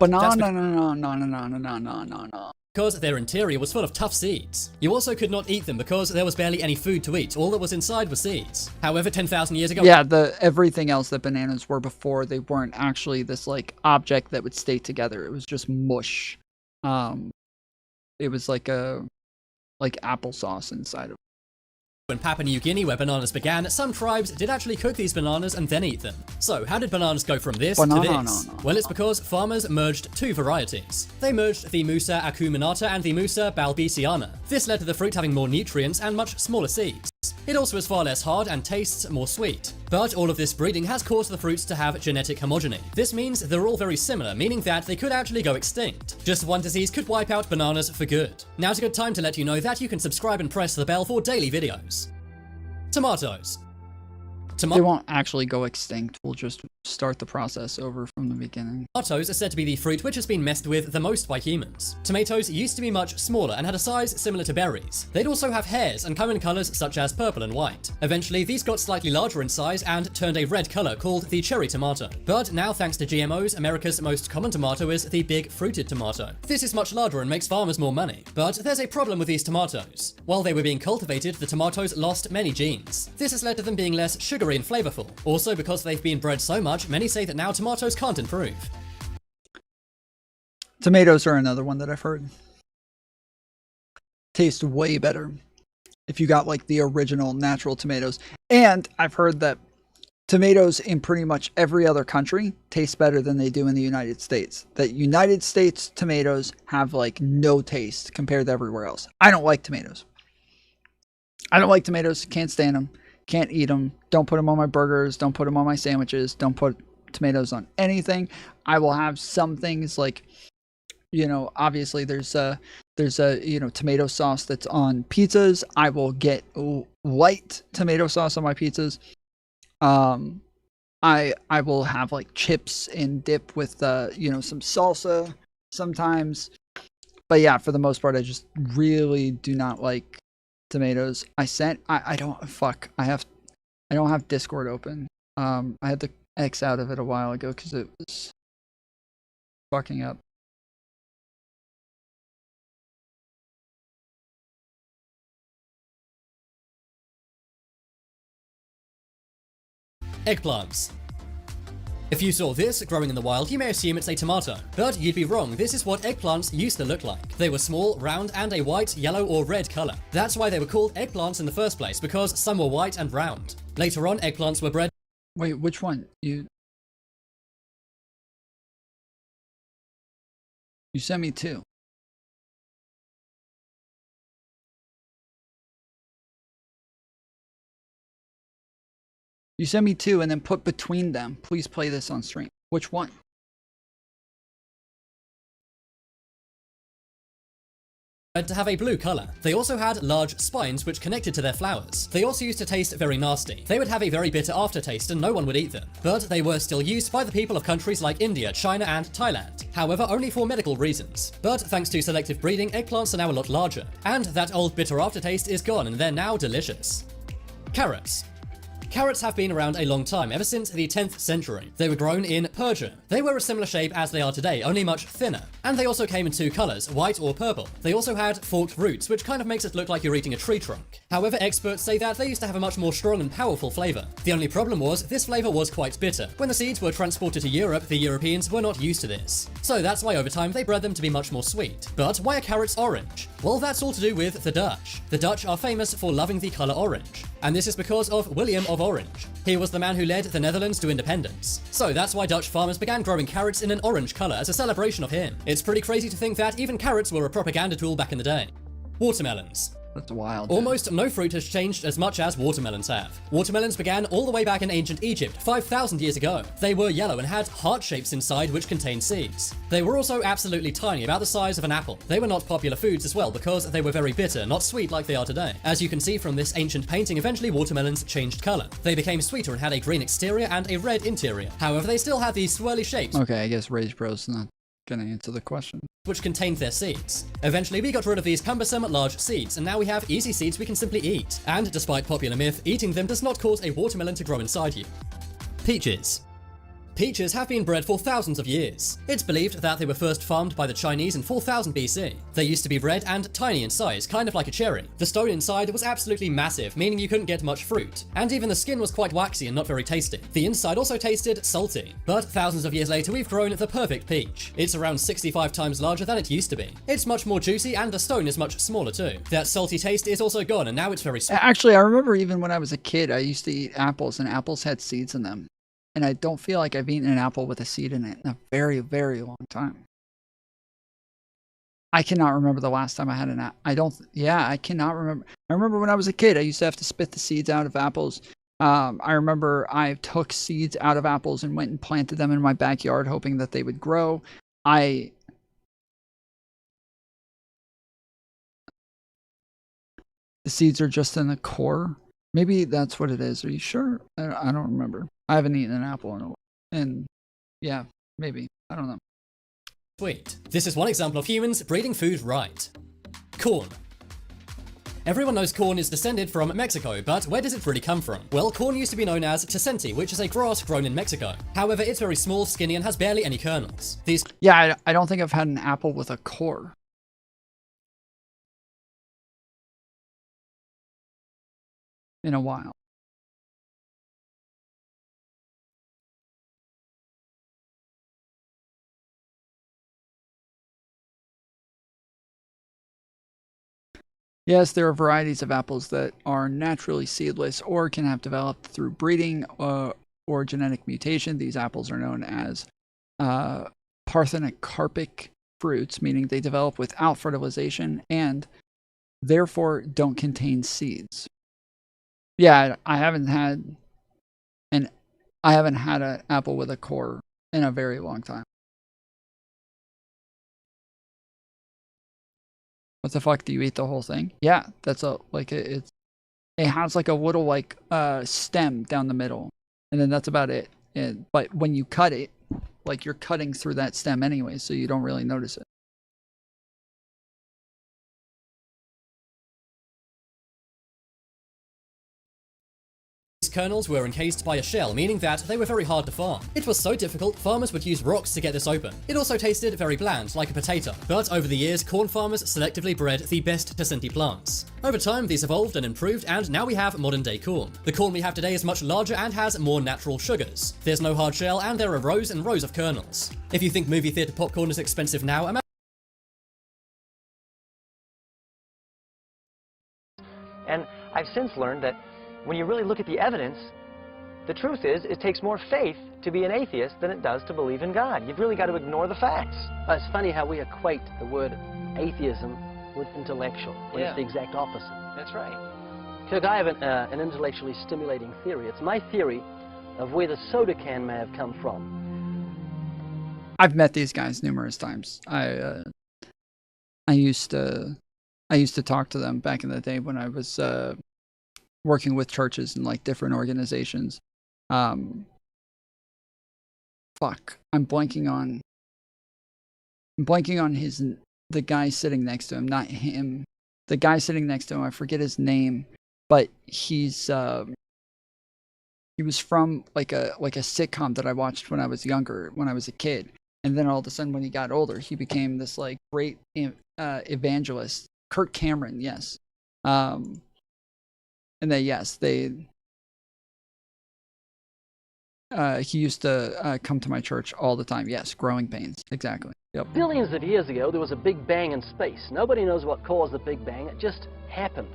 Because their interior was full of tough seeds. You also could not eat them because there was barely any food to eat. All that was inside was seeds. However, 10,000 years ago— Yeah, everything else that bananas were before, they weren't actually this like object that would stay together. It was just mush. It was like applesauce inside of it. In Papua New Guinea, where bananas began, some tribes did actually cook these bananas and then eat them. So, how did bananas go from this to this? Well, it's because farmers merged 2 varieties. They merged the Musa acuminata and the Musa balbisiana. This led to the fruit having more nutrients and much smaller seeds. It also is far less hard and tastes more sweet. But all of this breeding has caused the fruits to have genetic homogeny. This means they're all very similar, meaning that they could actually go extinct. Just one disease could wipe out bananas for good. Now's a good time to let you know that you can subscribe and press the bell for daily videos. Tomatoes. They won't actually go extinct. We'll just start the process over from the beginning. Tomatoes are said to be the fruit which has been messed with the most by humans. Tomatoes used to be much smaller and had a size similar to berries. They'd also have hairs and come in colors such as purple and white. Eventually, these got slightly larger in size and turned a red color called the cherry tomato. But now, thanks to GMOs, America's most common tomato is the big fruited tomato. This is much larger and makes farmers more money. But there's a problem with these tomatoes. While they were being cultivated, the tomatoes lost many genes. This has led to them being less sugary and flavorful. Also, because they've been bred so much, many say that now tomatoes can't improve. Tomatoes are another one that I've heard. Taste way better if you got like the original natural tomatoes. And I've heard that tomatoes in pretty much every other country taste better than they do in the United States. That United States tomatoes have like no taste compared to everywhere else. I don't like tomatoes. Can't stand them. Can't eat them. Don't put them on my burgers. Don't put them on my sandwiches. Don't put tomatoes on anything. I will have some things like, obviously there's a tomato sauce that's on pizzas. I will get white tomato sauce on my pizzas. I will have like chips and dip with some salsa sometimes. But yeah, for the most part, I just really do not like tomatoes. I don't have Discord open. I had to X out of it a while ago because it was fucking up. Eggplants. If you saw this growing in the wild, you may assume it's a tomato. But you'd be wrong, this is what eggplants used to look like. They were small, round, and a white, yellow, or red color. That's why they were called eggplants in the first place, because some were white and round. Later on, eggplants were bred— Wait, which one? You sent me 2. You sent me 2 and then put between them. Please play this on stream. Which one? to have a blue color. They also had large spines which connected to their flowers. They also used to taste very nasty. They would have a very bitter aftertaste and no one would eat them. But they were still used by the people of countries like India, China, and Thailand. However, only for medical reasons. But thanks to selective breeding, eggplants are now a lot larger. And that old bitter aftertaste is gone and they're now delicious. Carrots. Carrots have been around a long time, ever since the 10th century. They were grown in Persia. They were a similar shape as they are today, only much thinner. And they also came in two colors, white or purple. They also had forked roots, which kind of makes it look like you're eating a tree trunk. However, experts say that they used to have a much more strong and powerful flavor. The only problem was, this flavor was quite bitter. When the seeds were transported to Europe, the Europeans were not used to this. So that's why over time they bred them to be much more sweet. But why are carrots orange? Well, that's all to do with the Dutch. The Dutch are famous for loving the color orange. And this is because of William of Orange. He was the man who led the Netherlands to independence. So that's why Dutch farmers began growing carrots in an orange color as a celebration of him. It's pretty crazy to think that even carrots were a propaganda tool back in the day. Watermelons. That's wild. Almost no fruit has changed as much as watermelons have. Watermelons began all the way back in ancient Egypt, 5,000 years ago. They were yellow and had heart shapes inside which contained seeds. They were also absolutely tiny, about the size of an apple. They were not popular foods as well because they were very bitter, not sweet like they are today. As you can see from this ancient painting, eventually watermelons changed color. They became sweeter and had a green exterior and a red interior. However, they still had these swirly shapes. Okay, I guess Rage Bro's not gonna answer the question. Which contained their seeds. Eventually, we got rid of these cumbersome large seeds, and now we have easy seeds we can simply eat. And despite popular myth, eating them does not cause a watermelon to grow inside you. Peaches. Peaches have been bred for thousands of years. It's believed that they were first farmed by the Chinese in 4000 BC. They used to be red and tiny in size, kind of like a cherry. The stone inside was absolutely massive, meaning you couldn't get much fruit. And even the skin was quite waxy and not very tasty. The inside also tasted salty. But thousands of years later, we've grown the perfect peach. It's around 65 times larger than it used to be. It's much more juicy and the stone is much smaller too. That salty taste is also gone and now it's very sweet. Actually, I remember even when I was a kid, I used to eat apples and apples had seeds in them. And I don't feel like I've eaten an apple with a seed in it in a very, very long time. I cannot remember the last time I had an apple. I cannot remember. I remember when I was a kid, I used to have to spit the seeds out of apples. I remember I took seeds out of apples and went and planted them in my backyard, hoping that they would grow. The seeds are just in the core. Maybe that's what it is. Are you sure? I don't remember. I haven't eaten an apple in a while. And yeah, maybe. I don't know. Sweet. This is one example of humans breeding food right. Corn. Everyone knows corn is descended from Mexico, but where does it really come from? Well, corn used to be known as Tesenti, which is a grass grown in Mexico. However, it's very small, skinny, and has barely any kernels. Yeah, I don't think I've had an apple with a core. In a while. Yes, there are varieties of apples that are naturally seedless or can have developed through breeding or genetic mutation. These apples are known as parthenocarpic fruits, meaning they develop without fertilization and therefore don't contain seeds. Yeah, I haven't had an apple with a core in a very long time. What the fuck? Do you eat the whole thing? Yeah, that's it has like a little like stem down the middle, and then that's about it. But when you cut it, like you're cutting through that stem anyway, so you don't really notice it. These kernels were encased by a shell, meaning that they were very hard to farm. It was so difficult, farmers would use rocks to get this open. It also tasted very bland, like a potato. But over the years, corn farmers selectively bred the best Tesenti plants. Over time, these evolved and improved, and now we have modern-day corn. The corn we have today is much larger and has more natural sugars. There's no hard shell, and there are rows and rows of kernels. If you think movie theater popcorn is expensive now, And I've since learned that when you really look at the evidence, the truth is it takes more faith to be an atheist than it does to believe in God. You've really got to ignore the facts. It's funny how we equate the word atheism with intellectual, when it's the exact opposite. That's right. Kirk, I have an intellectually stimulating theory. It's my theory of where the soda can may have come from. I've met these guys numerous times. I used to I used to talk to them back in the day when I was working with churches and like different organizations. Fuck, I'm blanking on the guy sitting next to him, not him. The guy sitting next to him, I forget his name, but he was from like a sitcom that I watched when I was younger, when I was a kid. And then all of a sudden, when he got older, he became this like great evangelist. Kirk Cameron, yes. And then he used to come to my church all the time. Yes, Growing Pains, exactly. Yep. Billions of years ago, there was a big bang in space. Nobody knows what caused the big bang. It just happened.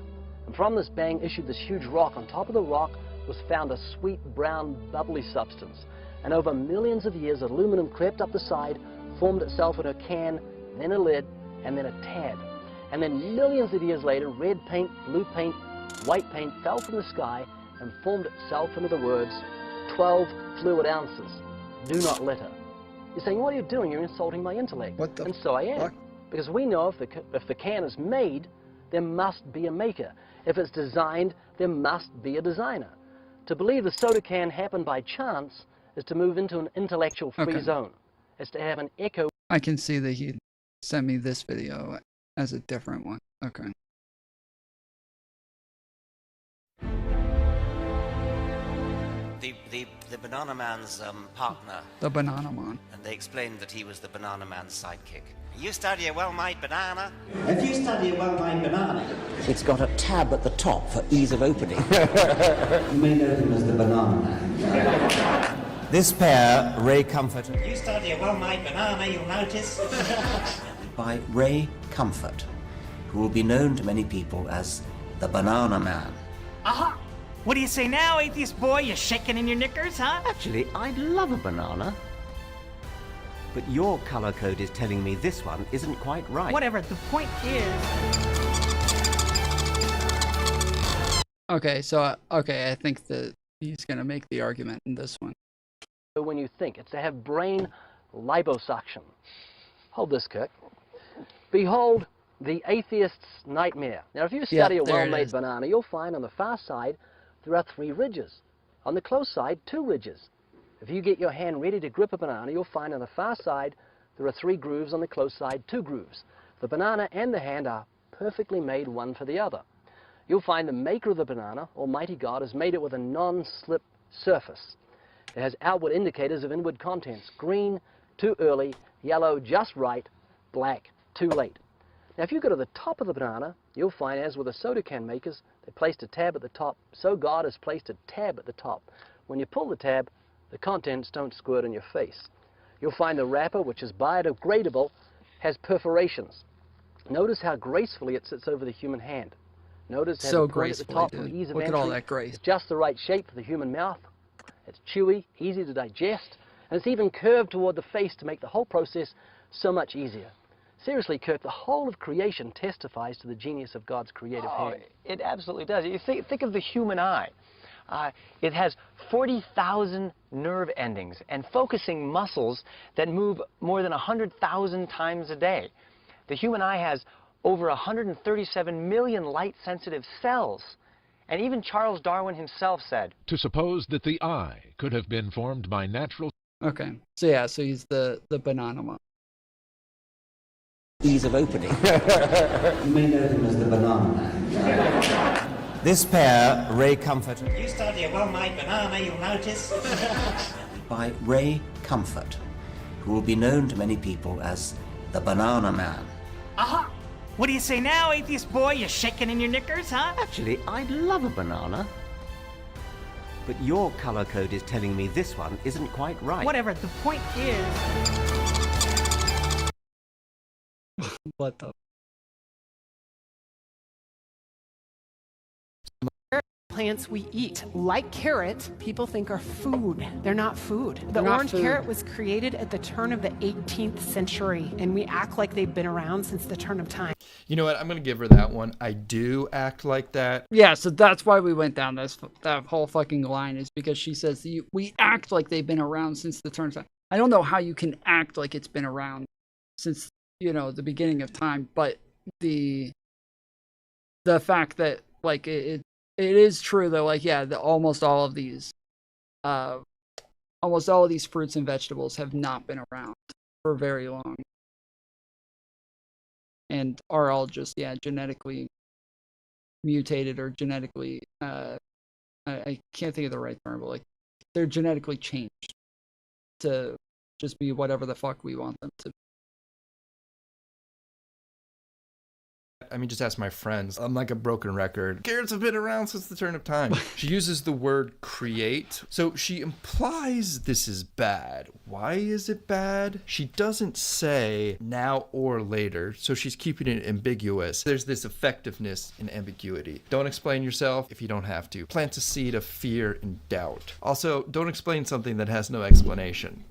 And from this bang issued this huge rock. On top of the rock was found a sweet, brown, bubbly substance. And over millions of years, aluminum crept up the side, formed itself in a can, then a lid, and then a tab. And then millions of years later, red paint, blue paint, white paint fell from the sky and formed itself into the words, 12 fluid ounces. Do not litter. You're saying, what are you doing? You're insulting my intellect. And so I am. Because we know if the can is made, there must be a maker. If it's designed, there must be a designer. To believe the soda can happened by chance is to move into an intellectual free zone. It's to have an echo. I can see that he sent me this video as a different one. Okay. The Banana Man's partner. The Banana Man. And they explained that he was the Banana Man's sidekick. You study a well-made banana? If you study a well-made banana, It's got a tab at the top for ease of opening. you may know him as the Banana Man. This pair, Ray Comfort. If you study a well-made banana, you'll notice. By Ray Comfort, who will be known to many people as the Banana Man. Aha! What do you say now, atheist boy? You shaking in your knickers, huh? Actually, I'd love a banana. But your color code is telling me this one isn't quite right. Whatever, the point is... Okay, so, I think that he's going to make the argument in this one. When you think, it's to have brain liposuction. Hold this, Kirk. Behold the atheist's nightmare. Now, if you study a well-made banana, you'll find on the far side there are 3 ridges. On the close side, 2 ridges. If you get your hand ready to grip a banana, you'll find on the far side there are 3 grooves, on the close side 2 grooves. The banana and the hand are perfectly made one for the other. You'll find the maker of the banana, Almighty God, has made it with a non-slip surface. It has outward indicators of inward contents: green, too early; yellow, just right; black, too late. Now, if you go to the top of the banana, you'll find, as with the soda can makers, they placed a tab at the top. So God has placed a tab at the top. When you pull the tab, the contents don't squirt in your face. You'll find the wrapper, which is biodegradable, has perforations. Notice how gracefully it sits over the human hand. Notice how the point at the top for ease of entry. Look at all that grace. It's just the right shape for the human mouth. It's chewy, easy to digest, and it's even curved toward the face to make the whole process so much easier. Seriously, Kirk, the whole of creation testifies to the genius of God's creative hand. It absolutely does. You think of the human eye. It has 40,000 nerve endings and focusing muscles that move more than 100,000 times a day. The human eye has over 137 million light-sensitive cells. And even Charles Darwin himself said, to suppose that the eye could have been formed by natural... Okay, so he's the banana man. Ease of opening. you may know him as the Banana Man. This pair, Ray Comfort. If you study a well-made banana, you'll notice. By Ray Comfort, who will be known to many people as the Banana Man. Aha! What do you say now, atheist boy? You shaking in your knickers, huh? Actually, I'd love a banana. But your color code is telling me this one isn't quite right. Whatever, the point is... What the... Plants we eat, like carrot, people think are food. They're not food. The orange carrot was created at the turn of the 18th century, and we act like they've been around since the turn of time. You know what? I'm going to give her that one. I do act like that. Yeah, so that's why we went down that whole fucking line, is because she says we act like they've been around since the turn of time. I don't know how you can act like it's been around since, the beginning of time, but the the fact that like it is true though, like yeah, almost all of these fruits and vegetables have not been around for very long and are all just genetically mutated or genetically I can't think of the right term, but like they're genetically changed to just be whatever the fuck we want them to. I mean, just ask my friends. I'm like a broken record. Carrots have been around since the turn of time. She uses the word create. So she implies this is bad. Why is it bad? She doesn't say now or later, so she's keeping it ambiguous. There's this effectiveness in ambiguity. Don't explain yourself if you don't have to. Plant a seed of fear and doubt. Also, don't explain something that has no explanation.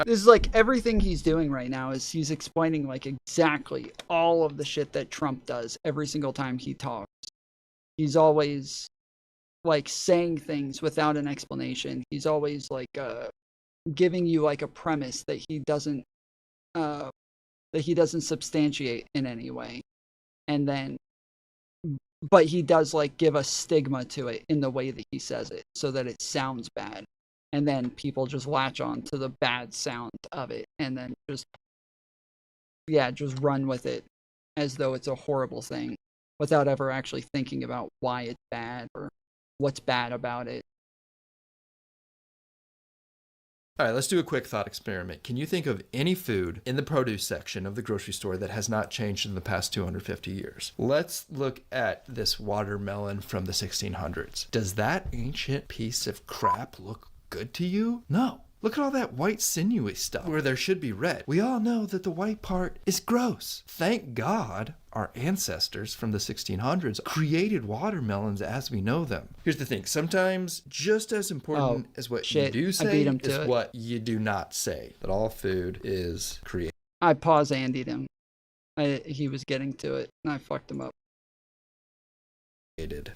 This is like everything he's doing right now is he's explaining like exactly all of the shit that Trump does every single time he talks. He's always like saying things without an explanation. He's always like giving you like a premise that he doesn't substantiate in any way. And then but he does like give a stigma to it in the way that he says it so that it sounds bad. And then people just latch on to the bad sound of it and then just run with it as though it's a horrible thing without ever actually thinking about why it's bad or what's bad about it. All right, let's do a quick thought experiment. Can you think of any food in the produce section of the grocery store that has not changed in the past 250 years? Let's look at this watermelon from the 1600s. Does that ancient piece of crap look good to you? No. Look at all that white sinewy stuff where there should be red. We all know that the white part is gross. Thank God our ancestors from the 1600s created watermelons as we know them. Here's the thing. Sometimes just as important as what you do say is what you do not say. That all food is created. I pause Andy'd him. He was getting to it and I fucked him up.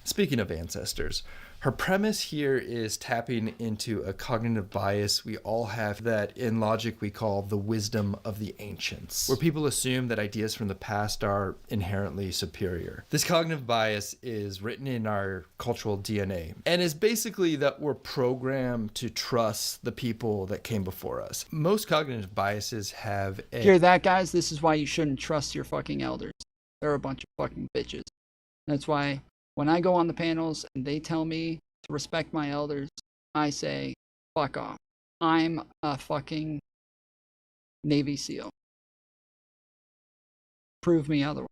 Speaking of ancestors, her premise here is tapping into a cognitive bias we all have that in logic we call the wisdom of the ancients, where people assume that ideas from the past are inherently superior. This cognitive bias is written in our cultural DNA and is basically that we're programmed to trust the people that came before us. Most cognitive biases have Hear that, guys? This is why you shouldn't trust your fucking elders. They're a bunch of fucking bitches. That's why when I go on the panels and they tell me to respect my elders, I say, fuck off. I'm a fucking Navy SEAL. Prove me otherwise.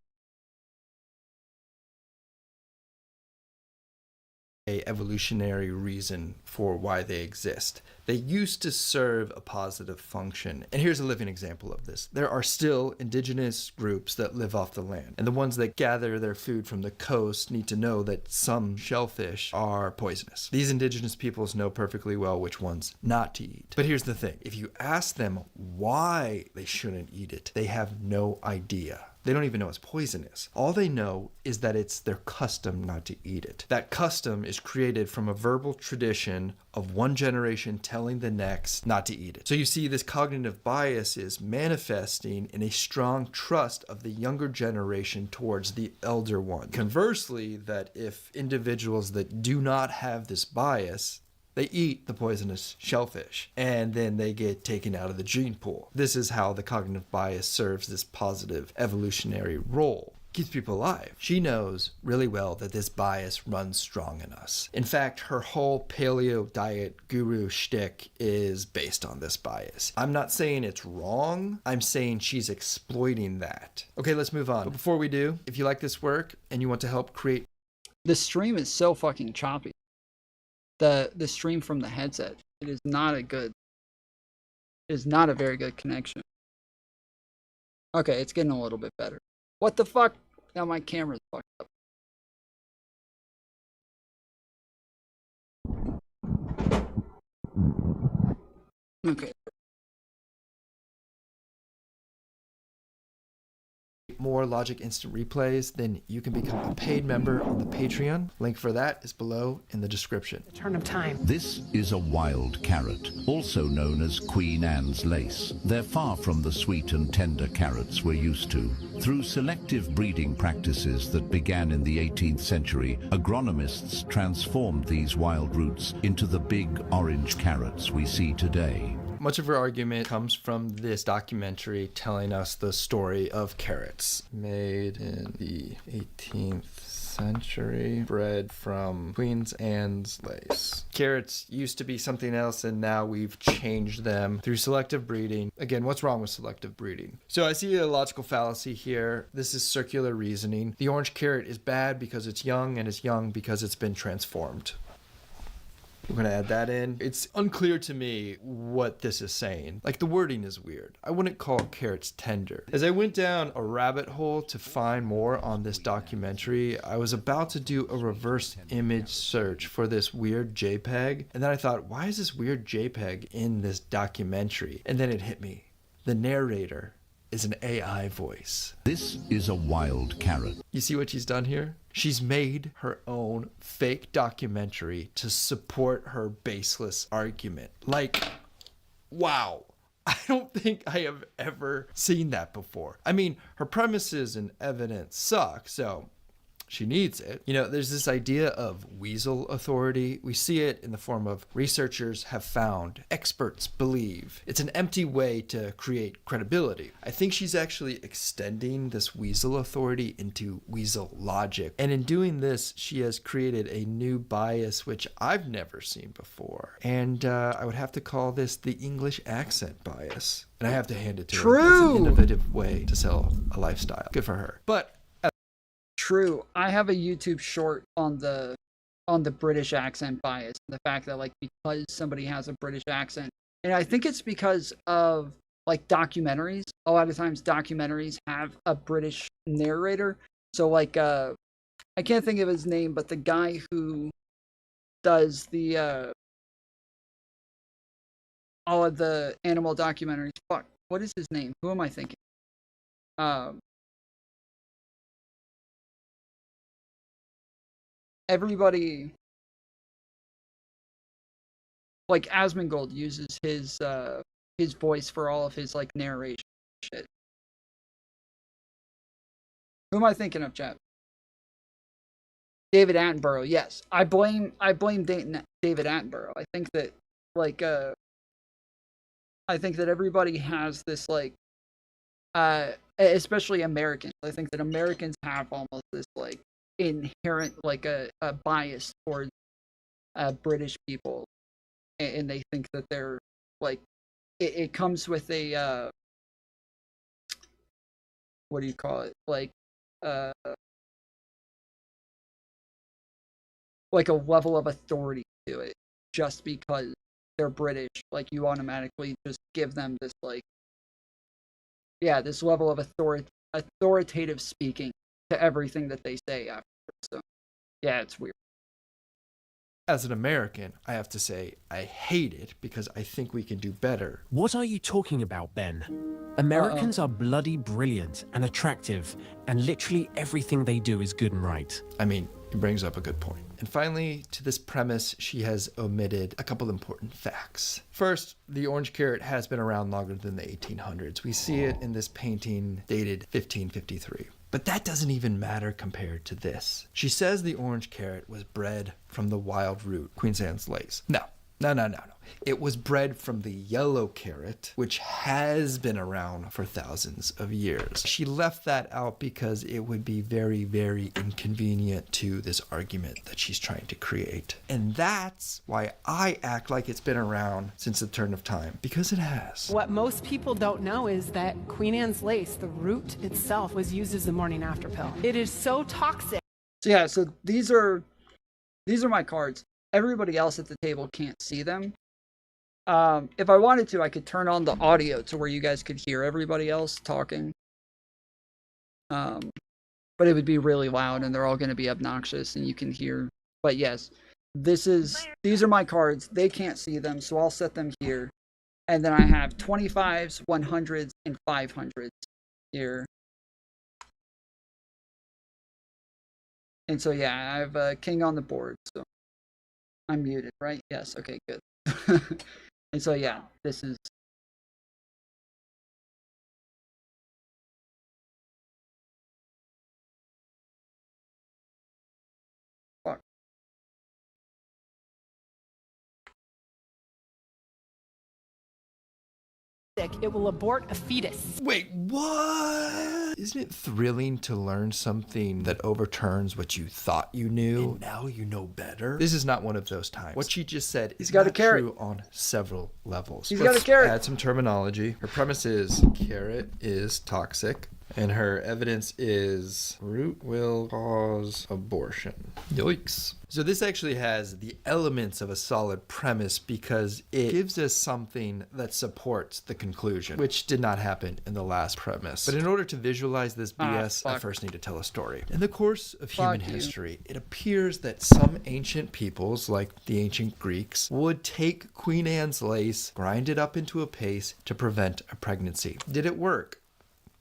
A evolutionary reason for why they exist. They used to serve a positive function. And here's a living example of this. There are still indigenous groups that live off the land. And the ones that gather their food from the coast need to know that some shellfish are poisonous. These indigenous peoples know perfectly well which ones not to eat. But here's the thing. If you ask them why they shouldn't eat it, they have no idea. They don't even know it's poisonous. All they know is that it's their custom not to eat it. That custom is created from a verbal tradition of one generation telling the next not to eat it. So you see, this cognitive bias is manifesting in a strong trust of the younger generation towards the elder one. Conversely, that if individuals that do not have this bias, they eat the poisonous shellfish, and then they get taken out of the gene pool. This is how the cognitive bias serves this positive evolutionary role. Keeps people alive. She knows really well that this bias runs strong in us. In fact, her whole paleo diet guru shtick is based on this bias. I'm not saying it's wrong. I'm saying she's exploiting that. Okay, let's move on. But before we do, if you like this work and you want to help create... The stream is so fucking choppy. The stream from the headset, it is not a very good connection. Okay, it's getting a little bit better. What the fuck? Now my camera's fucked up. Okay. more Logic Instant Replays, then you can become a paid member on the Patreon. Link for that is below in the description. Turn of time. This is a wild carrot, also known as Queen Anne's lace. They're far from the sweet and tender carrots we're used to. Through selective breeding practices that began in the 18th century, agronomists transformed these wild roots into the big orange carrots we see today. Much of her argument comes from this documentary telling us the story of carrots. Made in the 18th century, bred from Queen Anne's lace. Carrots used to be something else, and now we've changed them through selective breeding. Again, what's wrong with selective breeding? So I see a logical fallacy here. This is circular reasoning. The orange carrot is bad because it's young, and it's young because it's been transformed. I'm going to add that in. It's unclear to me what this is saying. Like, the wording is weird. I wouldn't call carrots tender. As I went down a rabbit hole to find more on this documentary, I was about to do a reverse image search for this weird JPEG. And then I thought, why is this weird JPEG in this documentary? And then it hit me. The narrator is an AI voice. This is a wild carrot. You see what she's done here? She's made her own fake documentary to support her baseless argument. Like, wow. I don't think I have ever seen that before. I mean, her premises and evidence suck, so she needs it. You know, there's this idea of weasel authority. We see it in the form of researchers have found, experts believe. It's an empty way to create credibility. I think she's actually extending this weasel authority into weasel logic. And in doing this, she has created a new bias, which I've never seen before. And I would have to call this the English accent bias. And I have to hand it to her. It's an innovative way to sell a lifestyle. Good for her. But true. I have a YouTube short on the British accent bias. The fact that, like, because somebody has a British accent, and I think it's because of, like, documentaries. A lot of times documentaries have a British narrator. So, like, I can't think of his name, but the guy who does the all of the animal documentaries. Fuck, what is his name? Who am I thinking? Everybody, like, Asmongold uses his voice for all of his, like, narration shit. Who am I thinking of, chat? David Attenborough. Yes, I blame David Attenborough. I think that, like, I think that everybody has this, like, especially Americans. I think that Americans have almost this, like, inherent, like, a bias towards British people, and they think that they're, like, it comes with a what do you call it, like a level of authority to it, just because they're British. Like, you automatically just give them this, like, yeah, this level of authoritative speaking to everything that they say after. So, yeah, it's weird. As an American, I have to say I hate it because I think we can do better. What are you talking about, Ben? Americans are bloody brilliant and attractive, and literally everything they do is good and right. I mean, it brings up a good point. And finally, to this premise, she has omitted a couple important facts. First, the orange carrot has been around longer than the 1800s. We see it in this painting dated 1553. But that doesn't even matter compared to this. She says the orange carrot was bred from the wild root, Queen Anne's lace. No. It was bred from the yellow carrot, which has been around for thousands of years. She left that out because it would be very, very inconvenient to this argument that she's trying to create. And that's why I act like it's been around since the turn of time, because it has. What most people don't know is that Queen Anne's lace, the root itself, was used as a morning after pill. It is so toxic. So yeah, so these are my cards. Everybody else at the table can't see them. If I wanted to, I could turn on the audio to where you guys could hear everybody else talking. But it would be really loud, and they're all going to be obnoxious, and you can hear. But yes, these are my cards. They can't see them, so I'll set them here. And then I have 25s, 100s, and 500s here. And so, yeah, I have king on the board, so I'm muted, right? Yes, okay, good. And so, yeah, this is... Fuck. It will abort a fetus. Wait, what? Isn't it thrilling to learn something that overturns what you thought you knew? And now you know better? This is not one of those times. What she just said is got a not carrot. true on several levels. He's got a carrot. Add some terminology. Her premise is carrot is toxic. And her evidence is root will cause abortion. Yikes. So this actually has the elements of a solid premise because it gives us something that supports the conclusion, which did not happen in the last premise. But in order to visualize this BS, I first need to tell a story. In the course of human history, it appears that some ancient peoples, like the ancient Greeks, would take Queen Anne's lace, grind it up into a paste to prevent a pregnancy. Did it work?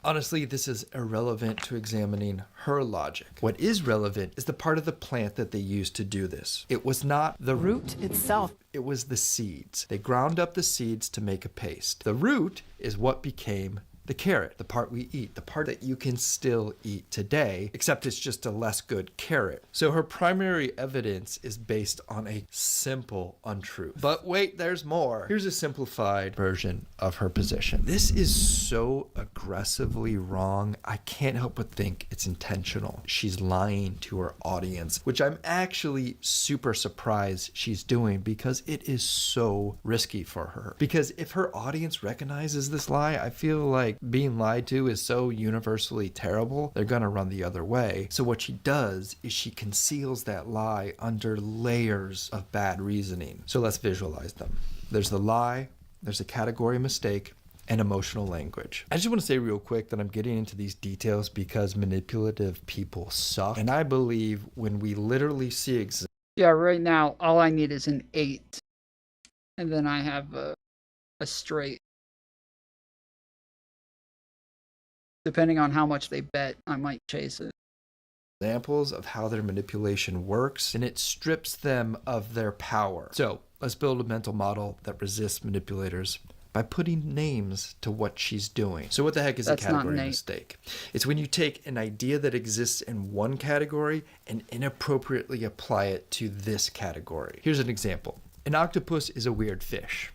Honestly, this is irrelevant to examining her logic. What is relevant is the part of the plant that they used to do this. It was not the root itself. It was the seeds. They ground up the seeds to make a paste. The root is what became the carrot, the part we eat, the part that you can still eat today, except it's just a less good carrot. So her primary evidence is based on a simple untruth. But wait, there's more. Here's a simplified version of her position. This is so aggressively wrong, I can't help but think it's intentional. She's lying to her audience, which I'm actually super surprised she's doing because it is so risky for her. Because if her audience recognizes this lie, I feel like being lied to is so universally terrible, they're gonna run the other way. So what she does is she conceals that lie under layers of bad reasoning. So let's visualize them. There's the lie, there's a category mistake, and emotional language. I just want to say real quick that I'm getting into these details because manipulative people suck. And I believe when we literally see Yeah, right now, all I need is an 8. And then I have a straight. Depending on how much they bet, I might chase it. examples of how their manipulation works, and it strips them of their power. So let's build a mental model that resists manipulators by putting names to what she's doing. So what the heck is a category mistake? It's when you take an idea that exists in one category and inappropriately apply it to this category. Here's an example. An octopus is a weird fish.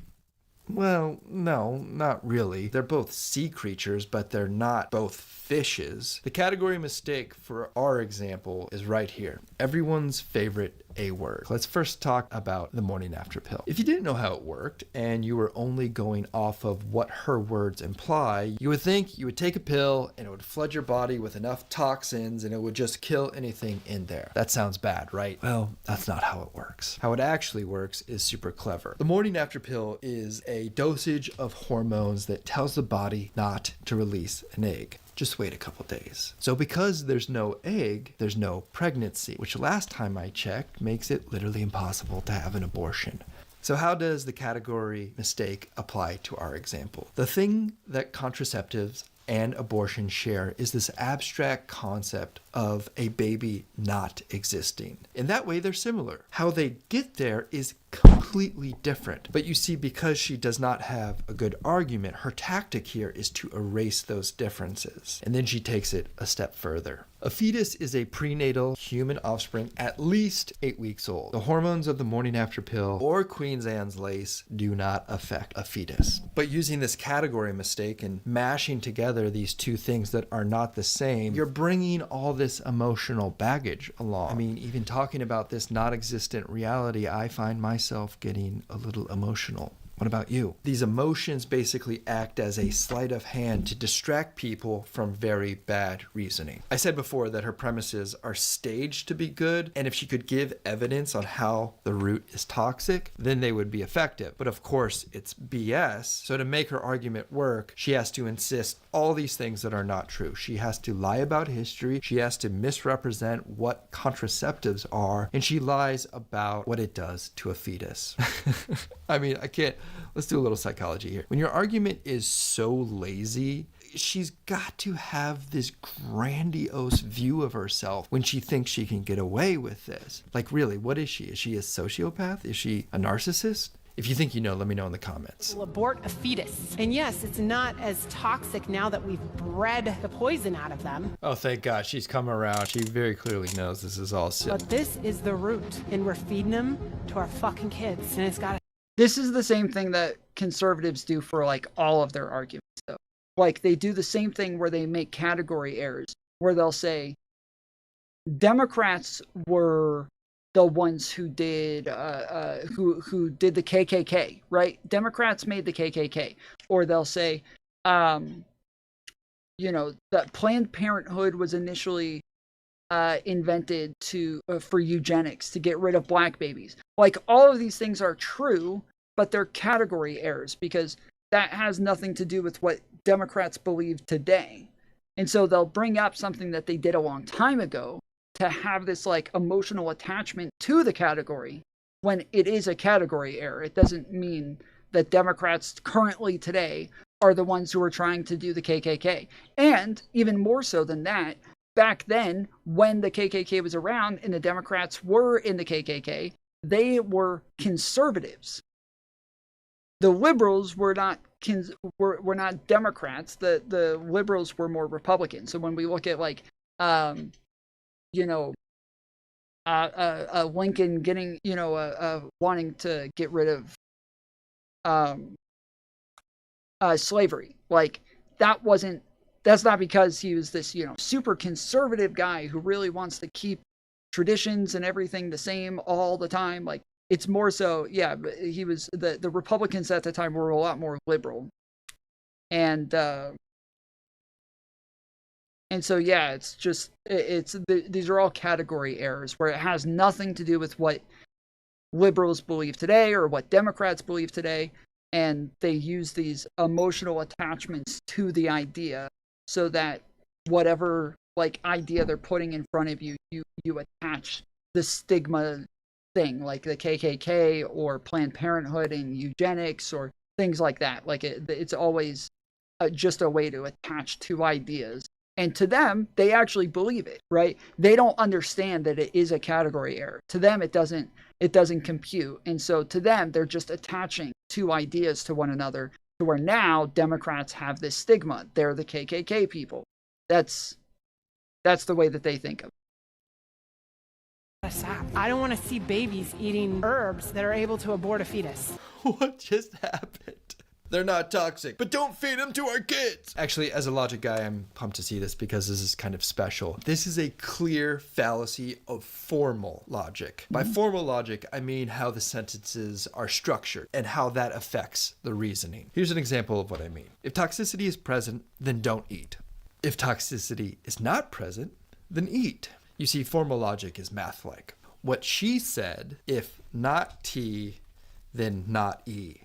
Well, no, not really. They're both sea creatures, but they're not both fishes. The category mistake for our example is right here. Everyone's favorite A word. Let's first talk about the morning after pill. If you didn't know how it worked and you were only going off of what her words imply, you would think you would take a pill and it would flood your body with enough toxins and it would just kill anything in there. That sounds bad, right? Well, that's not how it works. How it actually works is super clever. The morning after pill is a dosage of hormones that tells the body not to release an egg. Just wait a couple days. So because there's no egg, there's no pregnancy, which last time I checked makes it literally impossible to have an abortion. So how does the category mistake apply to our example? The thing that contraceptives and abortion share is this abstract concept of a baby not existing. In that way, they're similar. How they get there is completely different. But you see, because she does not have a good argument, her tactic here is to erase those differences. And then she takes it a step further. A fetus is a prenatal human offspring at least 8 weeks old. The hormones of the morning after pill or Queen Anne's lace do not affect a fetus. But using this category mistake and mashing together these two things that are not the same, you're bringing all this emotional baggage along. I mean, even talking about this non-existent reality, I find myself getting a little emotional. What about you? These emotions basically act as a sleight of hand to distract people from very bad reasoning. I said before that her premises are staged to be good, and if she could give evidence on how the root is toxic, then they would be effective. But of course, it's BS. So to make her argument work, she has to insist all these things that are not true. She has to lie about history, she has to misrepresent what contraceptives are, and she lies about what it does to a fetus. I mean, I can't. Let's do a little psychology here. When your argument is so lazy, she's got to have this grandiose view of herself when she thinks she can get away with this. Like, really, what is she? Is she a sociopath? Is she a narcissist? If you think you know, let me know in the comments. Will abort a fetus. And yes, it's not as toxic now that we've bred the poison out of them. Oh, thank God, she's come around. She very clearly knows this is all sin. But this is the root, and we're feeding them to our fucking kids, and it's got. This is the same thing that conservatives do for like all of their arguments, though. Like they do the same thing where they make category errors, where they'll say Democrats were the ones who did who did the KKK, right? Democrats made the KKK. Or they'll say, you know, that Planned Parenthood was initially invented for eugenics, to get rid of black babies. Like, all of these things are true, but they're category errors because that has nothing to do with what Democrats believe today. And so they'll bring up something that they did a long time ago to have this like emotional attachment to the category when it is a category error. It doesn't mean that Democrats currently today are the ones who are trying to do the KKK. And even more so than that, back then when the KKK was around and the Democrats were in the KKK, they were conservatives. The liberals were not Democrats. The liberals were more Republican. So when we look at like you know, Lincoln getting, you know, wanting to get rid of slavery. Like, that's not because he was this, you know, super conservative guy who really wants to keep traditions and everything the same all the time. Like, it's more so, yeah, he was, the Republicans at the time were a lot more liberal. And so, yeah, it's just, these are all category errors where it has nothing to do with what liberals believe today or what Democrats believe today. And they use these emotional attachments to the idea so that whatever like idea they're putting in front of you, you attach the stigma thing, like the KKK or Planned Parenthood and eugenics or things like that. Like it's always just a way to attach two ideas. And to them, they actually believe it, right? They don't understand that it is a category error. To them, it doesn't compute. And so to them, they're just attaching two ideas to one another to where now Democrats have this stigma. They're the KKK people. That's the way that they think of it. I don't want to see babies eating herbs that are able to abort a fetus. What just happened? They're not toxic, but don't feed them to our kids. Actually, as a logic guy, I'm pumped to see this because this is kind of special. This is a clear fallacy of formal logic. By formal logic, I mean how the sentences are structured and how that affects the reasoning. Here's an example of what I mean. If toxicity is present, then don't eat. If toxicity is not present, then eat. You see, formal logic is math-like. What she said, if not T, then not E.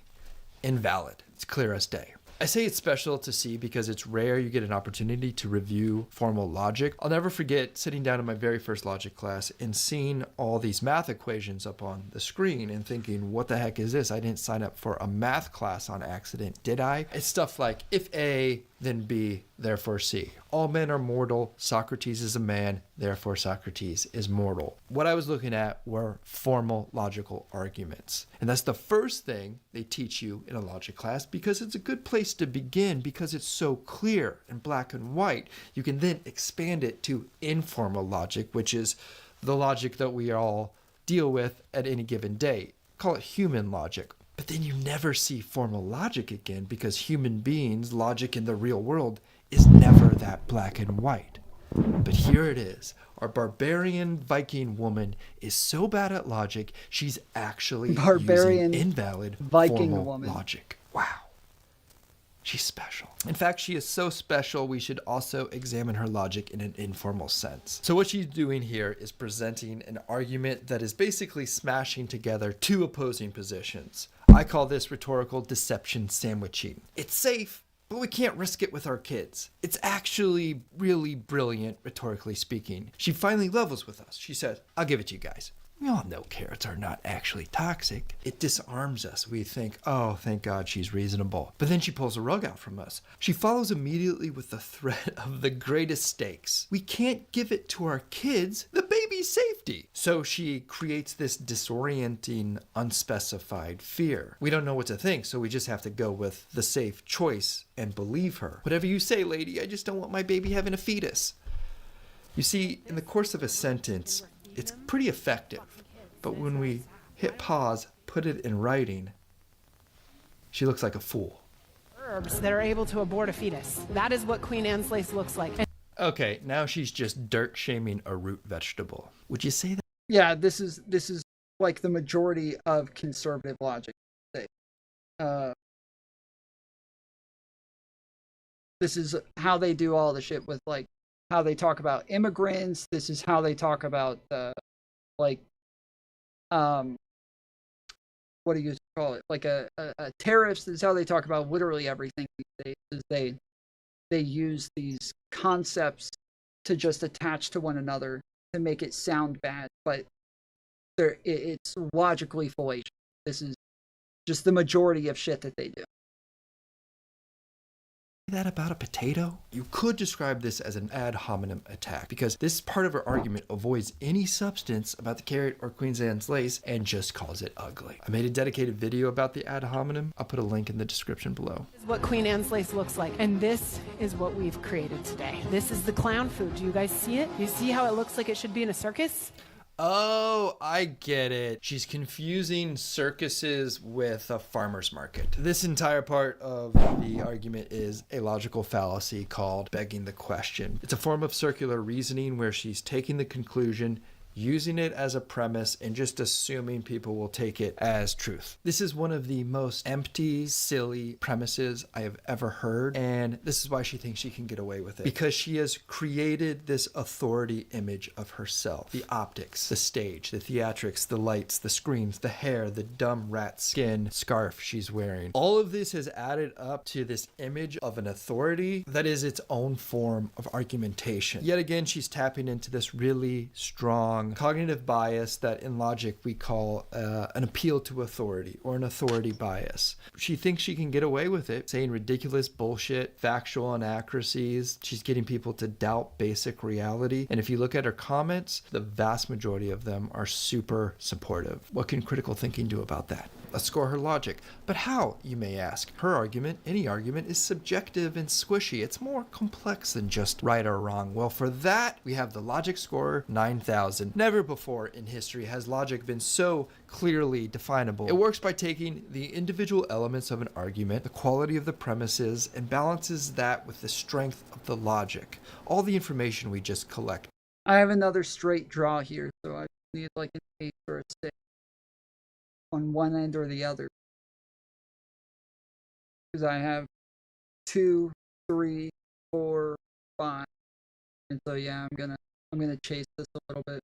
Invalid. It's clear as day. I say it's special to see because it's rare you get an opportunity to review formal logic. I'll never forget sitting down in my very first logic class and seeing all these math equations up on the screen and thinking, what the heck is this? I didn't sign up for a math class on accident, did I? It's stuff like, if A, then B, therefore C. All men are mortal. Socrates is a man, therefore Socrates is mortal. What I was looking at were formal logical arguments. And that's the first thing they teach you in a logic class because it's a good place to begin because it's so clear and black and white. You can then expand it to informal logic, which is the logic that we all deal with at any given day. Call it human logic. But then you never see formal logic again because human beings, logic in the real world, is never that black and white. But here it is. Our barbarian Viking woman is so bad at logic, she's actually using invalid Viking formal woman. Logic. Wow. She's special. In fact, she is so special, we should also examine her logic in an informal sense. So what she's doing here is presenting an argument that is basically smashing together two opposing positions. I call this rhetorical deception sandwiching. It's safe, but we can't risk it with our kids. It's actually really brilliant, rhetorically speaking. She finally levels with us. She says, I'll give it to you guys. We all know carrots are not actually toxic. It disarms us. We think, oh, thank God she's reasonable. But then she pulls a rug out from us. She follows immediately with the threat of the greatest stakes. We can't give it to our kids, the baby's safety. So she creates this disorienting, unspecified fear. We don't know what to think, so we just have to go with the safe choice and believe her. Whatever you say, lady, I just don't want my baby having a fetus. You see, in the course of a sentence, it's pretty effective, but when we hit pause, put it in writing, she looks like a fool. Herbs that are able to abort a fetus. That is what Queen Anne's lace looks like. Okay, now she's just dirt shaming a root vegetable. Would you say that? Yeah, this is like the majority of conservative logic. This is how they do all the shit with like how they talk about immigrants. This is how they talk about what do you call it? Like a tariffs. This is how they talk about literally everything these days. Is they use these concepts to just attach to one another to make it sound bad, but it's logically fallacious. This is just the majority of shit that they do. That about a potato? You could describe this as an ad hominem attack because this part of her argument avoids any substance about the carrot or Queen Anne's lace and just calls it ugly. I made a dedicated video about the ad hominem. I'll put a link in the description below. This is what Queen Anne's lace looks like, and this is what we've created today. This is the clown food. Do you guys see it? You see how it looks like it should be in a circus? Oh, I get it. She's confusing circuses with a farmer's market. This entire part of the argument is a logical fallacy called begging the question. It's a form of circular reasoning where she's taking the conclusion, using it as a premise, and just assuming people will take it as truth. This is one of the most empty, silly premises I have ever heard, and this is why she thinks she can get away with it. Because she has created this authority image of herself. The optics, the stage, the theatrics, the lights, the screens, the hair, the dumb rat skin scarf she's wearing. All of this has added up to this image of an authority that is its own form of argumentation. Yet again, she's tapping into this really strong cognitive bias that in logic we call an appeal to authority or an authority bias. She thinks she can get away with it, saying ridiculous bullshit, factual inaccuracies. She's getting people to doubt basic reality. And if you look at her comments, the vast majority of them are super supportive. What can critical thinking do about that? Let's score her logic. But how, you may ask? Her argument, any argument, is subjective and squishy. It's more complex than just right or wrong. Well, for that, we have the logic score 9,000. Never before in history has logic been so clearly definable. It works by taking the individual elements of an argument, the quality of the premises, and balances that with the strength of the logic. All the information we just collect. I have another straight draw here, so I need like an 8 or a 6. On one end or the other, because I have 2, 3, 4, 5, and so yeah, I'm gonna chase this a little bit.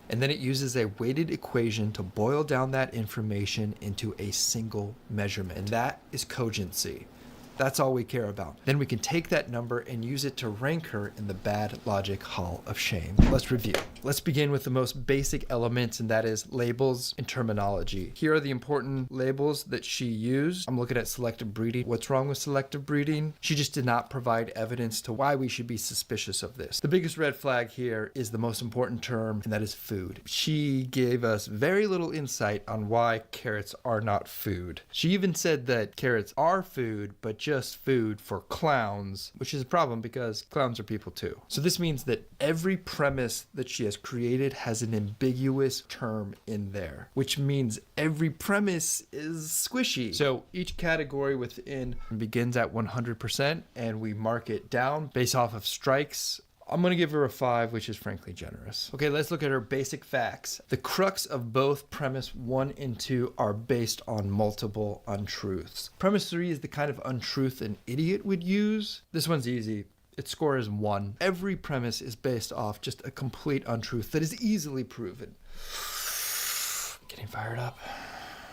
And then it uses a weighted equation to boil down that information into a single measurement, and that is cogency. That's all we care about. Then we can take that number and use it to rank her in the bad logic hall of shame. Let's review. Let's begin with the most basic elements, and that is labels and terminology. Here are the important labels that she used. I'm looking at selective breeding. What's wrong with selective breeding? She just did not provide evidence to why we should be suspicious of this. The biggest red flag here is the most important term, and that is food. She gave us very little insight on why carrots are not food. She even said that carrots are food, but just food for clowns, which is a problem because clowns are people too. So this means that every premise that she has created has an ambiguous term in there, which means every premise is squishy. So each category within begins at 100% and we mark it down based off of strikes. I'm going to give her a 5, which is frankly generous. Okay, let's look at her basic facts. The crux of both premise 1 and 2 are based on multiple untruths. Premise 3 is the kind of untruth an idiot would use. This one's easy. Its score is 1. Every premise is based off just a complete untruth that is easily proven. Getting fired up.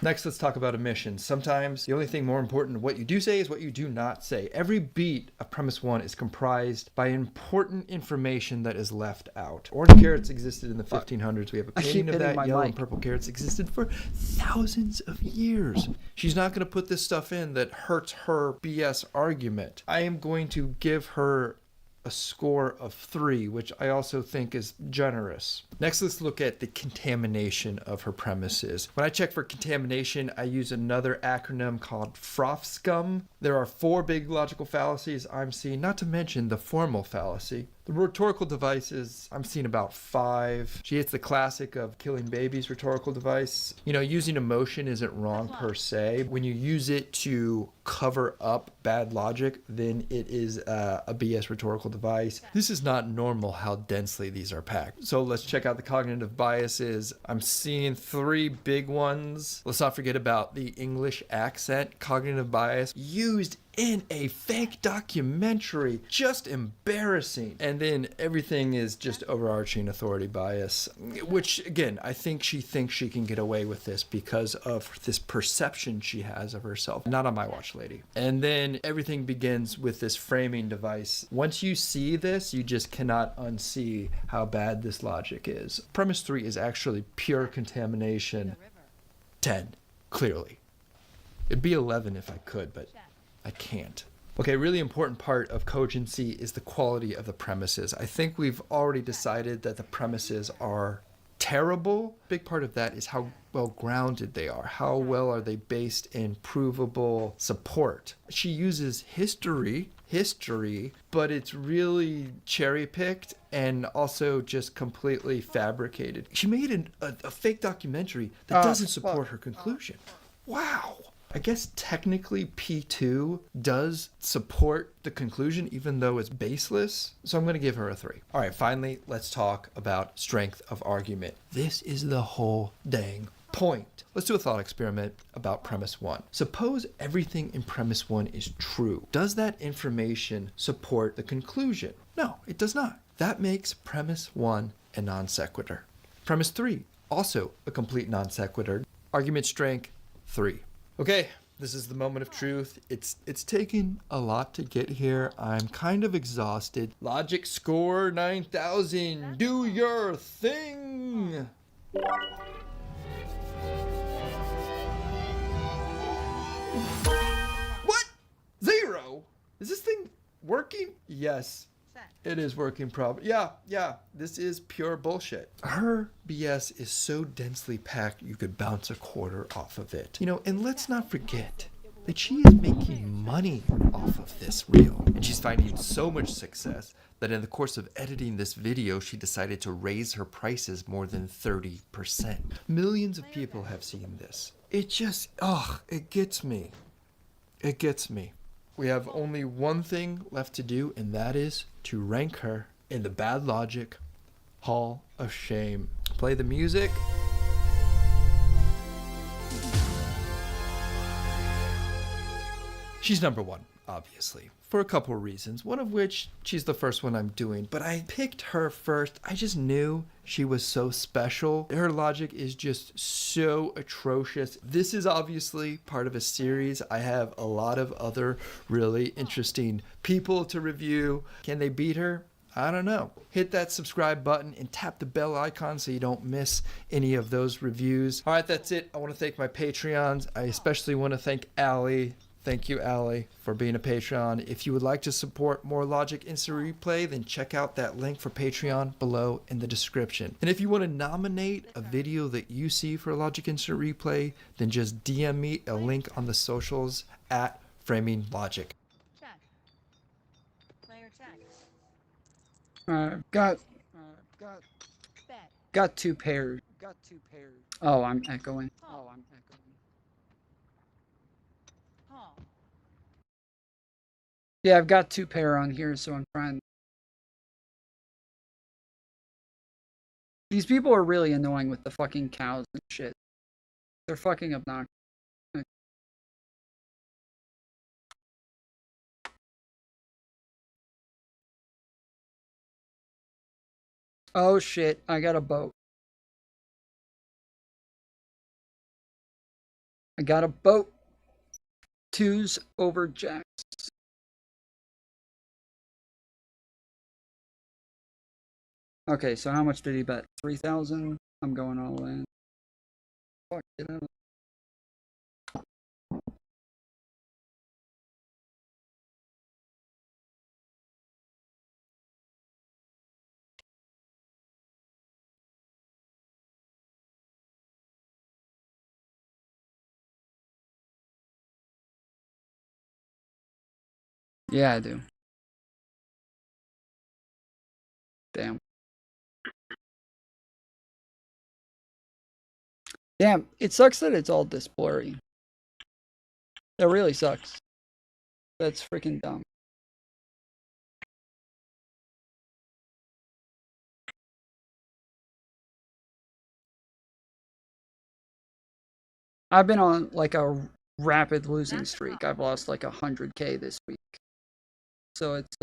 Next, let's talk about omissions. Sometimes the only thing more important than what you do say is what you do not say. Every beat of premise 1 is comprised by important information that is left out. Orange carrots existed in the 1500s. We have a painting of that. Yellow and purple carrots existed for thousands of years. She's not going to put this stuff in that hurts her BS argument. I am going to give her a score of 3, which I also think is generous. Next, let's look at the contamination of her premises. When I check for contamination, I use another acronym called FROFSCUM. There are 4 big logical fallacies I'm seeing, not to mention the formal fallacy. The rhetorical devices, I'm seeing about 5. She hits the classic of killing babies rhetorical device. You know, using emotion isn't wrong per se. When you use it to cover up bad logic, then it is a BS rhetorical device. This is not normal how densely these are packed. So let's check out the cognitive biases. I'm seeing 3 big ones. Let's not forget about the English accent cognitive bias used in a fake documentary. Just embarrassing. And then everything is just overarching authority bias, which again, I think she thinks she can get away with this because of this perception she has of herself. Not on my watch, lady. And then everything begins with this framing device. Once you see this, you just cannot unsee how bad this logic is. Premise 3 is actually pure contamination. 10, clearly. It'd be 11 if I could, but I can't. Okay, really important part of cogency is the quality of the premises. I think we've already decided that the premises are terrible. Big part of that is how well grounded they are. How well are they based in provable support? She uses history, but it's really cherry picked and also just completely fabricated. She made a fake documentary that doesn't support her conclusion. Wow. I guess technically P2 does support the conclusion even though it's baseless. So I'm going to give her a 3. All right, finally, let's talk about strength of argument. This is the whole dang point. Let's do a thought experiment about premise 1. Suppose everything in premise 1 is true. Does that information support the conclusion? No, it does not. That makes premise 1 a non sequitur. Premise 3, also a complete non sequitur. Argument strength 3. Okay, this is the moment of truth. It's taken a lot to get here. I'm kind of exhausted. Logic score 9,000. Do your thing. What? 0? Is this thing working? Yes. It is working probably. Yeah, this is pure bullshit. Her BS is so densely packed you could bounce a quarter off of it. You know, and let's not forget that she is making money off of this reel. And she's finding so much success that in the course of editing this video, she decided to raise her prices more than 30%. Millions of people have seen this. It just, it gets me. It gets me. We have only one thing left to do, and that is to rank her in the Bad Logic Hall of Shame. Play the music. She's number 1, obviously, for a couple of reasons, one of which she's the first one I'm doing, but I picked her first. I just knew she was so special. Her logic is just so atrocious. This is obviously part of a series. I have a lot of other really interesting people to review. Can they beat her? I don't know. Hit that subscribe button and tap the bell icon so you don't miss any of those reviews. All right, that's it. I want to thank my Patreons. I especially want to thank Allie. Thank you, Allie, for being a Patreon. If you would like to support more Logic Instant Replay, then check out that link for Patreon below in the description. And if you want to nominate a video that you see for Logic Instant Replay, then just DM me a link on the socials at Framing Logic. Check. Player check. Got 2 pairs. Oh, I'm echoing. Yeah, I've got 2 pair on here, so I'm trying. These people are really annoying with the fucking cows and shit. They're fucking obnoxious. Oh shit, I got a boat. I got a boat. 2s over jacks. Okay, so how much did he bet? 3,000? I'm going all in. Fuck, get out of. Yeah, I do. Damn. Damn, it sucks that it's all this blurry. That really sucks. That's freaking dumb. I've been on like a rapid losing streak. I've lost like 100K this week. So it's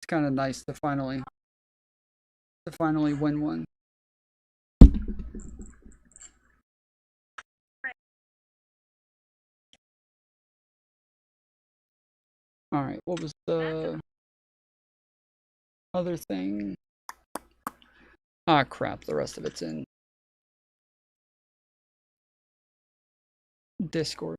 kind of nice to finally win one. All right, what was the other thing? Ah, crap, the rest of it's in Discord.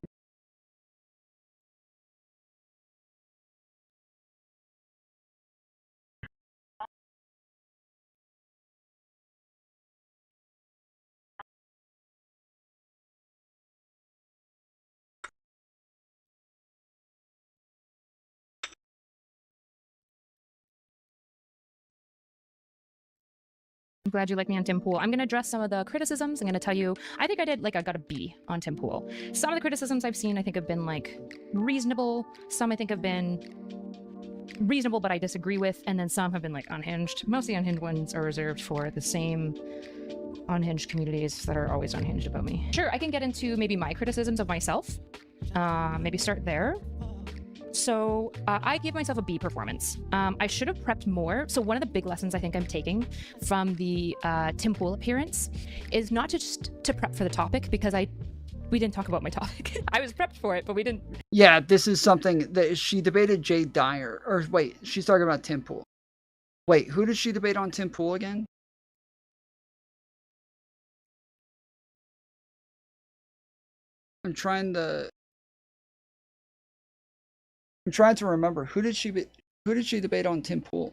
I'm glad you like me on Tim Pool. I'm going to address some of the criticisms. I'm going to tell you, I think I got a B on Tim Pool. Some of the criticisms I've seen, I think have been like reasonable. Some I think have been reasonable, but I disagree with. And then some have been like unhinged. Most of the unhinged ones are reserved for the same unhinged communities that are always unhinged about me. Sure, I can get into maybe my criticisms of myself. Maybe start there. So I give myself a B performance. I should have prepped more. So one of the big lessons I think I'm taking from the Tim Pool appearance is not just to prep for the topic, because we didn't talk about my topic. I was prepped for it, but we didn't. Yeah, this is something that she debated Jay Dyer. Or wait, she's talking about Tim Pool. Wait, who did she debate on Tim Pool again? I'm trying to remember. Who did she debate on Tim Pool?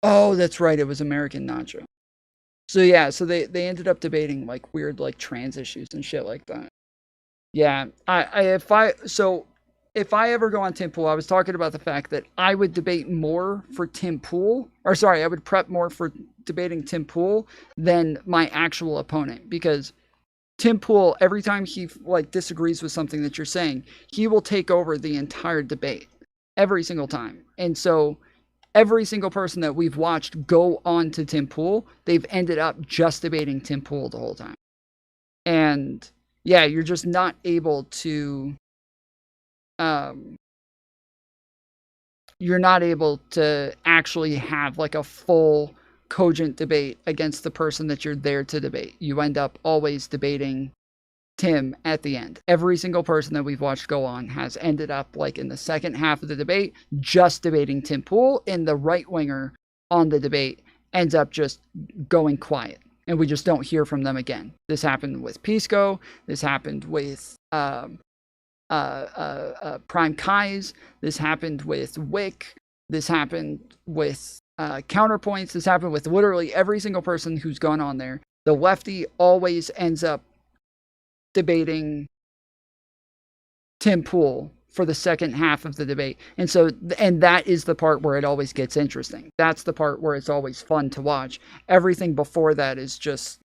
Oh, that's right. It was American Nacho. So yeah, so they ended up debating like weird like trans issues and shit like that. Yeah, if I ever go on Tim Pool, I was talking about the fact that I would debate more for Tim Pool, or sorry, I would prep more for debating Tim Pool than my actual opponent, because Tim Pool, every time he like disagrees with something that you're saying, he will take over the entire debate every single time. And so every single person that we've watched go on to Tim Pool, they've ended up just debating Tim Pool the whole time. And yeah, you're just not able to you're not able to actually have like a full cogent debate against the person that you're there to debate. You end up always debating Tim at the end. Every single person that we've watched go on has ended up like in the second half of the debate just debating Tim Pool, and the right winger on the debate ends up just going quiet, and we just don't hear from them again. This happened with Pisco. This happened with Prime Kais. This happened with Wick. This happened with Counterpoints. This happened with literally every single person who's gone on there. The lefty always ends up debating Tim Pool for the second half of the debate. And so, and that is the part where it always gets interesting. That's the part where it's always fun to watch. Everything before that is just,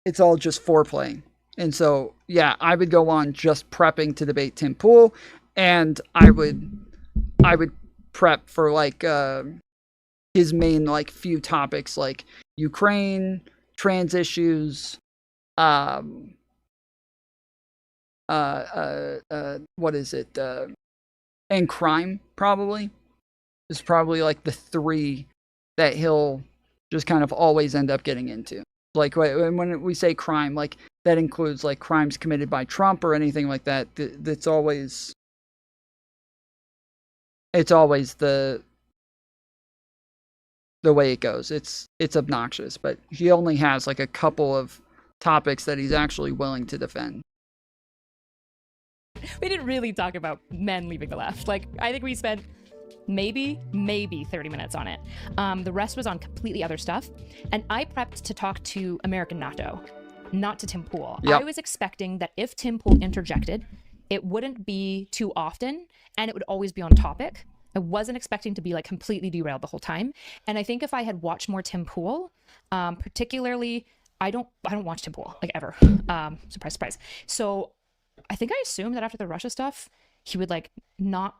it's all just foreplay. And so, yeah, I would go on just prepping to debate Tim Pool, and I would prep for like his main like few topics, like Ukraine, trans issues, what is it, and crime probably is probably like the three that he'll just kind of always end up getting into. Like when we say crime, like that includes like crimes committed by Trump or anything like that. It's always the way it goes. It's obnoxious, but he only has like a couple of topics that he's actually willing to defend. We didn't really talk about men leaving the left. Like, I think we spent maybe 30 minutes on it. The rest was on completely other stuff. And I prepped to talk to American NATO, not to Tim Pool. Yep. I was expecting that if Tim Pool interjected, it wouldn't be too often and it would always be on topic. I wasn't expecting to be like completely derailed the whole time. And I think if I had watched more Tim Pool, particularly, I don't watch Tim Pool, like ever. Surprise, surprise. So I think I assumed that after the Russia stuff, he would like not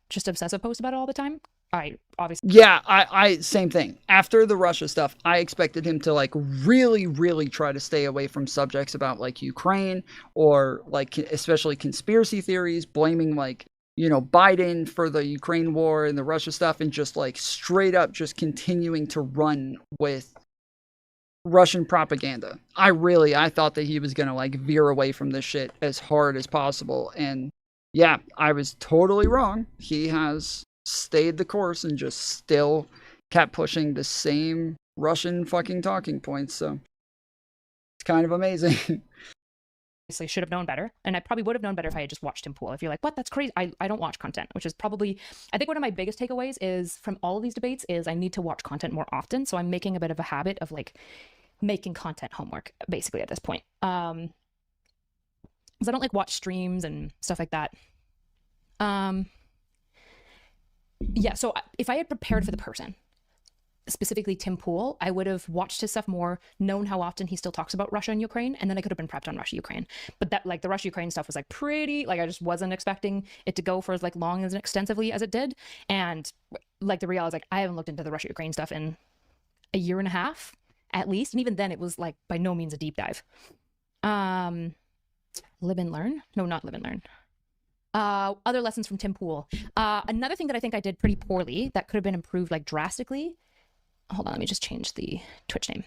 just obsessive post about it all the time. I obviously. Yeah, I same thing. After the Russia stuff, I expected him to like really, really try to stay away from subjects about like Ukraine or like especially conspiracy theories, blaming like, you know, Biden for the Ukraine war and the Russia stuff, and just like straight up just continuing to run with Russian propaganda. I thought that he was going to like veer away from this shit as hard as possible. And yeah, I was totally wrong. He has stayed the course and just still kept pushing the same Russian fucking talking points. So it's kind of amazing. Obviously should have known better. And I probably would have known better if I had just watched Tim Pool. If you're like, what? That's crazy. I don't watch content, which is probably, I think one of my biggest takeaways is from all of these debates is I need to watch content more often. So I'm making a bit of a habit of like making content homework basically at this point. Because I don't like watch streams and stuff like that. Yeah, so if I had prepared for the person, specifically Tim Pool, I would have watched his stuff more, known how often he still talks about Russia and Ukraine, and then I could have been prepped on Russia, Ukraine. But that, like, the Russia, Ukraine stuff was like pretty, like, I just wasn't expecting it to go for as like long as extensively as it did. And like the reality is like, I haven't looked into the Russia, Ukraine stuff in a year and a half at least. And even then it was like by no means a deep dive. Live and learn? No, not live and learn. Other lessons from Tim Pool. Another thing that I think I did pretty poorly that could have been improved like drastically. Hold on, let me just change the Twitch name.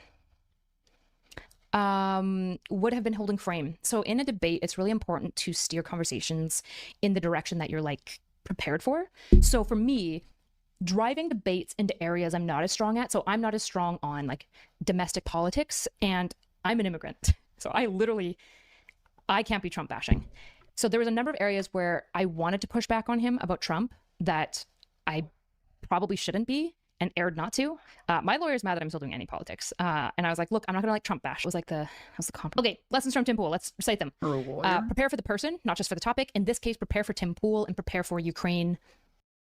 Would have been holding frame. So in a debate, it's really important to steer conversations in the direction that you're like prepared for. So for me, driving debates into areas I'm not as strong at. So I'm not as strong on like domestic politics, and I'm an immigrant. So I can't be Trump bashing. So there was a number of areas where I wanted to push back on him about Trump that I probably shouldn't be and erred not to. My lawyer's mad that I'm still doing any politics. And I was like, look, I'm not gonna like Trump bash. It was like that was the compromise. Okay, lessons from Tim Pool. Let's recite them. Prepare for the person, not just for the topic. In this case, prepare for Tim Pool and prepare for Ukraine.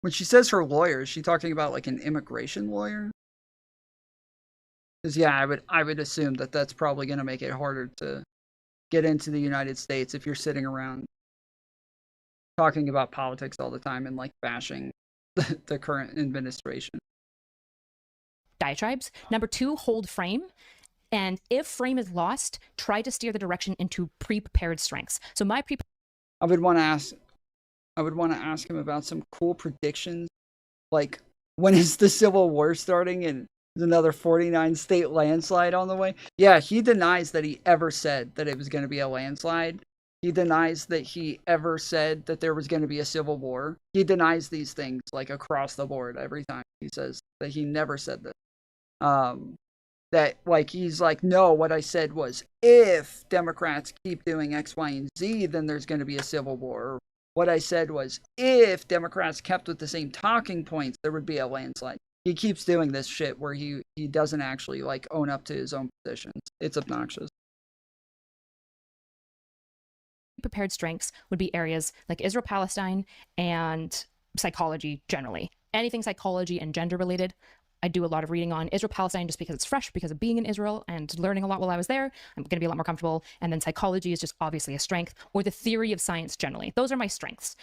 When she says her lawyer, is she talking about like an immigration lawyer? Because yeah, I would assume that that's probably going to make it harder to get into the United States if you're sitting around talking about politics all the time and like bashing the current administration. Diatribes. Number 2, hold frame. And if frame is lost, try to steer the direction into pre-prepared strengths. So I would want to ask him about some cool predictions, like when is the Civil War starting and there's another 49 state landslide on the way. Yeah, he denies that he ever said that it was going to be a landslide. He denies that he ever said that there was going to be a civil war. He denies these things like across the board every time he says that he never said this. That like he's like, no, what I said was if Democrats keep doing X, Y, and Z, then there's going to be a civil war. What I said was if Democrats kept with the same talking points, there would be a landslide. He keeps doing this shit where he doesn't actually like own up to his own positions. It's obnoxious. Prepared strengths would be areas like Israel-Palestine and psychology generally. Anything psychology and gender related, I do a lot of reading on. Israel-Palestine just because it's fresh, because of being in Israel and learning a lot while I was there. I'm going to be a lot more comfortable. And then psychology is just obviously a strength, or the theory of science generally. Those are my strengths.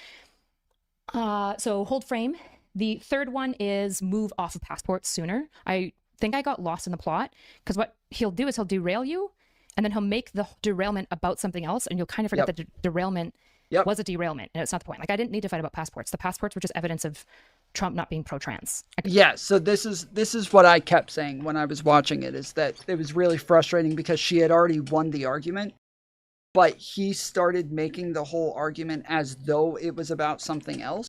So hold frame. The third one is move off of passports sooner. I think I got lost in the plot because what he'll do is he'll derail you, and then he'll make the derailment about something else, and you'll kind of forget that the derailment was a derailment, and it's not the point. Like, I didn't need to fight about passports. The passports were just evidence of Trump not being pro-trans. Yeah, so this is what I kept saying when I was watching it, is that it was really frustrating because she had already won the argument, but he started making the whole argument as though it was about something else,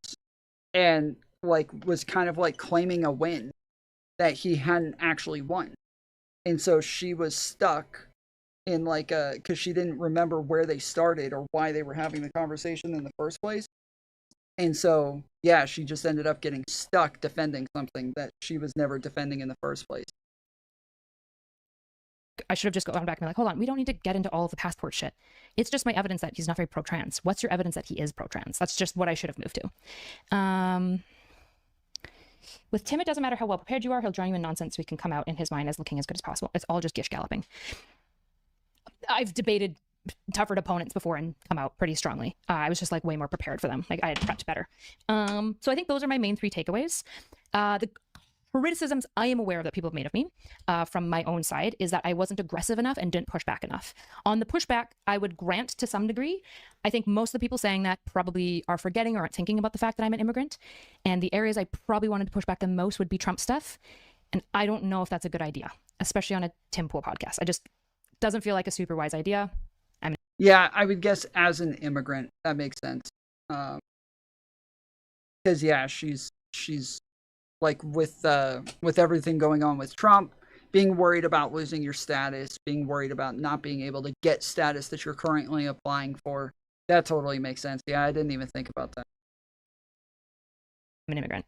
and like was kind of like claiming a win that he hadn't actually won. And so she was stuck in like because she didn't remember where they started or why they were having the conversation in the first place. And so, yeah, she just ended up getting stuck defending something that she was never defending in the first place. I should have just gone back and been like, hold on, we don't need to get into all of the passport shit. It's just my evidence that he's not very pro-trans. What's your evidence that he is pro-trans? That's just what I should have moved to. With Tim, it doesn't matter how well prepared you are. He'll drown you in nonsense so he can come out in his mind as looking as good as possible. It's all just gish galloping. I've debated tougher opponents before and come out pretty strongly. I was just like way more prepared for them. Like I had prepped better. So I think those are my main 3 takeaways. The criticisms I am aware of that people have made of me from my own side is that I wasn't aggressive enough and didn't push back enough. On the pushback, I would grant to some degree. I think most of the people saying that probably are forgetting or aren't thinking about the fact that I'm an immigrant. And the areas I probably wanted to push back the most would be Trump stuff. And I don't know if that's a good idea, especially on a Tim Pool podcast. I just doesn't feel like a super wise idea. Yeah, I would guess as an immigrant, that makes sense. Because yeah, she's like with everything going on with Trump, being worried about losing your status, being worried about not being able to get status that you're currently applying for. That totally makes sense. Yeah, I didn't even think about that. I'm an immigrant.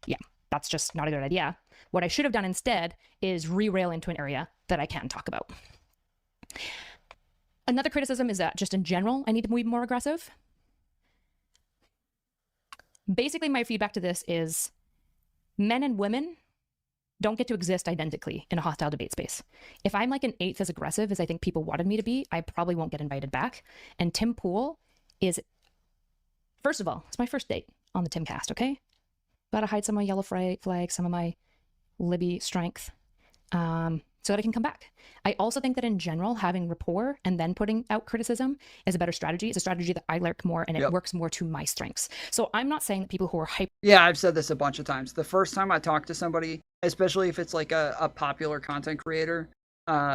Yeah, that's just not a good idea. What I should have done instead is re-rail into an area that I can talk about. Another criticism is that just in general, I need to be more aggressive. Basically, my feedback to this is men and women don't get to exist identically in a hostile debate space. If I'm like an eighth as aggressive as I think people wanted me to be, I probably won't get invited back. And Tim Pool is, first of all, it's my first date on the Timcast, okay? Gotta hide some of my yellow flag, some of my Libby strength, so that I can come back. I also think that in general, having rapport and then putting out criticism is a better strategy. It's a strategy that I like more, and it works more to my strengths. So I'm not saying that people who are hyper... Yeah, I've said this a bunch of times. The first time I talk to somebody, especially if it's like a popular content creator,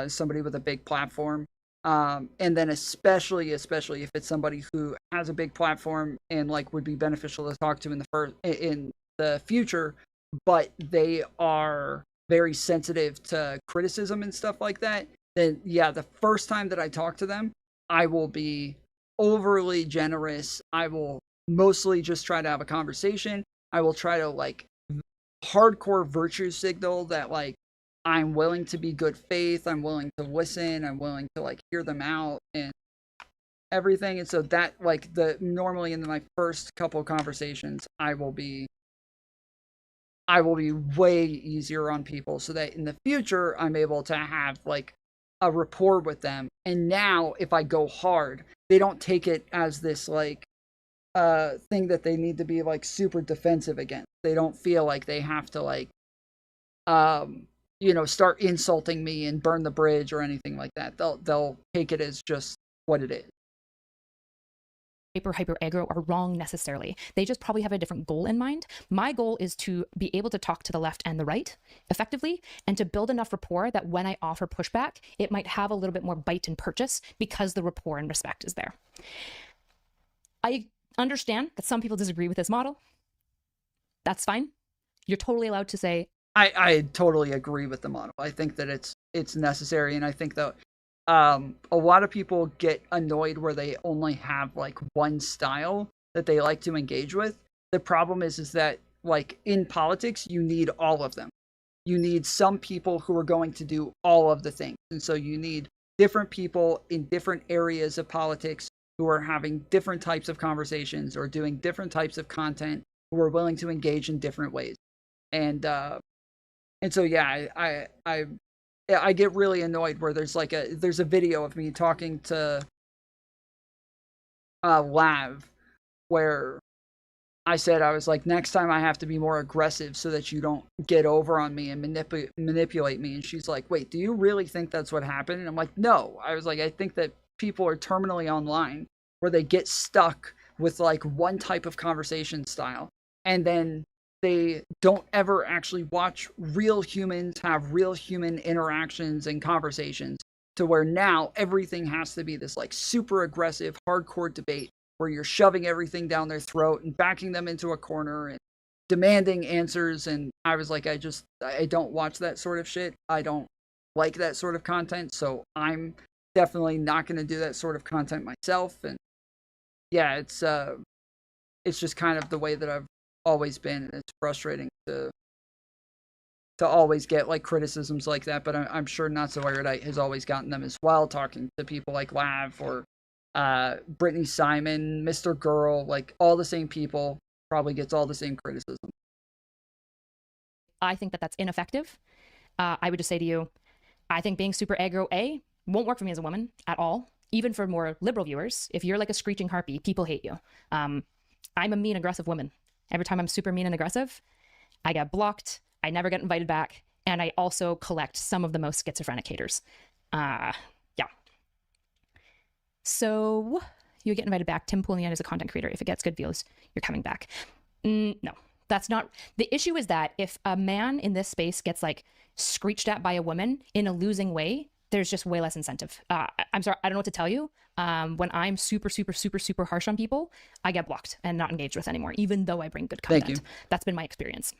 somebody with a big platform, and then especially if it's somebody who has a big platform and like would be beneficial to talk to in the future, but they are very sensitive to criticism and stuff like that, then yeah, the first time that I talk to them, I will be overly generous. I will mostly just try to have a conversation. I will try to like hardcore virtue signal that like I'm willing to be good faith, I'm willing to listen, I'm willing to like hear them out and everything. And so that like normally in my first couple of conversations, I will be way easier on people so that in the future I'm able to have like a rapport with them. And now if I go hard, they don't take it as this like thing that they need to be like super defensive against. They don't feel like they have to like start insulting me and burn the bridge or anything like that. They'll take it as just what it is. Hyper aggro are wrong necessarily. They just probably have a different goal in mind. My goal is to be able to talk to the left and the right effectively and to build enough rapport that when I offer pushback, it might have a little bit more bite and purchase because the rapport and respect is there. I understand that some people disagree with this model. That's fine. You're totally allowed to say, I totally agree with the model. I think that it's necessary, and I think that a lot of people get annoyed where they only have like one style that they like to engage with. The problem is that like in politics, you need all of them. You need some people who are going to do all of the things. And so you need different people in different areas of politics who are having different types of conversations or doing different types of content, who are willing to engage in different ways. And so, yeah, I get really annoyed where there's a video of me talking to Lav where I said, I was like, next time I have to be more aggressive so that you don't get over on me and manipulate me. And she's like, wait, do you really think that's what happened? And I'm like, no. I was like, I think that people are terminally online where they get stuck with like one type of conversation style. And then they don't ever actually watch real humans have real human interactions and conversations, to where now everything has to be this like super aggressive, hardcore debate where you're shoving everything down their throat and backing them into a corner and demanding answers. And I was like, I don't watch that sort of shit. I don't like that sort of content. So I'm definitely not going to do that sort of content myself. And yeah, it's just kind of the way that I've always been. It's frustrating to always get like criticisms like that, but I'm sure Not So Erudite has always gotten them as well, talking to people like Lav or Brittany Simon, Mr. Girl, like all the same people, probably gets all the same criticism. I think that that's ineffective. I would just say to you, I think being super aggro, won't work for me as a woman at all. Even for more liberal viewers, if you're like a screeching harpy, people hate you. I'm a mean, aggressive woman. Every time I'm super mean and aggressive, I get blocked, I never get invited back, and I also collect some of the most schizophrenic haters. Yeah. So you get invited back. Tim Pool in the end is a content creator. If it gets good views, you're coming back. No, that's not. The issue is that if a man in this space gets like screeched at by a woman in a losing way, there's just way less incentive. I'm sorry, I don't know what to tell you. When I'm super, super, super, super harsh on people, I get blocked and not engaged with anymore, even though I bring good content. Thank you. That's been my experience.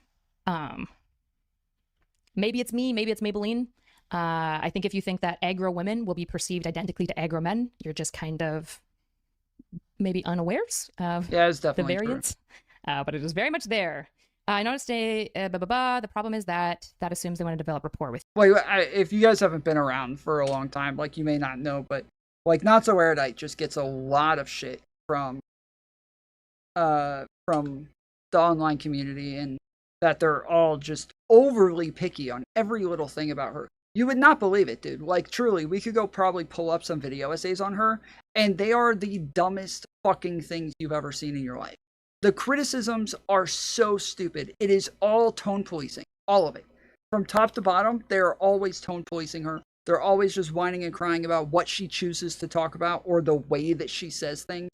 Maybe it's me, maybe it's Maybelline. I think if you think that aggro women will be perceived identically to aggro men, you're just kind of maybe unawares of it's definitely the variance. But it is very much there. I noticed the problem is that assumes they want to develop rapport with you. Wait, if you guys haven't been around for a long time, like you may not know, but like Not So Erudite just gets a lot of shit from the online community, and that they're all just overly picky on every little thing about her. You would not believe it, dude. Like, truly, we could go probably pull up some video essays on her, and they are the dumbest fucking things you've ever seen in your life. The criticisms are so stupid. It is all tone policing. All of it. From top to bottom, they are always tone policing her. They're always just whining and crying about what she chooses to talk about or the way that she says things.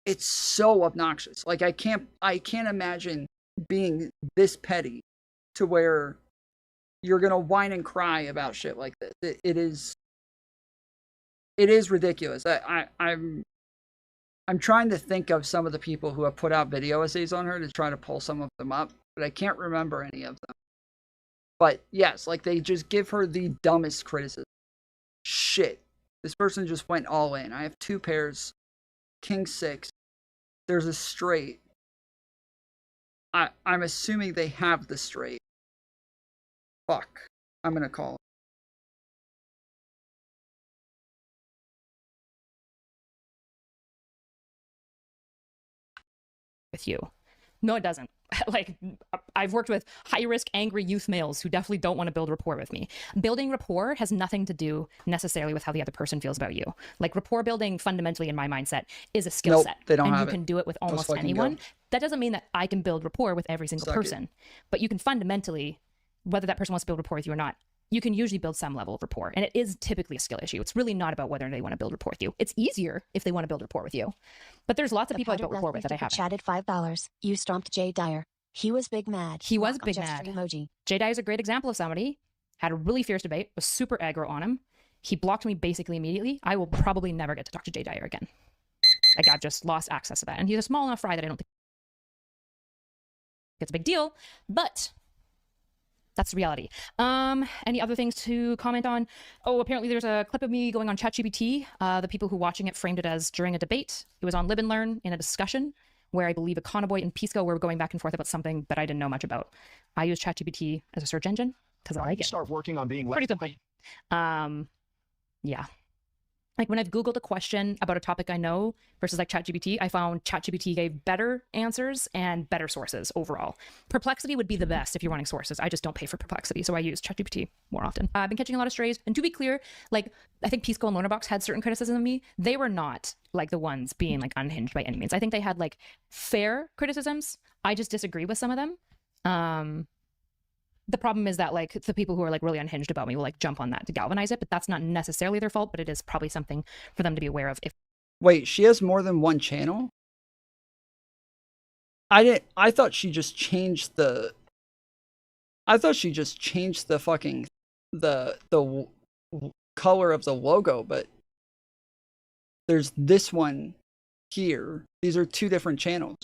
It's so obnoxious. Like, I can't imagine being this petty to where you're gonna whine and cry about shit like this. It is ridiculous. I'm trying to think of some of the people who have put out video essays on her to try to pull some of them up, but I can't remember any of them. But yes, like they just give her the dumbest criticism. Shit. This person just went all in. I have 2 pairs, king 6. There's a straight. I'm assuming they have the straight. Fuck. I'm gonna call it. With you. No, it doesn't. Like, I've worked with high-risk, angry youth males who definitely don't want to build rapport with me. Building rapport has nothing to do necessarily with how the other person feels about you. Like, rapport building fundamentally in my mindset is a skill set. They don't and have you can do it with almost anyone. That doesn't mean that I can build rapport with every single person. But you can fundamentally, whether that person wants to build rapport with you or not, you can usually build some level of rapport. And it is typically a skill issue. It's really not about whether they want to build rapport with you. It's easier if they want to build rapport with you. But there's lots of people I built rapport with that I haven't. Chatted $5. You stomped Jay Dyer. He was big mad. He was big mad. Emoji. Jay Dyer is a great example of somebody. Had a really fierce debate. Was super aggro on him. He blocked me basically immediately. I will probably never get to talk to Jay Dyer again. Like, I've just lost access to that. And he's a small enough fry that I don't think it's a big deal. But that's the reality. Any other things to comment on? Oh, apparently there's a clip of me going on ChatGPT. The people who watching it framed it as during a debate. It was on Live and Learn in a discussion where I believe Econoboy and Pisco were going back and forth about something that I didn't know much about. I use ChatGPT as a search engine because I like it. Start working on being pretty simple. Yeah. Like when I've Googled a question about a topic I know versus like ChatGPT, I found ChatGPT gave better answers and better sources overall. Perplexity would be the best if you're wanting sources. I just don't pay for Perplexity, so I use ChatGPT more often. I've been catching a lot of strays. And to be clear, like I think Peaceco and Lonerbox had certain criticism of me. They were not like the ones being like unhinged by any means. I think they had like fair criticisms. I just disagree with some of them. The problem is that like the people who are like really unhinged about me will like jump on that to galvanize it, but that's not necessarily their fault, but it is probably something for them to be aware of. Wait, she has more than one channel? I thought she just changed the fucking the color of the logo, but there's this one here. These are two different channels.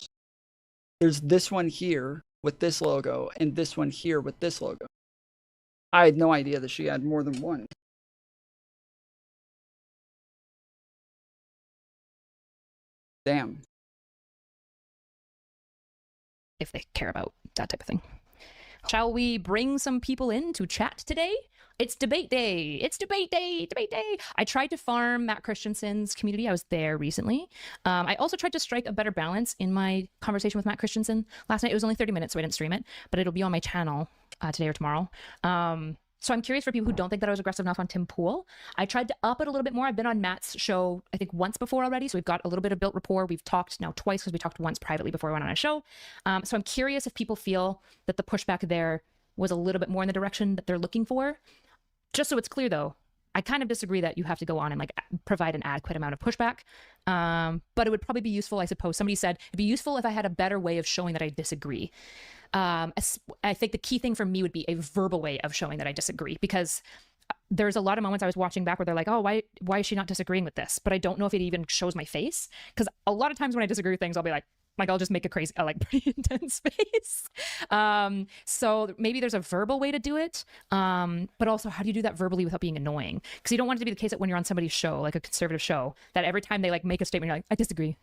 There's this one here with this logo and this one here with this logo. I had no idea that she had more than one. Damn. If they care about that type of thing. Shall we bring some people in to chat today? It's debate day. It's debate day. Debate day. I tried to farm Matt Christensen's community. I was there recently. I also tried to strike a better balance in my conversation with Matt Christensen last night. It was only 30 minutes, so I didn't stream it, but it'll be on my channel today or tomorrow. So I'm curious for people who don't think that I was aggressive enough on Tim Pool. I tried to up it a little bit more. I've been on Matt's show, I think, once before already. So we've got a little bit of built rapport. We've talked now twice because we talked once privately before I went on a show. So I'm curious if people feel that the pushback there was a little bit more in the direction that they're looking for. Just so it's clear, though, I kind of disagree that you have to go on and like provide an adequate amount of pushback. But it would probably be useful, I suppose. Somebody said it'd be useful if I had a better way of showing that I disagree. I think the key thing for me would be a verbal way of showing that I disagree, because there's a lot of moments I was watching back where they're like, oh, why is she not disagreeing with this? But I don't know if it even shows my face, because a lot of times when I disagree with things, I'll be like I'll just make a crazy, like pretty intense face. So maybe there's a verbal way to do it. But also, how do you do that verbally without being annoying? Because you don't want it to be the case that when you're on somebody's show, like a conservative show, that every time they like make a statement, you're like, I disagree.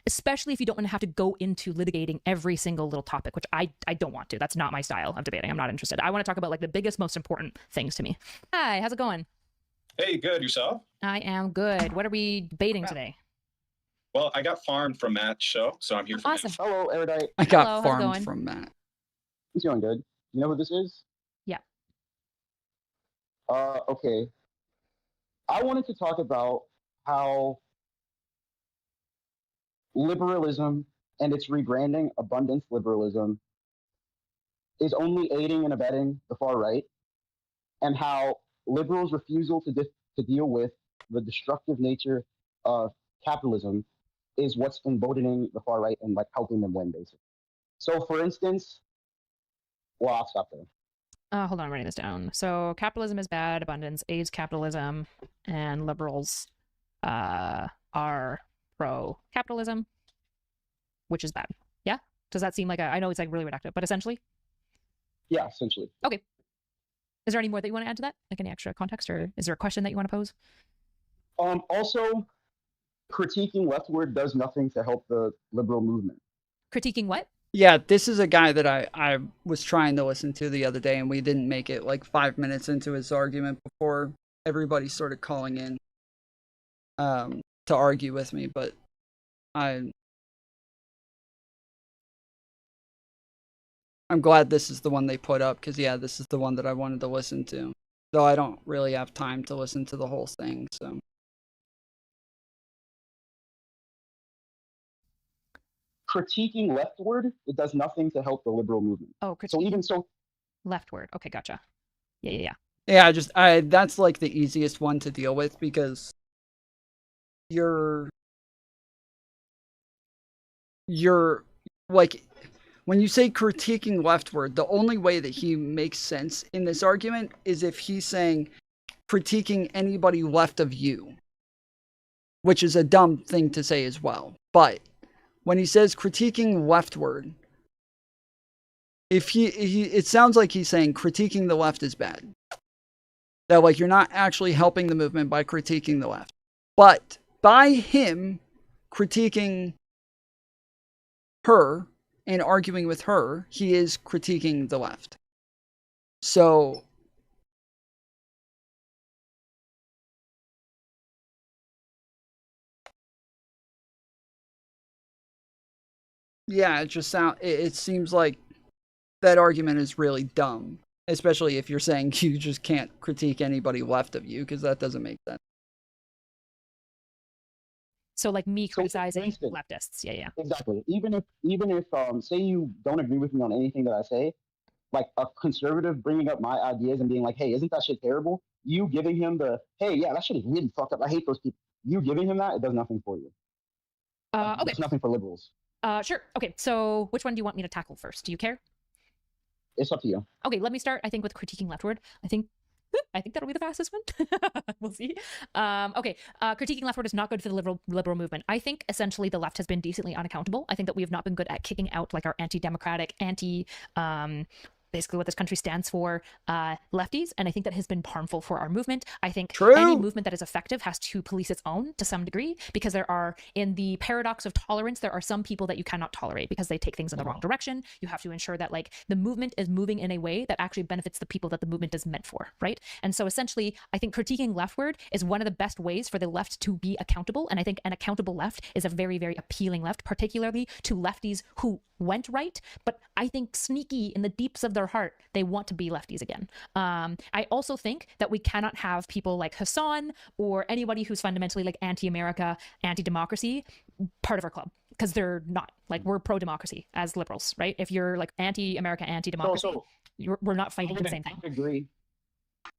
Especially if you don't want to have to go into litigating every single little topic, which I don't want to. That's not my style of debating. I'm not interested. I want to talk about like the biggest, most important things to me. Hi, how's it going? Hey, good. Yourself? I am good. What are we debating today? Well, I got farmed from Matt's show, so I'm here for Awesome. Matt. Hello, Erudite. I got farmed from Matt. He's going good. You know who this is? Yeah. Okay. I wanted to talk about how liberalism and its rebranding, abundance liberalism, is only aiding and abetting the far right, and how liberals' refusal to deal with the destructive nature of capitalism is what's emboldening the far right and like helping them win, basically. So, for instance, well, I'll stop there. Hold on, I'm writing this down. So capitalism is bad, abundance aids capitalism, and liberals are pro-capitalism, which is bad. Yeah? Does that seem like I know it's like really reductive, but essentially? Yeah, essentially. Okay. Is there any more that you want to add to that? Like any extra context, or is there a question that you want to pose? Also, critiquing leftward does nothing to help the liberal movement. Critiquing what? Yeah, this is a guy that I was trying to listen to the other day, and we didn't make it like 5 minutes into his argument before everybody started calling in to argue with me, but I'm glad this is the one they put up, because yeah, this is the one that I wanted to listen to. Though I don't really have time to listen to the whole thing, so. Critiquing leftward, it does nothing to help the liberal movement. Oh, so even so, leftward. Okay, gotcha. Yeah. Yeah, that's like the easiest one to deal with, because you're like, when you say critiquing leftward, the only way that he makes sense in this argument is if he's saying critiquing anybody left of you, which is a dumb thing to say as well. But when he says critiquing leftward, if it sounds like he's saying critiquing the left is bad. That like you're not actually helping the movement by critiquing the left. But by him critiquing her and arguing with her, he is critiquing the left. So Yeah, it seems like that argument is really dumb, especially if you're saying you just can't critique anybody left of you, because that doesn't make sense. So like me criticizing leftists. Yeah. Exactly. Even if say you don't agree with me on anything that I say, like a conservative bringing up my ideas and being like, "Hey, isn't that shit terrible?" You giving him the, "Hey, yeah, that shit is really fucked up. I hate those people." You giving him that, it does nothing for you. Okay. It's nothing for liberals. Sure. Okay. So which one do you want me to tackle first? Do you care? It's up to you. Okay, let me start, I think, with critiquing leftward. I think that'll be the fastest one. We'll see. Okay, critiquing leftward is not good for the liberal movement. I think essentially the left has been decently unaccountable. I think that we have not been good at kicking out like our anti-democratic, basically what this country stands for, lefties, and I think that has been harmful for our movement. I think any movement that is effective has to police its own to some degree, because there are, in the paradox of tolerance, there are some people that you cannot tolerate because they take things in the wrong direction. You have to ensure that like the movement is moving in a way that actually benefits the people that the movement is meant for, right? And so essentially, I think critiquing leftward is one of the best ways for the left to be accountable, and I think an accountable left is a very, very appealing left, particularly to lefties who went right, but I think sneaky in the deeps of their heart, they want to be lefties again. I also think that we cannot have people like Hassan or anybody who's fundamentally like anti-America, anti-democracy part of our club, because they're not. Like, we're pro-democracy as liberals, right? If you're like anti-America, anti-democracy, we're not fighting for the same thing. I would agree.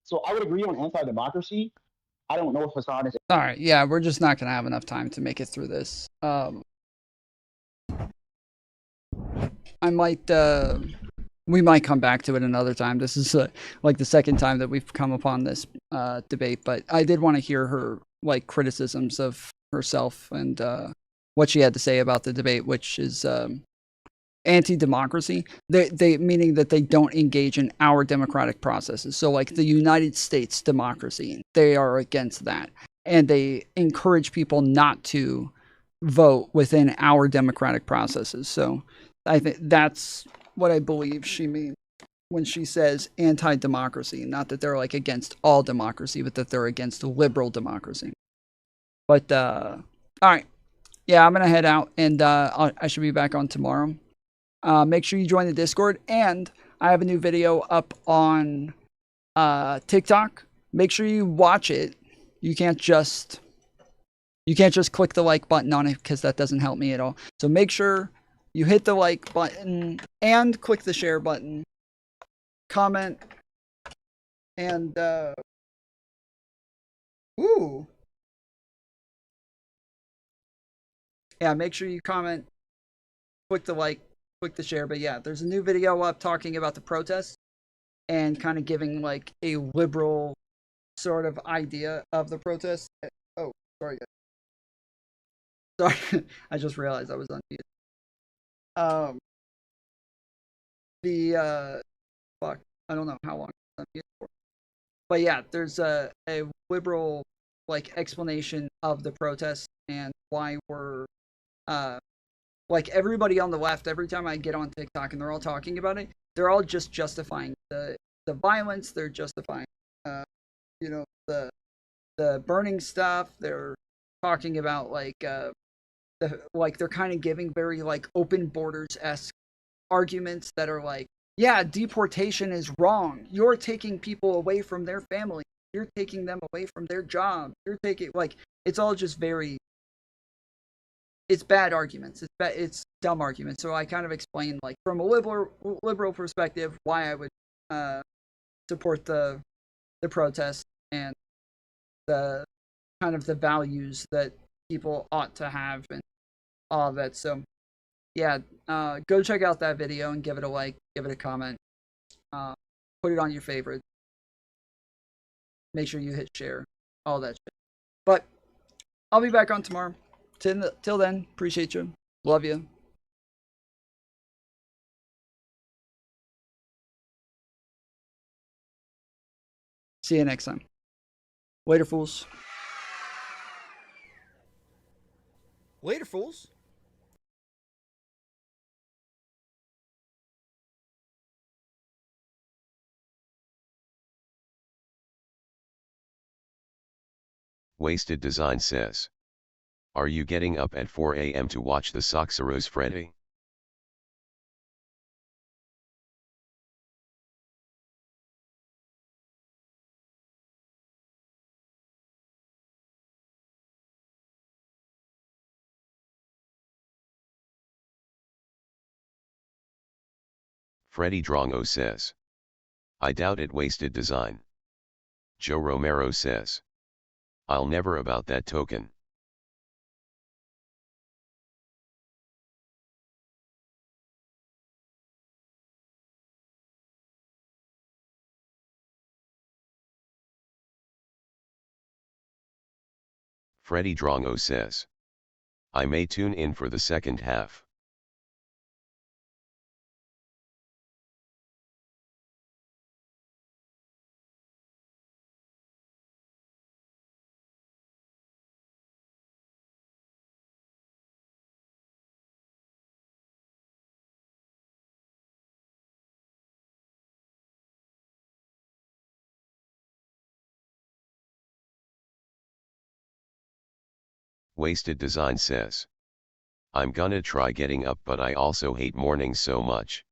So I would agree on anti-democracy. I don't know if Hassan is. All right, yeah, we're just not gonna have enough time to make it through this. I might, we might come back to it another time. This is like the second time that we've come upon this debate, but I did want to hear her like criticisms of herself and what she had to say about the debate, which is anti-democracy. They meaning that they don't engage in our democratic processes. So like the United States democracy, they are against that, and they encourage people not to vote within our democratic processes. So I think that's what I believe she means when she says anti-democracy. Not that they're like against all democracy, but that they're against liberal democracy. But all right, yeah, I'm gonna head out, and I should be back on tomorrow. Make sure you join the Discord, and I have a new video up on TikTok. Make sure you watch it. You can't just click the like button on it, because that doesn't help me at all. So make sure you hit the like button and click the share button, comment, and yeah, make sure you comment, click the like, click the share. But yeah, there's a new video up talking about the protests and kind of giving like a liberal sort of idea of the protests. Oh, sorry guys. Sorry, I just realized I was on mute. Fuck, I don't know how long I'm mute for. But yeah, there's a liberal like explanation of the protests and why we're like everybody on the left. Every time I get on TikTok and they're all talking about it, they're all just justifying the violence. They're justifying you know, the burning stuff. They're talking about like they're kind of giving very like open borders-esque arguments that are like, yeah, deportation is wrong. You're taking people away from their family. You're taking them away from their job. You're taking, like, it's all just very, it's bad arguments. It's dumb arguments. So I kind of explained, like, from a liberal perspective, why I would support the protest and the kind of the values that people ought to have and all of that. So yeah, go check out that video and give it a like, give it a comment, put it on your favorite. Make sure you hit share, all that shit. But I'll be back on tomorrow. Till then, appreciate you. Love you. See you next time. Later, fools. Later, fools. Wasted Design says, are you getting up at 4 a.m. to watch the Soxeros Freddy? Freddie Drongo says. I doubt it. Wasted design. Joe Romero says. I'll never about that token. Freddie Drongo says. I may tune in for the second half. Wasted Design says. I'm gonna try getting up, but I also hate mornings so much.